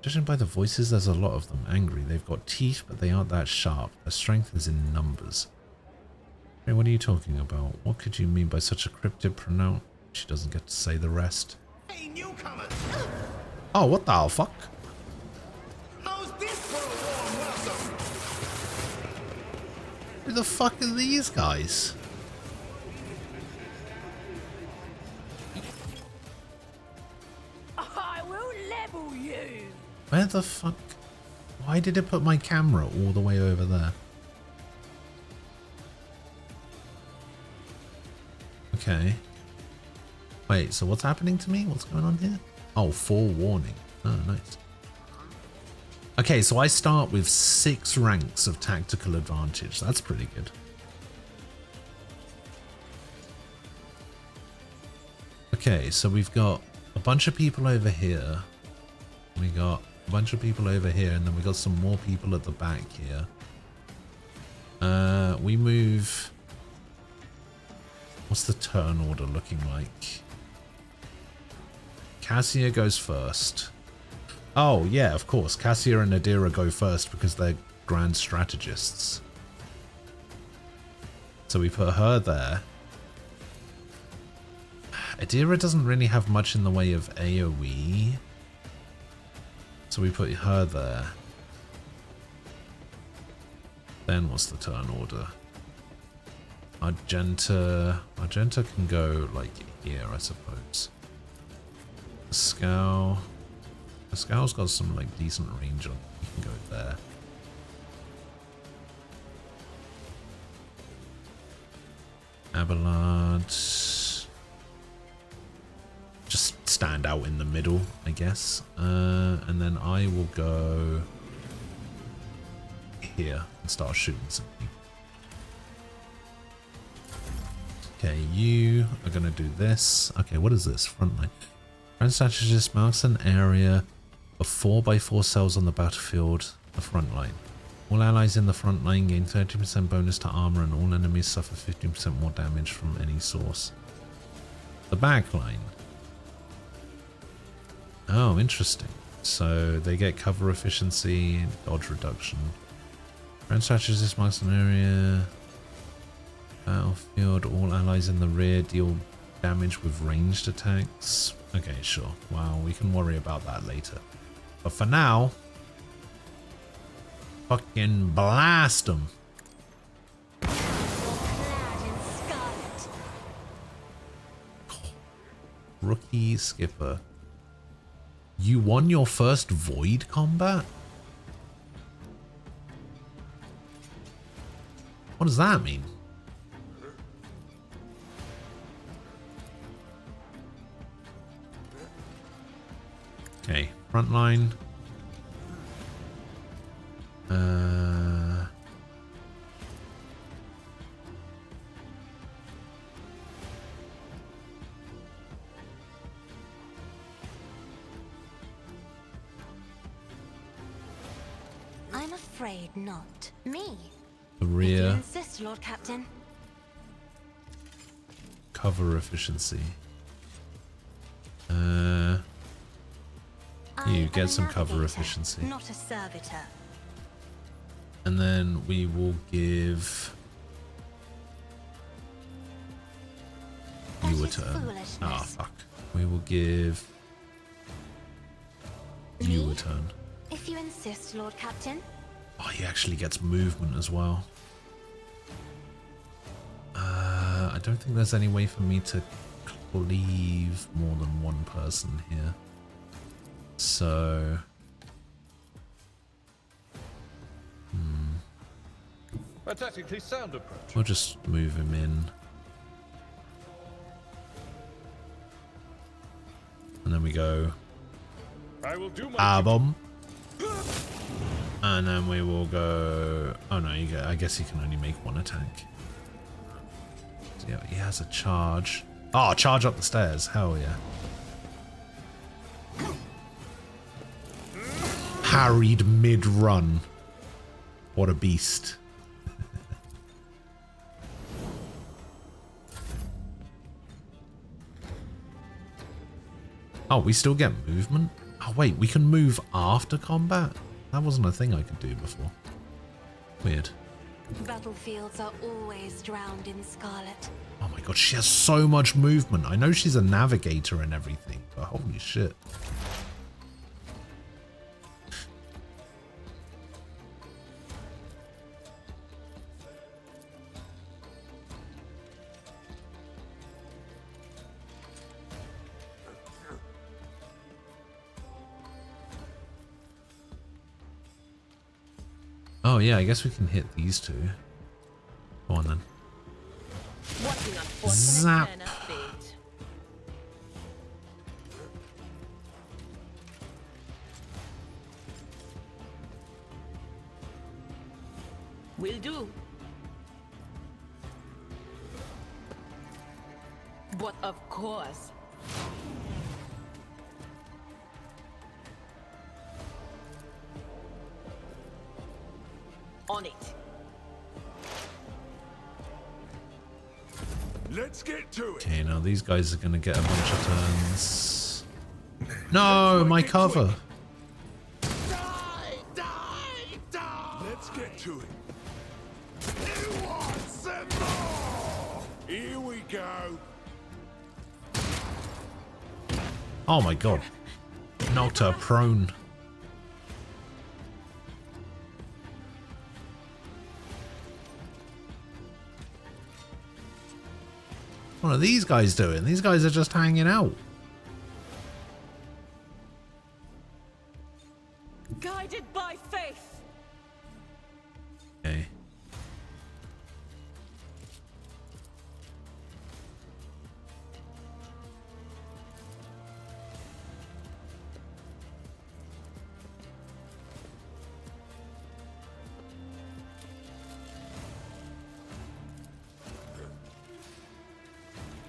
B: Judging by the voices, there's a lot of them. Angry. They've got teeth, but they aren't that sharp. Their strength is in numbers. Hey, what are you talking about? What could you mean by such a cryptic pronoun? She doesn't get to say the rest.
C: Hey, newcomers!
B: Oh, what the fuck?
C: How's this for a warm welcome?
B: Who the fuck are these guys?
F: I will level you.
B: Where the fuck? Why did it put my camera all the way over there? Okay. Wait, so what's happening to me? What's going on here? Oh, forewarning. Oh, nice. Okay, so I start with 6 ranks of tactical advantage. That's pretty good. Okay, so we've got a bunch of people over here. We got a bunch of people over here, and then we got some more people at the back here. We move... What's the turn order looking like? Cassia goes first. Oh, yeah, of course. Cassia and Adira go first because they're grand strategists. So we put her there. Adira doesn't really have much in the way of AoE. So we put her there. Then what's the turn order? Argenta can go like here, I suppose. The Scow's got some like decent range on. You can go there. Abelard. Just stand out in the middle, I guess. And then I will go here and start shooting something. Okay, you are going to do this. Okay, what is this? Front line. Grand strategist marks an area of 4x4 cells on the battlefield, the front line. All allies in the front line gain 30% bonus to armor and all enemies suffer 15% more damage from any source. The back line. Oh, interesting. So they get cover efficiency, dodge reduction. Grand strategist marks an area. Battlefield, all allies in the rear deal damage with ranged attacks. Okay, sure. Well, we can worry about that later. But for now, fucking blast them. Rookie skipper. You won your first void combat? What does that mean? Okay, front line.
G: I'm afraid not. Me.
B: The
G: If you
B: rear.
G: insist, Lord Captain.
B: Cover efficiency. You get some cover efficiency.
G: Not a servitor.
B: And then we will give you a turn. Ah, fuck. We will give you a turn.
G: If you insist, Lord Captain.
B: Oh, he actually gets movement as well. I don't think there's any way for me to cleave more than one person here. So...
D: A tactically sound approach.
B: we'll just move him in. And then we go...
D: I will do my
B: bomb. And then we will go... Oh no, I guess he can only make one attack. So yeah, he has a charge. Oh, charge up the stairs. Hell yeah. Harried mid-run. What a beast. Oh, we still get movement? Oh wait, we can move after combat? That wasn't a thing I could do before. Weird.
G: Battlefields are always drowned in scarlet.
B: Oh my god, she has so much movement. I know she's a navigator and everything, but holy shit. Oh yeah, I guess we can hit these two. Go on then. Zap.
F: Will do. But of course. On it.
C: Let's get to it.
B: Okay, now these guys are going to get a bunch of turns. No, my cover.
C: Die, die, die. Let's get to it. Who wants some more? Here we go.
B: Oh my god. Knocked her prone. What are these guys doing? These guys are just hanging out.
F: Guided by faith.
B: Okay.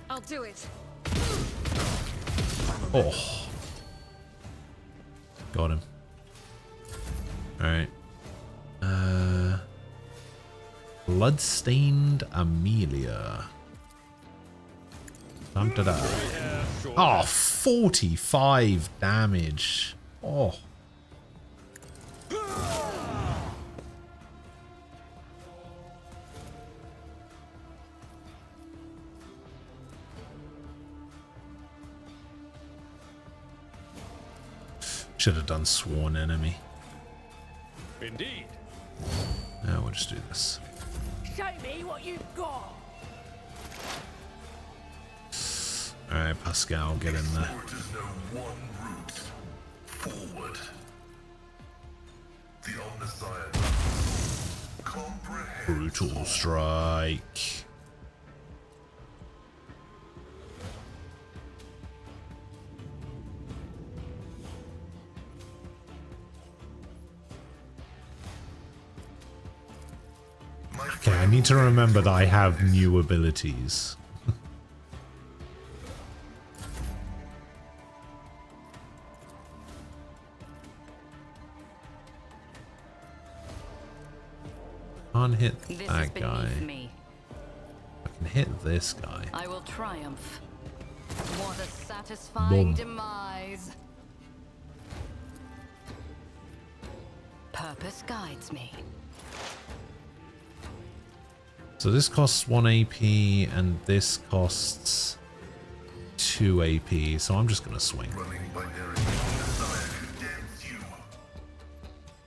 F: I'll do it.
B: Oh. Got him. Alright. Bloodstained Amelia. Dum-da-da. Oh, 45 damage. Oh. Should have done Sworn Enemy.
D: Indeed.
B: Now we'll just do this.
F: Show me what you've got.
B: Alright, Pascal, get in there.
J: Exporters know one route. Forward. The Omniscient. Comprehend.
B: Brutal strike. Okay, I need to remember that I have new abilities. Can't hit that guy. I can hit this guy.
H: I will triumph. What a satisfying
B: Boom.
H: demise. Purpose guides me.
B: So this costs 1 AP and this costs 2 AP, so I'm just gonna swing.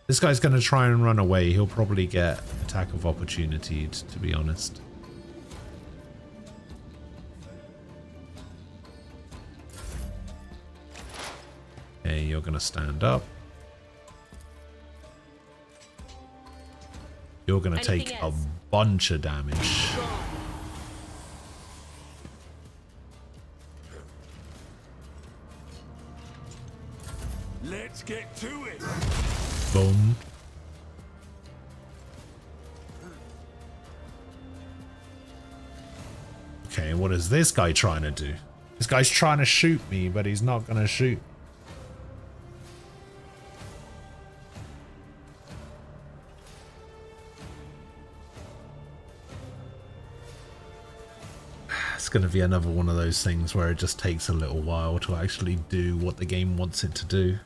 B: This guy's gonna try and run away. He'll probably get attack of opportunity, to be honest. Okay, you're gonna stand up. You're gonna take a bunch of damage.
D: Let's get to it.
B: Boom. Okay, what is this guy trying to do? This guy's trying to shoot me, but he's not gonna shoot. It's going to be another one of those things where it just takes a little while to actually do what the game wants it to do.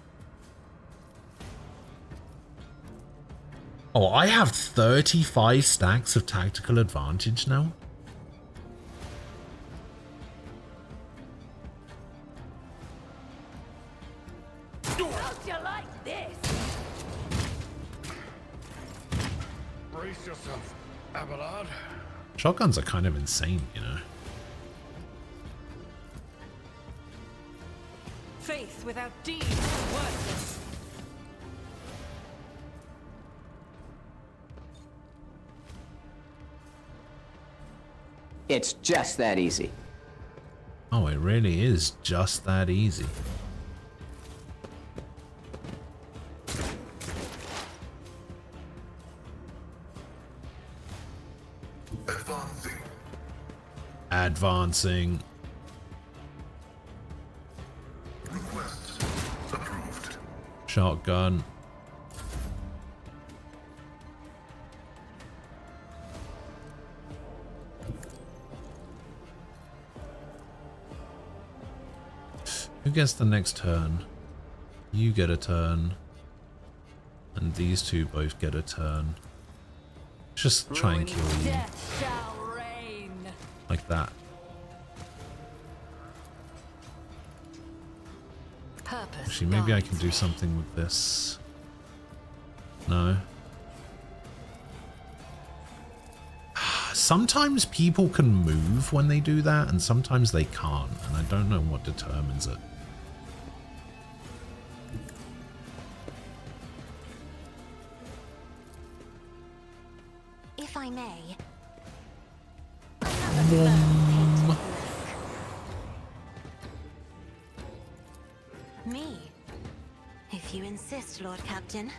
B: Oh, I have 35 stacks of tactical advantage now?
F: How'd you like this?
D: Brace yourself, Abelard.
B: Shotguns are kind of insane, you know.
F: Faith without deeds is worthless.
L: It's just that easy.
B: Oh, it really is just that easy.
J: Advancing.
B: Advancing.
J: Request approved.
B: Shotgun. Who gets the next turn? You get a turn. And these two both get a turn. Just try and kill you.
F: Death shall reign.
B: Like that.
H: Purpose.
B: Actually, maybe I can do something with this. No. Sometimes people can move when they do that, and sometimes they can't, and I don't know what determines it.
G: If I may. Me? If you insist, Lord Captain.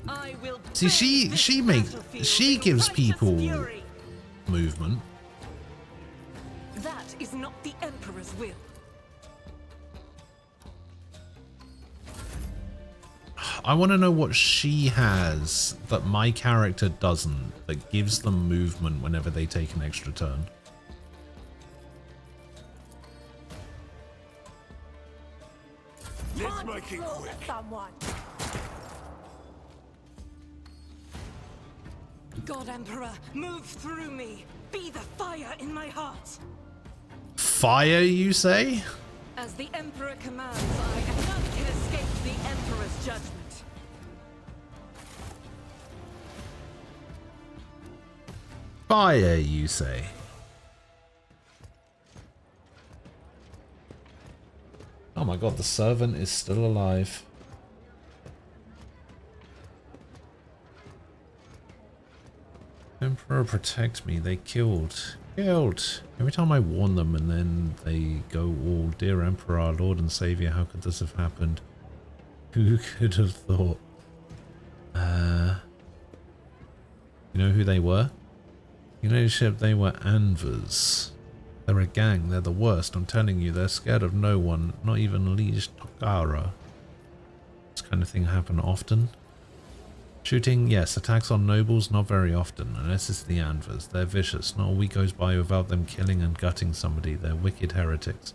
F: I will.
B: See, she gives people movement.
F: That is not the Emperor's will.
B: I want to know what she has that my character doesn't, that gives them movement whenever they take an extra turn.
C: Let's make it quick.
F: Someone. God Emperor, move through me. Be the fire in my heart.
B: Fire, you say?
F: As the Emperor commands, none can escape the Emperor's judgment.
B: Fire, you say? Oh my god, the servant is still alive. Emperor, protect me. They killed. Every time I warn them and then they go all, dear Emperor, our Lord and Savior, how could this have happened? Who could have thought? You know who they were? Your ladyship, they were Anvers. They're a gang, they're the worst, I'm telling you, they're scared of no one, not even Liege Tokara. This kind of thing happen often. Shooting, yes. Attacks on nobles, not very often, unless it's the Anvers. They're vicious. Not a week goes by without them killing and gutting somebody. They're wicked heretics.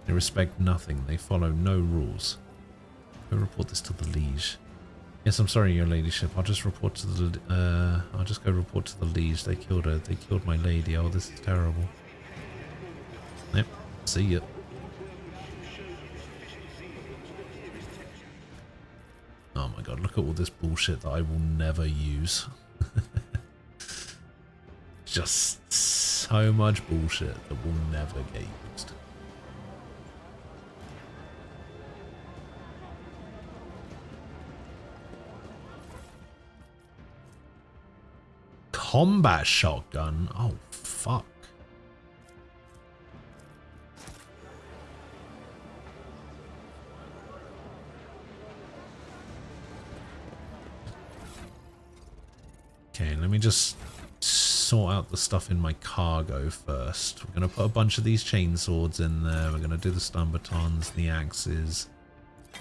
B: They respect nothing. They follow no rules. Go report this to the liege. Yes, I'm sorry, your ladyship. I'll just report to the. I'll just go report to the liege. They killed her. They killed my lady. Oh, this is terrible. Yep. See ya. Oh my god, look at all this bullshit that I will never use. Just so much bullshit that will never get used. Combat shotgun? Oh, fuck. Okay, let me just sort out the stuff in my cargo first. We're going to put a bunch of these chainswords in there. We're going to do the stun batons, the axes,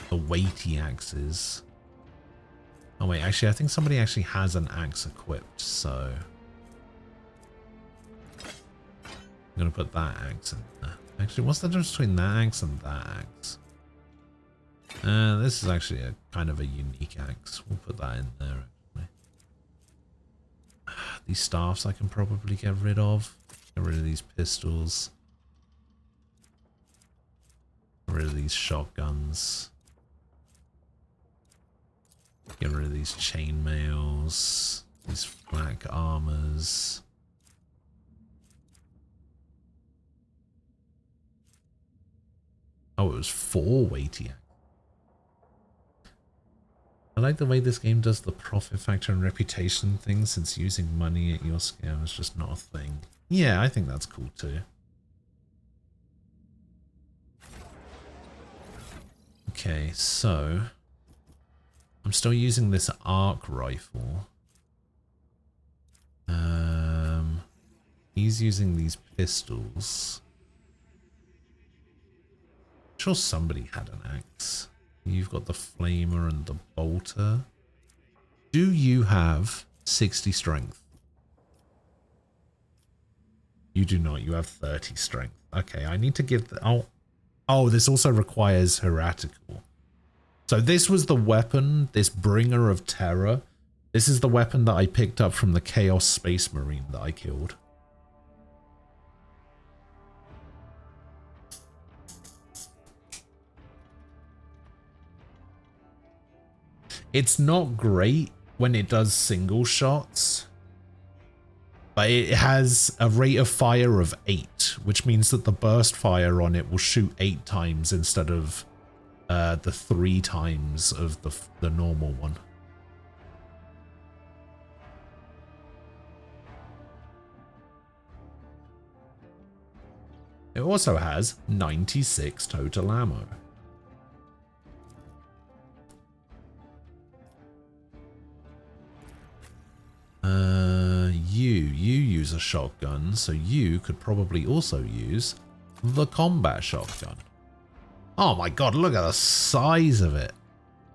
B: the weighty axes. Oh wait, actually I think somebody actually has an axe equipped, so I'm going to put that axe in there. Actually, what's the difference between that axe and that axe? This is actually a kind of a unique axe. We'll put that in there. These staffs I can probably get rid of. Get rid of these pistols. Get rid of these shotguns. Get rid of these chainmails. These flak armors. Oh, it was 4 weighty. I like the way this game does the profit factor and reputation thing, since using money at your scale is just not a thing. Yeah, I think that's cool too. Okay, so I'm still using this arc rifle. He's using these pistols. I'm sure somebody had an axe. You've got the flamer and the bolter. Do you have 60 strength? You do not. You have 30 strength. Okay, I need to give the... Oh, this also requires heretical. So this was the weapon, this bringer of terror. This is the weapon that I picked up from the Chaos Space Marine that I killed. It's not great when it does single shots. But it has a rate of fire of 8, which means that the burst fire on it will shoot 8 times instead of the 3 times of the normal one. It also has 96 total ammo. You use a shotgun, so you could probably also use the combat shotgun. Oh my god, look at the size of it.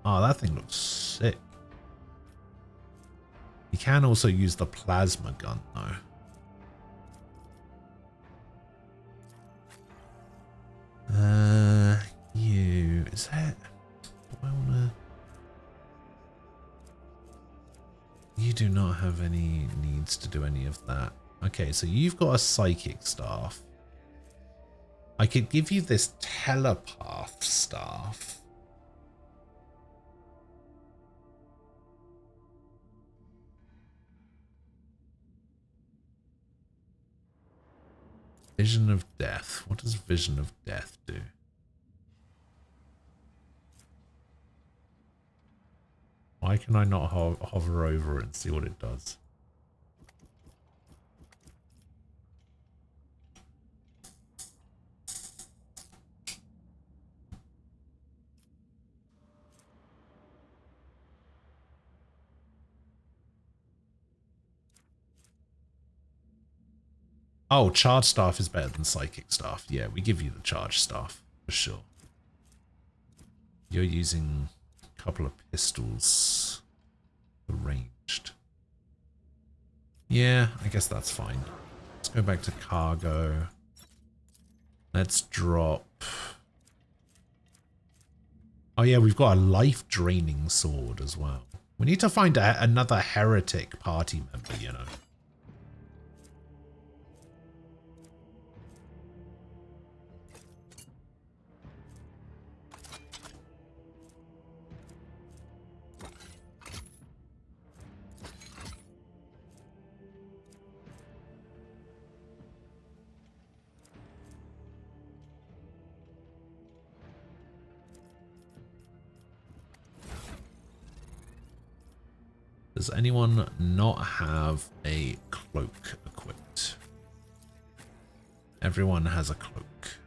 B: Oh, that thing looks sick. You can also use the plasma gun, though. Is that... Do I wanna... You do not have any needs to do any of that. Okay, so you've got a psychic staff. I could give you this telepath staff. Vision of Death. What does Vision of Death do? Why can I not hover over it and see what it does? Oh, charge staff is better than psychic staff. Yeah, we give you the charge staff for sure. You're using a couple of pistols arranged. Yeah, I guess that's fine. Let's go back to cargo. Let's drop... Oh yeah, we've got a life-draining sword as well. We need to find another heretic party member, you know. Does anyone not have a cloak equipped? Everyone has a cloak.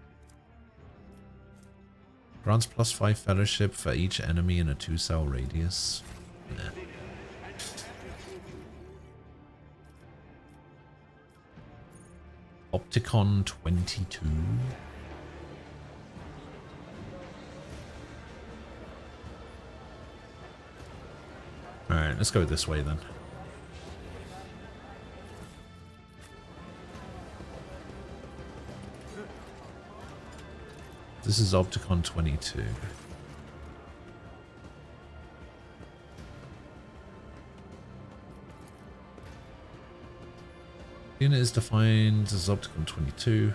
B: Grants +5 fellowship for each enemy in a 2-cell radius. Nah. Opticon 22. Alright, let's go this way then. This is Opticon 22. Unit is defined as Opticon 22.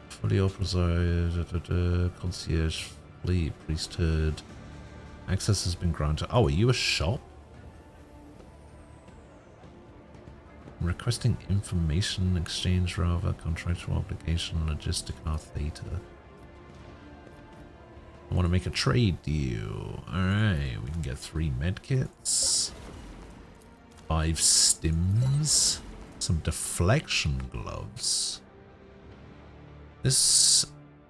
B: Fully authorized, concierge, fleet, priesthood. Access has been granted. Oh, are you a shop? Requesting information exchange rather, contractual obligation, logistic theta. I want to make a trade deal. Alright, we can get 3 medkits, 5 stims, some deflection gloves. This...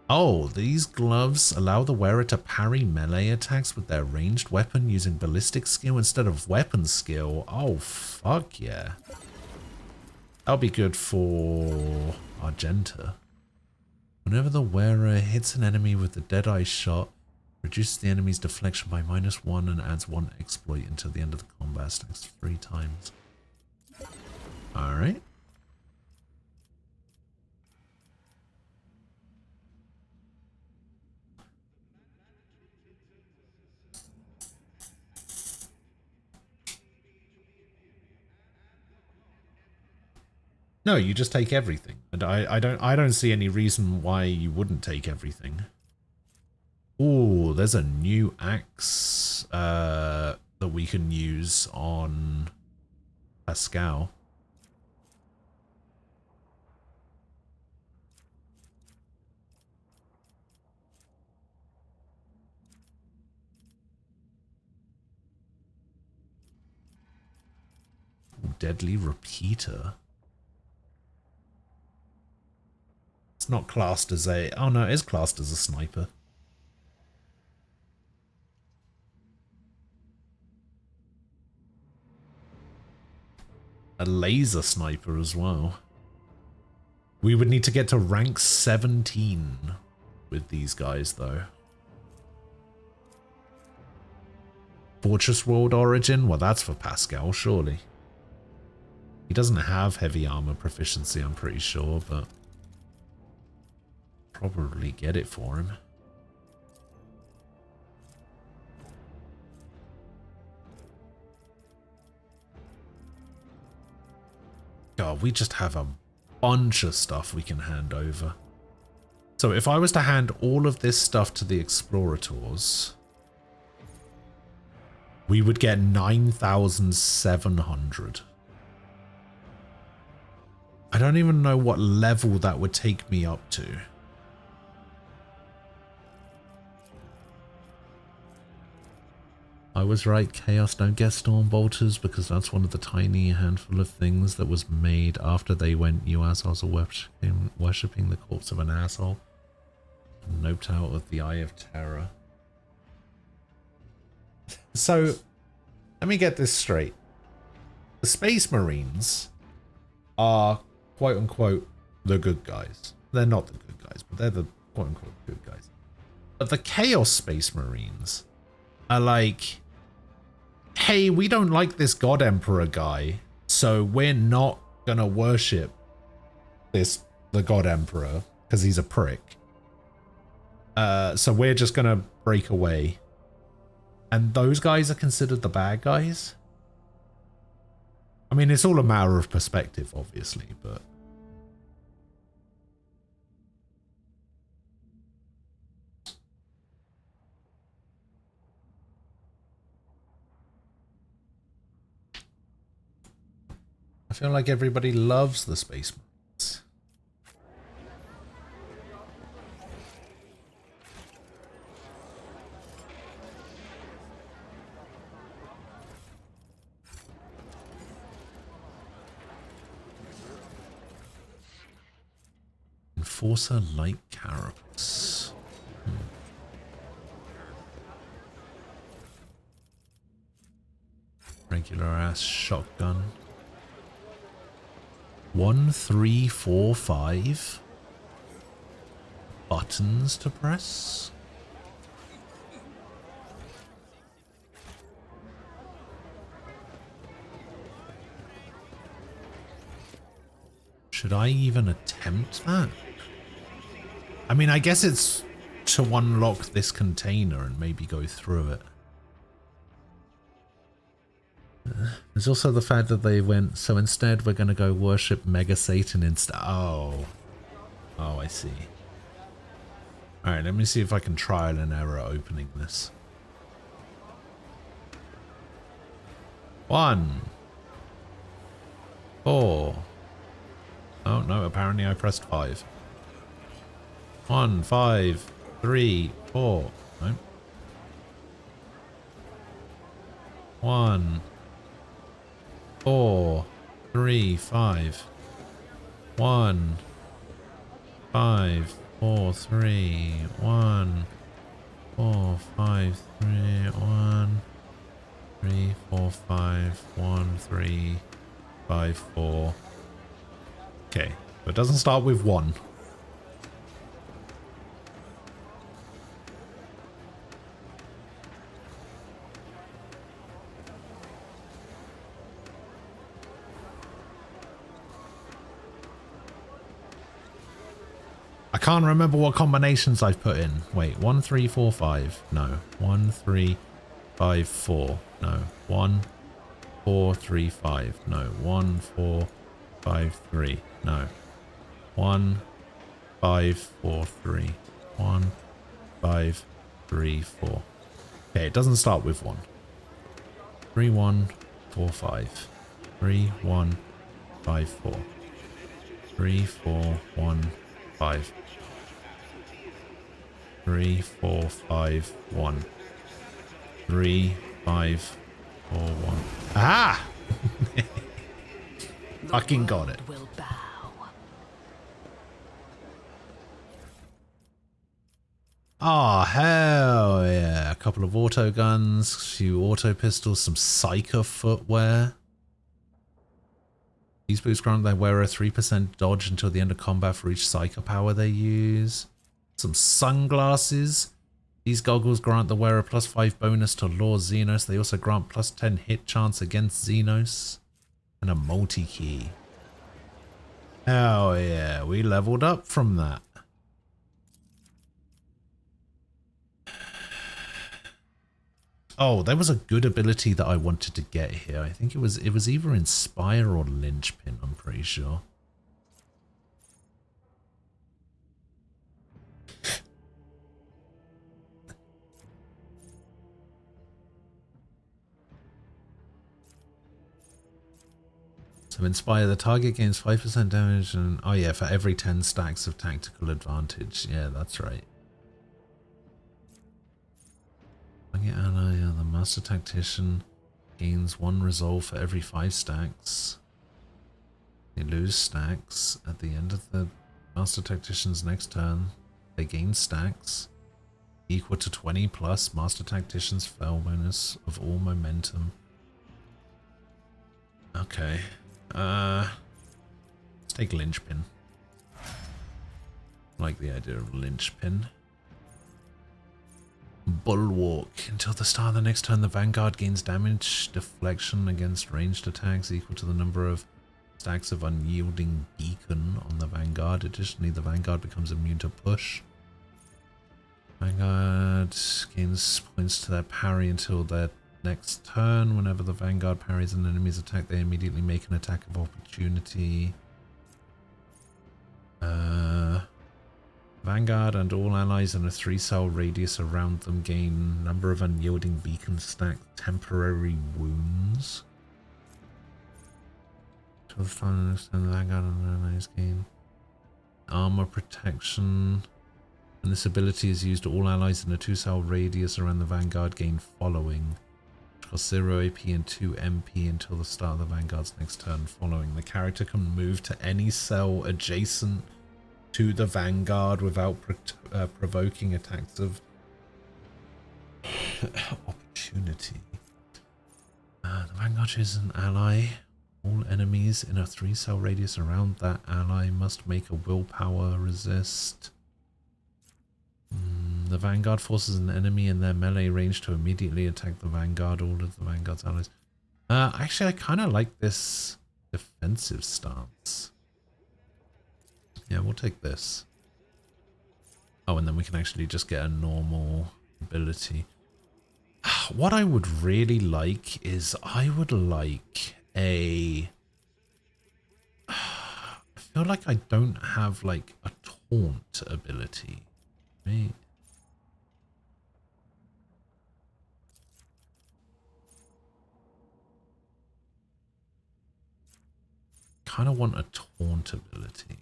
B: Oh, these gloves allow the wearer to parry melee attacks with their ranged weapon using ballistic skill instead of weapon skill. Oh, fuck yeah. That'll be good for Argenta. Whenever the wearer hits an enemy with the Deadeye shot, reduces the enemy's deflection by -1 and adds 1 exploit until the end of the combat. Stacks 3 times. Alright. No, you just take everything. And I don't see any reason why you wouldn't take everything. Oh, there's a new axe that we can use on Pascal. deadly repeater. It's not classed as a... Oh no, it is classed as a sniper. A laser sniper as well. We would need to get to rank 17 with these guys though. Fortress World Origin? Well, that's for Pascal, surely. He doesn't have heavy armor proficiency, I'm pretty sure, but probably get it for him. God, we just have a bunch of stuff we can hand over. So if I was to hand all of this stuff to the Explorators, we would get 9,700. I don't even know what level that would take me up to. I was right, Chaos don't get Storm Bolters because that's one of the tiny handful of things that was made after they went, you assholes are worshipping the corpse of an asshole. Noped out of the Eye of Terror. So, let me get this straight. The Space Marines are, quote unquote, the good guys. They're not the good guys, but they're the quote unquote good guys. But the Chaos Space Marines are like, hey, we don't like this God Emperor guy, so we're not gonna worship the God Emperor because he's a prick. So we're just gonna break away. And those guys are considered the bad guys? I mean, it's all a matter of perspective, obviously, but... I feel like everybody loves the Space Marines. Enforcer Light Carapace. Regular ass shotgun. 1, 3, 4, 5 buttons to press. Should I even attempt that? I mean, I guess it's to unlock this container and maybe go through it. There's also the fact that they went, so instead we're going to go worship Mega Satan instead. Oh, I see. Alright, let me see if I can trial and error opening this. 1, 4. Oh no, apparently I pressed 5. 1, 5, 3, 4. No. 1, 4, 3, 5. 1, 5, 4, 3. 1, 4, 5, 3. 1, 3, 4, 5. 1, 3, 5, 4. Okay, but it doesn't start with 1. I can't remember what combinations I've put in. Wait, 1, 3, 4, 5. No. 1, 3, 5, 4. No. 1, 4, 3, 5. No. 1, 4, 5, 3. No. 1, 5, 4, 3. 1, 5, 3, 4. Okay, it doesn't start with 1. 3, 1, 4, 5. 3, 1, 5, 4. 3, 4, 1, 5. 3, 4, 5, 1. 3, 5, 4, 1. Aha! Fucking got it.
H: Will bow.
B: Oh, hell yeah. A couple of auto guns, a few auto pistols, some psyker footwear. These boots grant their wearer 3% dodge until the end of combat for each psyker power they use. Some sunglasses. These goggles grant the wearer +5 bonus to Lore Xenos. They also grant +10 hit chance against Xenos. And a multi-key. Hell yeah, we leveled up from that. Oh, there was a good ability that I wanted to get here. I think it was either Inspire or Linchpin, I'm pretty sure. So Inspire, the target gains 5% damage and oh yeah, for every 10 stacks of tactical advantage. Yeah, that's right. Target ally, the Master Tactician gains 1 resolve for every 5 stacks. They lose stacks at the end of the Master Tactician's next turn. They gain stacks equal to 20 plus Master Tactician's fell bonus of all momentum. Okay. Let's take Linchpin. I like the idea of Linchpin. Bulwark. Until the start of the next turn, the Vanguard gains damage deflection against ranged attacks equal to the number of stacks of Unyielding Beacon on the Vanguard. Additionally, the Vanguard becomes immune to push. Vanguard gains points to their parry until their next turn. Whenever the Vanguard parries an enemy's attack, they immediately make an attack of opportunity. Vanguard and all allies in a 3-cell radius around them gain number of Unyielding Beacon stack temporary wounds. To the final extent, the Vanguard and allies gain armor protection. And this ability is used to all allies in a 2-cell radius around the Vanguard gain following. Which costs 0 AP and 2 MP until the start of the Vanguard's next turn following. The character can move to any cell adjacent to the Vanguard without provoking attacks of opportunity. The Vanguard chooses an ally. All enemies in a 3-cell radius around that ally must make a willpower resist. The Vanguard forces an enemy in their melee range to immediately attack the Vanguard, all of the Vanguard's allies. Actually, I kind of like this defensive stance. Yeah, we'll take this. Oh, and then we can actually just get a normal ability. What I would really like is I would like a... I feel like I don't have like a taunt ability. Right? Kind of want a taunt ability.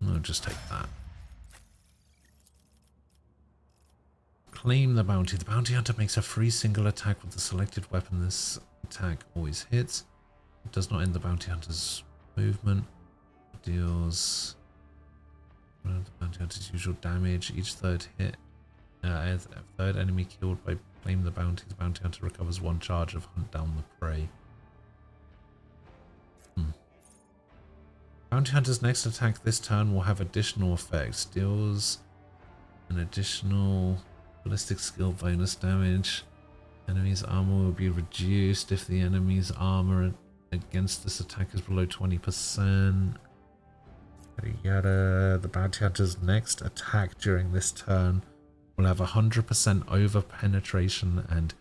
B: I'll just take that. Claim the bounty. The bounty hunter makes a free single attack with the selected weapon. This attack always hits. It does not end the bounty hunter's movement. It deals the bounty hunter's usual damage. Each third hit. Third enemy killed by claim the bounty hunter recovers 1 charge of hunt down the prey. Bounty hunter's next attack this turn will have additional effects. Deals an additional ballistic skill bonus damage. Enemy's armor will be reduced if the enemy's armor against this attack is below 20%. Yada yada. The bounty hunter's next attack during this turn will have 100% over penetration and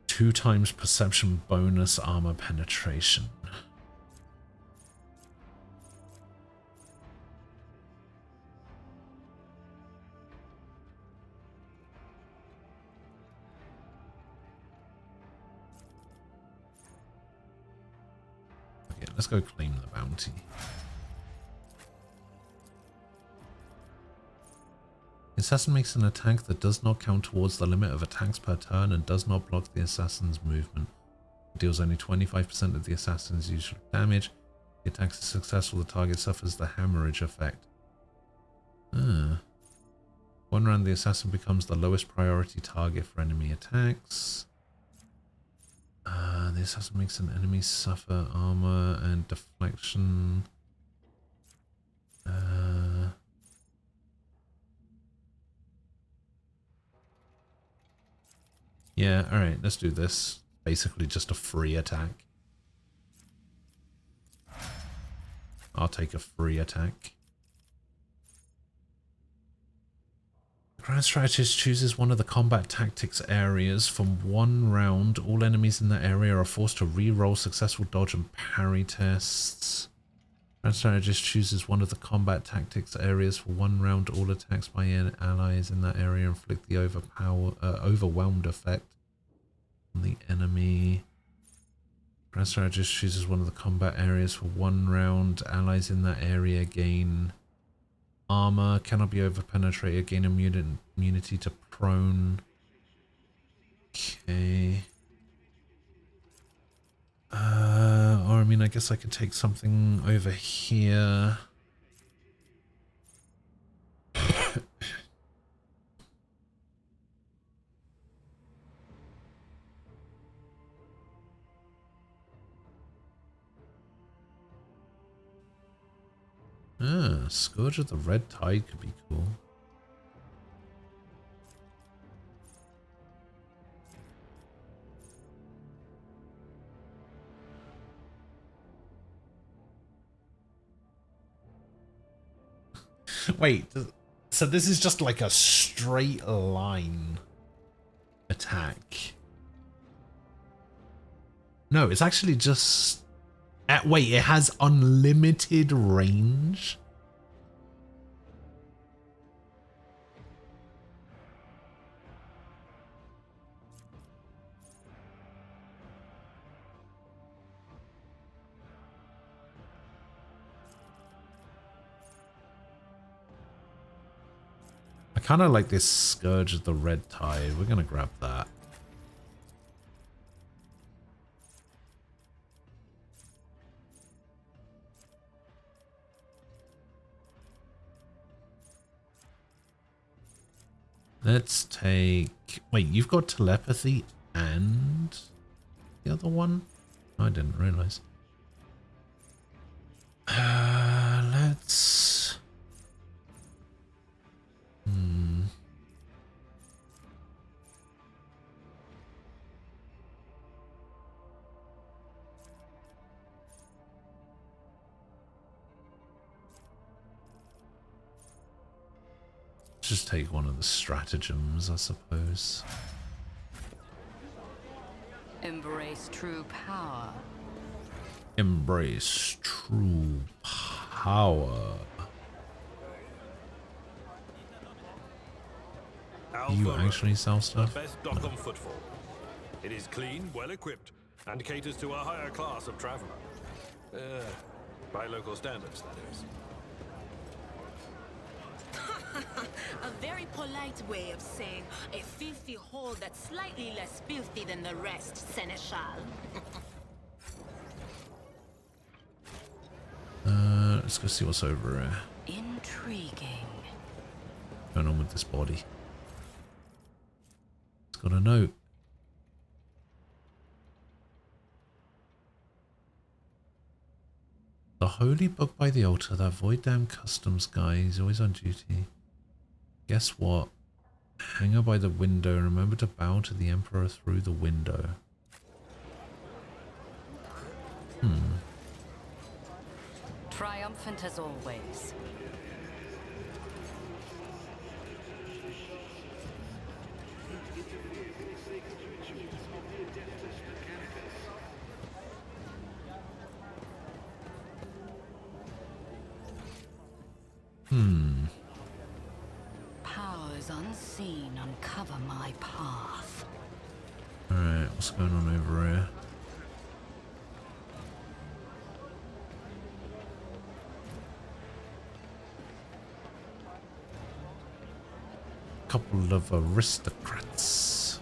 B: 2 times perception bonus armor penetration. Okay, let's go claim the bounty. His assassin makes an attack that does not count towards the limit of attacks per turn and does not block the assassin's movement. It deals only 25% of the assassin's usual damage. If the attack is successful, the target suffers the hemorrhage effect. One round, the assassin becomes the lowest priority target for enemy attacks. The assassin makes an enemy suffer armor and deflection. Yeah, alright, let's do this. Basically just a free attack. I'll take a free attack. The Grand Strategist chooses one of the combat tactics areas. From one round, all enemies in that area are forced to re-roll successful dodge and parry tests. Grand Strategist chooses one of the combat tactics areas. For one round, all attacks by allies in that area inflict the overwhelmed effect on the enemy. Grand Strategist chooses one of the combat areas. For one round, allies in that area gain armor, cannot be overpenetrated, gain immunity to prone. Okay. Or I mean, I guess I could take something over here. Scourge of the Red Tide could be cool. Wait, so this is just like a straight line attack? No, it's actually just... wait, it has unlimited range? I kind of like this Scourge of the Red Tide. We're going to grab that. Let's take... Wait, you've got telepathy and the other one? I didn't realize. Let's... Just take one of the stratagems, I suppose.
H: Embrace true power.
B: Embrace true power. You actually sell stuff?
D: The best dock on footfall. It is clean, well equipped, and caters to a higher class of traveler. By local standards, that is.
L: A very polite way of saying a filthy hole that's slightly less filthy than the rest, Seneschal.
B: Let's go see what's over here.
H: Intriguing.
B: What's going on with this body? It's got a note. The holy book by the altar, that void damn customs guy, he's always on duty. Guess what? Hang her by the window and remember to bow to the Emperor through the window.
H: Triumphant as always. Powers unseen uncover my path.
B: Alright, what's going on over here? couple of aristocrats.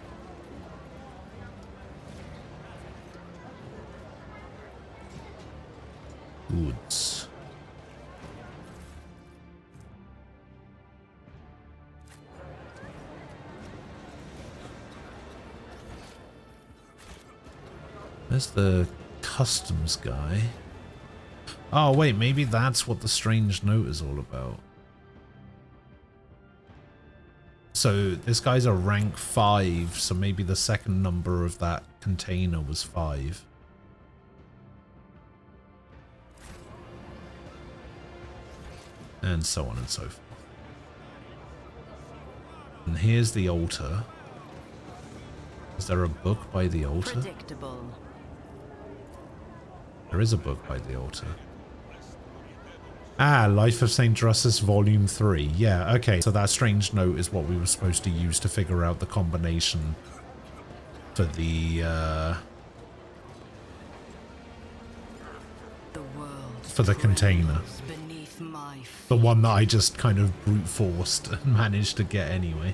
B: Goods. There's the customs guy. Oh wait, maybe that's what the strange note is all about. So this guy's a rank 5, so maybe the second number of that container was 5. And so on and so forth. And here's the altar. Is there a book by the altar?
H: Predictable.
B: There is a book by the altar. Ah, Life of St. Drusus Volume 3. Yeah, okay. So that strange note is what we were supposed to use to figure out the combination for the container. The one that I just kind of brute forced and managed to get anyway.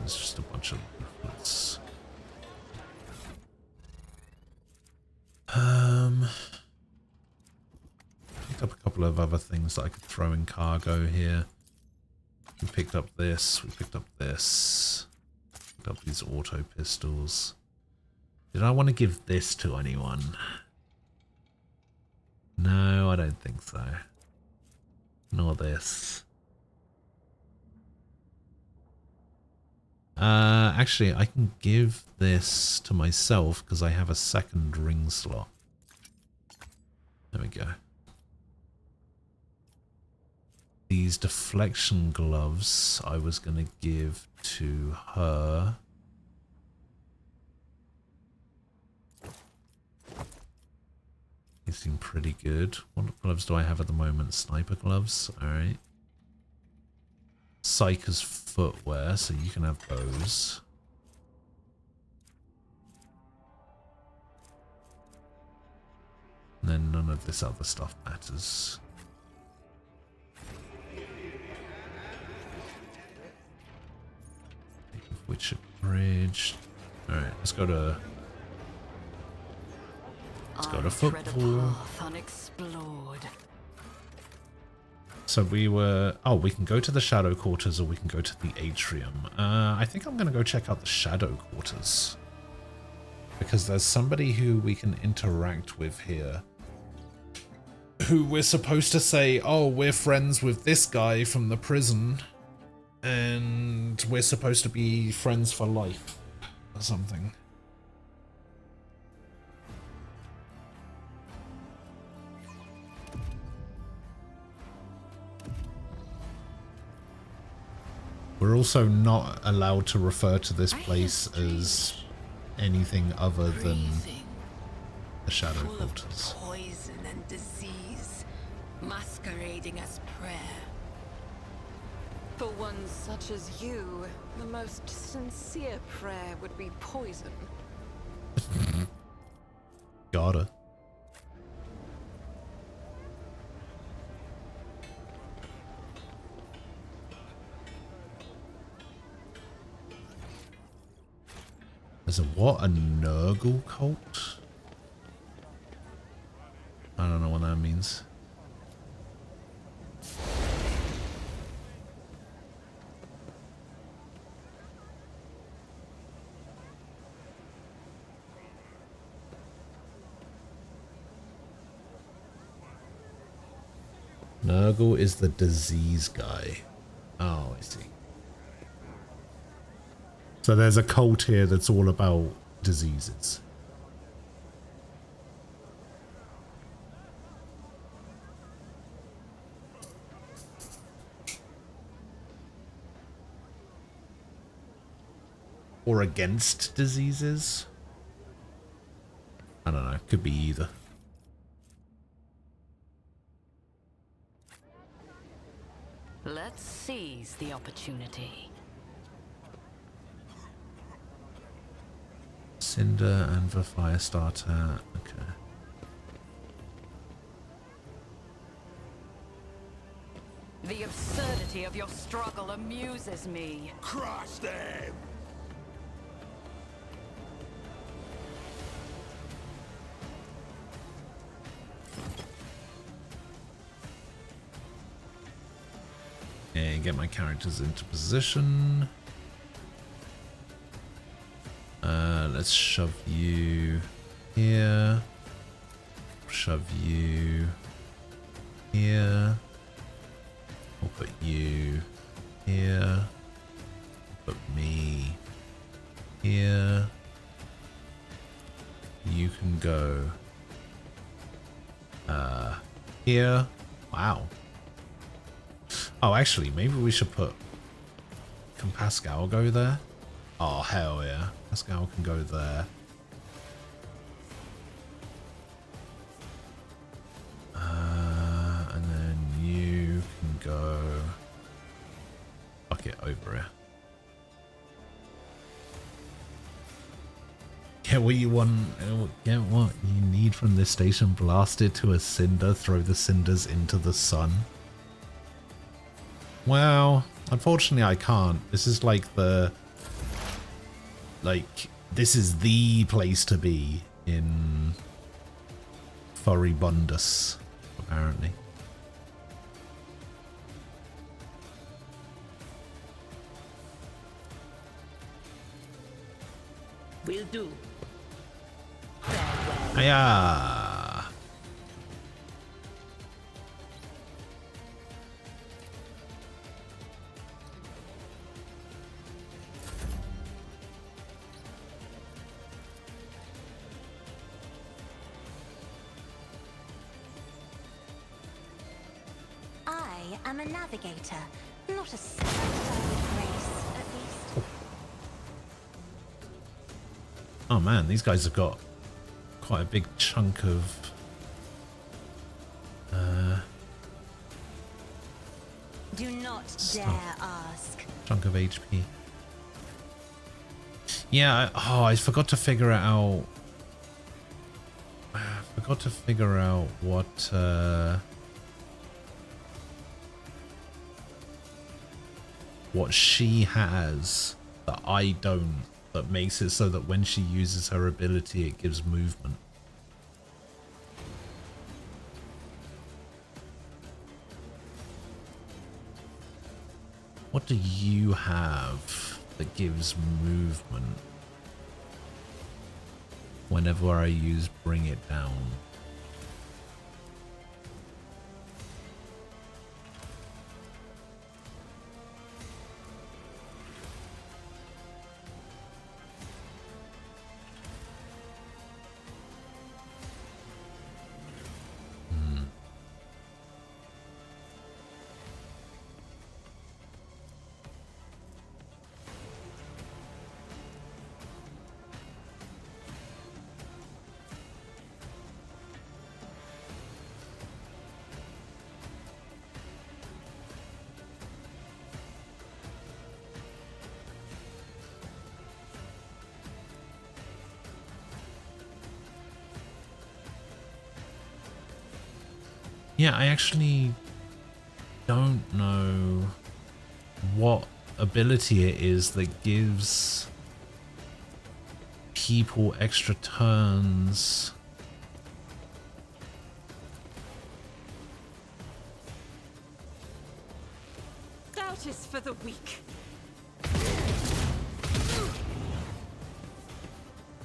B: There's just a bunch of leaflets. Picked up a couple of other things that I could throw in cargo here. We picked up this, we picked up this. Picked up these auto pistols. Did I want to give this to anyone? No, I don't think so. Nor this. Actually, I can give this to myself because I have a second ring slot. There we go. These deflection gloves I was going to give to her. They seem pretty good. What gloves do I have at the moment? Sniper gloves? Alright. Psyker's footwear, so you can have those. And then none of this other stuff matters. Witcher Bridge. Alright, let's go to football. So we were... Oh, we can go to the Shadow Quarters or we can go to the Atrium. I think I'm going to go check out the Shadow Quarters. Because there's somebody who we can interact with here. Who we're supposed to say, oh, we're friends with this guy from the prison. And we're supposed to be friends for life. Or something. We're also not allowed to refer to this place as anything other than the Shadow Quarters.
L: Poison and disease, masquerading as prayer.
F: For one such as you, the most sincere prayer would be poison.
B: Gotta. There's a what? A Nurgle cult? I don't know what that means. Nurgle is the disease guy. Oh, I see. So there's a cult here that's all about diseases. Or against diseases? I don't know. Could be either.
H: Let's seize the opportunity.
B: Cinder and the fire starter. Okay.
H: The absurdity of your struggle amuses me.
C: Crush them!
B: And get my characters into position. Let's shove you here. Shove you here. We'll put you here. Put me here. You can go here. Wow. Oh, actually, maybe we should put... Can Pascal go there? Oh, hell yeah. Pascal can go there. And then you can go... Fuck it, over here. Get what you want, get what you need from this station. Blast it to a cinder. Throw the cinders into the sun. Well, unfortunately I can't. This is like the... Like, this is the place to be in Furibundus, apparently.
L: Will do.
B: Hiya!
G: I'm a navigator, not a standard race, at least.
B: Oh man, these guys have got quite a big chunk of...
G: Do not
B: stuff.
G: dare ask.
B: Chunk of HP. Yeah, I forgot to figure it out. I forgot to figure out what she has that I don't, that makes it so that when she uses her ability it gives movement. What do you have that gives movement whenever I use bring it down? Yeah, I actually don't know what ability it is that gives people extra turns.
F: Doubt is for the weak.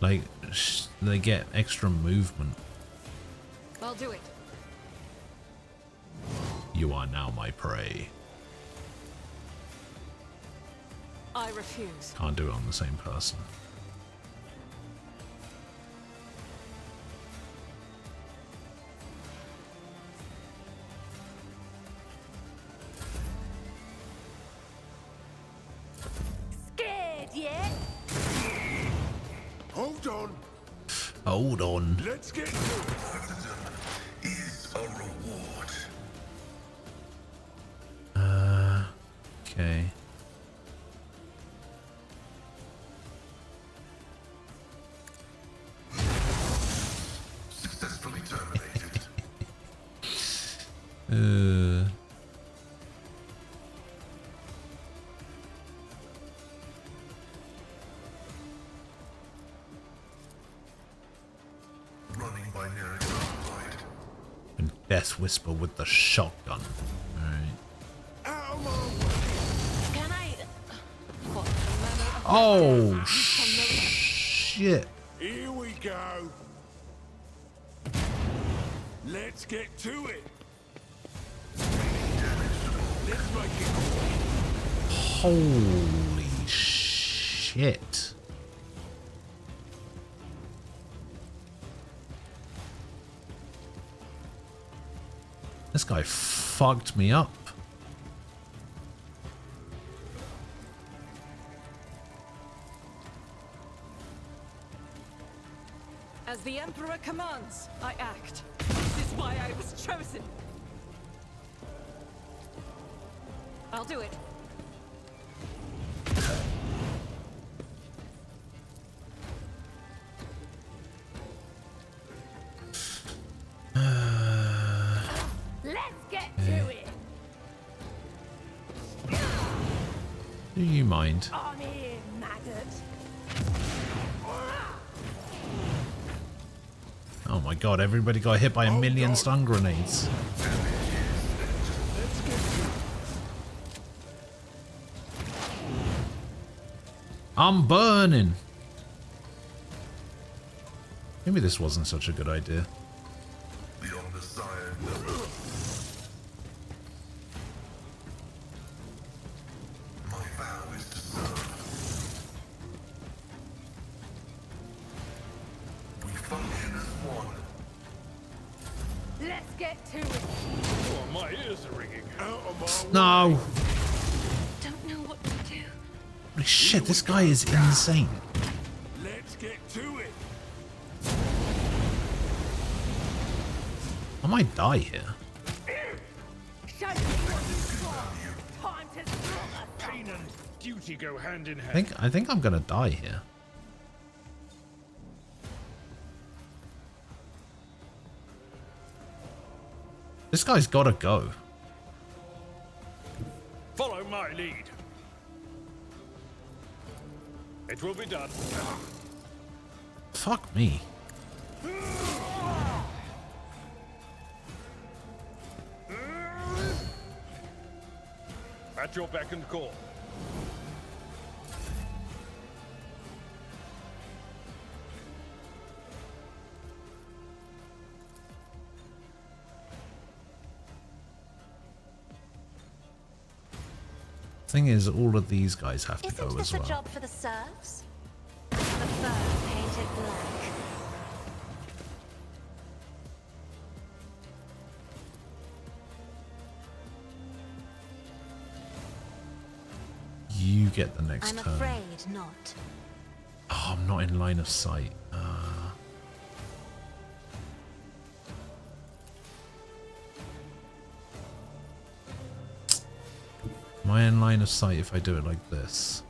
B: Like, they get extra movement.
F: I'll do it.
B: You are now my prey.
F: I refuse.
B: Can't do it on the same person.
L: Scared yet?
C: Hold on.
B: Hold on.
C: Let's get to it.
J: Is a reward.
B: Okay.
J: Successfully terminated. Running binary deployed.
B: And Death Whisper with the shotgun. Alright.
L: Can I?
B: Oh, shit.
C: Here we go. Let's get to it. Let's make it quick.
B: Holy shit. This guy fucked me up.
F: As the Emperor commands, I act. This is why I was chosen. I'll do it.
L: Let's get to it.
B: Do you mind?
L: On here, maggot.
B: Oh my god, everybody got hit by a million stun grenades. I'm burning. Maybe this wasn't such a good idea.
J: Beyond the science. My vow is to serve. We function as one.
L: Let's get to it.
D: Oh, my ears are ringing.
C: Out of my
B: No.
L: Don't know what to do.
B: Holy shit, this guy is insane.
C: Let's get to it.
B: I might die here.
L: Show me what you've got. Time to slaughter.
D: Pain and duty go hand in hand.
B: I think I'm gonna die here. This guy's gotta go.
D: Follow my lead. It will be done.
B: Fuck me.
D: At your beck and call.
B: Thing is, all of these guys have to
G: Isn't
B: go
G: this
B: as
G: a
B: well.
G: job for the serfs? The fur painted black.
B: You get the next
G: I'm
B: turn.
G: afraid not.
B: Oh, I'm not in line of sight. Am I in line of sight if I do it like this?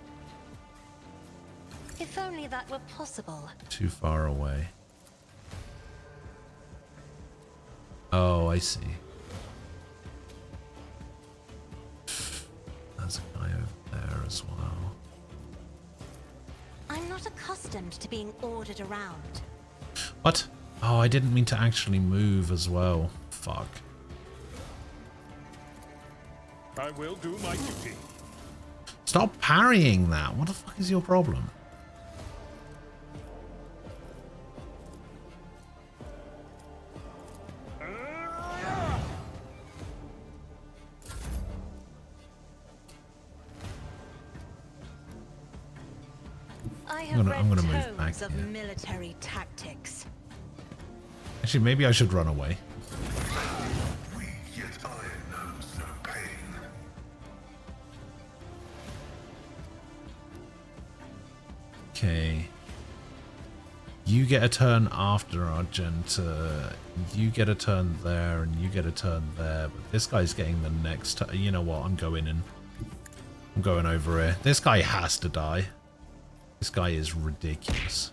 G: If only that were possible.
B: Too far away. Oh, I see. There's a guy over there as well.
G: I'm not accustomed to being ordered around.
B: What? Oh, I didn't mean to actually move as well. Fuck.
D: I will do my duty.
B: Stop parrying that. What the fuck is your problem?
G: I have read
B: I'm gonna move
G: tomes
B: back
G: of
B: here.
G: military tactics.
B: Actually, maybe I should run away.
J: We yet iron knows no pain.
B: Okay. You get a turn after Argenta. You get a turn there, and you get a turn there. But this guy's getting the next turn. You know what? I'm going in. I'm going over here. This guy has to die. This guy is ridiculous.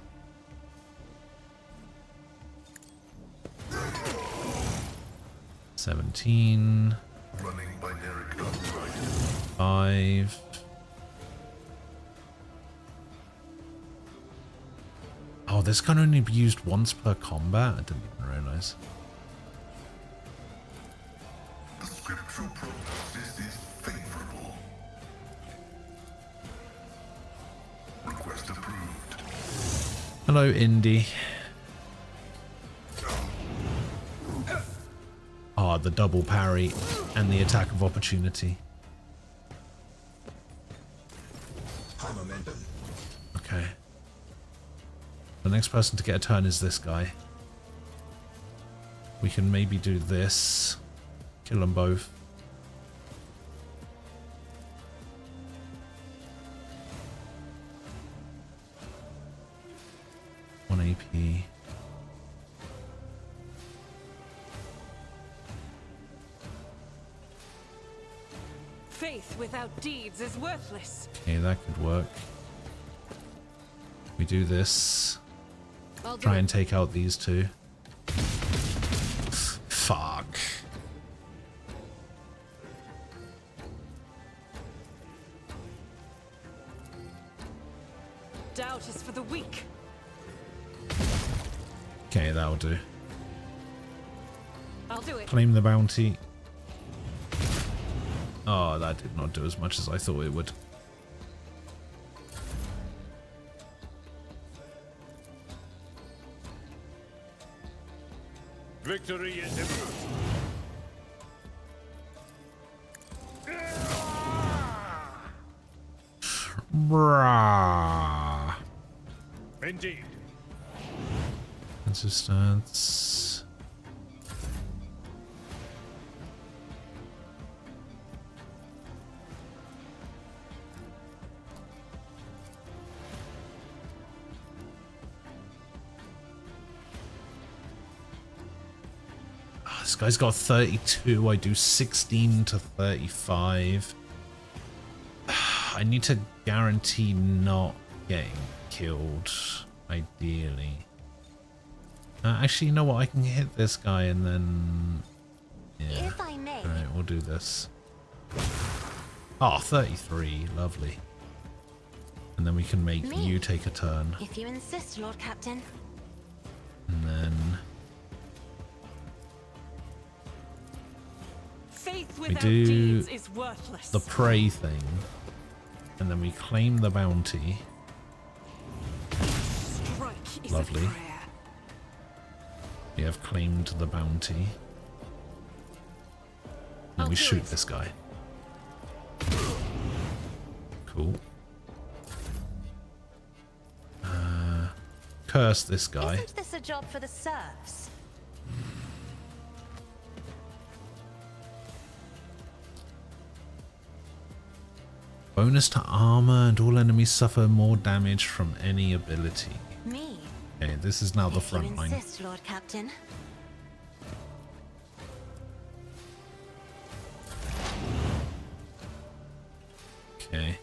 B: $17.
J: Running binary code right.
B: 5. Oh, this can only be used once per combat? I didn't even realize.
J: The scriptural prognosis is favorable. Request approved.
B: Hello, Indy. Ah, the double parry and the attack of opportunity.
C: High momentum.
B: Okay. The next person to get a turn is this guy. We can maybe do this. Kill them both. One AP.
F: Faith without deeds is worthless.
B: Okay, that could work. We do this.
F: I'll do
B: Try and
F: it.
B: take out these two. Fuck.
F: Doubt is for the weak.
B: Okay, that'll do.
F: I'll do it.
B: Claim the bounty. Oh, that did not do as much as I thought it would.
D: Victory is imminent.
B: Brah.
D: Indeed.
B: Resistance. Oh, this guy's got 32. I do 16 to 35. I need to guarantee not getting killed, ideally. Actually, you know what? I can hit this guy and then... Yeah.
G: If I may.
B: Alright, we'll do this. Oh, 33. Lovely. And then we can make
G: Me?
B: you take a turn.
G: If you insist, Lord Captain.
B: And then...
F: Faith
B: We
F: without
B: do
F: deeds is worthless.
B: the prey thing. And then we claim the bounty.
F: Strike is a
B: Lovely.
F: prayer.
B: We have claimed the bounty. And
F: I'll
B: we
F: do
B: shoot
F: it.
B: this guy. Cool. Curse this guy.
G: Isn't this a job for the serfs?
B: Bonus to armor and all enemies suffer more damage from any ability.
G: Me.
B: Okay, this is now the
G: If you
B: front line.
G: insist, Lord Captain.
B: Okay.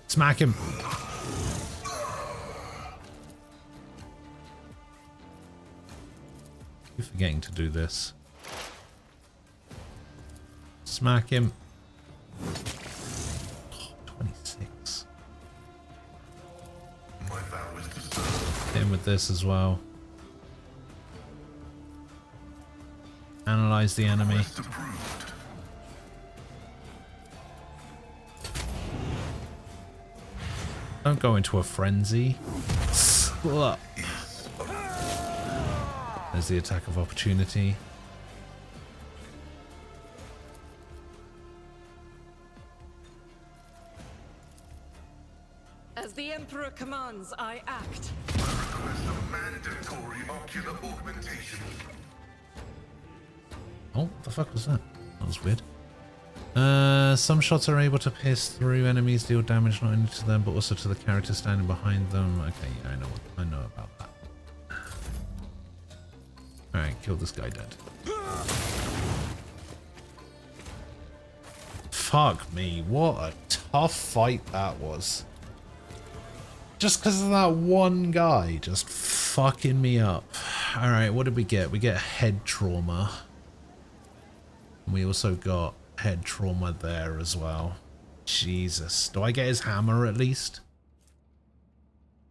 B: Smack him. You're forgetting to do this. Smack him. Oh, 26.
J: My vow is to serve.
B: Hit him with this as well. Analyze the enemy.
J: Request approved.
B: Don't go into a frenzy. Ugh. There's the attack of opportunity.
F: As the Emperor commands, I act.
J: I request a mandatory ocular augmentation.
B: Oh, what the fuck was that? That was weird. Some shots are able to pierce through enemies, deal damage not only to them but also to the character standing behind them. Okay, yeah, I know about that. Alright, kill this guy dead. fuck me. What a tough fight that was. Just because of that one guy just fucking me up. Alright, what did we get? We get head trauma. We also got head trauma there as well. Jesus. Do I get his hammer at least?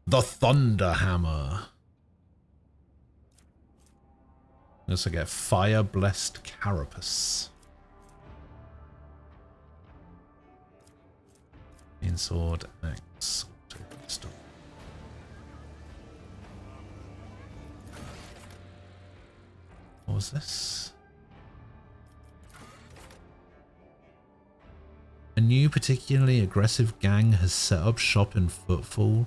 B: The Thunder Hammer. I also get Fire Blessed Carapace. In sword, axe, pistol. What was this? A new particularly aggressive gang has set up shop in Footfall,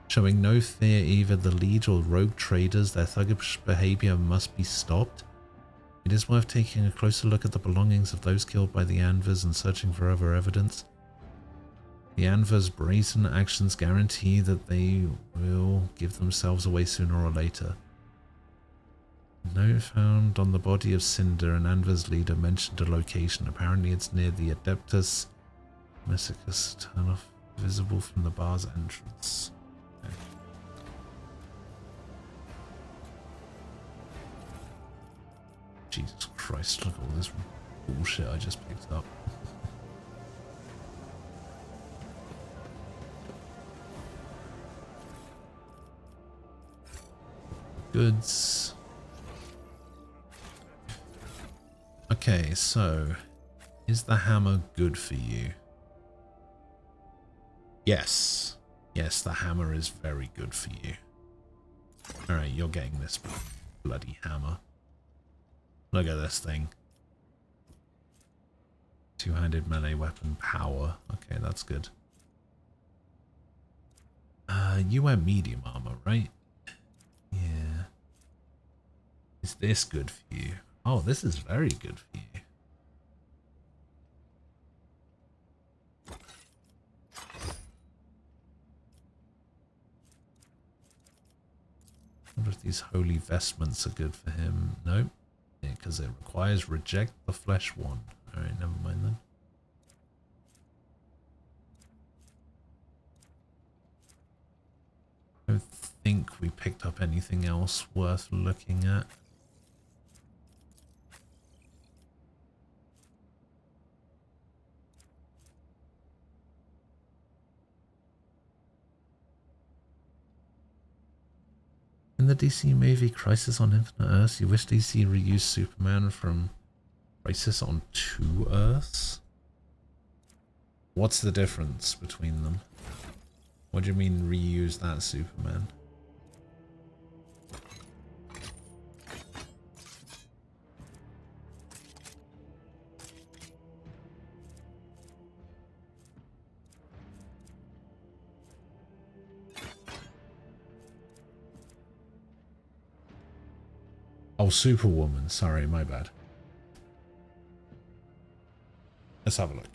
B: showing no fear either the lead or rogue traders. Their thuggish behavior must be stopped. It is worth taking a closer look at the belongings of those killed by the Anvers and searching for other evidence. The Anvers' brazen actions guarantee that they will give themselves away sooner or later. A note found on the body of Cinder, an Anvers leader, mentioned a location. Apparently it's near the Adeptus Messicus turnoff, visible from the bar's entrance. Okay. Jesus Christ, look at all this bullshit I just picked up. Goods. Okay, so is the hammer good for you? Yes. Yes, the hammer is very good for you. Alright, you're getting this bloody hammer. Look at this thing. Two-handed melee weapon power. Okay, that's good. You wear medium armor, right? Yeah. Is this good for you? Oh, this is very good for you. I wonder if these holy vestments are good for him. Nope. Yeah, because it requires reject the flesh one. Alright, never mind then. I don't think we picked up anything else worth looking at. In the DC movie Crisis on Infinite Earths, you wish DC reused Superman from Crisis on 2 Earths? What's the difference between them? What do you mean reuse that Superman? Oh, Superwoman. Sorry, my bad. Let's have a look.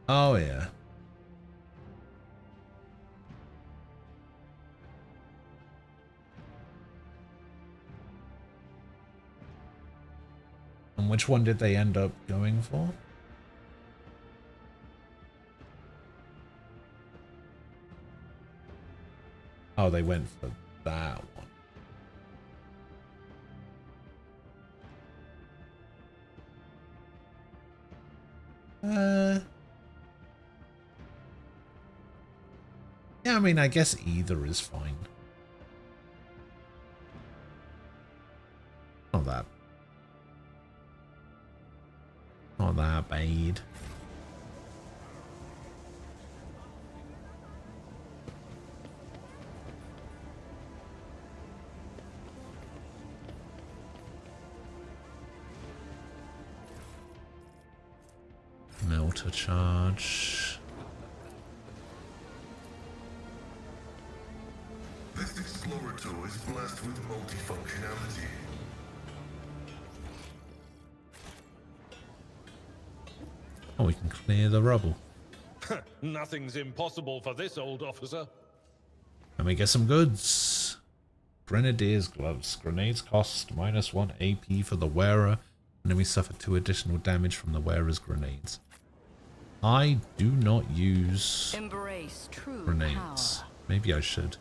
B: Oh, yeah. And which one did they end up going for? Oh, they went for that one. Yeah, I mean, I guess either is fine. Not that bad. Melter charge.
J: This explorator is blessed with multifunctionality.
B: Oh, we can clear the rubble.
D: Nothing's impossible for this old officer.
B: Let me get some goods. Grenadier's gloves. Grenades cost -1 AP for the wearer, and then we suffer 2 additional damage from the wearer's grenades. I do not use
H: Embrace true
B: grenades.
H: power.
B: Maybe I should.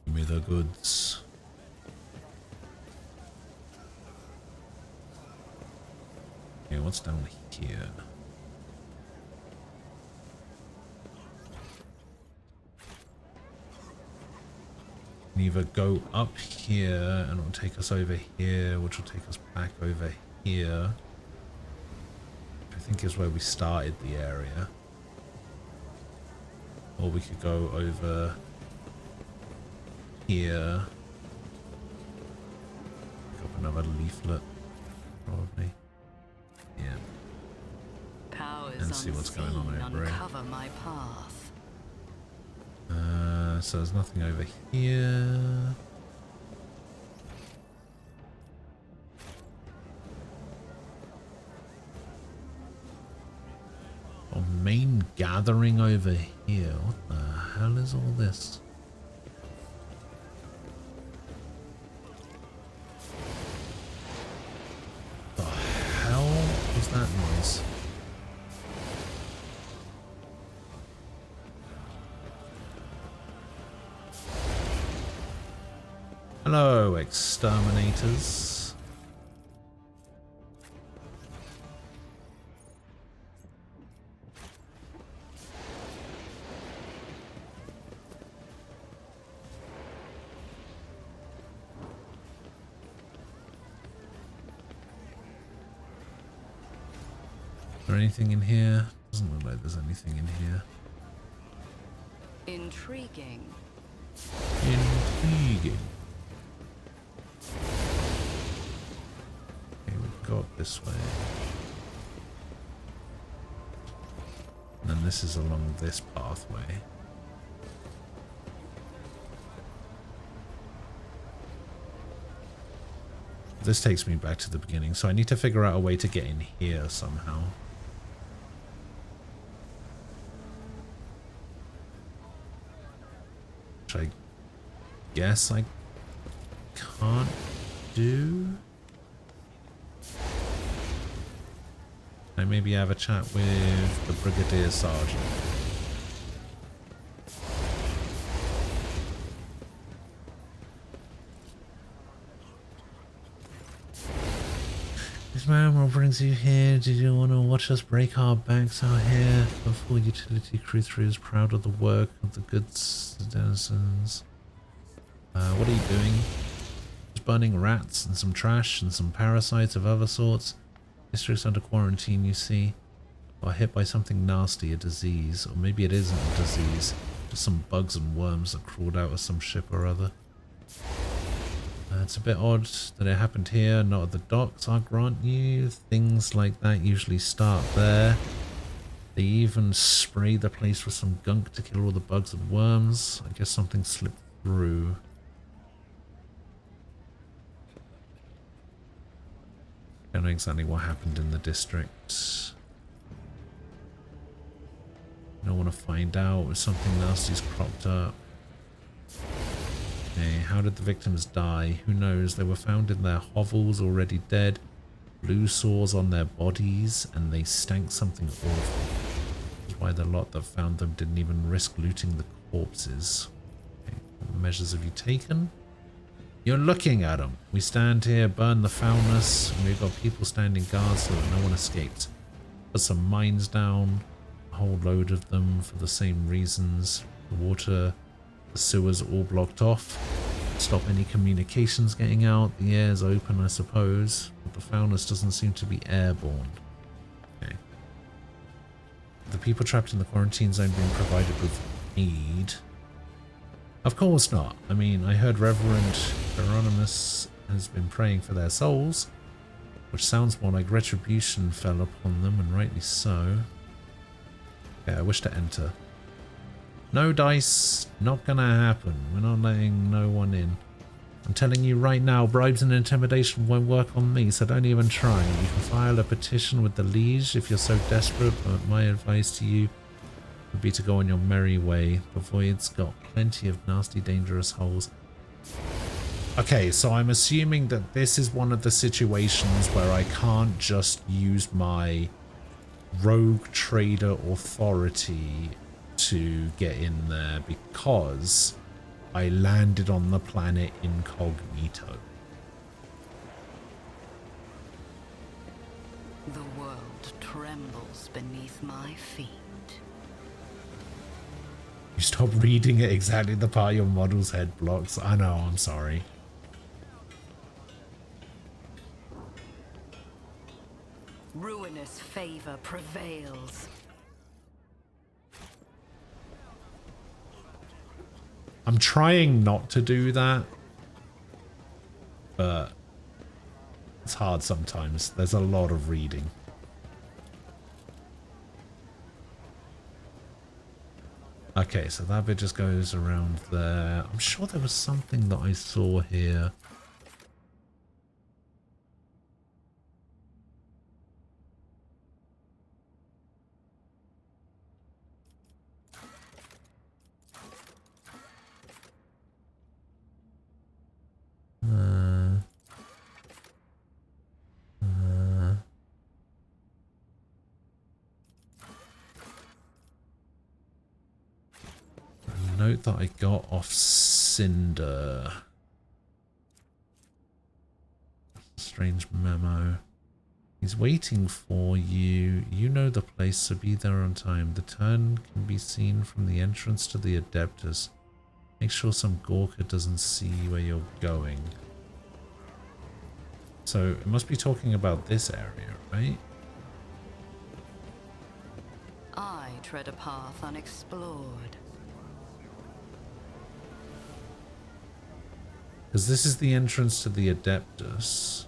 B: Give me the goods. Okay, what's down here? Can either go up here and it'll take us over here, which will take us back over here. I think is where we started the area. Or we could go over here. Pick up another leaflet, probably. Yeah.
H: Powers
B: And see what's going on over here.
H: uncover my path.
B: So there's nothing over here. Oh, main gathering over here. What the hell is all this? The hell was that noise? Hello, exterminators. Is there anything in here? Doesn't look like there's anything in here.
H: Intriguing.
B: Intriguing. Okay, we've got this way. And then this is along this pathway. This takes me back to the beginning, so I need to figure out a way to get in here somehow. Which I guess I can't do. I maybe have a chat with the Brigadier Sergeant. This man, what brings you here? Did you want to watch us break our backs out here? The full utility crew 3 is proud of the work of the good citizens. What are you doing? Just burning rats and some trash and some parasites of other sorts. District's under quarantine, you see. Got hit by something nasty, a disease. Or maybe it isn't a disease. Just some bugs and worms that crawled out of some ship or other. It's a bit odd that it happened here, not at the docks, I'll grant you. Things like that usually start there. They even spray the place with some gunk to kill all the bugs and worms. I guess something slipped through. Don't know exactly what happened in the district. Don't want to find out if something nasty's cropped up. Okay, how did the victims die? Who knows? They were found in their hovels, already dead. Blue sores on their bodies, and they stank something awful. That's why the lot that found them didn't even risk looting the corpses. Okay, what measures have you taken? You're looking at them. We stand here, burn the foulness, and we've got people standing guard so that no one escaped. Put some mines down, a whole load of them for the same reasons. The water, the sewers all blocked off. Stop any communications getting out. The air's open, I suppose, but the foulness doesn't seem to be airborne. Okay. The people trapped in the quarantine zone being provided with aid. Of course not. I mean, I heard Reverend Hieronymus has been praying for their souls, which sounds more like retribution fell upon them, and rightly so. Okay, I wish to enter. No dice, not gonna happen. We're not letting no one in. I'm telling you right now, bribes and intimidation won't work on me, so don't even try. You can file a petition with the Liege if you're so desperate, but my advice to you would be to go on your merry way. The Void's got plenty of nasty, dangerous holes. Okay, so I'm assuming that this is one of the situations where I can't just use my rogue trader authority to get in there because I landed on the planet incognito.
H: The world trembles beneath my feet.
B: You stop reading it exactly the part your model's head blocks. I know, I'm sorry.
H: Ruinous favor prevails.
B: I'm trying not to do that, but it's hard sometimes. There's a lot of reading. Okay, so that bit just goes around there. I'm sure there was something that I saw here. A note that I got off Cinder. Strange memo. He's waiting for you. You know the place, so be there on time. The turn can be seen from the entrance to the Adeptus. Make sure some Gorka doesn't see where you're going. So it must be talking about this area, right?
H: I tread a path unexplored.
B: Because this is the entrance to the Adeptus.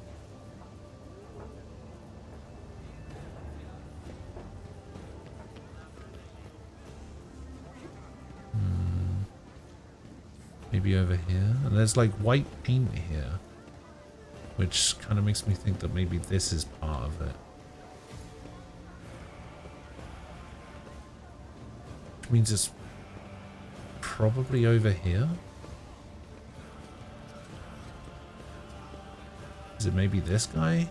B: Maybe over here. And there's like white paint here, which kind of makes me think that maybe this is part of it. Which means it's probably over here. Is it maybe this guy?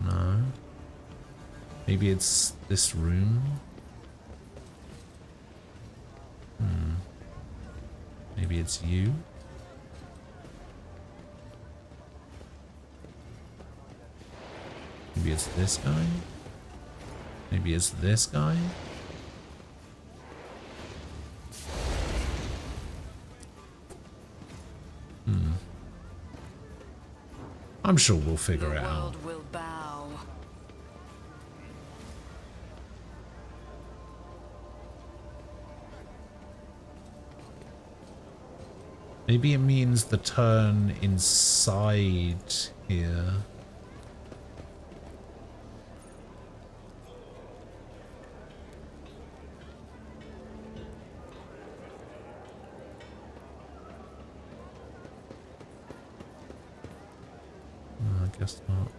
B: No. Maybe it's this room. Maybe it's you. Maybe it's this guy. Maybe it's this guy. I'm sure we'll figure it out.
H: The world will bow.
B: Maybe it means the turn inside here. I guess not.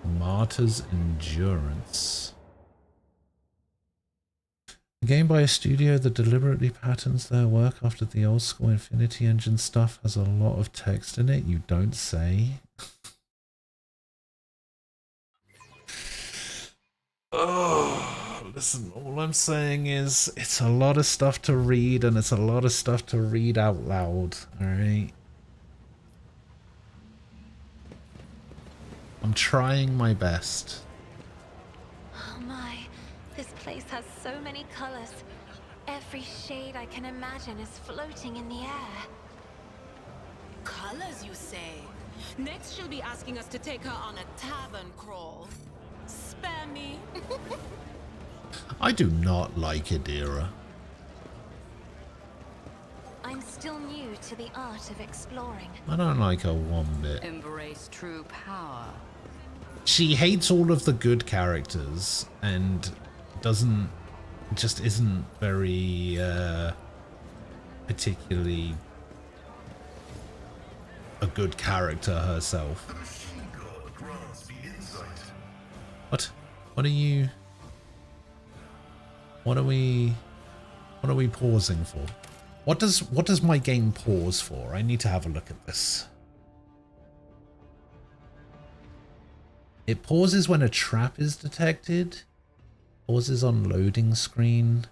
B: Martyr's Endurance. A game by a studio that deliberately patterns their work after the old school Infinity Engine stuff has a lot of text in it, you don't say. Oh, listen, all I'm saying is it's a lot of stuff to read and it's a lot of stuff to read out loud, alright? I'm trying my best.
G: Oh my, this place has so many colors. Every shade I can imagine is floating in the air.
L: Colors, you say? Next, she'll be asking us to take her on a tavern crawl. Spare me.
B: I do not like Adira.
G: I'm still new to the art of exploring.
B: I don't like her one bit.
H: Embrace true power.
B: She hates all of the good characters and just isn't very particularly a good character herself.
J: The machine god grants me insight.
B: What? What are you? What are we pausing for? What does my game pause for? I need to have a look at this. It pauses when a trap is detected. Pauses on loading screen.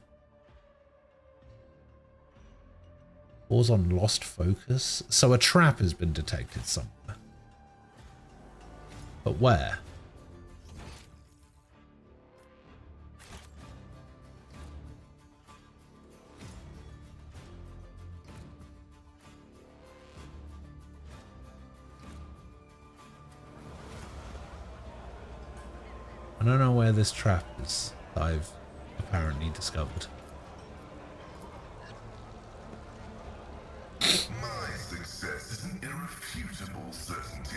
B: Pause on lost focus. So a trap has been detected somewhere. But where? I don't know where this trap is that I've apparently discovered.
J: My success is an irrefutable certainty.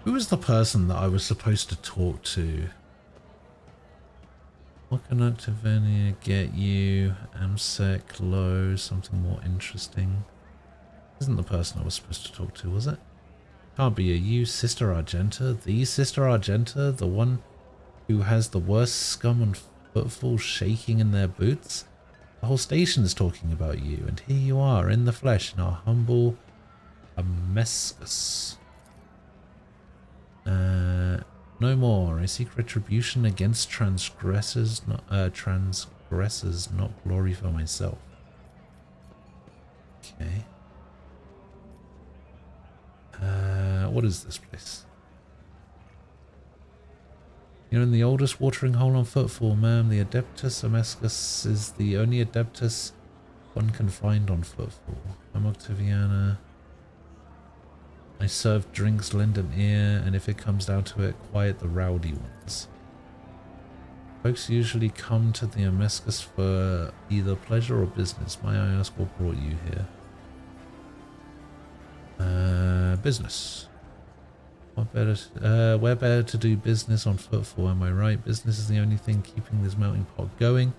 B: Who was the person that I was supposed to talk to? What can Octavania get you? Amsec, low, something more interesting. Isn't the person I was supposed to talk to, was it? Can't be a you, Sister Argenta? The Sister Argenta? The one who has the worst scum and footfall shaking in their boots? The whole station is talking about you, and here you are, in the flesh, in our humble Amescus. No more. I seek retribution against transgressors, not glory for myself. Okay. What is this place? You're in the oldest watering hole on Footfall, ma'am. The Adeptus Amescus is the only Adeptus one can find on Footfall. I'm Octaviana. I serve drinks, lend an ear, and if it comes down to it, quiet the rowdy ones. Folks usually come to the Amescus for either pleasure or business. May I ask what brought you here? Business. Where better to do business on Footfall, am I right? Business is the only thing keeping this melting pot going.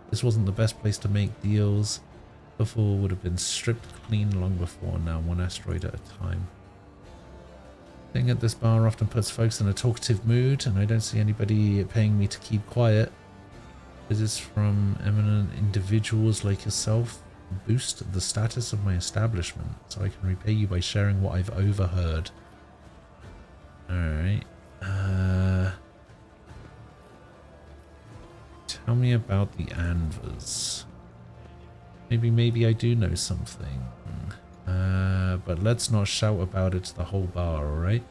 B: This wasn't the best place to make deals. Footfall would have been stripped clean long before now, one asteroid at a time. Staying at this bar often puts folks in a talkative mood, and I don't see anybody paying me to keep quiet. Visits from eminent individuals like yourself boost the status of my establishment, so I can repay you by sharing what I've overheard. Alright. Tell me about the Anvers. Maybe I do know something. But let's not shout about it to the whole bar, alright?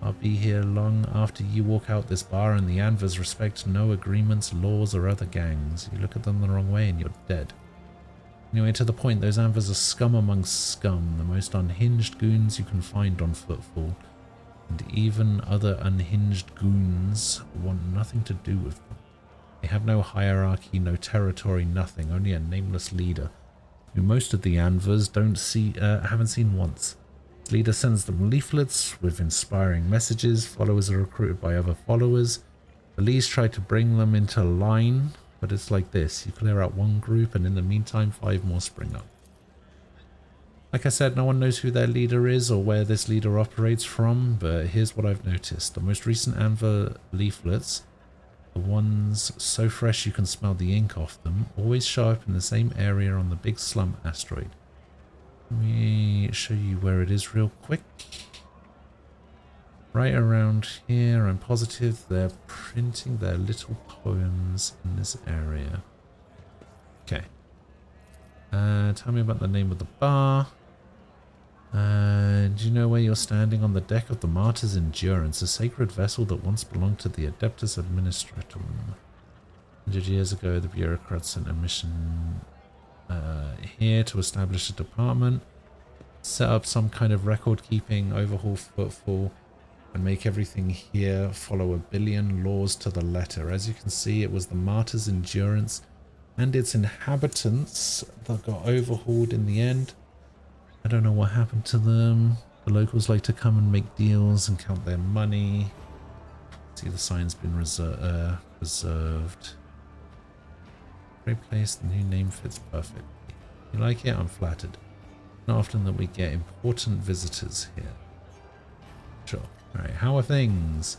B: I'll be here long after you walk out this bar, and the Anvers respect no agreements, laws, or other gangs. You look at them the wrong way and you're dead. Anyway, to the point, those Anvers are scum amongst scum, the most unhinged goons you can find on Footfall. And even other unhinged goons want nothing to do with them. They have no hierarchy, no territory, nothing, only a nameless leader, who most of the Anvers haven't seen once. The leader sends them leaflets with inspiring messages. Followers are recruited by other followers. The leads try to bring them into line, but it's like this. You clear out one group, and in the meantime, 5 more spring up. Like I said, no one knows who their leader is or where this leader operates from, but here's what I've noticed. The most recent Anver leaflets, the ones so fresh you can smell the ink off them, always show up in the same area on the big slump asteroid. Let me show you where it is real quick. Right around here, I'm positive they're printing their little poems in this area. Okay. Tell me about the name of the bar. Do you know where you're standing? On the deck of the Martyr's Endurance, a sacred vessel that once belonged to the Adeptus Administratum. 100 years ago, the bureaucrats sent a mission here to establish a department, set up some kind of record-keeping, overhaul Footfall, and make everything here follow a billion laws to the letter. As you can see, it was the Martyr's Endurance and its inhabitants that got overhauled in the end. I don't know what happened to them. The locals like to come and make deals and count their money. See, the sign's been preserved. Great place, the new name fits perfectly. You like it? I'm flattered. Not often that we get important visitors here. Sure. Alright, how are things?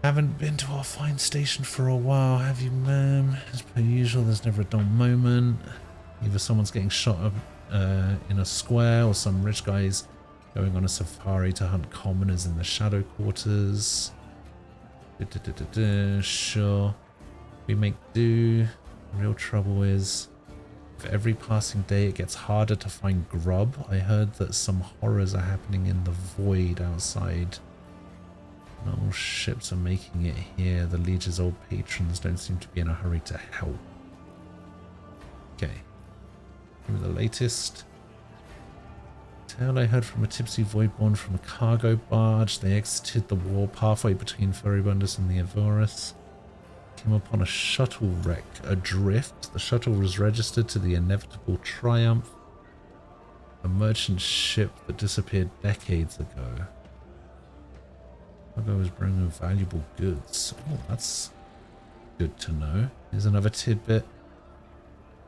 B: Haven't been to our fine station for a while, have you, ma'am? As per usual, there's never a dull moment. Either someone's getting shot up in a square, or some rich guy's going on a safari to hunt commoners in the shadow quarters. Sure. We make do. The real trouble is, for every passing day it gets harder to find grub. I heard that some horrors are happening in the void outside. Not all ships are making it here. The Liege's old patrons don't seem to be in a hurry to help. Okay. Give me the latest. Tale I heard from a tipsy voidborn from a cargo barge. They exited the warp halfway between Furibundus and the Evorus. Came upon a shuttle wreck adrift. The shuttle was registered to the inevitable Triumph, a merchant ship that disappeared decades ago. Cargo was bringing valuable goods. Oh, that's good to know. Here's another tidbit.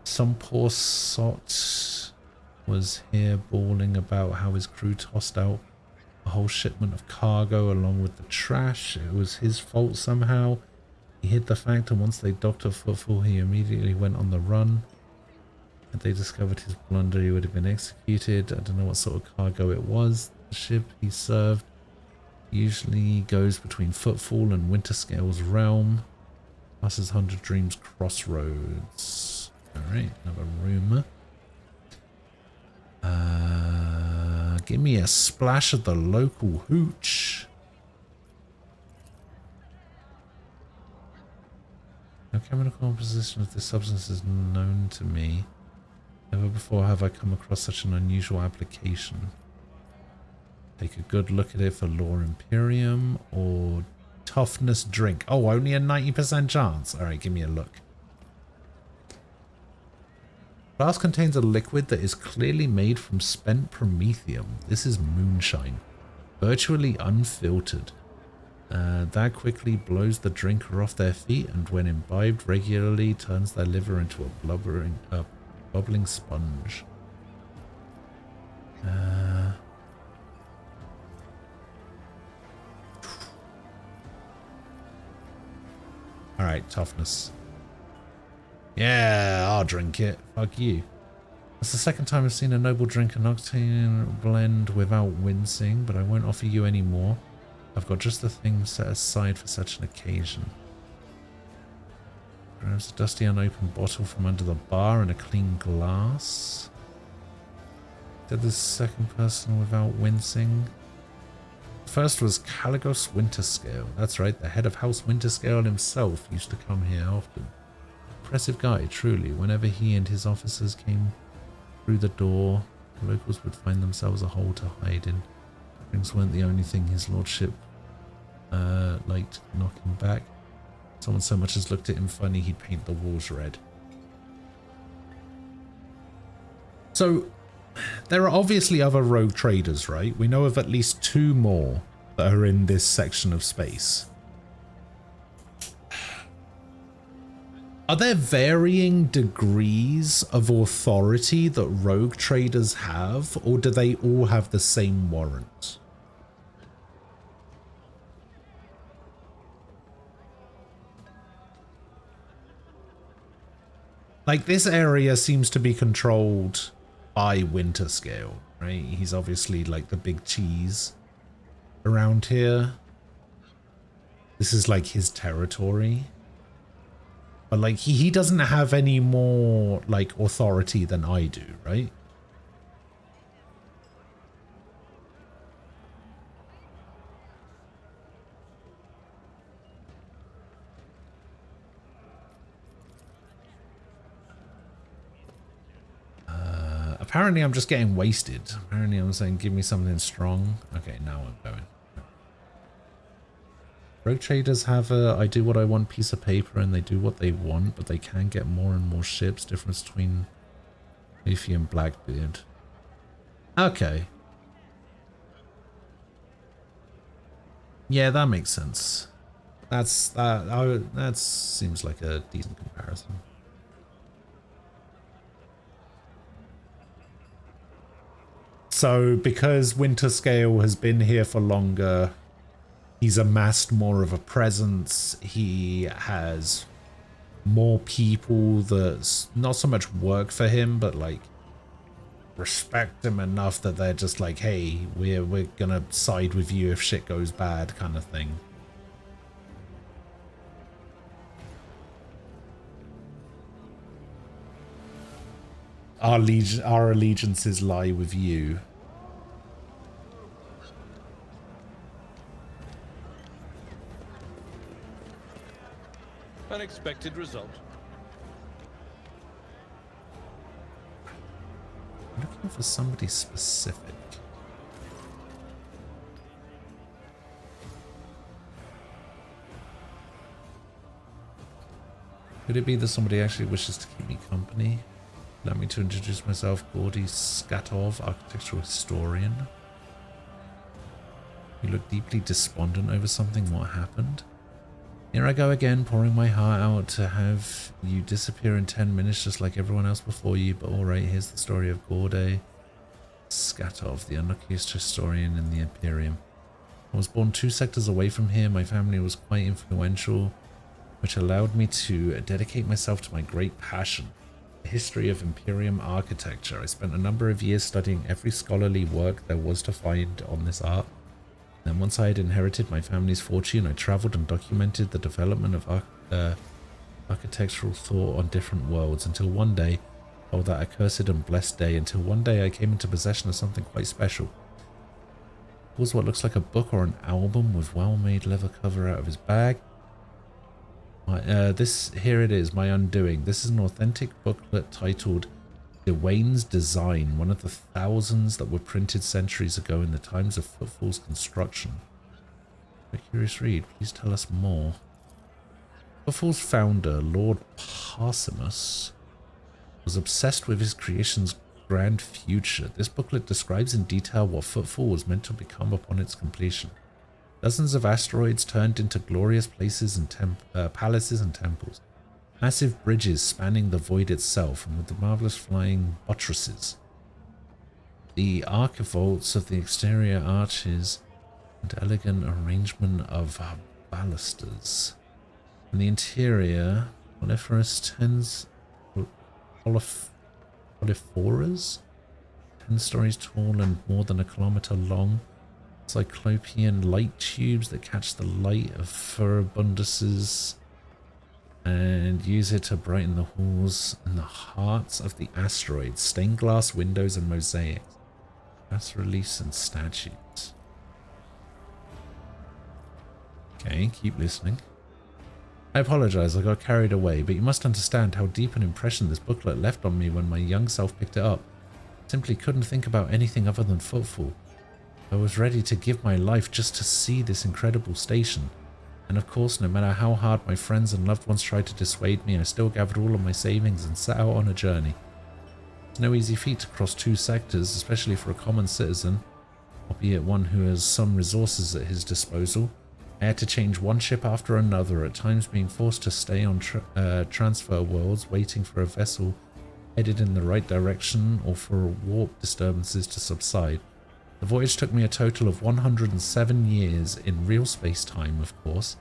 B: Some poor sot was here bawling about how his crew tossed out a whole shipment of cargo along with the trash. It was his fault somehow. He hid the fact, and once they docked a Footfall, he immediately went on the run. Had they discovered his blunder, he would have been executed. I don't know what sort of cargo it was. The ship he served usually goes between Footfall and Winterscale's realm. Passes 100 Dreams Crossroads. Alright, another rumour. Give me a splash of the local hooch. No chemical composition of this substance is known to me. Never before have I come across such an unusual application. Take a good look at it for Lore Imperium or toughness drink. Oh, only a 90% chance. Alright, give me a look. Flask contains a liquid that is clearly made from spent promethium. This is moonshine. Virtually unfiltered. That quickly blows the drinker off their feet, and when imbibed regularly turns their liver into a bubbling sponge. Alright, toughness. Yeah, I'll drink it. Fuck you. That's the second time I've seen a noble drink an octane blend without wincing, but I won't offer you any more. I've got just the thing set aside for such an occasion. Grabs a dusty unopened bottle from under the bar and a clean glass. Did the second person without wincing. First was Caligos Winterscale. That's right, the head of House Winterscale himself used to come here often. Impressive guy, truly. Whenever he and his officers came through the door, the locals would find themselves a hole to hide in. Drinks weren't the only thing his lordship liked knocking back. Someone so much as looked at him funny, he'd paint the walls red. So, there are obviously other rogue traders, right? We know of at least 2 more that are in this section of space. Are there varying degrees of authority that rogue traders have, or do they all have the same warrant? Like, this area seems to be controlled by Winterscale, right? He's obviously like the big cheese around here. This is like his territory. But like he doesn't have any more like authority than I do, right? Apparently I'm just getting wasted. Apparently I'm saying give me something strong. Okay, now I'm going. Rogue traders have a I do what I want piece of paper and they do what they want, but they can get more and more ships. Difference between Luffy and Blackbeard. Okay. Yeah, that makes sense. That seems like a decent comparison. So because Winterscale has been here for longer, he's amassed more of a presence. He has more people that not so much work for him, but like respect him enough that they're just like, hey, we're gonna side with you if shit goes bad, kind of thing. Our allegiances lie with you.
D: Unexpected result.
B: I'm looking for somebody specific. Could it be that somebody actually wishes to keep me company? Allow me to introduce myself, Gordy Skatov, architectural historian. You look deeply despondent over something. What happened? Here I go again, pouring my heart out to have you disappear in 10 minutes just like everyone else before you, but alright, here's the story of Gordy Skatov, the unluckiest historian in the Imperium. I was born 2 sectors away from here. My family was quite influential, which allowed me to dedicate myself to my great passion, the history of Imperium architecture. I spent a number of years studying every scholarly work there was to find on this art. Then once I had inherited my family's fortune, I traveled and documented the development of architectural thought on different worlds until one day, oh that accursed and blessed day, until one day I came into possession of something quite special. It was what looks like a book or an album with well-made leather cover out of his bag. Here it is, my undoing. This is an authentic booklet titled Dwayne's Design, one of the thousands that were printed centuries ago in the times of Footfall's construction. A curious read, please tell us more. Footfall's founder, Lord Parsimus, was obsessed with his creation's grand future. This booklet describes in detail what Footfall was meant to become upon its completion. Dozens of asteroids turned into glorious places and palaces and temples. Massive bridges spanning the void itself, and with the marvelous flying buttresses. The archivolts of the exterior arches and elegant arrangement of balusters. In the interior, coniferous polyphoras, 10 stories tall and more than a kilometer long. Cyclopean light tubes that catch the light of furibunduses and use it to brighten the halls and the hearts of the asteroids. Stained glass windows and mosaics. Bas reliefs and statues. Okay, keep listening. I apologize, I got carried away, but you must understand how deep an impression this booklet left on me when my young self picked it up. I simply couldn't think about anything other than Footfall. I was ready to give my life just to see this incredible station. And of course, no matter how hard my friends and loved ones tried to dissuade me, I still gathered all of my savings and set out on a journey. It's no easy feat to cross 2 sectors, especially for a common citizen, albeit one who has some resources at his disposal. I had to change one ship after another, at times being forced to stay on transfer worlds, waiting for a vessel headed in the right direction or for warp disturbances to subside. The voyage took me a total of 107 years in real space-time, of course.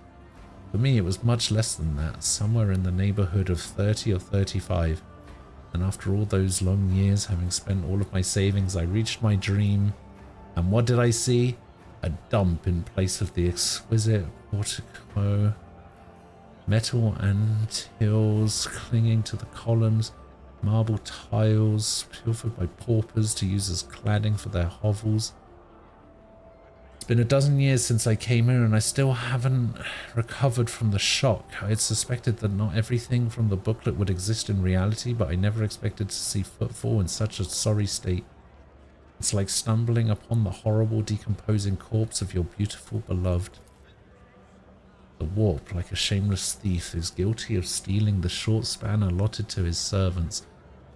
B: For me, it was much less than that, somewhere in the neighborhood of 30 or 35. And after all those long years, having spent all of my savings, I reached my dream. And what did I see? A dump in place of the exquisite portico. Metal antilles clinging to the columns. Marble tiles pilfered by paupers to use as cladding for their hovels. It's been a dozen years since I came here and I still haven't recovered from the shock. I had suspected that not everything from the booklet would exist in reality, but I never expected to see Footfall in such a sorry state. It's like stumbling upon the horrible decomposing corpse of your beautiful beloved. The warp, like a shameless thief, is guilty of stealing the short span allotted to his servants.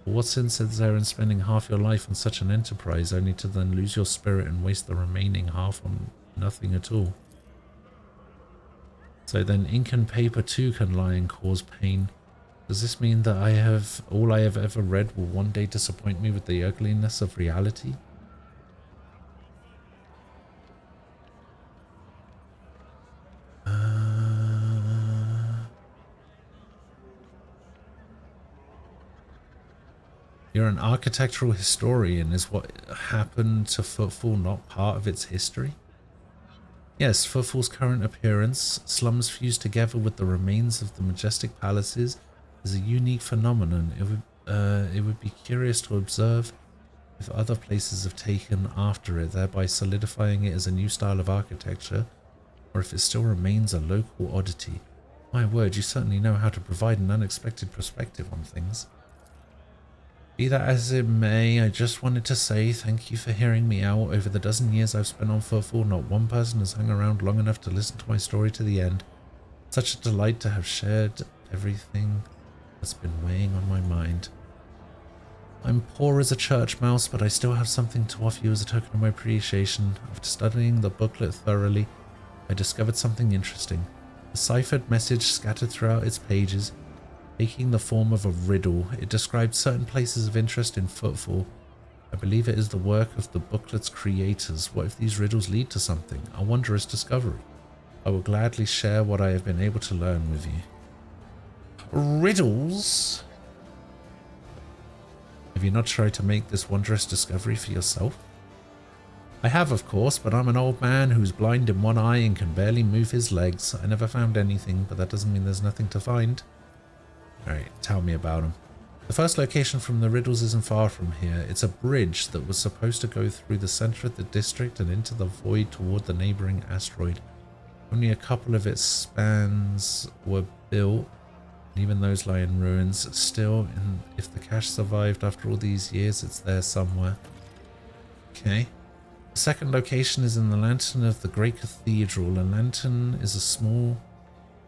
B: But what sense is there in spending half your life on such an enterprise, only to then lose your spirit and waste the remaining half on nothing at all? So then ink and paper too can lie and cause pain. Does this mean that all I have ever read will one day disappoint me with the ugliness of reality? You're an architectural historian. Is what happened to Footfall not part of its history? Yes, Footfall's current appearance, slums fused together with the remains of the majestic palaces, is a unique phenomenon. It would be curious to observe if other places have taken after it, thereby solidifying it as a new style of architecture, or if it still remains a local oddity. My word, you certainly know how to provide an unexpected perspective on things. Be that as it may, I just wanted to say thank you for hearing me out. Over the dozen years I've spent on Footfall, not one person has hung around long enough to listen to my story to the end. Such a delight to have shared everything that's been weighing on my mind. I'm poor as a church mouse, but I still have something to offer you as a token of my appreciation. After studying the booklet thoroughly, I discovered something interesting. A ciphered message scattered throughout its pages, taking the form of a riddle. It describes certain places of interest in Footfall. I believe it is the work of the booklet's creators. What if these riddles lead to something? A wondrous discovery. I will gladly share what I have been able to learn with you. Riddles? Have you not tried to make this wondrous discovery for yourself? I have, of course, but I'm an old man who's blind in one eye and can barely move his legs. I never found anything, but that doesn't mean there's nothing to find. Alright, tell me about them. The first location from the riddles isn't far from here. It's a bridge that was supposed to go through the center of the district and into the void toward the neighboring asteroid. Only a couple of its spans were built, and even those lie in ruins. Still, if the cache survived after all these years, it's there somewhere. Okay. The second location is in the lantern of the Great Cathedral. A lantern is a small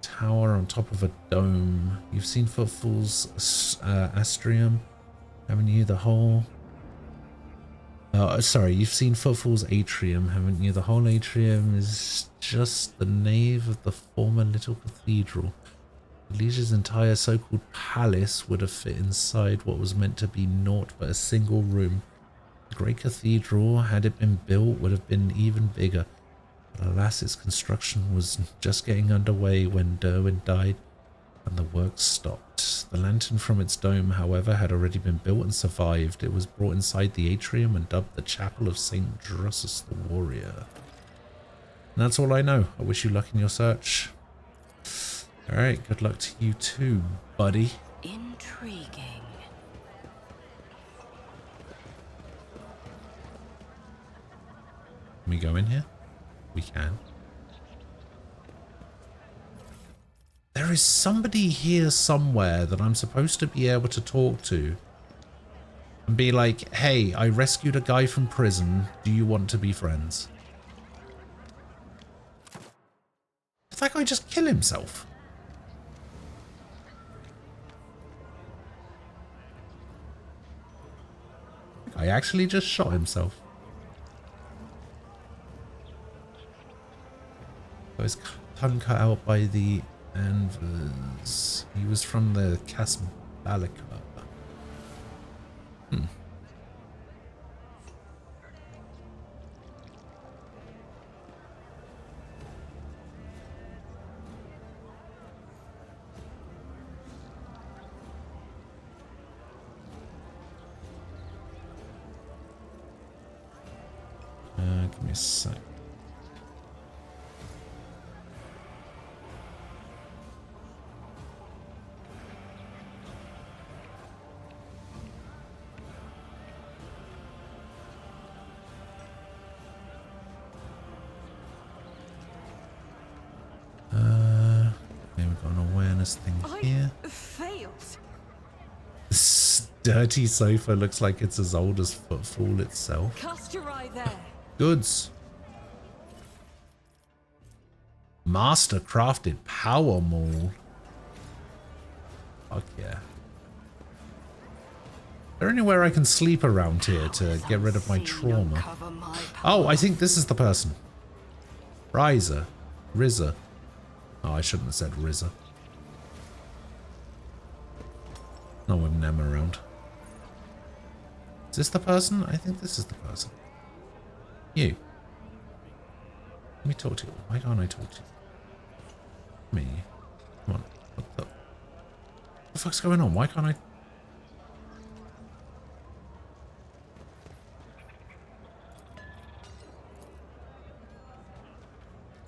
B: tower on top of a dome. You've seen Footfall's astrium, haven't you? You've seen Footfall's atrium, haven't you? The whole atrium is just the nave of the former little cathedral. The Liege's entire so-called palace would have fit inside what was meant to be naught but a single room. The great cathedral, had it been built, would have been even bigger. But alas, its construction was just getting underway when Derwin died, and the work stopped. The lantern from its dome, however, had already been built and survived. It was brought inside the atrium and dubbed the Chapel of St. Drusus the Warrior. And that's all I know. I wish you luck in your search. Alright, good luck to you too, buddy.
H: Intriguing.
B: Can we go in here? We can. There is somebody here somewhere that I'm supposed to be able to talk to and be like, hey, I rescued a guy from prison. Do you want to be friends? Did that guy just kill himself? The guy actually just shot himself. His tongue cut out by the anvers. He was from the Casbalica. Give me a sec. bonus thing here.
F: Failed.
B: This dirty sofa looks like it's as old as Footfall itself.
F: Cast your eye there.
B: Goods. Master crafted power maul. Fuck yeah. Is there anywhere I can sleep around here to get rid of my trauma? Oh, I think this is the person. Riza. Rizza. Oh, I shouldn't have said Rizza. No one them around. Is this the person? I think this is the person. You. Let me talk to you. Why can't I talk to you? Me. Come on. What the fuck's going on? Why can't I...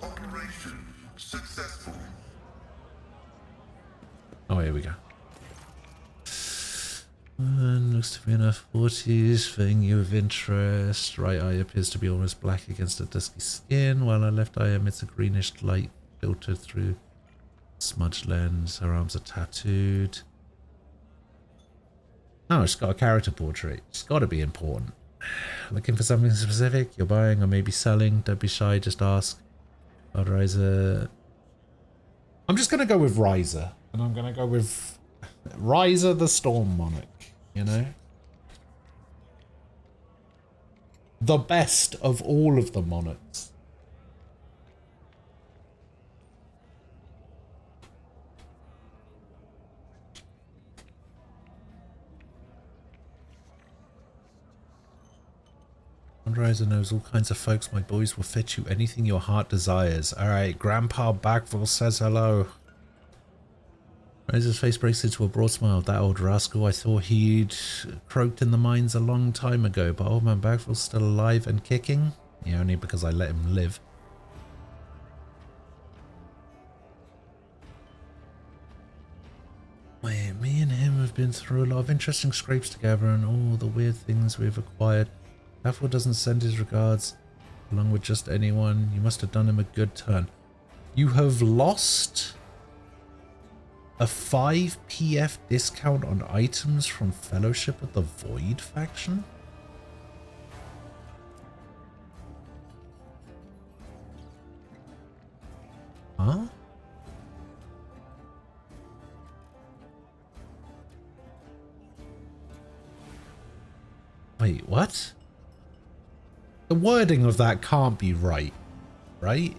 J: Operation successful.
B: Oh, here we go. And looks to be in her 40s, thing you of interest. Right eye appears to be almost black against her dusky skin, while her left eye emits a greenish light filtered through smudged lens. Her arms are tattooed. Oh, she's got a character portrait. It's got to be important. Looking for something specific? You're buying or maybe selling? Don't be shy, just ask. Riza. I'm just going to go with Riza. And I'm going to go with Riza the Storm Monarch. You know? The best of all of the monarchs. Riza knows all kinds of folks. My boys will fetch you anything your heart desires. Alright, Grandpa Bagville says hello. Riza's face breaks into a broad smile. That old rascal, I thought he'd croaked in the mines a long time ago, but old man Bagville's still alive and kicking? Yeah, only because I let him live. Me and him have been through a lot of interesting scrapes together and all the weird things we've acquired. Bagville doesn't send his regards along with just anyone. You must have done him a good turn. You have lost a 5 PF discount on items from Fellowship of the Void faction? Huh? Wait, what? The wording of that can't be right, right?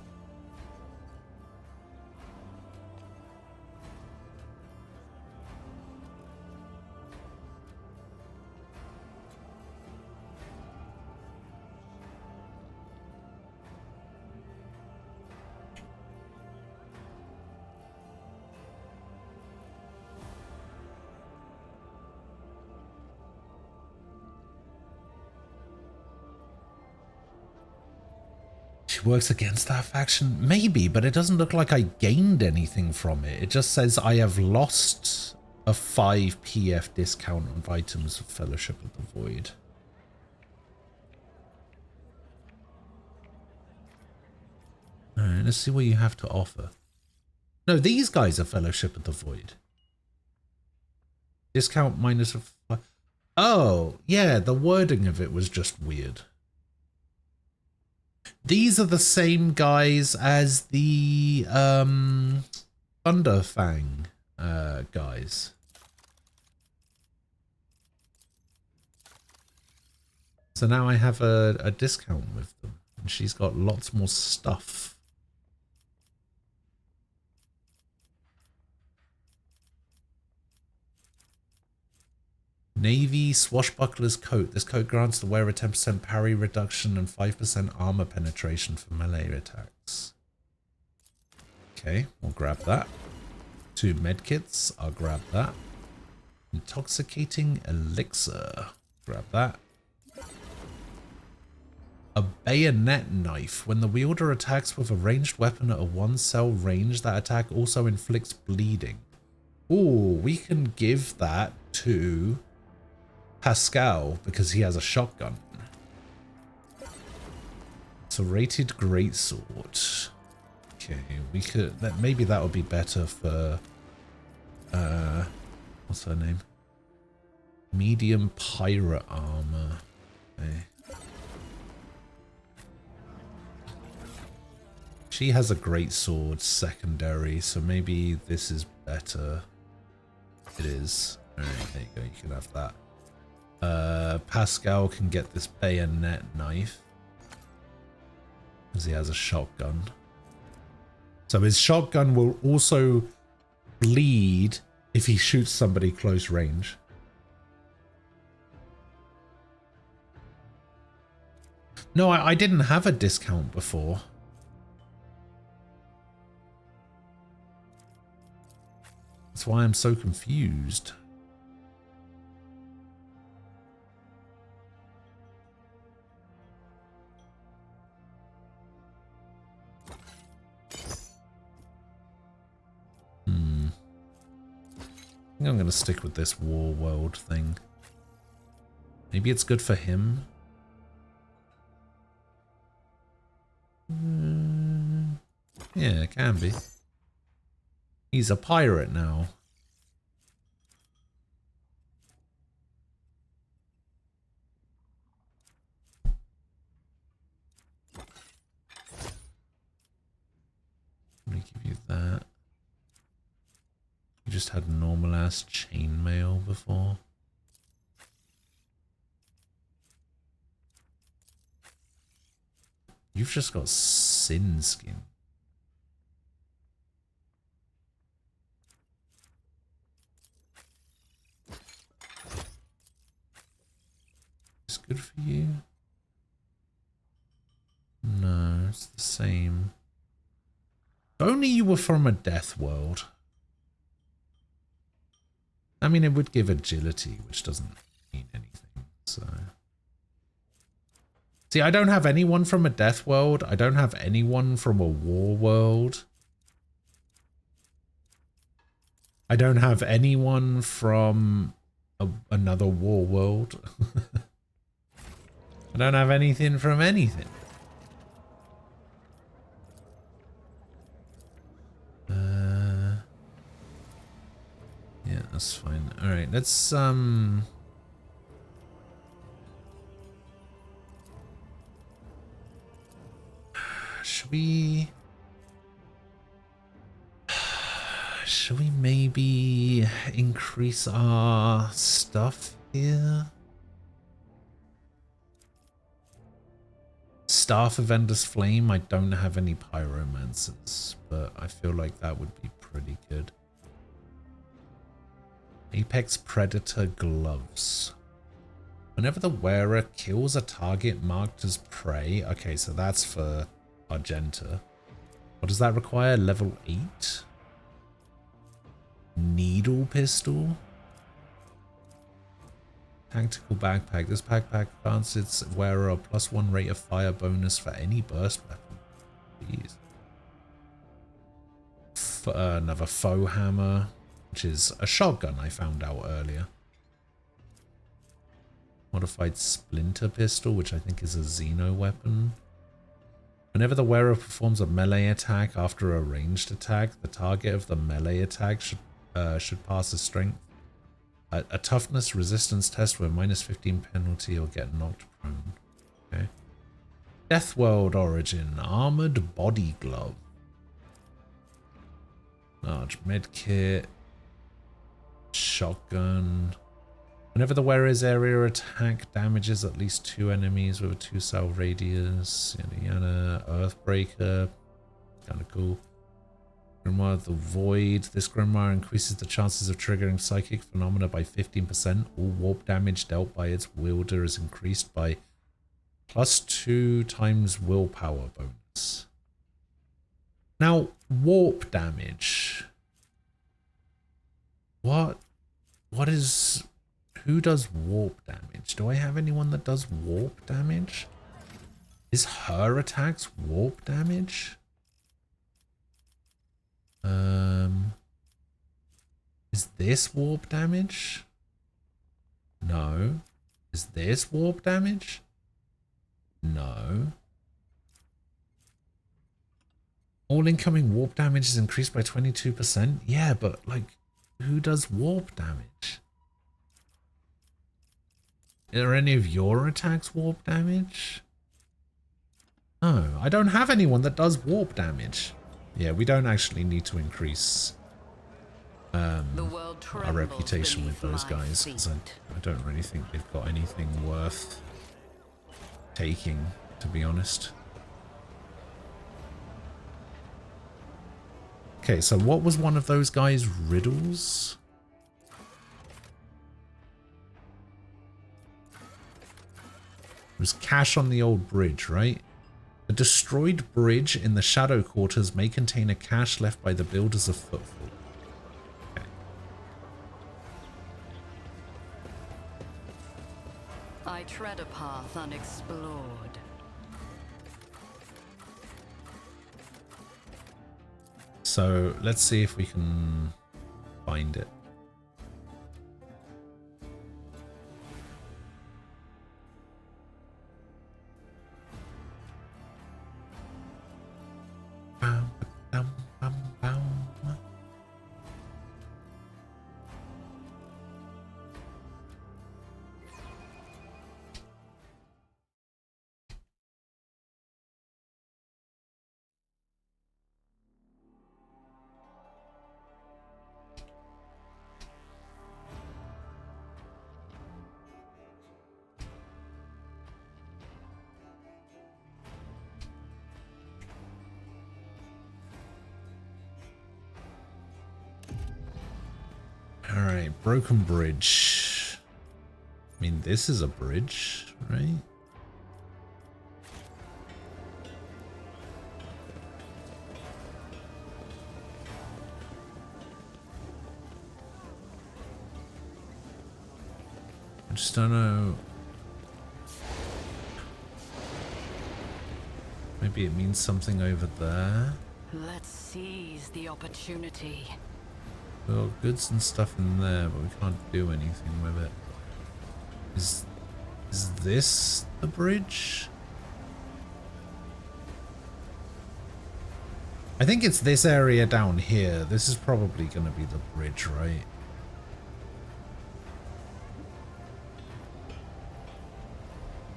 B: Works against that faction? Maybe, but it doesn't look like I gained anything from it. It just says I have lost a 5 PF discount on items of Fellowship of the Void. Alright, let's see what you have to offer. No, these guys are Fellowship of the Void. Discount minus a... Oh, yeah, the wording of it was just weird. These are the same guys as the Thunderfang guys. So now I have a discount with them. And she's got lots more stuff. Navy Swashbuckler's Coat. This coat grants the wearer 10% parry reduction and 5% armor penetration for melee attacks. Okay, we'll grab that. 2 medkits. I'll grab that. Intoxicating Elixir. Grab that. A bayonet knife. When the wielder attacks with a ranged weapon at a 1-cell range, that attack also inflicts bleeding. Ooh, we can give that to Pascal because he has a shotgun. Serrated greatsword. Okay, we could maybe that would be better for what's her name? Medium pirate armor. Okay. She has a great sword secondary, so maybe this is better. It is. Alright, there you go, you can have that. Pascal can get this bayonet knife, because he has a shotgun. So his shotgun will also bleed if he shoots somebody close range. No, I didn't have a discount before. That's why I'm so confused. I think I'm going to stick with this war world thing. Maybe it's good for him. Yeah, it can be. He's a pirate now. Let me give you that. You just had normal ass chainmail before. You've just got sin skin. It's good for you. No, it's the same. If only you were from a death world. I mean, it would give agility, which doesn't mean anything, so... See, I don't have anyone from a death world. I don't have anyone from a war world. I don't have anyone from another war world. I don't have anything from anything. Yeah, that's fine. All right, let's should we maybe increase our stuff here? Staff of Ender's Flame. I don't have any pyromancers, but I feel like that would be pretty good. Apex Predator gloves. Whenever the wearer kills a target marked as prey. Okay, so that's for Argenta. What does that require? Level 8? Needle pistol? Tactical backpack. This backpack grants its wearer a +1 rate of fire bonus for any burst weapon. Jeez. Another faux hammer, which is a shotgun I found out earlier. Modified splinter pistol, which I think is a Xeno weapon. Whenever the wearer performs a melee attack after a ranged attack, the target of the melee attack should pass a strength. A toughness resistance test with -15 penalty or get knocked prone. Okay. Deathworld origin. Armored body glove. Large medkit. Shotgun. Whenever the wearer's area attack damages at least 2 enemies with a 2-cell radius. Yada yada. Earthbreaker. Kinda cool. Grimoire of the Void. This Grimoire increases the chances of triggering psychic phenomena by 15%. All warp damage dealt by its wielder is increased by +2 times willpower bonus. Now, warp damage. What is... Who does warp damage? Do I have anyone that does warp damage? Is her attacks warp damage? Is this warp damage? No. Is this warp damage? No. All incoming warp damage is increased by 22%. Yeah, but like, who does warp damage? Are any of your attacks warp damage? No, I don't have anyone that does warp damage. Yeah, we don't actually need to increase our reputation with those guys, because I don't really think they've got anything worth taking, to be honest. Okay, so what was one of those guys' riddles? It was cache on the old bridge, right? A destroyed bridge in the Shadow Quarters may contain a cache left by the builders of Footfall. Okay.
H: I tread a path unexplored.
B: So let's see if we can find it. Alright, broken bridge. I mean, this is a bridge, right? I just don't know. Maybe it means something over there.
H: Let's seize the opportunity.
B: Well, goods and stuff in there, but we can't do anything with it. Is this the bridge? I think it's this area down here. This is probably going to be the bridge, right?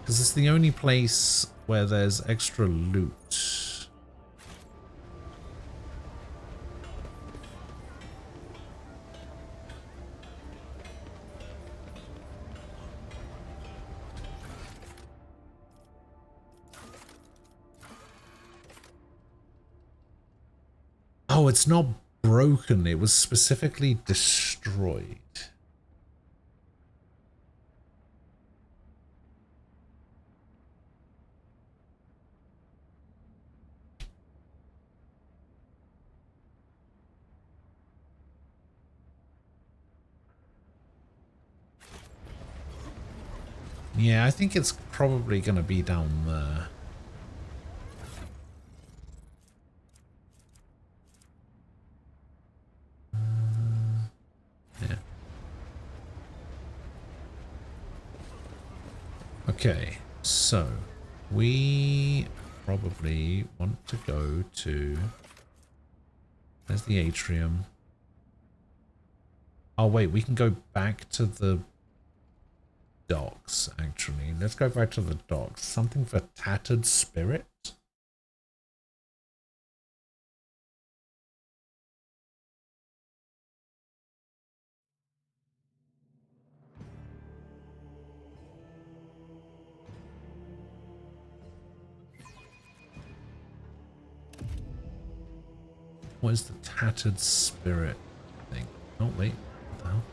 B: Because it's the only place where there's extra loot. Oh, it's not broken. It was specifically destroyed. Yeah, I think it's probably going to be down there. Yeah. Okay, so we probably want to go to... There's the atrium. Oh wait, we can go back to the docks, actually. Let's go back to the docks. Something for Tattered Spirit? What is the Tattered Spirit thing? Oh, wait. What the hell?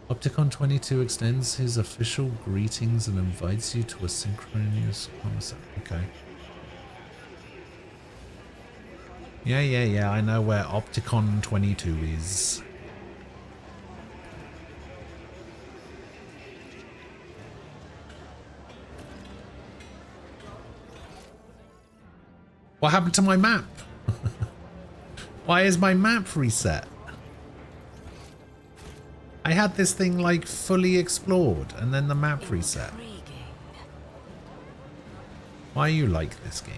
B: Opticon 22 extends his official greetings and invites you to a synchronous conversation. Okay. Yeah. I know where Opticon 22 is. What happened to my map? Why is my map reset? I had this thing like fully explored and then the map reset. Why are you like this game?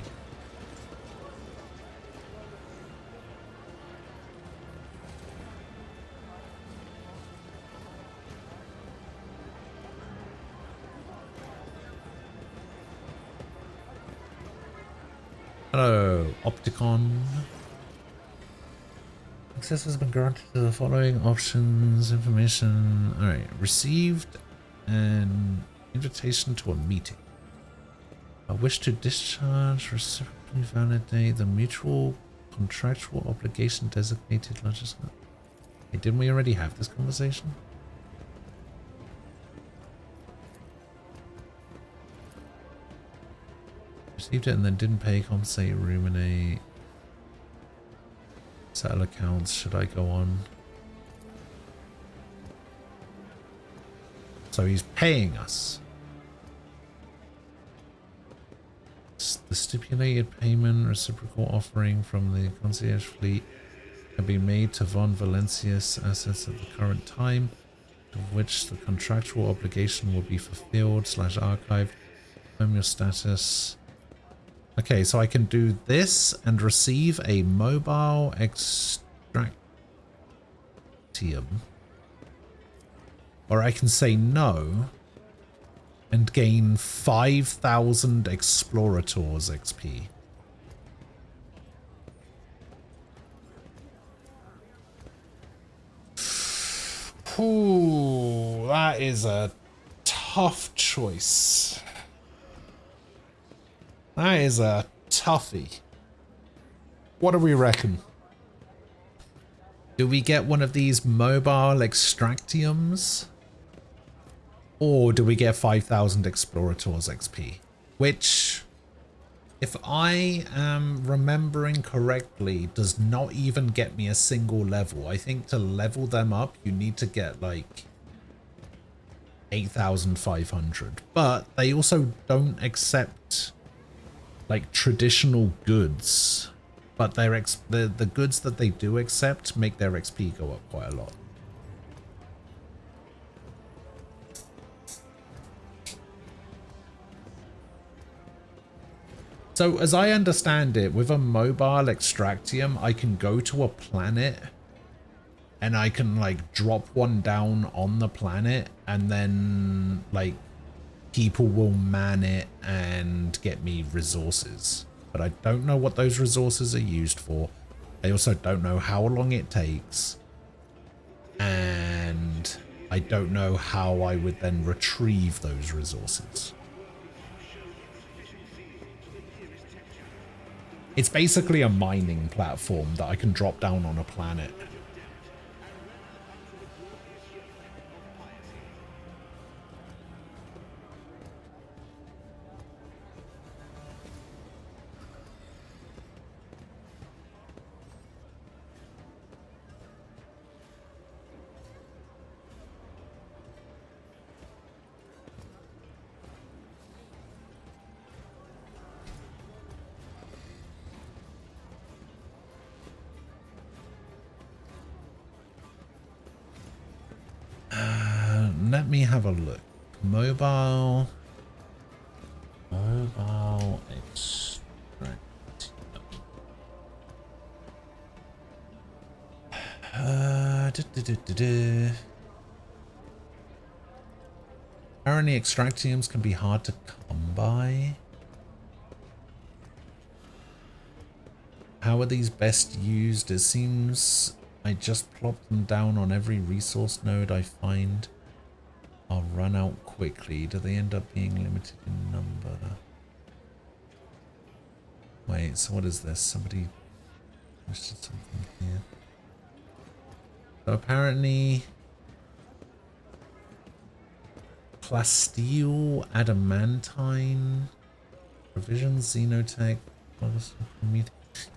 B: Hello, Opticon. Access has been granted to the following options, information. Alright, received an invitation to a meeting. I wish to discharge, reciprocally validate the mutual contractual obligation designated legislature. Hey, didn't we already have this conversation? Received it and then didn't pay, compensate, ruminate. Settle accounts, should I go on? So he's paying us. The stipulated payment reciprocal offering from the concierge fleet can be made to Von Valencia's assets at the current time, to which the contractual obligation will be fulfilled / archived. Confirm your status. Okay, so I can do this and receive a mobile extractium. Or I can say no and gain 5,000 Explorators XP. Ooh, that is a tough choice. That is a toughie. What do we reckon? Do we get one of these mobile extractiums? Or do we get 5,000 Explorators XP? Which, if I am remembering correctly, does not even get me a single level. I think to level them up, you need to get like 8,500. But they also don't accept like traditional goods. But the goods that they do accept make their XP go up quite a lot. So as I understand it, with a mobile extractium, I can go to a planet and I can like drop one down on the planet and then like people will man it and get me resources. But I don't know what those resources are used for. I also don't know how long it takes. And I don't know how I would then retrieve those resources. It's basically a mining platform that I can drop down on a planet. Let me have a look. Mobile extract. Apparently extractiums can be hard to come by. How are these best used? It seems I just plop them down on every resource node I find. I'll run out quickly. Do they end up being limited in number? Wait, so what is this? Somebody posted something here. So apparently plasteel, adamantine, provision, xenotech.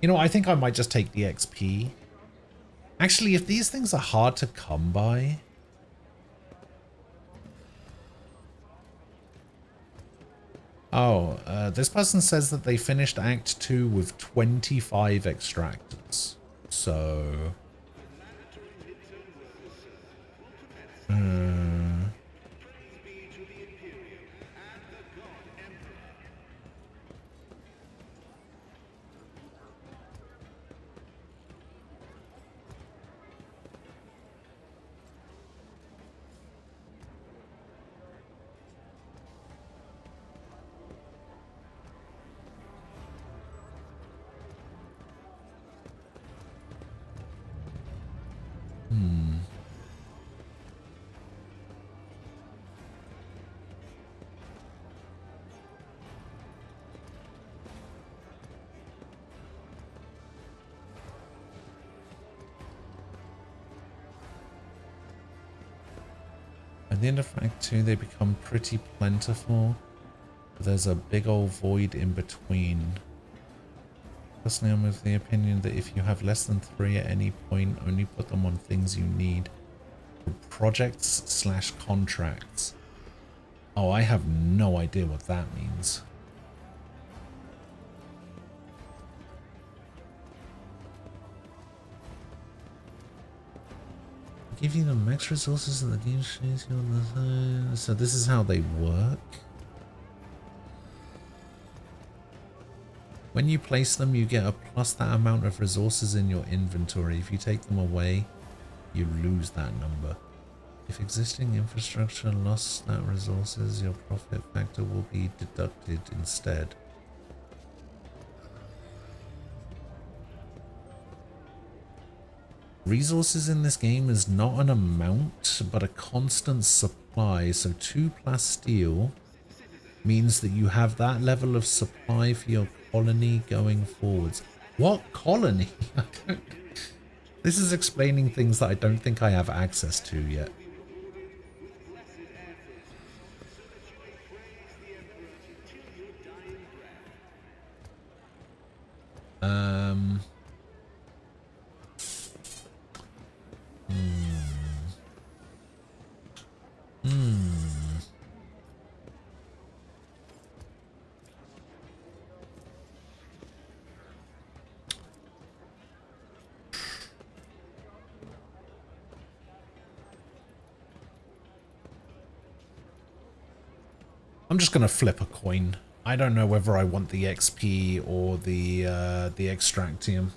B: You know, I think I might just take the XP. Actually, if these things are hard to come by, this person says that they finished Act 2 with 25 extractors. So... At the end of Act 2, they become pretty plentiful, but there's a big old void in between. Personally, I'm of the opinion that if you have less than 3 at any point, only put them on things you need. Projects/contracts. Oh, I have no idea what that means. Give you the max resources in the game shows you on the side. So this is how they work. When you place them, you get a plus that amount of resources in your inventory. If you take them away, you lose that number. If existing infrastructure lost that resources, your profit factor will be deducted instead. Resources in this game is not an amount, but a constant supply. So 2 plasteel means that you have that level of supply for your colony going forwards. What colony? This is explaining things that I don't think I have access to yet. I'm just gonna flip a coin. I don't know whether I want the XP or the extractium.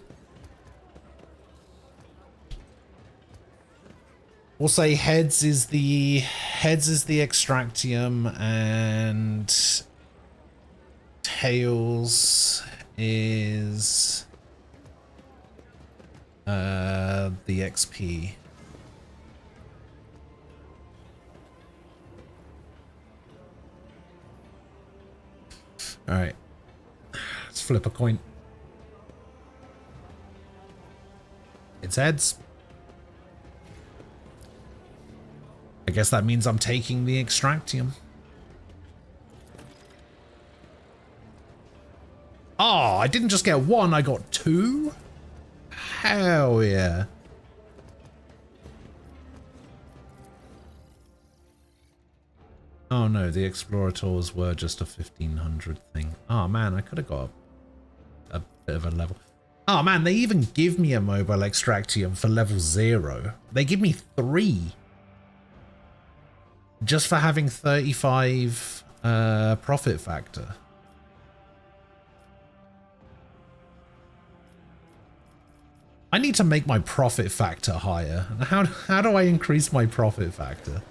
B: We'll say heads is the extractium and tails is the XP. All right, let's flip a coin. It's heads. I guess that means I'm taking the extractium. Oh, I didn't just get 1, I got 2? Hell yeah. Oh no, the explorators were just a 1500 thing. Oh man, I could have got a bit of a level. Oh man, they even give me a mobile extractium for level 0. They give me 3. Just for having 35 profit factor. I need to make my profit factor higher. How do I increase my profit factor?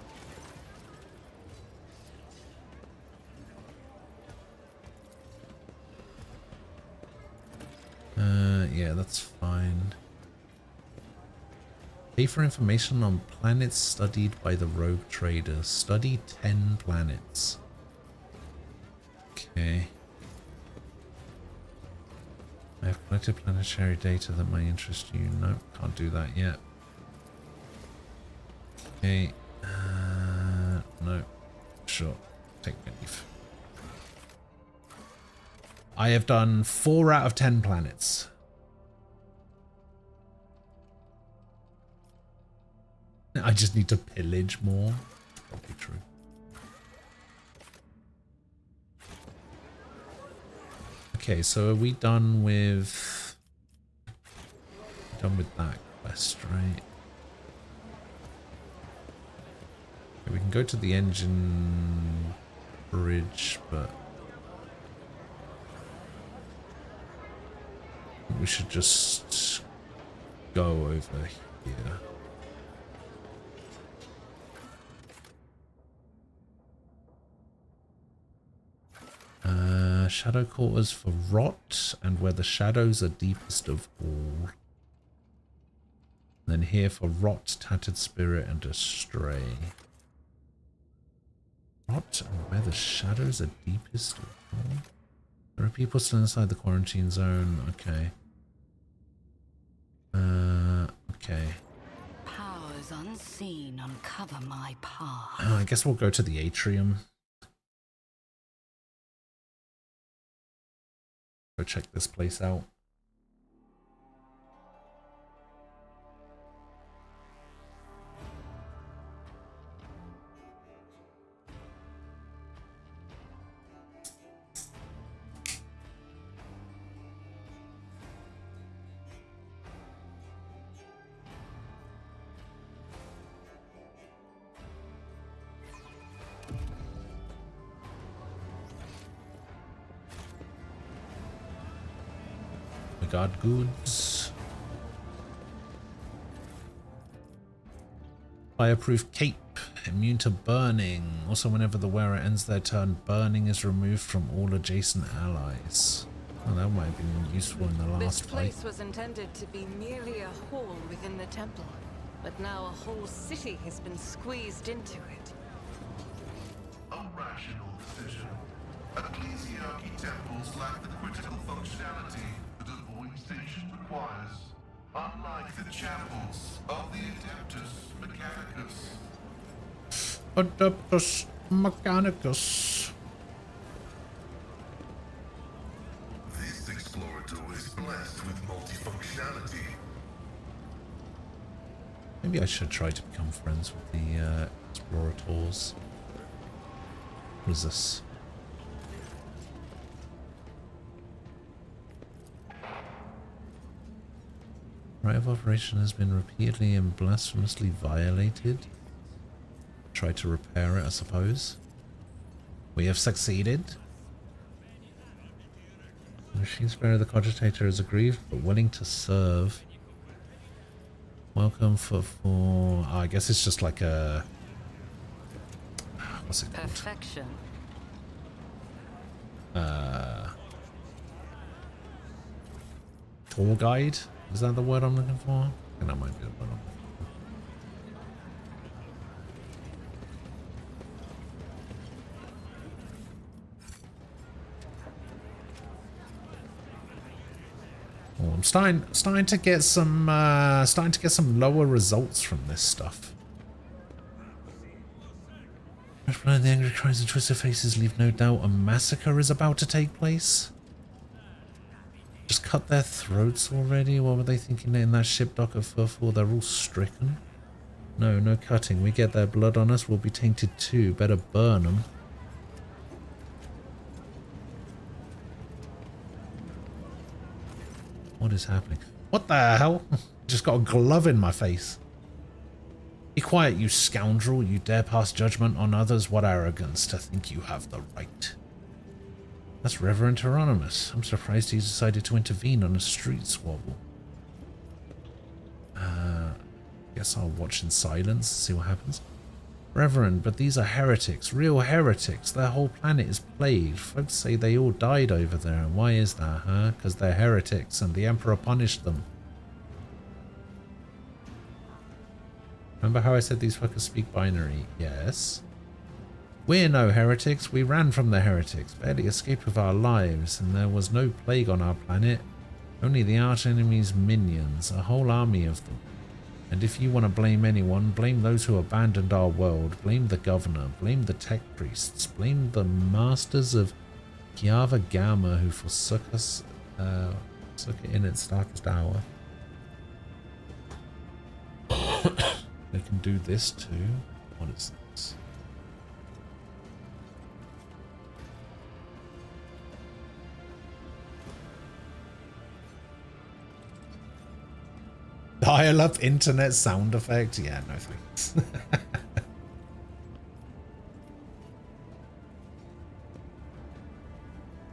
B: Yeah, that's fine. Pay for information on planets studied by the rogue trader. Study 10 planets. Okay. I have collected planetary data that may interest you. No, can't do that yet. Okay. No. Sure. Take my leave. I have done 4 out of 10 planets. I just need to pillage more. Probably true. Okay, so are we done with... Done with that quest, right? Okay, we can go to the engine bridge, but... we should just go over here. Shadow quarters for rot and where the shadows are deepest of all. Then here for rot, tattered spirit, and astray. Rot and where the shadows are deepest of all. There are people still inside the quarantine zone. Okay. Okay.
H: Powers those unseen uncover my path.
B: I guess we'll go to the atrium. Go check this place out. We got goods. Fireproof cape. Immune to burning. Also, whenever the wearer ends their turn, burning is removed from all adjacent allies. Oh, that might have been useful in the last fight.
F: This place was intended to be merely a hall within the temple, but now a whole city has been squeezed into it.
J: A rational decision. Ecclesiarchy temples lack the critical functionality that a void station requires. Unlike the chapels of the Adeptus Mechanicus.
B: Adeptus Mechanicus.
J: This explorator is blessed with multifunctionality.
B: Maybe I should try to become friends with the explorators. What is this? Right of operation has been repeatedly and blasphemously violated. Try to repair it, I suppose. We have succeeded. The machine spirit of the cogitator is aggrieved but willing to serve. Welcome for I guess it's just like a what's it called?
H: Perfection.
B: Tour guide? Is that the word I'm looking for? I think that might be the word I'm looking for. Oh, I'm starting to get some lower results from this stuff. The angry cries and twisted faces leave no doubt a massacre is about to take place. Just cut their throats already? What were they thinking in that ship dock at Furfall? They're all stricken? No, no cutting. We get their blood on us, we'll be tainted too. Better burn them. What is happening? What the hell? Just got a glove in my face. Be quiet, you scoundrel. You dare pass judgment on others? What arrogance to think you have the right. That's Reverend Hieronymus. I'm surprised he decided to intervene on a street squabble. Guess I'll watch in silence, see what happens. Reverend, but these are heretics, real heretics. Their whole planet is plagued. Folks say they all died over there. And why is that, huh? Because they're heretics and the Emperor punished them. Remember how I said these fuckers speak binary? Yes. We're no heretics. We ran from the heretics, barely escaped with our lives, and there was no plague on our planet. Only the arch-enemy's minions, a whole army of them. And if you want to blame anyone, blame those who abandoned our world. Blame the governor. Blame the tech priests. Blame the masters of Kiava Gamma who forsook us, forsook it in its darkest hour. They can do this too. What is this? Dial-up internet sound effect? Yeah, no thanks.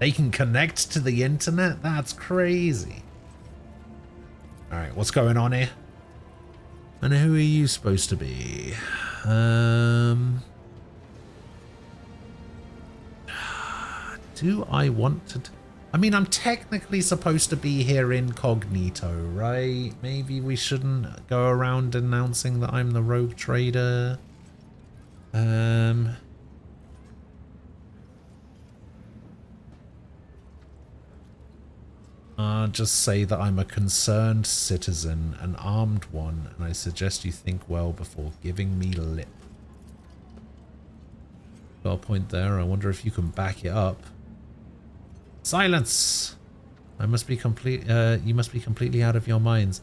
B: They can connect to the internet? That's crazy. Alright, what's going on here? And who are you supposed to be? Do I want to... I mean, I'm technically supposed to be here incognito, right? Maybe we shouldn't go around announcing that I'm the rogue trader. Just say that I'm a concerned citizen, an armed one, and I suggest you think well before giving me lip. Got a point there. I wonder if you can back it up. Silence! You must be completely out of your minds.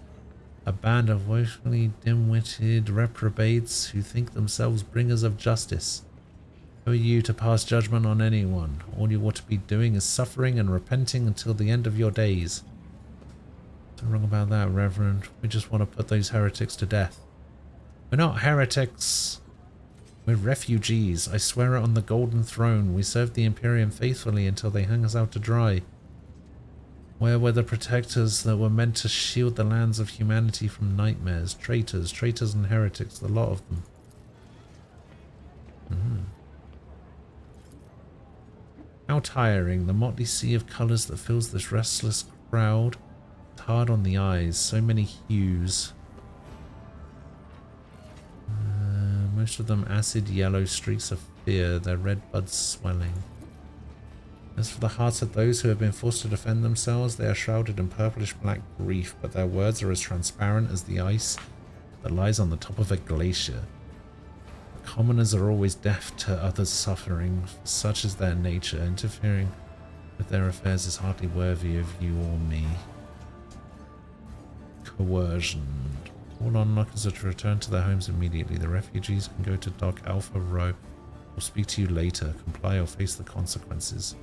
B: A band of woefully dim-witted reprobates who think themselves bringers of justice. Who are you to pass judgment on anyone? All you ought to be doing is suffering and repenting until the end of your days. What's wrong about that, Reverend? We just want to put those heretics to death. We're not heretics. We're refugees. I swear it on the Golden Throne. We served the Imperium faithfully until they hung us out to dry. Where were the protectors that were meant to shield the lands of humanity from nightmares? Traitors and heretics, the lot of them. How tiring, the motley sea of colours that fills this restless crowd. It's hard on the eyes, so many hues. Most of them acid yellow streaks of fear, their red buds swelling. As for the hearts of those who have been forced to defend themselves, they are shrouded in purplish black grief, but their words are as transparent as the ice that lies on the top of a glacier. Commoners are always deaf to others' suffering, such is their nature. Interfering with their affairs is hardly worthy of you or me. Coercion. All onlookers are to return to their homes immediately. The refugees can go to Dock Alpha Row. We'll speak to you later. Comply or face the consequences.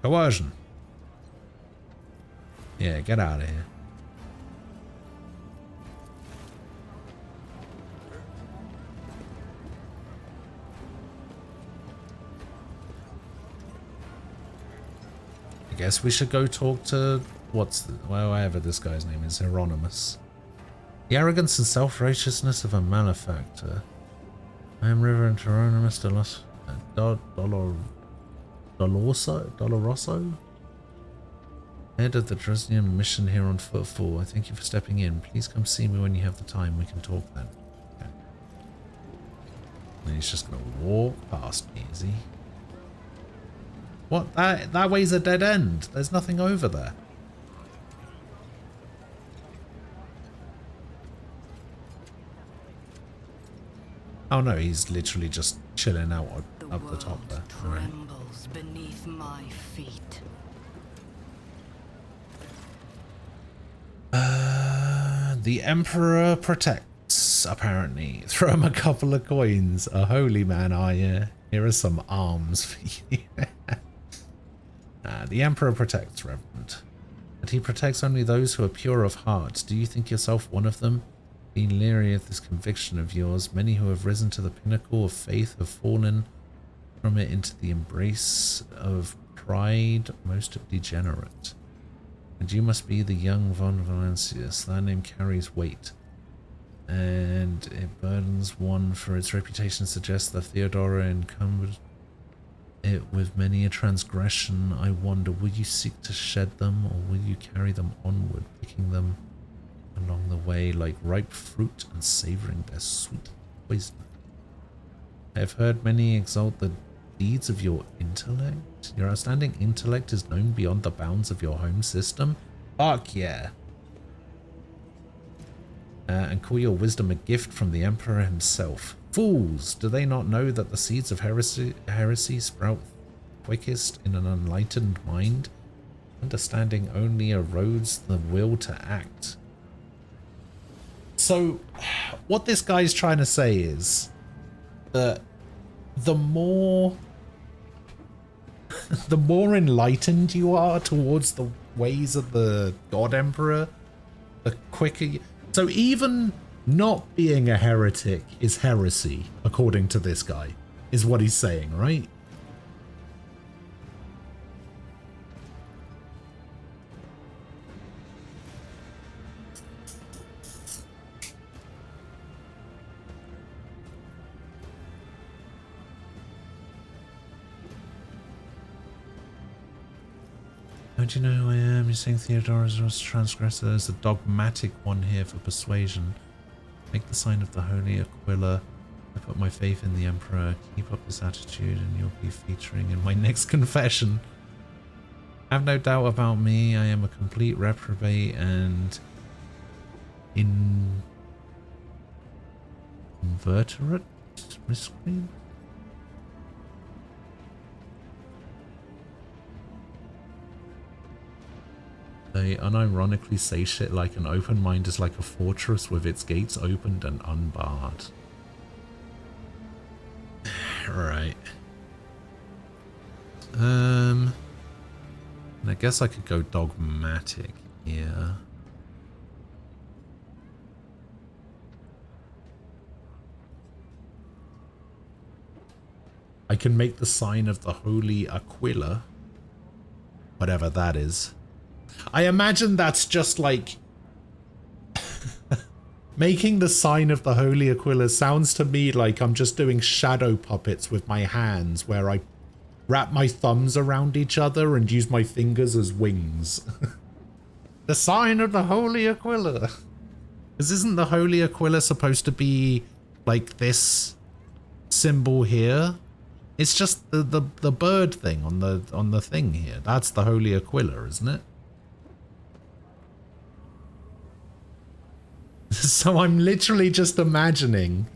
B: Coercion. Yeah, get out of here. I guess we should go talk to whatever this guy's name is, Hieronymus. The arrogance and self-righteousness of a malefactor. I am Reverend Hieronymus Doloroso, head of the Dresnian mission here on Footfall. I thank you for stepping in. Please come see me when you have the time. We can talk then. Okay. And he's just gonna walk past me, is he? What? That way's a dead end. There's nothing over there. Oh no, he's literally just chilling out up the top there.
H: Trembles beneath my feet.
B: The Emperor protects, apparently. Throw him a couple of coins. A holy man, are you? Here are some alms for you. The Emperor protects, Reverend. But he protects only those who are pure of heart. Do you think yourself one of them? Being leery of this conviction of yours, many who have risen to the pinnacle of faith have fallen from it into the embrace of pride, most degenerate. And you must be the young von Valancius. That name carries weight, and it burdens one, for its reputation suggests that Theodora encumbered it with many a transgression. I wonder, will you seek to shed them, or will you carry them onward, picking them along the way like ripe fruit and savouring their sweet poison? I have heard many exalt the deeds of your intellect. Your outstanding intellect is known beyond the bounds of your home system. Fuck yeah. And call your wisdom a gift from the Emperor himself. Fools! Do they not know that the seeds of heresy sprout quickest in an enlightened mind? Understanding only erodes the will to act. So, what this guy's trying to say is that the more enlightened you are towards the ways of the God Emperor, the quicker you... So even not being a heretic is heresy, according to this guy, is what he's saying, right? Don't you know who I am? You're saying Theodora's was a transgressor. There's a dogmatic one here for persuasion. Make the sign of the Holy Aquila. I put my faith in the Emperor. Keep up this attitude and you'll be featuring in my next confession. Have no doubt about me, I am a complete reprobate and invertebrate miscreant. They unironically say shit like an open mind is like a fortress with its gates opened and unbarred. Right. And I guess I could go dogmatic here. I can make the sign of the Holy Aquila. Whatever that is. I imagine that's just like... Making the sign of the Holy Aquila sounds to me like I'm just doing shadow puppets with my hands where I wrap my thumbs around each other and use my fingers as wings. The sign of the Holy Aquila. Because isn't the Holy Aquila supposed to be like this symbol here? It's just the bird thing on the thing here. That's the Holy Aquila, isn't it? So I'm literally just imagining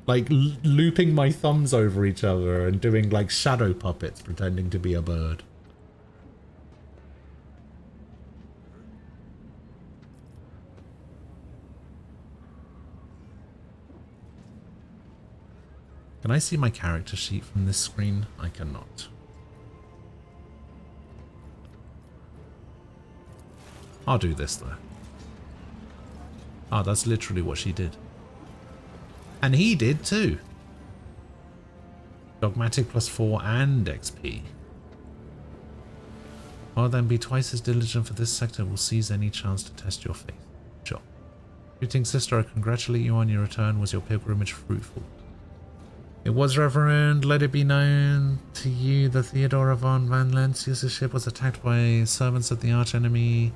B: like looping my thumbs over each other and doing like shadow puppets pretending to be a bird. Can I see my character sheet from this screen? I cannot. I'll do this though. Ah, that's literally what she did. And he did too. Dogmatic +4 and XP. Well then, be twice as diligent for this sector. Will seize any chance to test your faith. Sure. Greetings, sister. I congratulate you on your return. Was your pilgrimage fruitful? It was, Reverend. Let it be known to you that Theodora von Van Lancius' ship was attacked by servants of the archenemy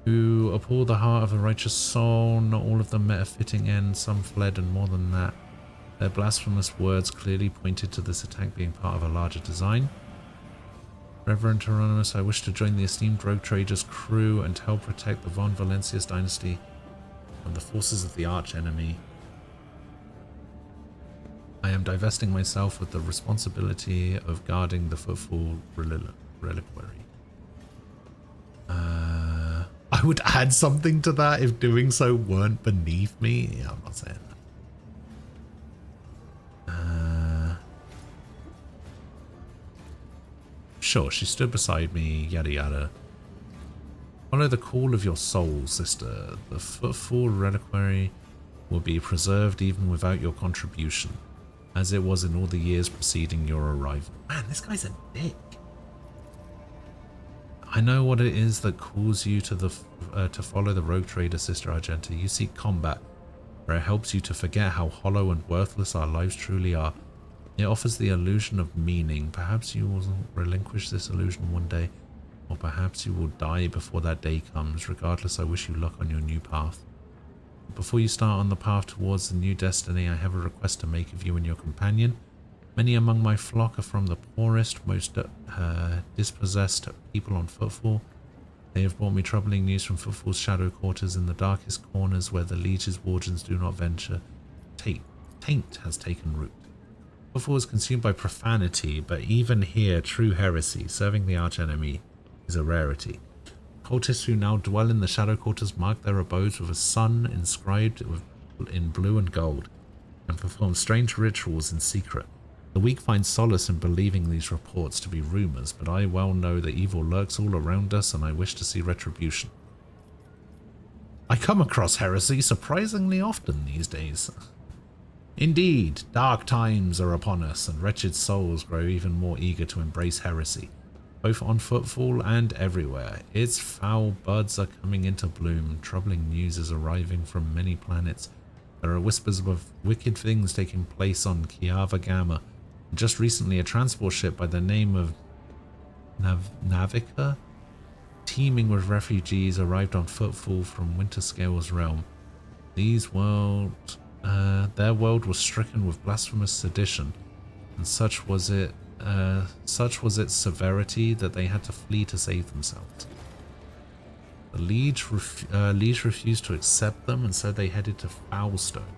B: who appalled the heart of a righteous soul. Not all of them met a fitting end. Some fled, and more than that, their blasphemous words clearly pointed to this attack being part of a larger design. Reverend Hieronymus, I wish to join the esteemed rogue traders' crew and help protect the von Valancius dynasty from the forces of the archenemy. I am divesting myself of the responsibility of guarding the Footfall reliquary. I would add something to that if doing so weren't beneath me. Yeah, I'm not saying that. Sure, she stood beside me, yada yada. Follow the call of your soul, sister. The Footfall reliquary will be preserved even without your contribution, as it was in all the years preceding your arrival. Man, this guy's a dick. I know what it is that calls you to follow the rogue trader, Sister Argenta. You seek combat, where it helps you to forget how hollow and worthless our lives truly are. It offers the illusion of meaning. Perhaps you will relinquish this illusion one day, or perhaps you will die before that day comes. Regardless, I wish you luck on your new path. Before you start on the path towards the new destiny, I have a request to make of you and your companion. Many among my flock are from the poorest, most dispossessed people on Footfall. They have brought me troubling news from Footfall's shadow quarters in the darkest corners where the Liege's wardens do not venture. Taint has taken root. Footfall is consumed by profanity, but even here, true heresy, serving the archenemy, is a rarity. Cultists who now dwell in the shadow quarters mark their abodes with a sun inscribed in blue and gold, and perform strange rituals in secret. The weak find solace in believing these reports to be rumors, but I well know that evil lurks all around us, and I wish to see retribution. I come across heresy surprisingly often these days. Indeed, dark times are upon us, and wretched souls grow even more eager to embrace heresy, both on Footfall and everywhere. Its foul buds are coming into bloom. Troubling news is arriving from many planets. There are whispers of wicked things taking place on Kiava Gamma. Just recently, a transport ship by the name of Navica, teeming with refugees, arrived on Footfall from Winterscale's realm. Their world was stricken with blasphemous sedition, and such was it such was its severity that they had to flee to save themselves. The liege refused to accept them, and so they headed to Foulstone,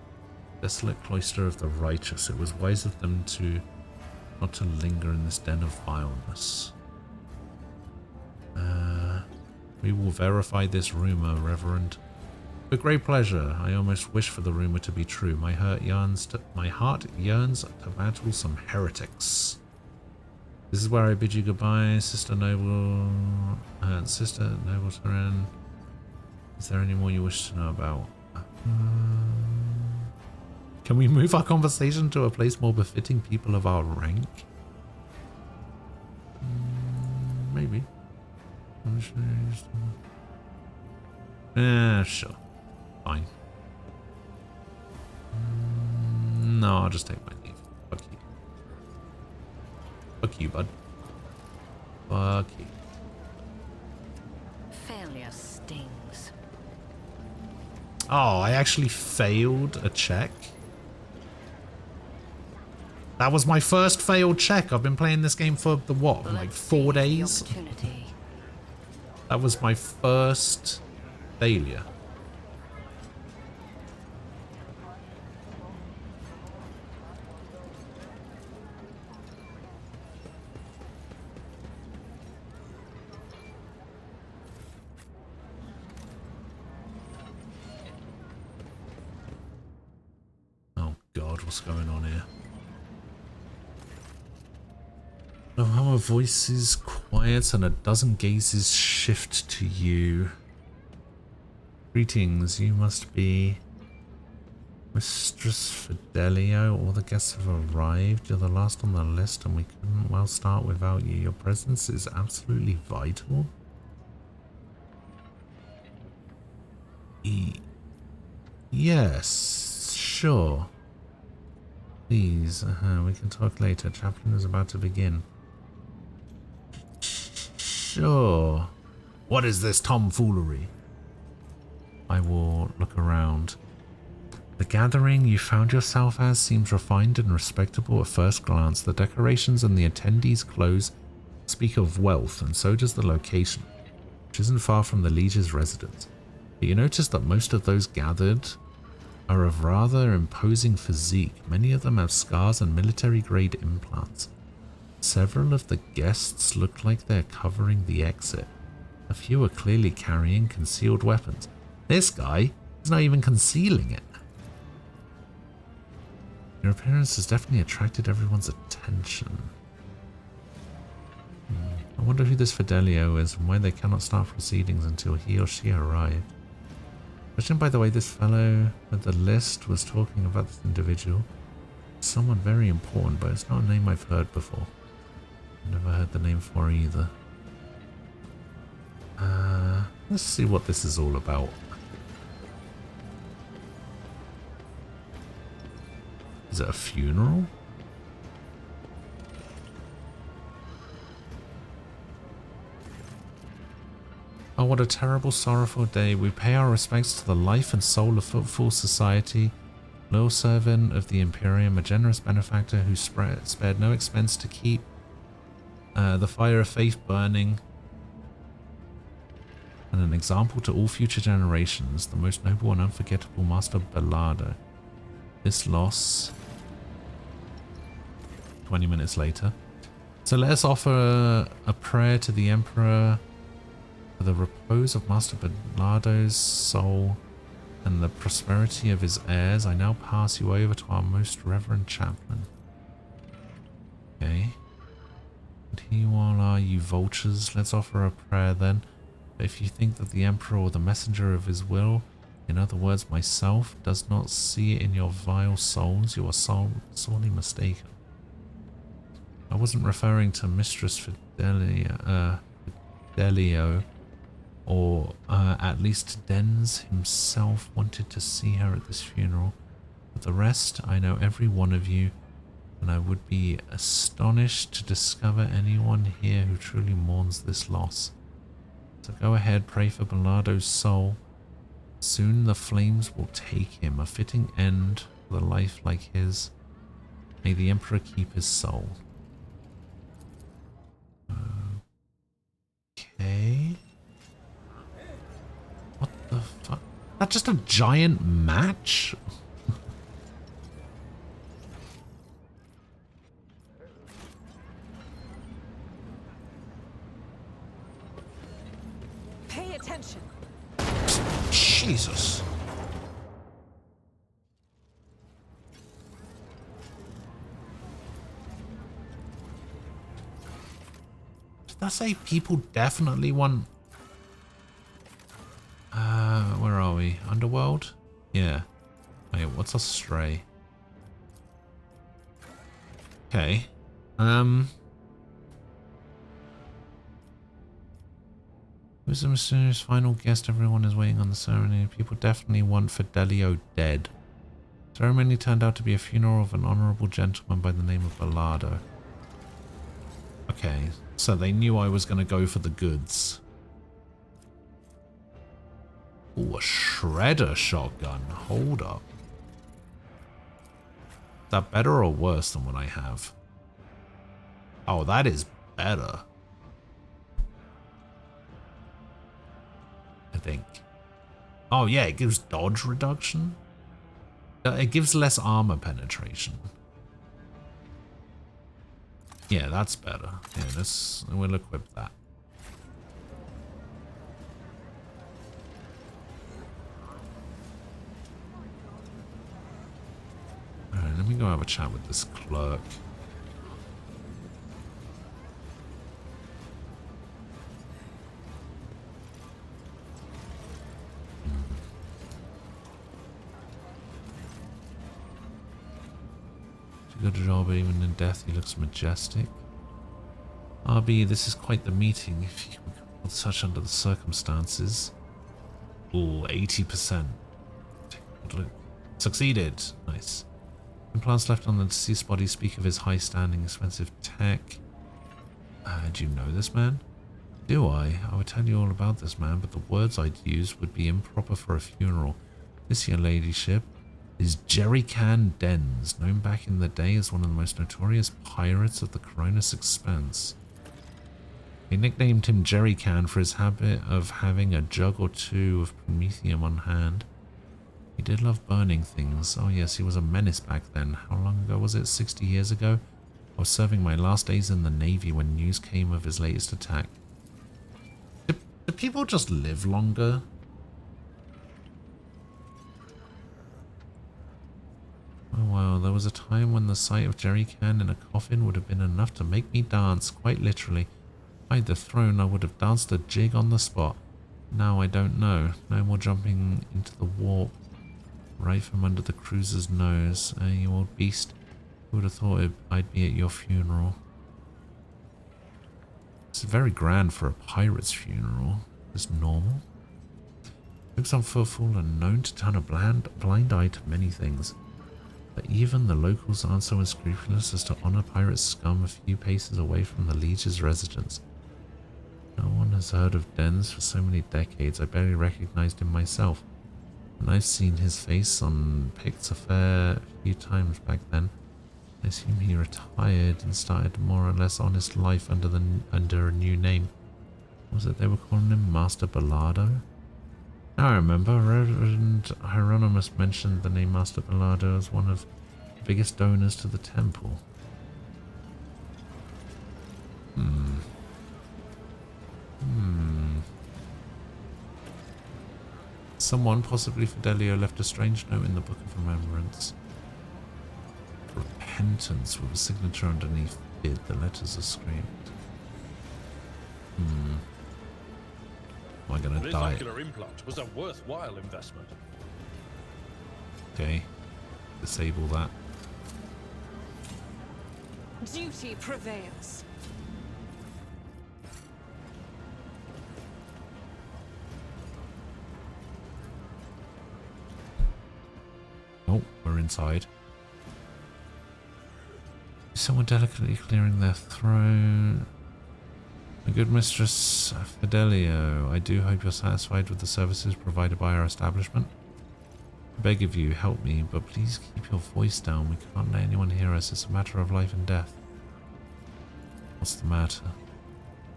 B: desolate cloister of the righteous. It was wise of them not to linger in this den of vileness. We will verify this rumor, Reverend. With great pleasure. I almost wish for the rumor to be true. My heart yearns to battle some heretics. This is where I bid you goodbye, Sister Noble Terran. Is there any more you wish to know about? Can we move our conversation to a place more befitting people of our rank? Maybe. Sure. Fine. No, I'll just take my leave. Fuck you. Fuck you, bud. Fuck you.
H: Failure stings.
B: Oh, I actually failed a check. That was my first failed check. I've been playing this game for like 4 days? That was my first failure. Oh God, what's going on here? Oh, how our voices quiet and a dozen gazes shift to you. Greetings, you must be Mistress Fidelio. All the guests have arrived. You're the last on the list and we couldn't well start without you. Your presence is absolutely vital. Yes, sure. Please, we can talk later. Chaplain is about to begin. Sure. What is this tomfoolery? I will look around. The gathering you found yourself as seems refined and respectable at first glance. The decorations and the attendees' clothes speak of wealth, and so does the location, which isn't far from the liege's residence. But you notice that most of those gathered are of rather imposing physique. Many of them have scars and military-grade implants. Several of the guests look like they're covering the exit. A few are clearly carrying concealed weapons. This guy is not even concealing it. Your appearance has definitely attracted everyone's attention. I wonder who this Fidelio is and why they cannot start proceedings until he or she arrived. Judging by the way this fellow with the list was talking about this individual, someone very important, but it's not a name I've heard before. Never heard the name for either. Let's see what this is all about. Is it a funeral? Oh, what a terrible, sorrowful day. We pay our respects to the life and soul of Footfall Society, loyal servant of the Imperium, a generous benefactor who spared no expense to keep the fire of faith burning, and an example to all future generations, the most noble and unforgettable Master Bellardo. This loss 20 minutes later. So let us offer a prayer to the Emperor for the repose of Master Bellardo's soul and the prosperity of his heirs. I now pass you over to our most reverend chaplain. Okay. And here you all are, you vultures. Let's offer a prayer then. But if you think that the Emperor or the messenger of his will, in other words myself, does not see it in your vile souls, you are sorely mistaken. I wasn't referring to Mistress Fidelio, or at least Dens himself wanted to see her at this funeral. But the rest, I know every one of you, and I would be astonished to discover anyone here who truly mourns this loss. So go ahead, pray for Bellardo's soul. Soon the flames will take him, a fitting end for a life like his. May the Emperor keep his soul. Okay. What the fuck? That's just a giant match?
F: Pay attention.
B: Jesus. Did that say people definitely want... where are we? Underworld? Yeah. Wait, what's a stray? Okay. Who's the mysterious final guest? Everyone is waiting on the ceremony. People definitely want Fidelio dead. The ceremony turned out to be a funeral of an honorable gentleman by the name of Bellardo. Okay, so they knew I was going to go for the goods. Ooh, a shredder shotgun. Hold up. Is that better or worse than what I have? Oh, that is better. I think. Oh yeah, it gives dodge reduction. It gives less armor penetration. Yeah, that's better. Yeah, we'll equip that. Alright, let me go have a chat with this clerk. Good job, even in death he looks majestic. RB, this is quite the meeting, if you can call such under the circumstances. Ooh, 80%. Succeeded. Nice. Implants left on the deceased body speak of his high-standing, expensive tech. Do you know this man? Do I? I would tell you all about this man, but the words I'd use would be improper for a funeral. This, your ladyship, is Jerry Can Dens, known back in the day as one of the most notorious pirates of the Coronis Expanse. They nicknamed him Jerry Can for his habit of having a jug or two of promethium on hand. He did love burning things. Oh yes, he was a menace back then. How long ago was it? 60 years ago? I was serving my last days in the Navy when news came of his latest attack. Do people just live longer? Oh wow, there was a time when the sight of Jerry Can in a coffin would have been enough to make me dance, quite literally. If I had the throne, I would have danced a jig on the spot. Now I don't know. No more jumping into the warp. Right from under the cruiser's nose. You old beast. Who would have thought I'd be at your funeral? It's very grand for a pirate's funeral. It's normal. Looks on footfall and known to turn a blind eye to many things. But even the locals aren't so unscrupulous as to honor pirate scum a few paces away from the Liege's residence. No one has heard of Dens for so many decades, I barely recognized him myself. And I've seen his face on pics a fair few times back then. I assume he retired and started a more or less honest life under a new name. Was it they were calling him Master Bellardo? Now I remember, Reverend Hieronymus mentioned the name Master Bellardo as one of the biggest donors to the temple. Someone, possibly Fidelio, left a strange note in the Book of Remembrance. Repentance with a signature underneath it. The letters are screamed. Am I gonna die?
D: This ocular implant was a worthwhile investment.
B: Okay. Disable that.
F: Duty prevails.
B: Oh, we're inside. Someone delicately clearing their throat. My good mistress Fidelio, I do hope you're satisfied with the services provided by our establishment. I beg of you, help me, but please keep your voice down. We can't let anyone hear us. It's a matter of life and death. What's the matter?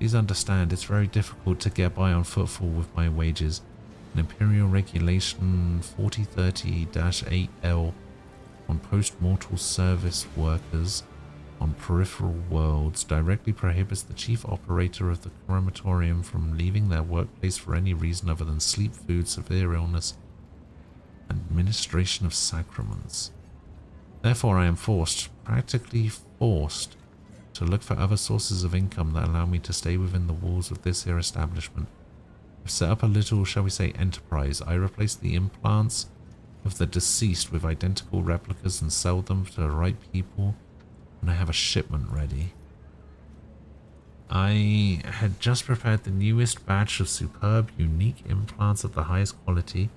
B: Please understand, it's very difficult to get by on footfall with my wages. An Imperial Regulation 4030-8L on post-mortal service workers on peripheral worlds directly prohibits the chief operator of the crematorium from leaving their workplace for any reason other than sleep, food, severe illness, and administration of sacraments. Therefore, I am forced, practically forced, to look for other sources of income that allow me to stay within the walls of this here establishment. I've set up a little, shall we say, enterprise. I replace the implants of the deceased with identical replicas and sell them to the right people when I have a shipment ready. I had just prepared the newest batch of superb, unique implants of the highest quality,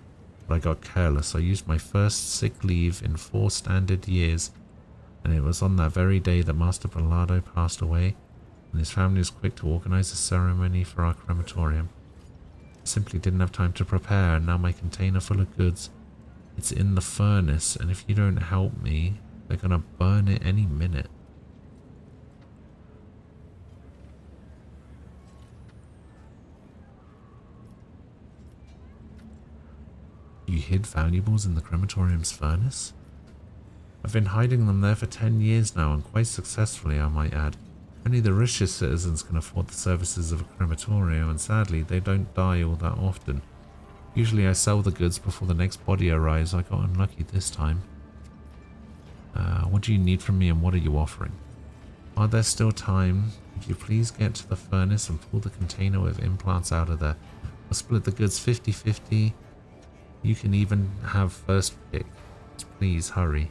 B: but I got careless. I used my first sick leave in 4 standard years, and it was on that very day that Master Bellardo passed away, and his family was quick to organize a ceremony for our crematorium. I simply didn't have time to prepare, and now my container full of goods, it's in the furnace, and if you don't help me, they're gonna burn it any minute. You hid valuables in the crematorium's furnace? I've been hiding them there for 10 years now, and quite successfully, I might add. Only the richest citizens can afford the services of a crematorium, and sadly, they don't die all that often. Usually I sell the goods before the next body arrives. I got unlucky this time. What do you need from me, and what are you offering? While there's still time, could you please get to the furnace and pull the container with implants out of there? I'll split the goods 50-50. You can even have first pick. Please hurry.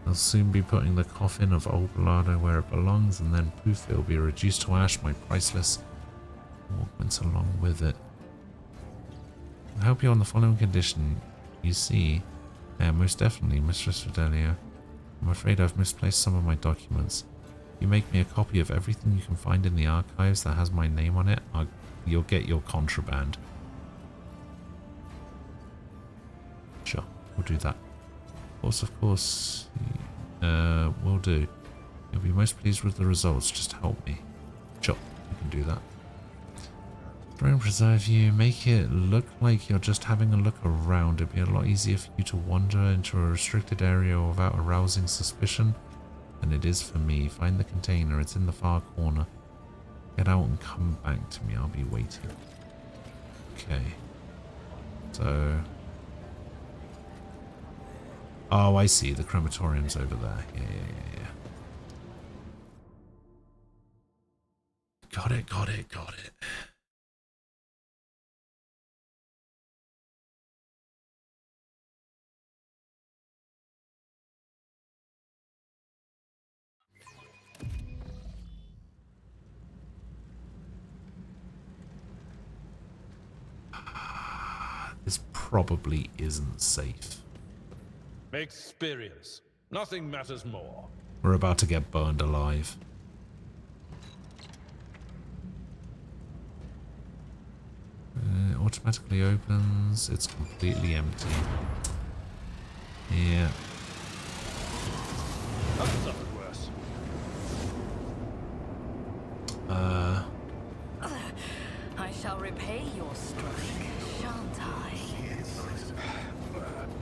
B: I'll soon be putting the coffin of old Bellardo where it belongs, and then poof, it'll be reduced to ash, my priceless augments along with it. I'll help you on the following condition. You see, most definitely, Mistress Fidelia. I'm afraid I've misplaced some of my documents. You make me a copy of everything you can find in the archives that has my name on it, you'll get your contraband. Sure, we'll do that. Of course, will do. You'll be most pleased with the results, just help me. Sure, you can do that. Try and preserve you, make it look like you're just having a look around. It'd be a lot easier for you to wander into a restricted area without arousing suspicion than it is for me. Find the container, it's in the far corner. Get out and come back to me, I'll be waiting. Okay. So... oh, I see. The crematorium's over there. Yeah. Got it. This probably isn't safe.
D: Experience. Nothing matters more.
B: We're about to get burned alive. It automatically opens. It's completely empty. Yeah.
D: I've suffered worse.
H: I shall repay your strike, shan't I?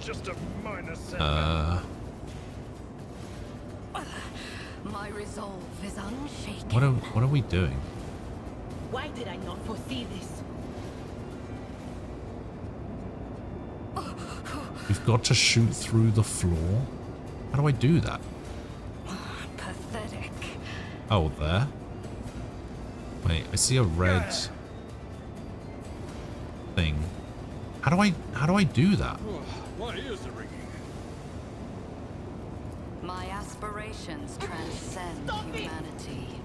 D: Just a minor setback.
H: My resolve is unshaken.
B: What are we doing?
L: Why did I not foresee this?
B: We've got to shoot through the floor? How do I do that?
H: Pathetic.
B: Oh, there? Wait, I see a red thing. How do I do that?
D: My ears are ringing.
H: My aspirations transcend humanity.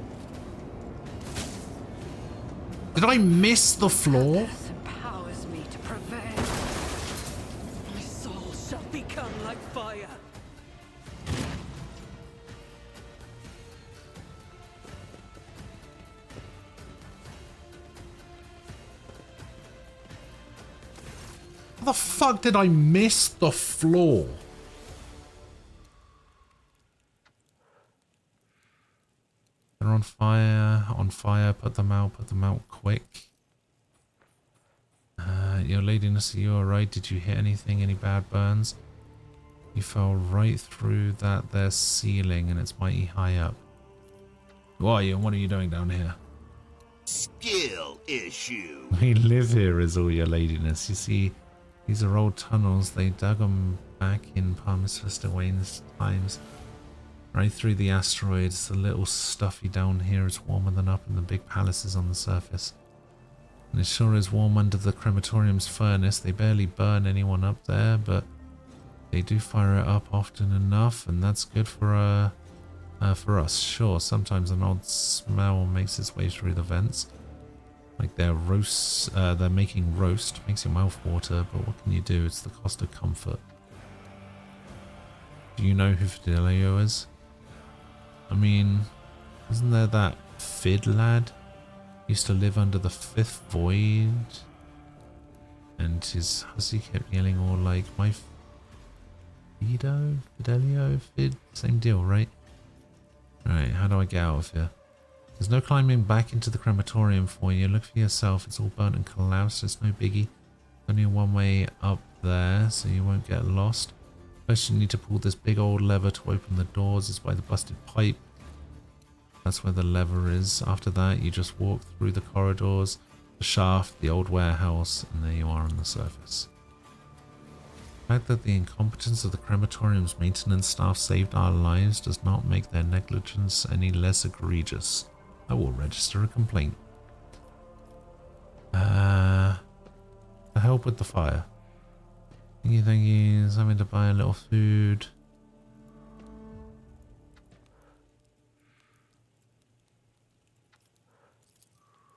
B: Did I miss the floor?
H: Purpose empowers me to prevail.
F: My soul shall become like fire.
B: How the fuck did I miss the floor? They're on fire, put them out quick. Your ladiness, are you alright? Did you hit anything? Any bad burns? You fell right through that there ceiling and it's mighty high up. Who are you and what are you doing down here?
M: Skill issue.
B: We live here is all your ladiness. You see, these are old tunnels. They dug them back in Parmisfesta Wayne's times. Right through the asteroids. A little stuffy down here. It's warmer than up in the big palaces on the surface. And it sure is warm under the crematorium's furnace. They barely burn anyone up there, but they do fire it up often enough, and that's good for us. Sure, sometimes an odd smell makes its way through the vents. Like they're making roast. Makes your mouth water, but what can you do? It's the cost of comfort. Do you know who Fidelio is? I mean, isn't there that Fid lad? Used to live under the fifth void. And his hussy kept yelling all like, my Fidelio, Fid? Same deal, right? Alright, how do I get out of here? There's no climbing back into the crematorium for you. Look for yourself. It's all burnt and collapsed. It's no biggie. Only a one way up there, so you won't get lost. First, you need to pull this big old lever to open the doors. It's by the busted pipe. That's where the lever is. After that, you just walk through the corridors, the shaft, the old warehouse, and there you are on the surface. The fact that the incompetence of the crematorium's maintenance staff saved our lives does not make their negligence any less egregious. I will register a complaint. To help with the fire. Thank you. Something to buy a little food.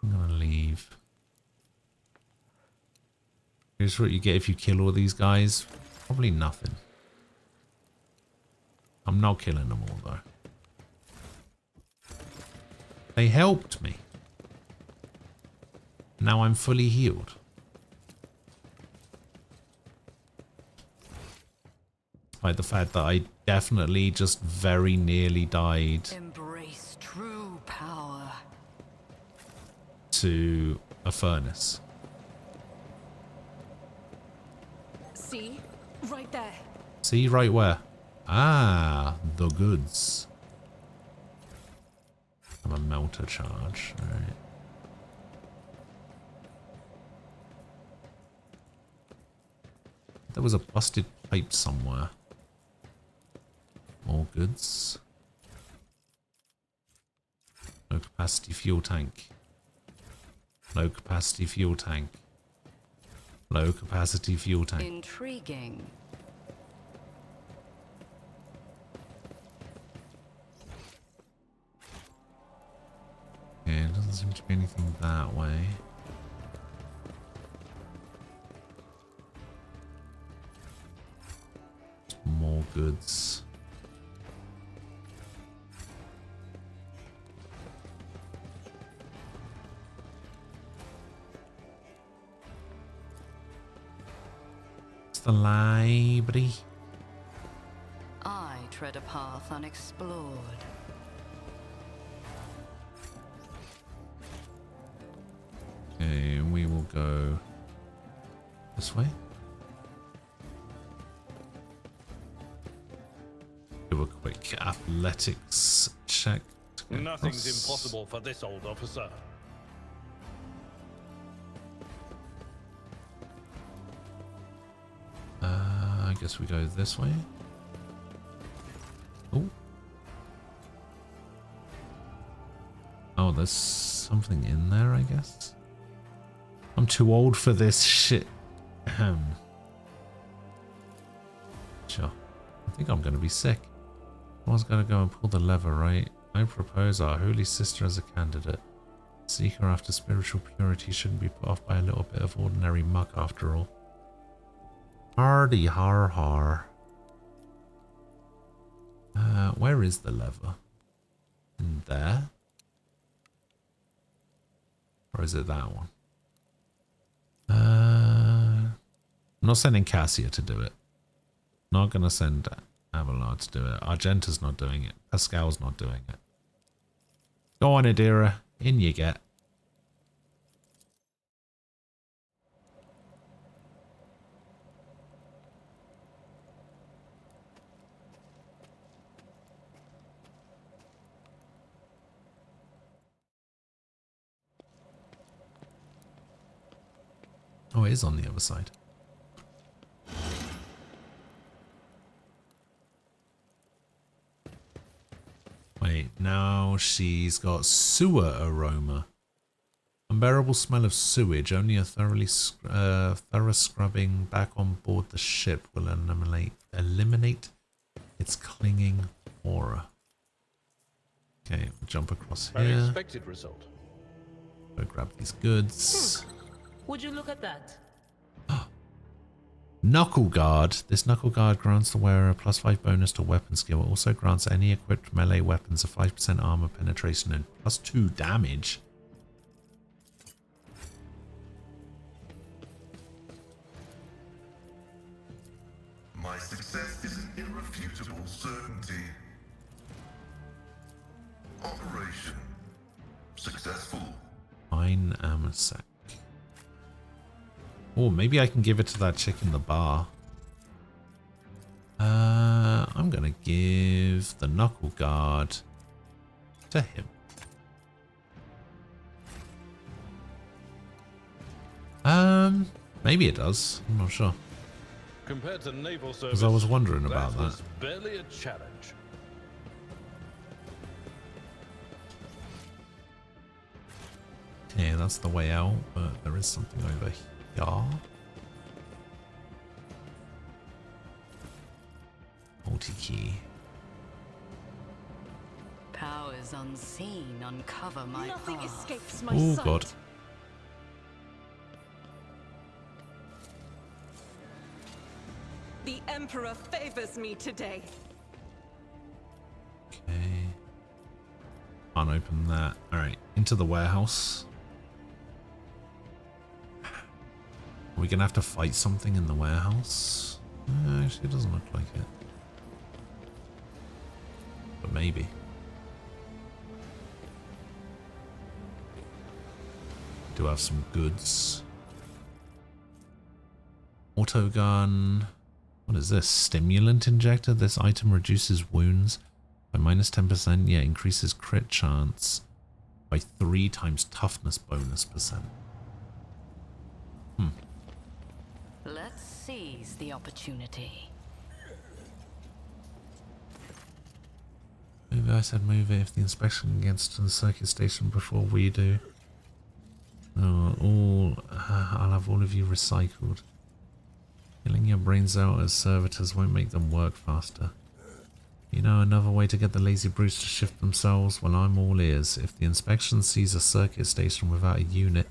B: I'm gonna leave. Here's what you get if you kill all these guys. Probably nothing. I'm not killing them all though. They helped me. Now I'm fully healed. Despite the fact that I definitely just very nearly died.
H: Embrace true power.
B: To a furnace.
F: See? Right there.
B: See? Right where? Ah, the goods. I'm a melter charge. Alright. There was a busted pipe somewhere. More goods. Low capacity fuel tank. Low capacity fuel tank. Low capacity fuel tank.
H: Intriguing.
B: Okay, it doesn't seem to be anything that way. More goods. The library.
H: I tread a path unexplored.
B: Okay, we will go this way. Do a quick athletics check.
D: Nothing's impossible for this old officer.
B: I guess we go this way. Oh. Oh, there's something in there, I guess. I'm too old for this shit. Sure. I think I'm going to be sick. I was going to go and pull the lever, right? I propose our holy sister as a candidate. Seeker after spiritual purity shouldn't be put off by a little bit of ordinary muck after all. Hardy har har. Where is the lever? In there? Or is it that one? I'm not sending Cassia to do it. Not gonna send Abelard to do it. Argenta's not doing it. Pascal's not doing it. Go on, Adira. In you get. Oh, it is on the other side. Wait, now she's got sewer aroma. Unbearable smell of sewage. Only a thorough scrubbing back on board the ship will eliminate its clinging aura. Okay, we'll jump across here.
D: Unexpected result.
B: Go grab these goods.
L: Would you look at that?
B: Knuckle Guard. This Knuckle Guard grants the wearer a +5 bonus to weapon skill. It also grants any equipped melee weapons a 5% armor penetration and +2 damage.
J: My success is an irrefutable certainty. Operation successful.
B: Fine Amasak. Oh, maybe I can give it to that chick in the bar. I'm gonna give the Knuckle Guard to him. Maybe it does. I'm not sure.
D: Compared to naval service,
B: Because I was wondering about that.
D: was barely a challenge.
B: Okay, that's the way out, but there is something over here. Multi-key.
H: Powers unseen uncover my
F: Nothing
H: path.
F: escapes my
B: Oh
F: sight.
B: god.
F: The Emperor favors me today.
B: Okay. Can't open that. Alright, into the warehouse. Are we gonna have to fight something in the warehouse? Actually, it doesn't look like it. But maybe. Do have some goods. Auto gun. What is this? Stimulant injector. This item reduces wounds by -10%, yet increases crit chance by 3 times toughness bonus percent.
H: Let's seize the opportunity.
B: Move it, I said move it if the inspection gets to the circuit station before we do. Oh, I'll have all of you recycled. Killing your brains out as servitors won't make them work faster. You know another way to get the lazy brutes to shift themselves? Well, I'm all ears. If the inspection sees a circuit station without a unit,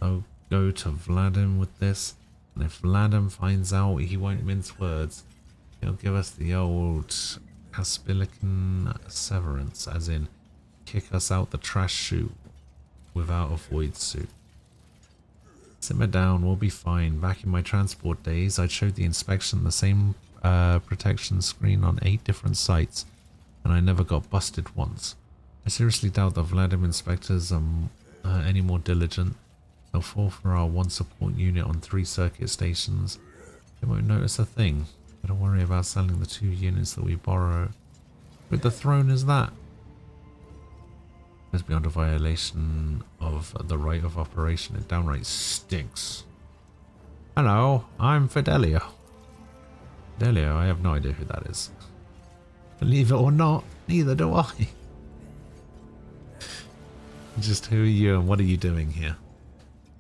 B: I'll go to Vladim with this. And if Vladim finds out, he won't mince words. He'll give us the old Caspilican severance, as in kick us out the trash chute without a void suit. Simmer down, we'll be fine. Back in my transport days, I showed the inspection the same protection screen on 8 different sites, and I never got busted once. I seriously doubt the Vladim inspectors are any more diligent. They'll fall for our 1 support unit on 3 circuit stations. They won't notice a thing. Better worry about selling the 2 units that we borrow. With the throne is that? It's beyond a violation of the right of operation. It downright stinks. Hello, I'm Fidelio. Fidelio, I have no idea who that is. Believe it or not, neither do I. Just who are you and what are you doing here?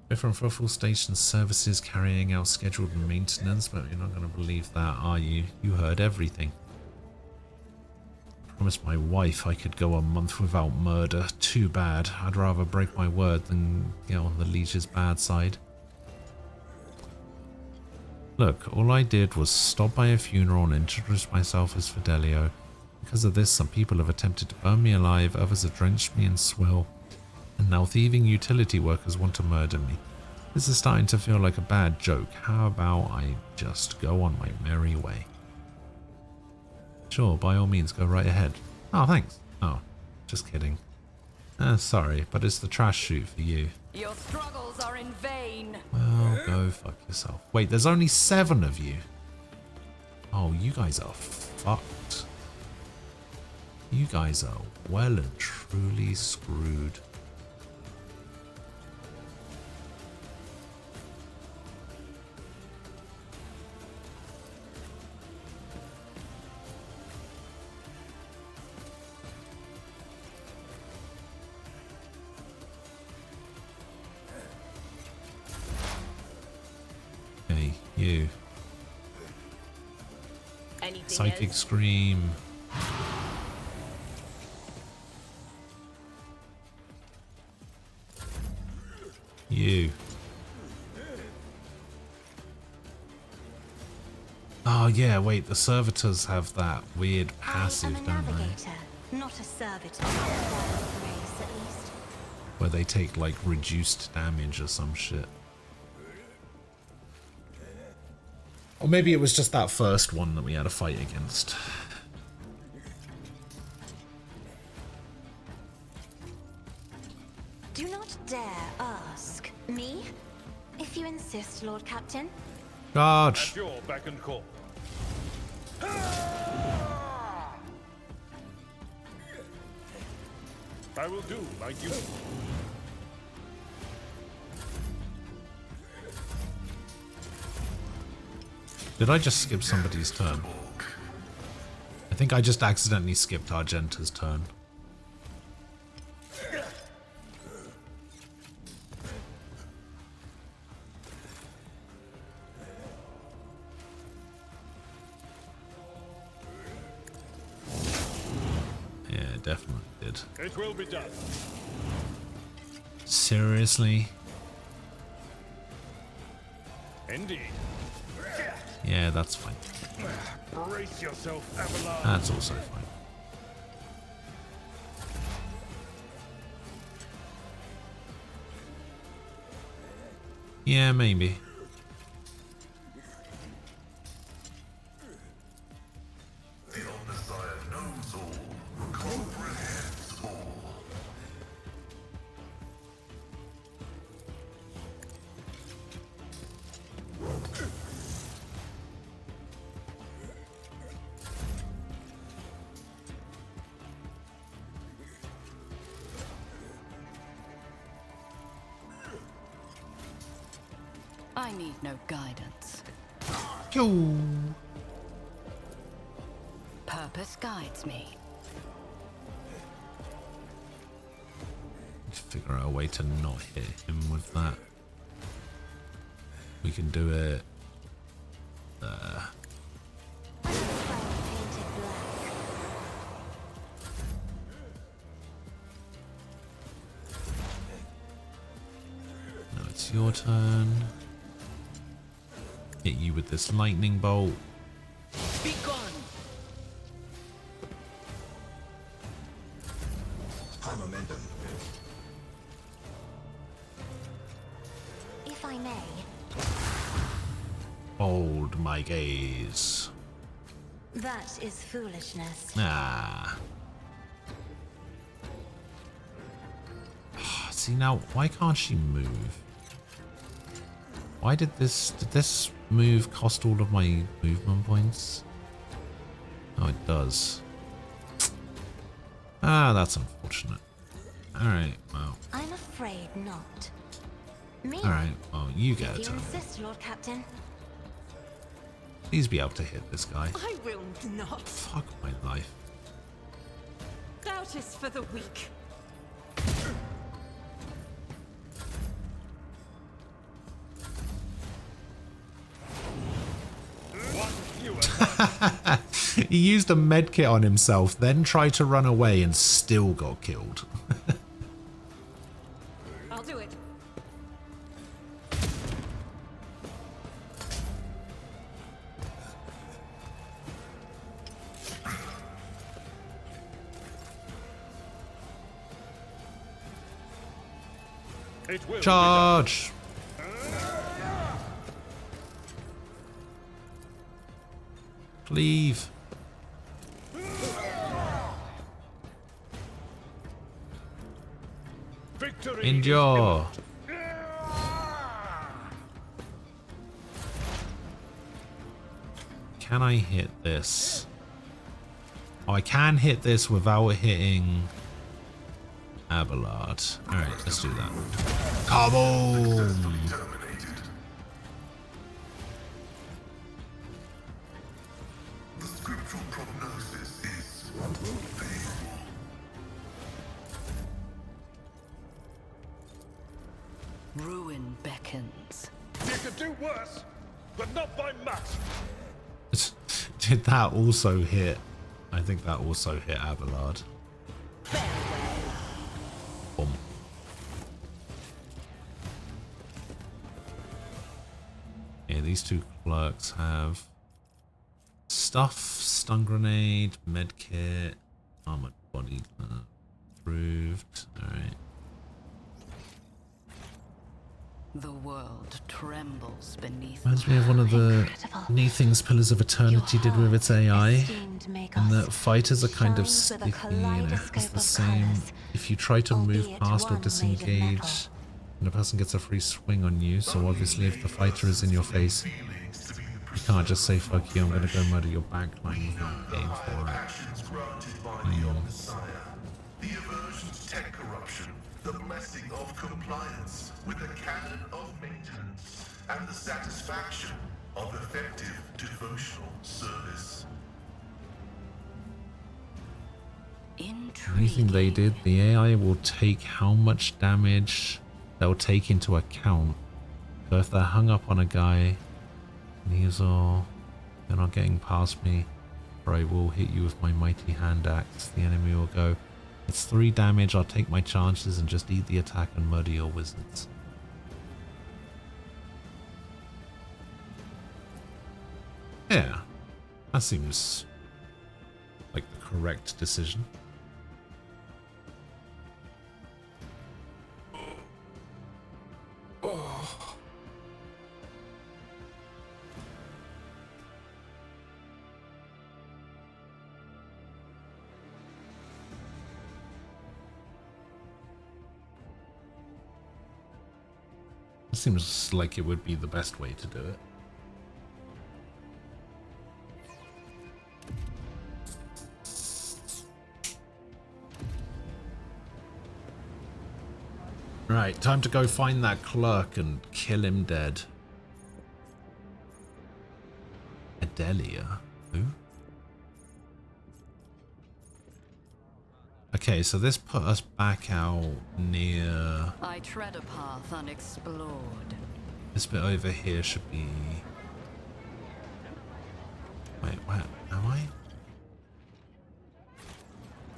B: Different for full station services carrying out scheduled maintenance, but you're not going to believe that, are you? You heard everything. I promised my wife I could go a month without murder. Too bad. I'd rather break my word than get on the leech's bad side. Look, all I did was stop by a funeral and introduce myself as Fidelio. Because of this, some people have attempted to burn me alive, others have drenched me in swill, and now thieving utility workers want to murder me. This is starting to feel like a bad joke. How about I just go on my merry way? Sure, by all means, go right ahead. Oh, thanks. Oh, just kidding. Sorry, but it's the trash chute for you.
H: Your struggles are in vain.
B: Well, go fuck yourself. Wait, there's only 7 of you. Oh, you guys are fucked. You guys are well and truly screwed. Okay, you.
L: Anything
B: Psychic
L: else?
B: Scream. You. Oh yeah, wait, the servitors have that weird passive,
G: I'm a
B: don't they?
G: navigator, not a servitor. Grace, at least.
B: Where they take like reduced damage or some shit. Or maybe it was just that first one that we had a fight against.
G: Do not dare ask me. If you insist, Lord Captain.
B: Charge!
D: At your beck and call. I will do like you.
B: Did I just skip somebody's turn? I think I just accidentally skipped Argenta's turn. Yeah, definitely did.
D: It will be done.
B: Seriously?
D: Indeed.
B: Yeah, that's fine.
D: Brace yourself, Avalon.
B: That's also fine. Yeah, maybe.
J: The Omnissiah knows all, comprehends all.
H: I need no guidance.
B: Yo.
H: Purpose guides me.
B: Let's figure out a way to not hit him with that. We can do it. Now it's your turn. Hit you with this lightning bolt.
L: Be gone.
J: High momentum.
G: If I may.
B: Hold my gaze.
G: That is foolishness.
B: Ah. See now, why can't she move? Why did this move cost all of my movement points? Oh, it does. Ah, that's unfortunate. Alright, well.
G: I'm afraid not. Me?
B: Alright, well, you get a
G: If you
B: turn.
G: insist, Lord Captain.
B: Please be able to hit this guy.
F: I will not.
B: Fuck my life.
F: Doubt is for the weak.
B: He used a medkit on himself, then tried to run away and still got killed.
F: I'll do it.
D: It will
B: Charge! Leave. Endure. Can I hit this? Oh, I can hit this without hitting Abelard. Alright, let's do that. Come on!
J: The scriptural prognosis is favorable.
H: Ruin beckons.
D: You could do worse, but not by much.
B: Did that also hit? I think that also hit Abelard. Boom. Yeah, these two clerks have stuff, stun grenade, medkit, armored body approved. Alright.
H: The world trembles beneath.
B: Reminds me of one of the neat things Pillars of Eternity did with its AI, and that fighters are kind of sticky, you know, it's the same. If you try to move past or disengage, and a person gets a free swing on you, so obviously if the fighter is in your face, you can't just say fuck you, I'm gonna go murder your backline without paying for it.
J: The aversion to tech corruption, the blessing of compliance with the canon of maintenance, and the satisfaction of effective devotional service.
B: Anything they did, the AI will take how much damage they'll take into account. So if they're hung up on a guy, and he's all, you're not getting past me, or I will hit you with my mighty hand axe, the enemy will go, it's 3 damage, I'll take my chances and just eat the attack and murder your wizards. Yeah, that seems like the correct decision. Seems like it would be the best way to do it. Right, time to go find that clerk and kill him dead. Adelia? Who? Okay, so this put us back out near...
H: I tread a path unexplored.
B: This bit over here should be... Wait, where am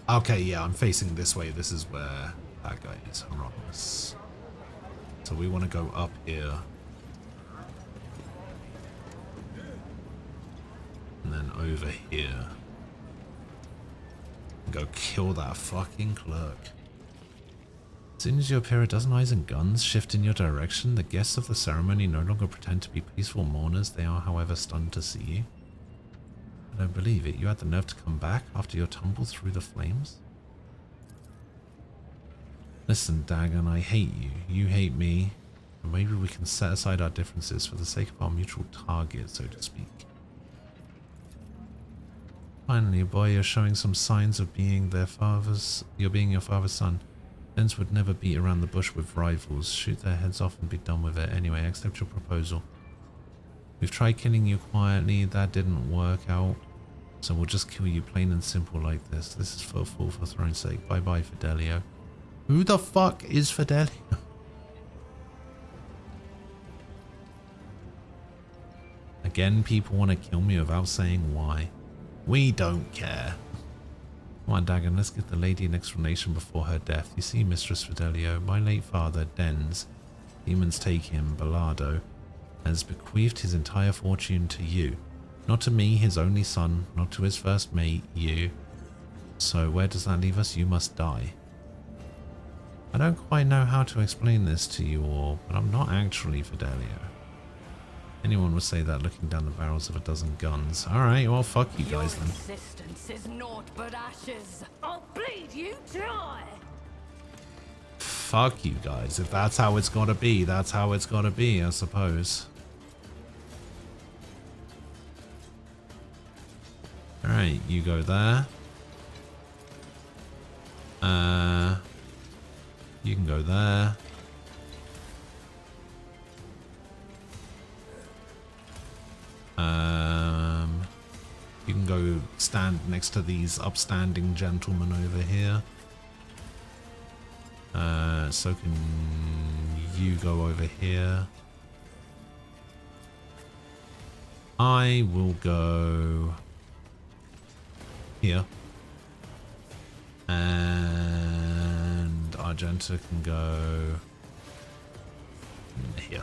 B: I? Okay, yeah, I'm facing this way. This is where that guy is, Hieronymus. So we want to go up here. And then over here. Go kill that fucking clerk. As soon as you appear, a dozen eyes and guns shift in your direction. The guests of the ceremony no longer pretend to be peaceful mourners. They are, however, stunned to see you. I don't believe it. You had the nerve to come back after your tumble through the flames? Listen, Dagon, I hate you. You hate me. And maybe we can set aside our differences for the sake of our mutual target, so to speak. Finally, boy, you're showing some signs of being their father's... You're being your father's son. Dens would never beat around the bush with rivals. Shoot their heads off and be done with it. Anyway, accept your proposal. We've tried killing you quietly. That didn't work out. So we'll just kill you plain and simple like this. This is for a fool for throne's sake. Bye-bye, Fidelio. Who the fuck is Fidelio? Again, people want to kill me without saying why. We don't care. Come on, Dagon, let's give the lady an explanation before her death. You see, Mistress Fidelio, my late father, Dens, demons take him, Bellardo, has bequeathed his entire fortune to you. Not to me, his only son, not to his first mate, you. So where does that leave us? You must die. I don't quite know how to explain this to you all, but I'm not actually Fidelio. Anyone would say that looking down the barrels of a dozen guns. Alright, well fuck you guys then.
H: Your existence is naught but ashes. I'll bleed you dry.
B: fuck you guys. If that's how it's gotta be, that's how it's gotta be, I suppose. Alright, you go there. You can go there. You can go stand next to these upstanding gentlemen over here. So can you go over here. I will go here. And Argenta can go here.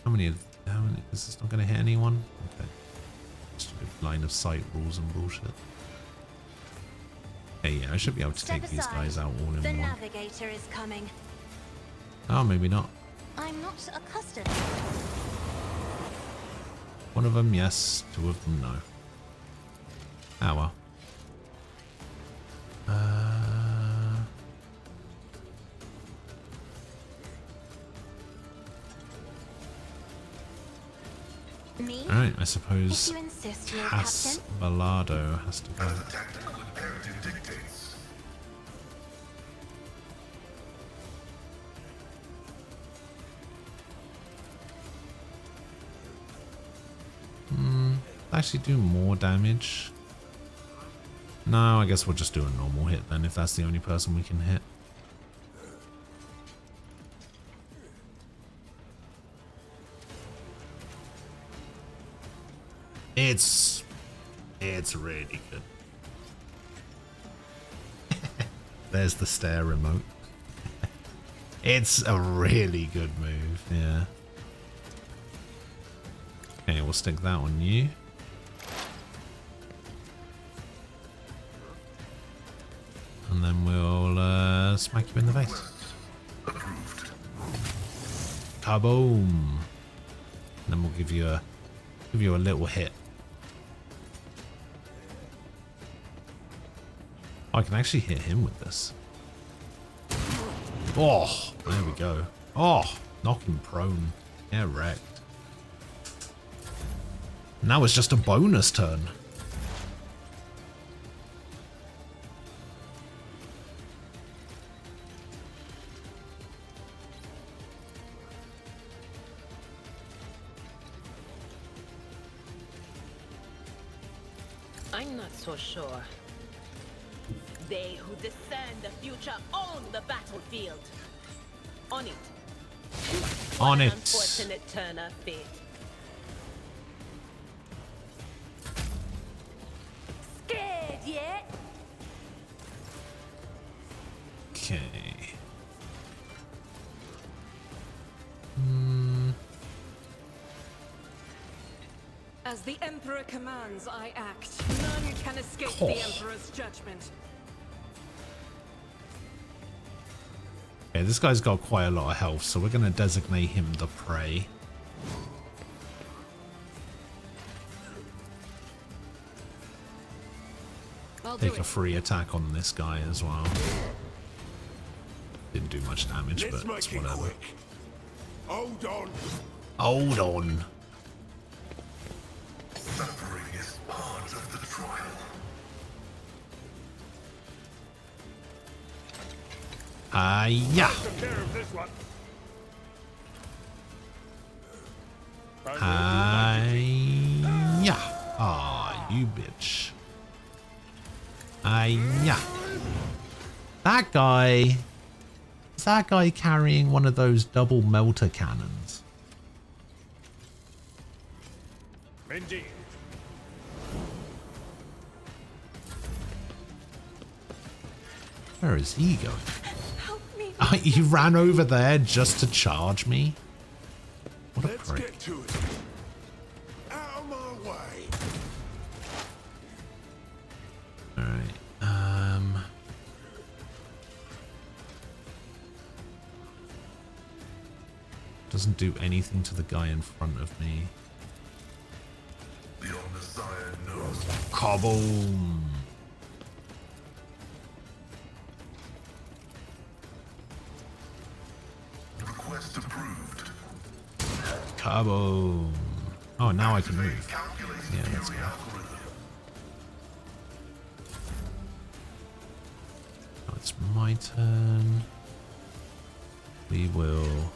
B: How many? Is this not going to hit anyone? Okay. Stupid line of sight rules and bullshit. Okay, yeah, I should be able to take these guys out all in
G: The
B: one.
G: navigator is coming.
B: Oh, maybe not.
G: I'm not accustomed.
B: One of them, yes. Two of them, no. Ah, well.
G: Me?
B: Alright, I suppose
G: If you insist, Lord
B: Has
G: Captain.
B: Balado has to go.
J: As the tactical imperative dictates.
B: Actually do more damage. No, I guess we'll just do a normal hit then if that's the only person we can hit. It's really good. There's the stair remote. It's a really good move, yeah. Okay, we'll stick that on you. And then we'll smack you in the face. Kaboom! And then we'll give you a little hit. I can actually hit him with this. Oh, there we go. Oh, knock him prone. Yeah, wrecked. Now it's just a bonus turn.
L: I'm not so sure. They who discern the future own the battlefield. On it.
B: On
L: What an
B: it.
L: unfortunate turn of fate.
G: Scared yet?
B: Okay.
F: As the Emperor commands, I act. None can escape the Emperor's judgment.
B: Okay, this guy's got quite a lot of health, so we're going to designate him the prey. Take a free attack on this guy as well. Didn't do much damage, but it's whatever.
C: Hold on.
B: Hold on.
J: Suffering is part of the trial.
B: Yeah.
C: Took care of this one.
B: Yeah. Ah, you bitch. Yeah. That guy. Is that guy carrying one of those double melter cannons?
C: Indeed.
B: Where is he going?
G: Help me.
B: He ran over there just to charge me? What a
C: Let's
B: prick.
C: get to it. Out of my way.
B: Alright. Doesn't do anything to the guy in front of me.
J: The Omnissiah knows
A: Kaboom!
J: Request approved.
A: Kaboom! Oh, now I can move. Yeah, that's good. Now it's my turn. We will...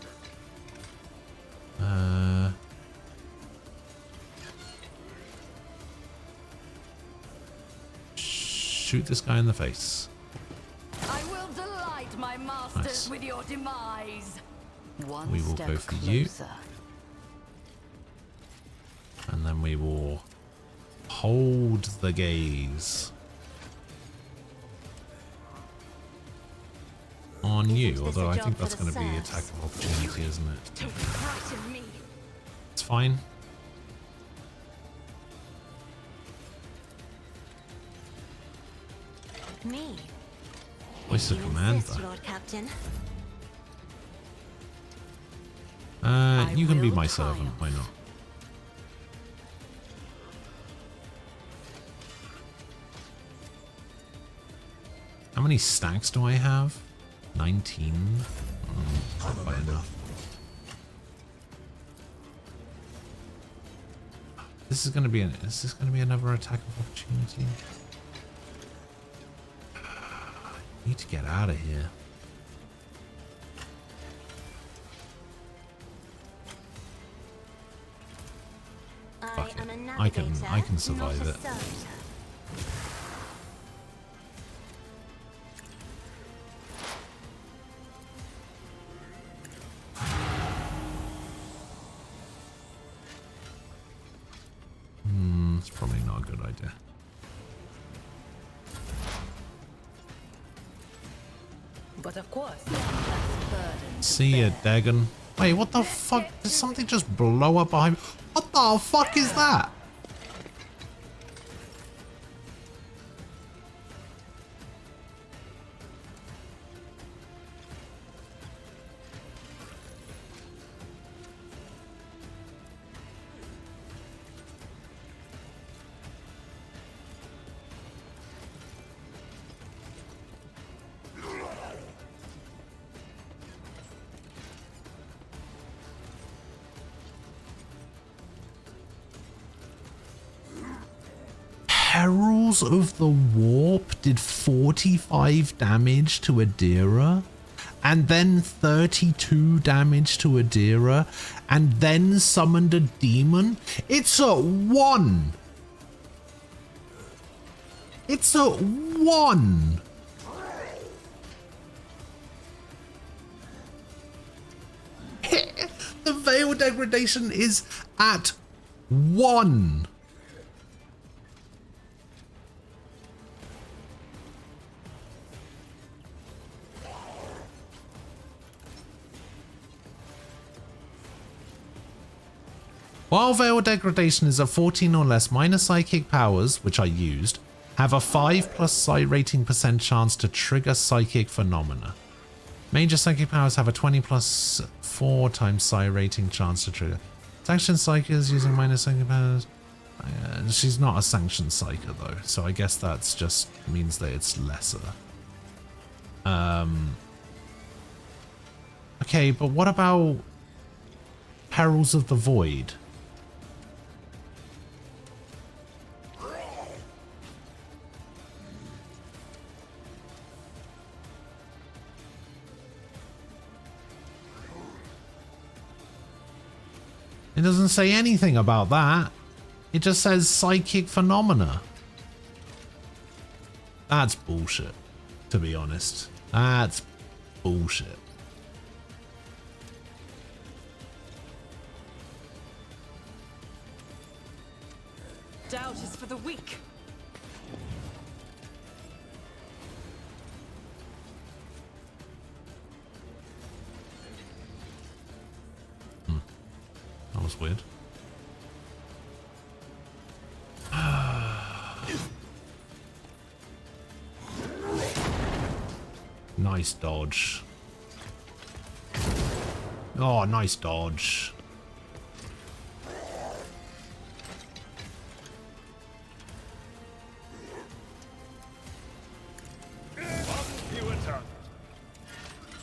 A: shoot this guy in the face.
H: I will delight my masters with your demise. One
A: we will
H: step
A: go for
H: closer.
A: you. And then we will hold the gaze on you, although I think that's going to be attack of opportunity, isn't it?
G: Don't frighten me.
A: It's fine.
G: Me?
A: Voice of command,
G: Insist,
A: though.
G: Lord Captain.
A: You can be my servant, why not? How many stacks do I have? 19. Not quite enough. This is going to be is this going to be another attack of opportunity? I need to get out of here. Fuck it. I can survive it. It's probably not a good idea.
L: But of course.
A: See ya, Dagon. Wait, what the fuck? Did something just blow up behind me? What the fuck is that? Heralds of the Warp did 45 damage to Adira, and then 32 damage to Adira, and then summoned a demon. It's a 1. It's a 1. The Veil degradation is at 1. While Veil Degradation is at 14 or less, minor psychic powers, which I used, have a 5+ psi rating % chance to trigger psychic phenomena. Major psychic powers have a 20+ 4 times psi rating chance to trigger. Sanctioned psychers using minor psychic powers. She's not a sanctioned psyker though, so I guess that's just means that it's lesser. Okay, but what about Perils of the Void? It doesn't say anything about that. It just says psychic phenomena. That's bullshit, to be honest. That's bullshit.
F: Doubt is for the weak.
A: That was weird. Nice dodge. Oh, nice dodge.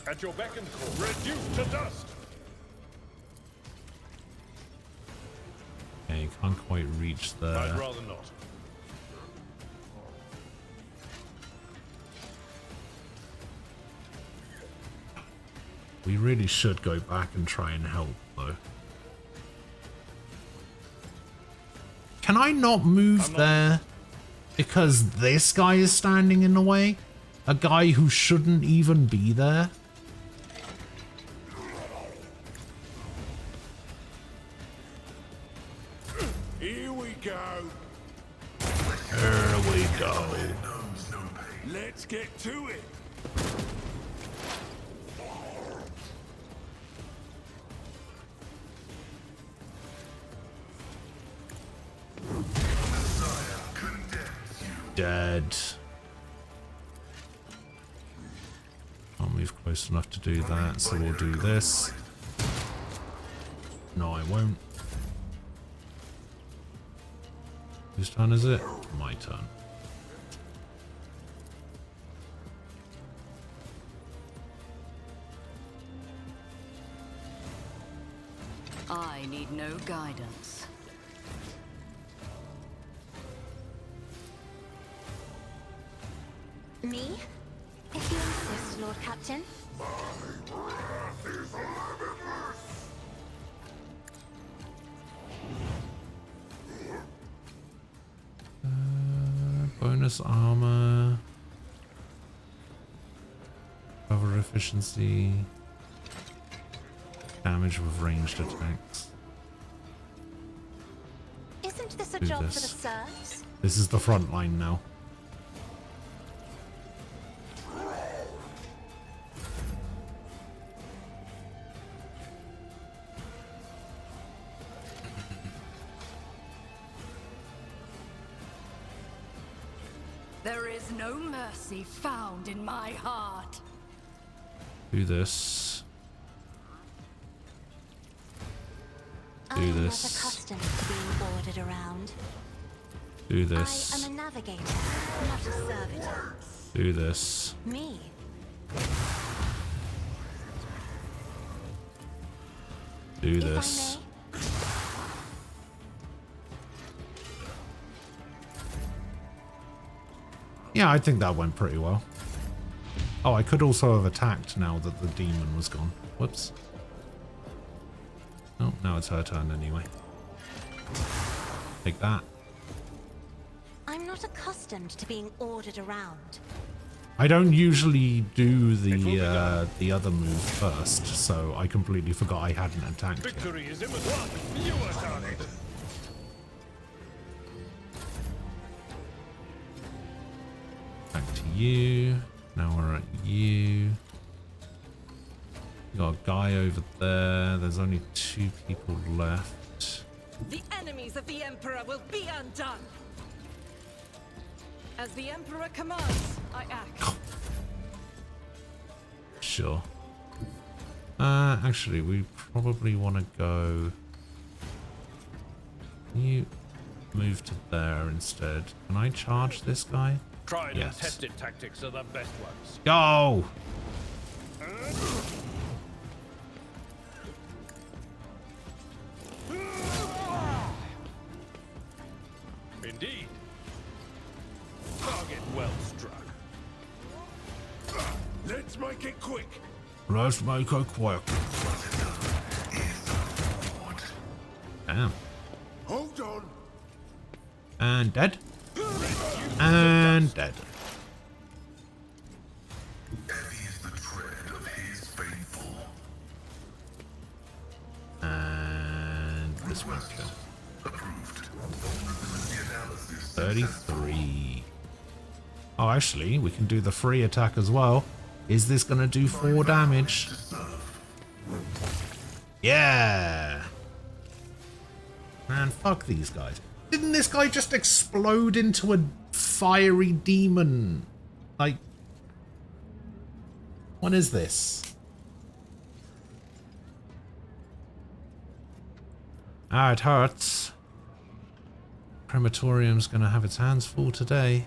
D: At your beck and call. Reduced to dust.
B: Okay, can't quite reach there.
D: I'd rather not.
B: We really should go back and try and help, though. Can I not move there because this guy is standing in the way? A guy who shouldn't even be there?
C: Here we go.
B: There we go.
C: Let's get to it.
B: Dead. Can't move close enough to do that, so we'll do this. No, I won't. Whose turn is it? My turn.
H: I need no guidance.
G: Me? If you insist, Lord Captain.
B: Bonus armor. Cover efficiency. Damage with ranged attacks.
G: Isn't this a
B: Do
G: job
B: this.
G: for the serfs?
B: This is the front line now.
H: There is no mercy found in my heart.
B: Do this.
G: I am not
B: this.
G: accustomed to being ordered around.
B: Do this.
G: I am a navigator, not a servitor.
B: Do this.
G: Me?
B: Do this. Yeah, I think that went pretty well. Oh, I could also have attacked now that the demon was gone. Whoops. Oh, now it's her turn anyway. Take that.
G: I'm not accustomed to being ordered around.
B: I don't usually do the other move first, so I completely forgot I hadn't attacked yet.
D: Victory is in the blood. You are on it.
B: Back to you. Now we're at you. We got a guy over there. There's only 2 people left.
F: The enemies of the Emperor will be undone. As the Emperor commands, I act.
B: Sure. Actually, we probably want to go... Can you move to there instead? Can I charge this guy?
D: Tried
B: Yes.
D: and tested tactics are the best ones.
B: Go!
D: Indeed. Target well struck.
C: Let's make it quick.
B: Let's make it quick. Damn.
C: Hold on.
B: And dead. And dead.
J: Heavy is the tread of his faithful.
B: And this one's good.
J: Approved. Vulnerability analysis.
B: 33. Oh, actually, we can do the free attack as well. Is this going to do 4 damage? Yeah. Man, fuck these guys. Didn't this guy just explode into a fiery demon? Like, what is this? Ah, it hurts. Crematorium's gonna have its hands full today.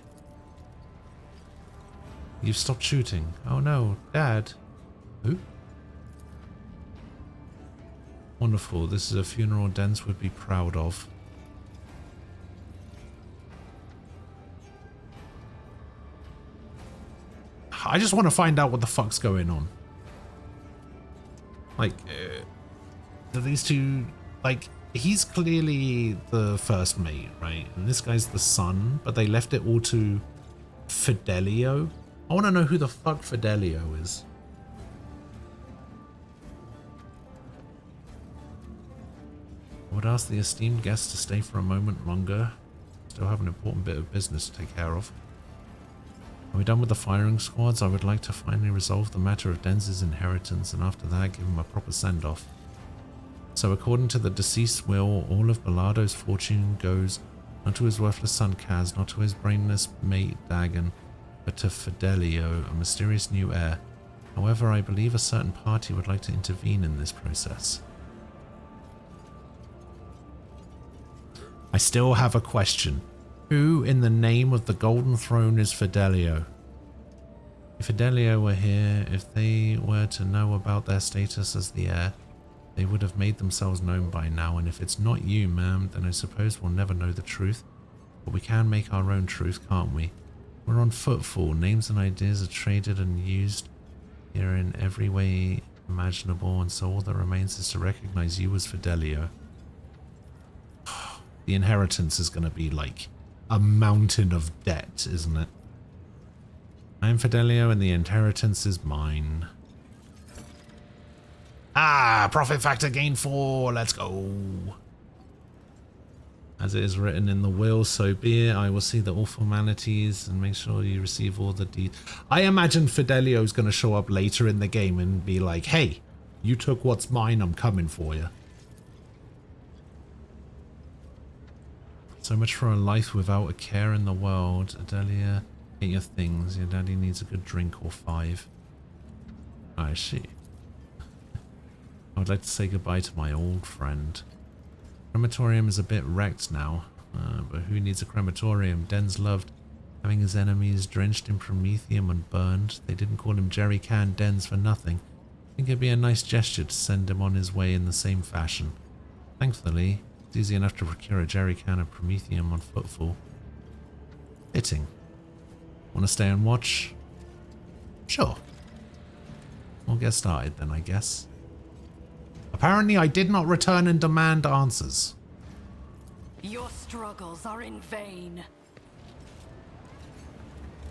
B: You've stopped shooting. Oh no, Dad. Who? Wonderful. This is a funeral Dens would be proud of. I just want to find out what the fuck's going on. Like, are these two... Like, he's clearly the first mate, right? And this guy's the son, but they left it all to Fidelio. I want to know who the fuck Fidelio is. I would ask the esteemed guests to stay for a moment longer. Still have an important bit of business to take care of. Are we done with the firing squads? I would like to finally resolve the matter of Denz's inheritance, and after that give him a proper send-off. So according to the deceased will, all of Belardo's fortune goes not to his worthless son Kaz, not to his brainless mate Dagon, but to Fidelio, a mysterious new heir. However, I believe a certain party would like to intervene in this process. I still have a question. Who in the name of the Golden Throne is Fidelio? If Fidelio were here, if they were to know about their status as the heir, they would have made themselves known by now, and if it's not you, ma'am, then I suppose we'll never know the truth. But we can make our own truth, can't we? We're on footfall. Names and ideas are traded and used here in every way imaginable, and so all that remains is to recognize you as Fidelio. The inheritance is going to be like a mountain of debt, isn't it? I'm Fidelio and the inheritance is mine. Ah, profit factor gain 4. Let's go. As it is written in the will, so be it. I will see the all formalities and make sure you receive all the deeds. I imagine Fidelio is going to show up later in the game and be like, hey, you took what's mine, I'm coming for you. So much for a life without a care in the world. Adelia, get your things. Your daddy needs a good drink or 5. I see. I would like to say goodbye to my old friend. Crematorium is a bit wrecked now, but who needs a crematorium? Den's loved having his enemies drenched in promethium and burned. They didn't call him Jerry Can Dens for nothing. I think it'd be a nice gesture to send him on his way in the same fashion. Thankfully, it's easy enough to procure a jerry can of promethium on footfall. Fitting. Want to stay and watch? Sure. We'll get started then, I guess. Apparently I did not return and demand answers.
H: Your struggles are in vain.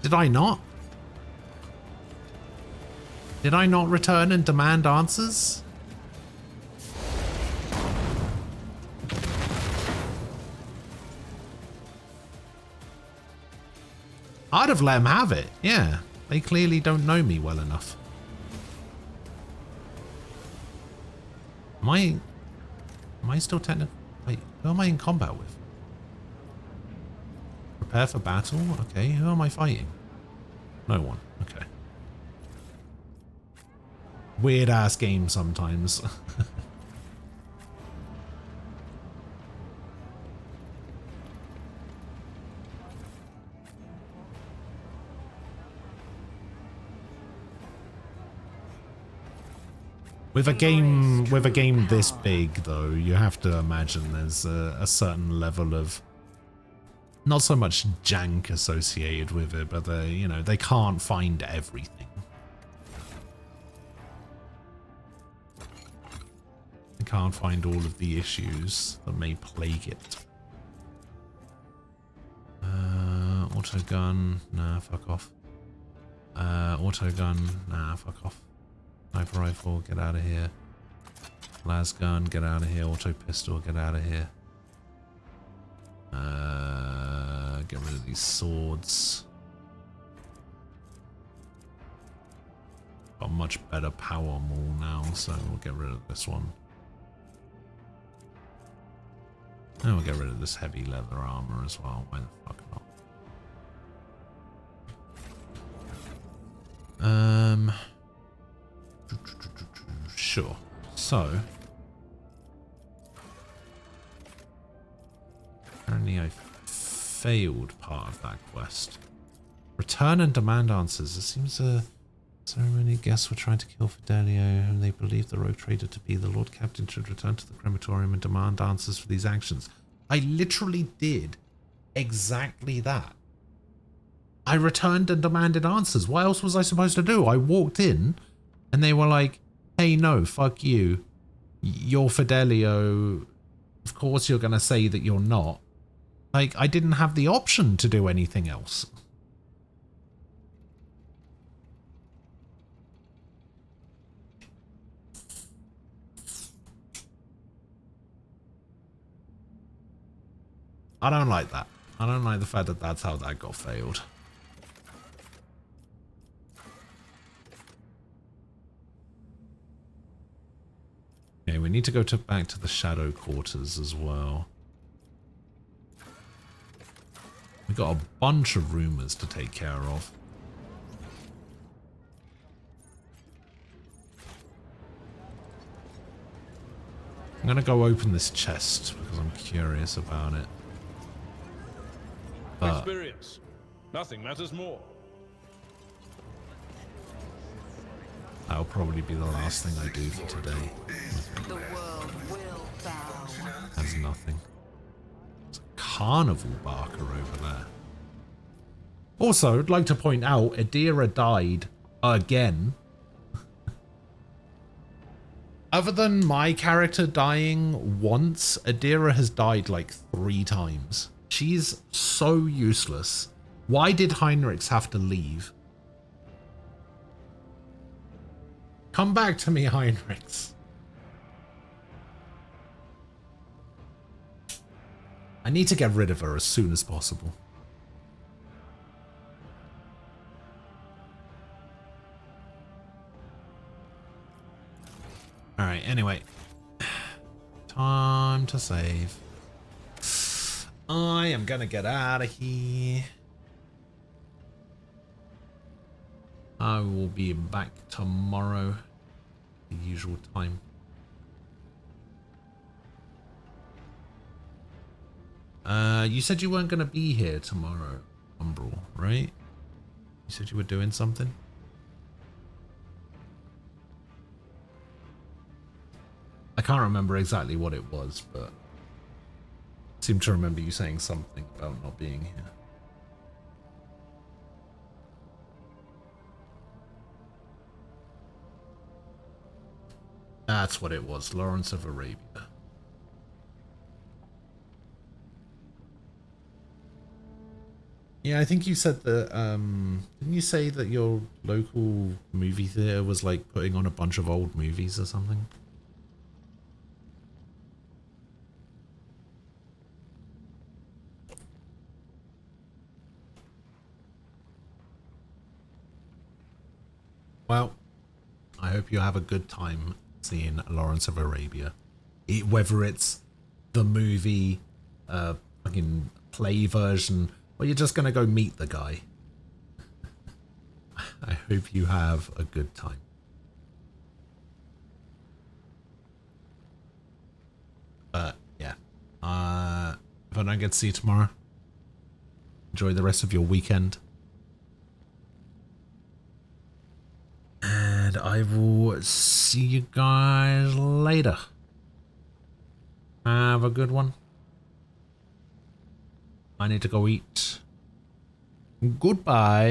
B: Did I not? Did I not return and demand answers? I'd have let them have it, yeah. They clearly don't know me well enough. Am I still technically... Wait, who am I in combat with? Prepare for battle? Okay, who am I fighting? No one, okay. Weird ass game sometimes. With a game this big, though, you have to imagine there's a certain level of not so much jank associated with it, but they, you know, they can't find everything. They can't find all of the issues that may plague it. Autogun, nah, fuck off. Autogun, nah, fuck off. Sniper rifle, get out of here. Las gun, get out of here. Auto pistol, get out of here. Get rid of these swords. Got much better power maul now, so we'll get rid of this one. And we'll get rid of this heavy leather armor as well. Why the fuck not? Sure. So, apparently I failed part of that quest. Return and demand answers. It seems So many guests were trying to kill Fidelio, and they believed the rogue trader to be the Lord Captain should return to the crematorium and demand answers for these actions. I literally did exactly that. I returned and demanded answers. What else was I supposed to do? I walked in and they were like, hey, no, fuck you. You're Fidelio. Of course you're going to say that you're not. Like, I didn't have the option to do anything else. I don't like that. I don't like the fact that that's how that got failed. Okay, we need to go back to the shadow quarters as well. We got a bunch of rumors to take care of. I'm gonna go open this chest because I'm curious about it.
D: Experience. Nothing matters more.
B: That'll probably be the last thing I do for today.
H: The world will bow.
B: Has nothing. It's a carnival barker over there. Also, I'd like to point out, Adira died again. Other than my character dying once, Adira has died like 3 times. She's so useless. Why did Heinrichs have to leave? Come back to me, Heinrichs. I need to get rid of her as soon as possible. Alright, anyway. Time to save. I am gonna get out of here. I will be back tomorrow. The usual time. You said you weren't gonna be here tomorrow, Umbral, right? You said you were doing something? I can't remember exactly what it was, but I seem to remember you saying something about not being here. That's what it was, Lawrence of Arabia. Yeah, I think you said that, didn't you say that your local movie theater was like putting on a bunch of old movies or something? Well, I hope you have a good time seeing Lawrence of Arabia. Whether it's the movie, fucking play version, or you're just gonna go meet the guy. I hope you have a good time. But yeah, if I don't get to see you tomorrow, enjoy the rest of your weekend. And I will see you guys later. Have a good one. I need to go eat. Goodbye.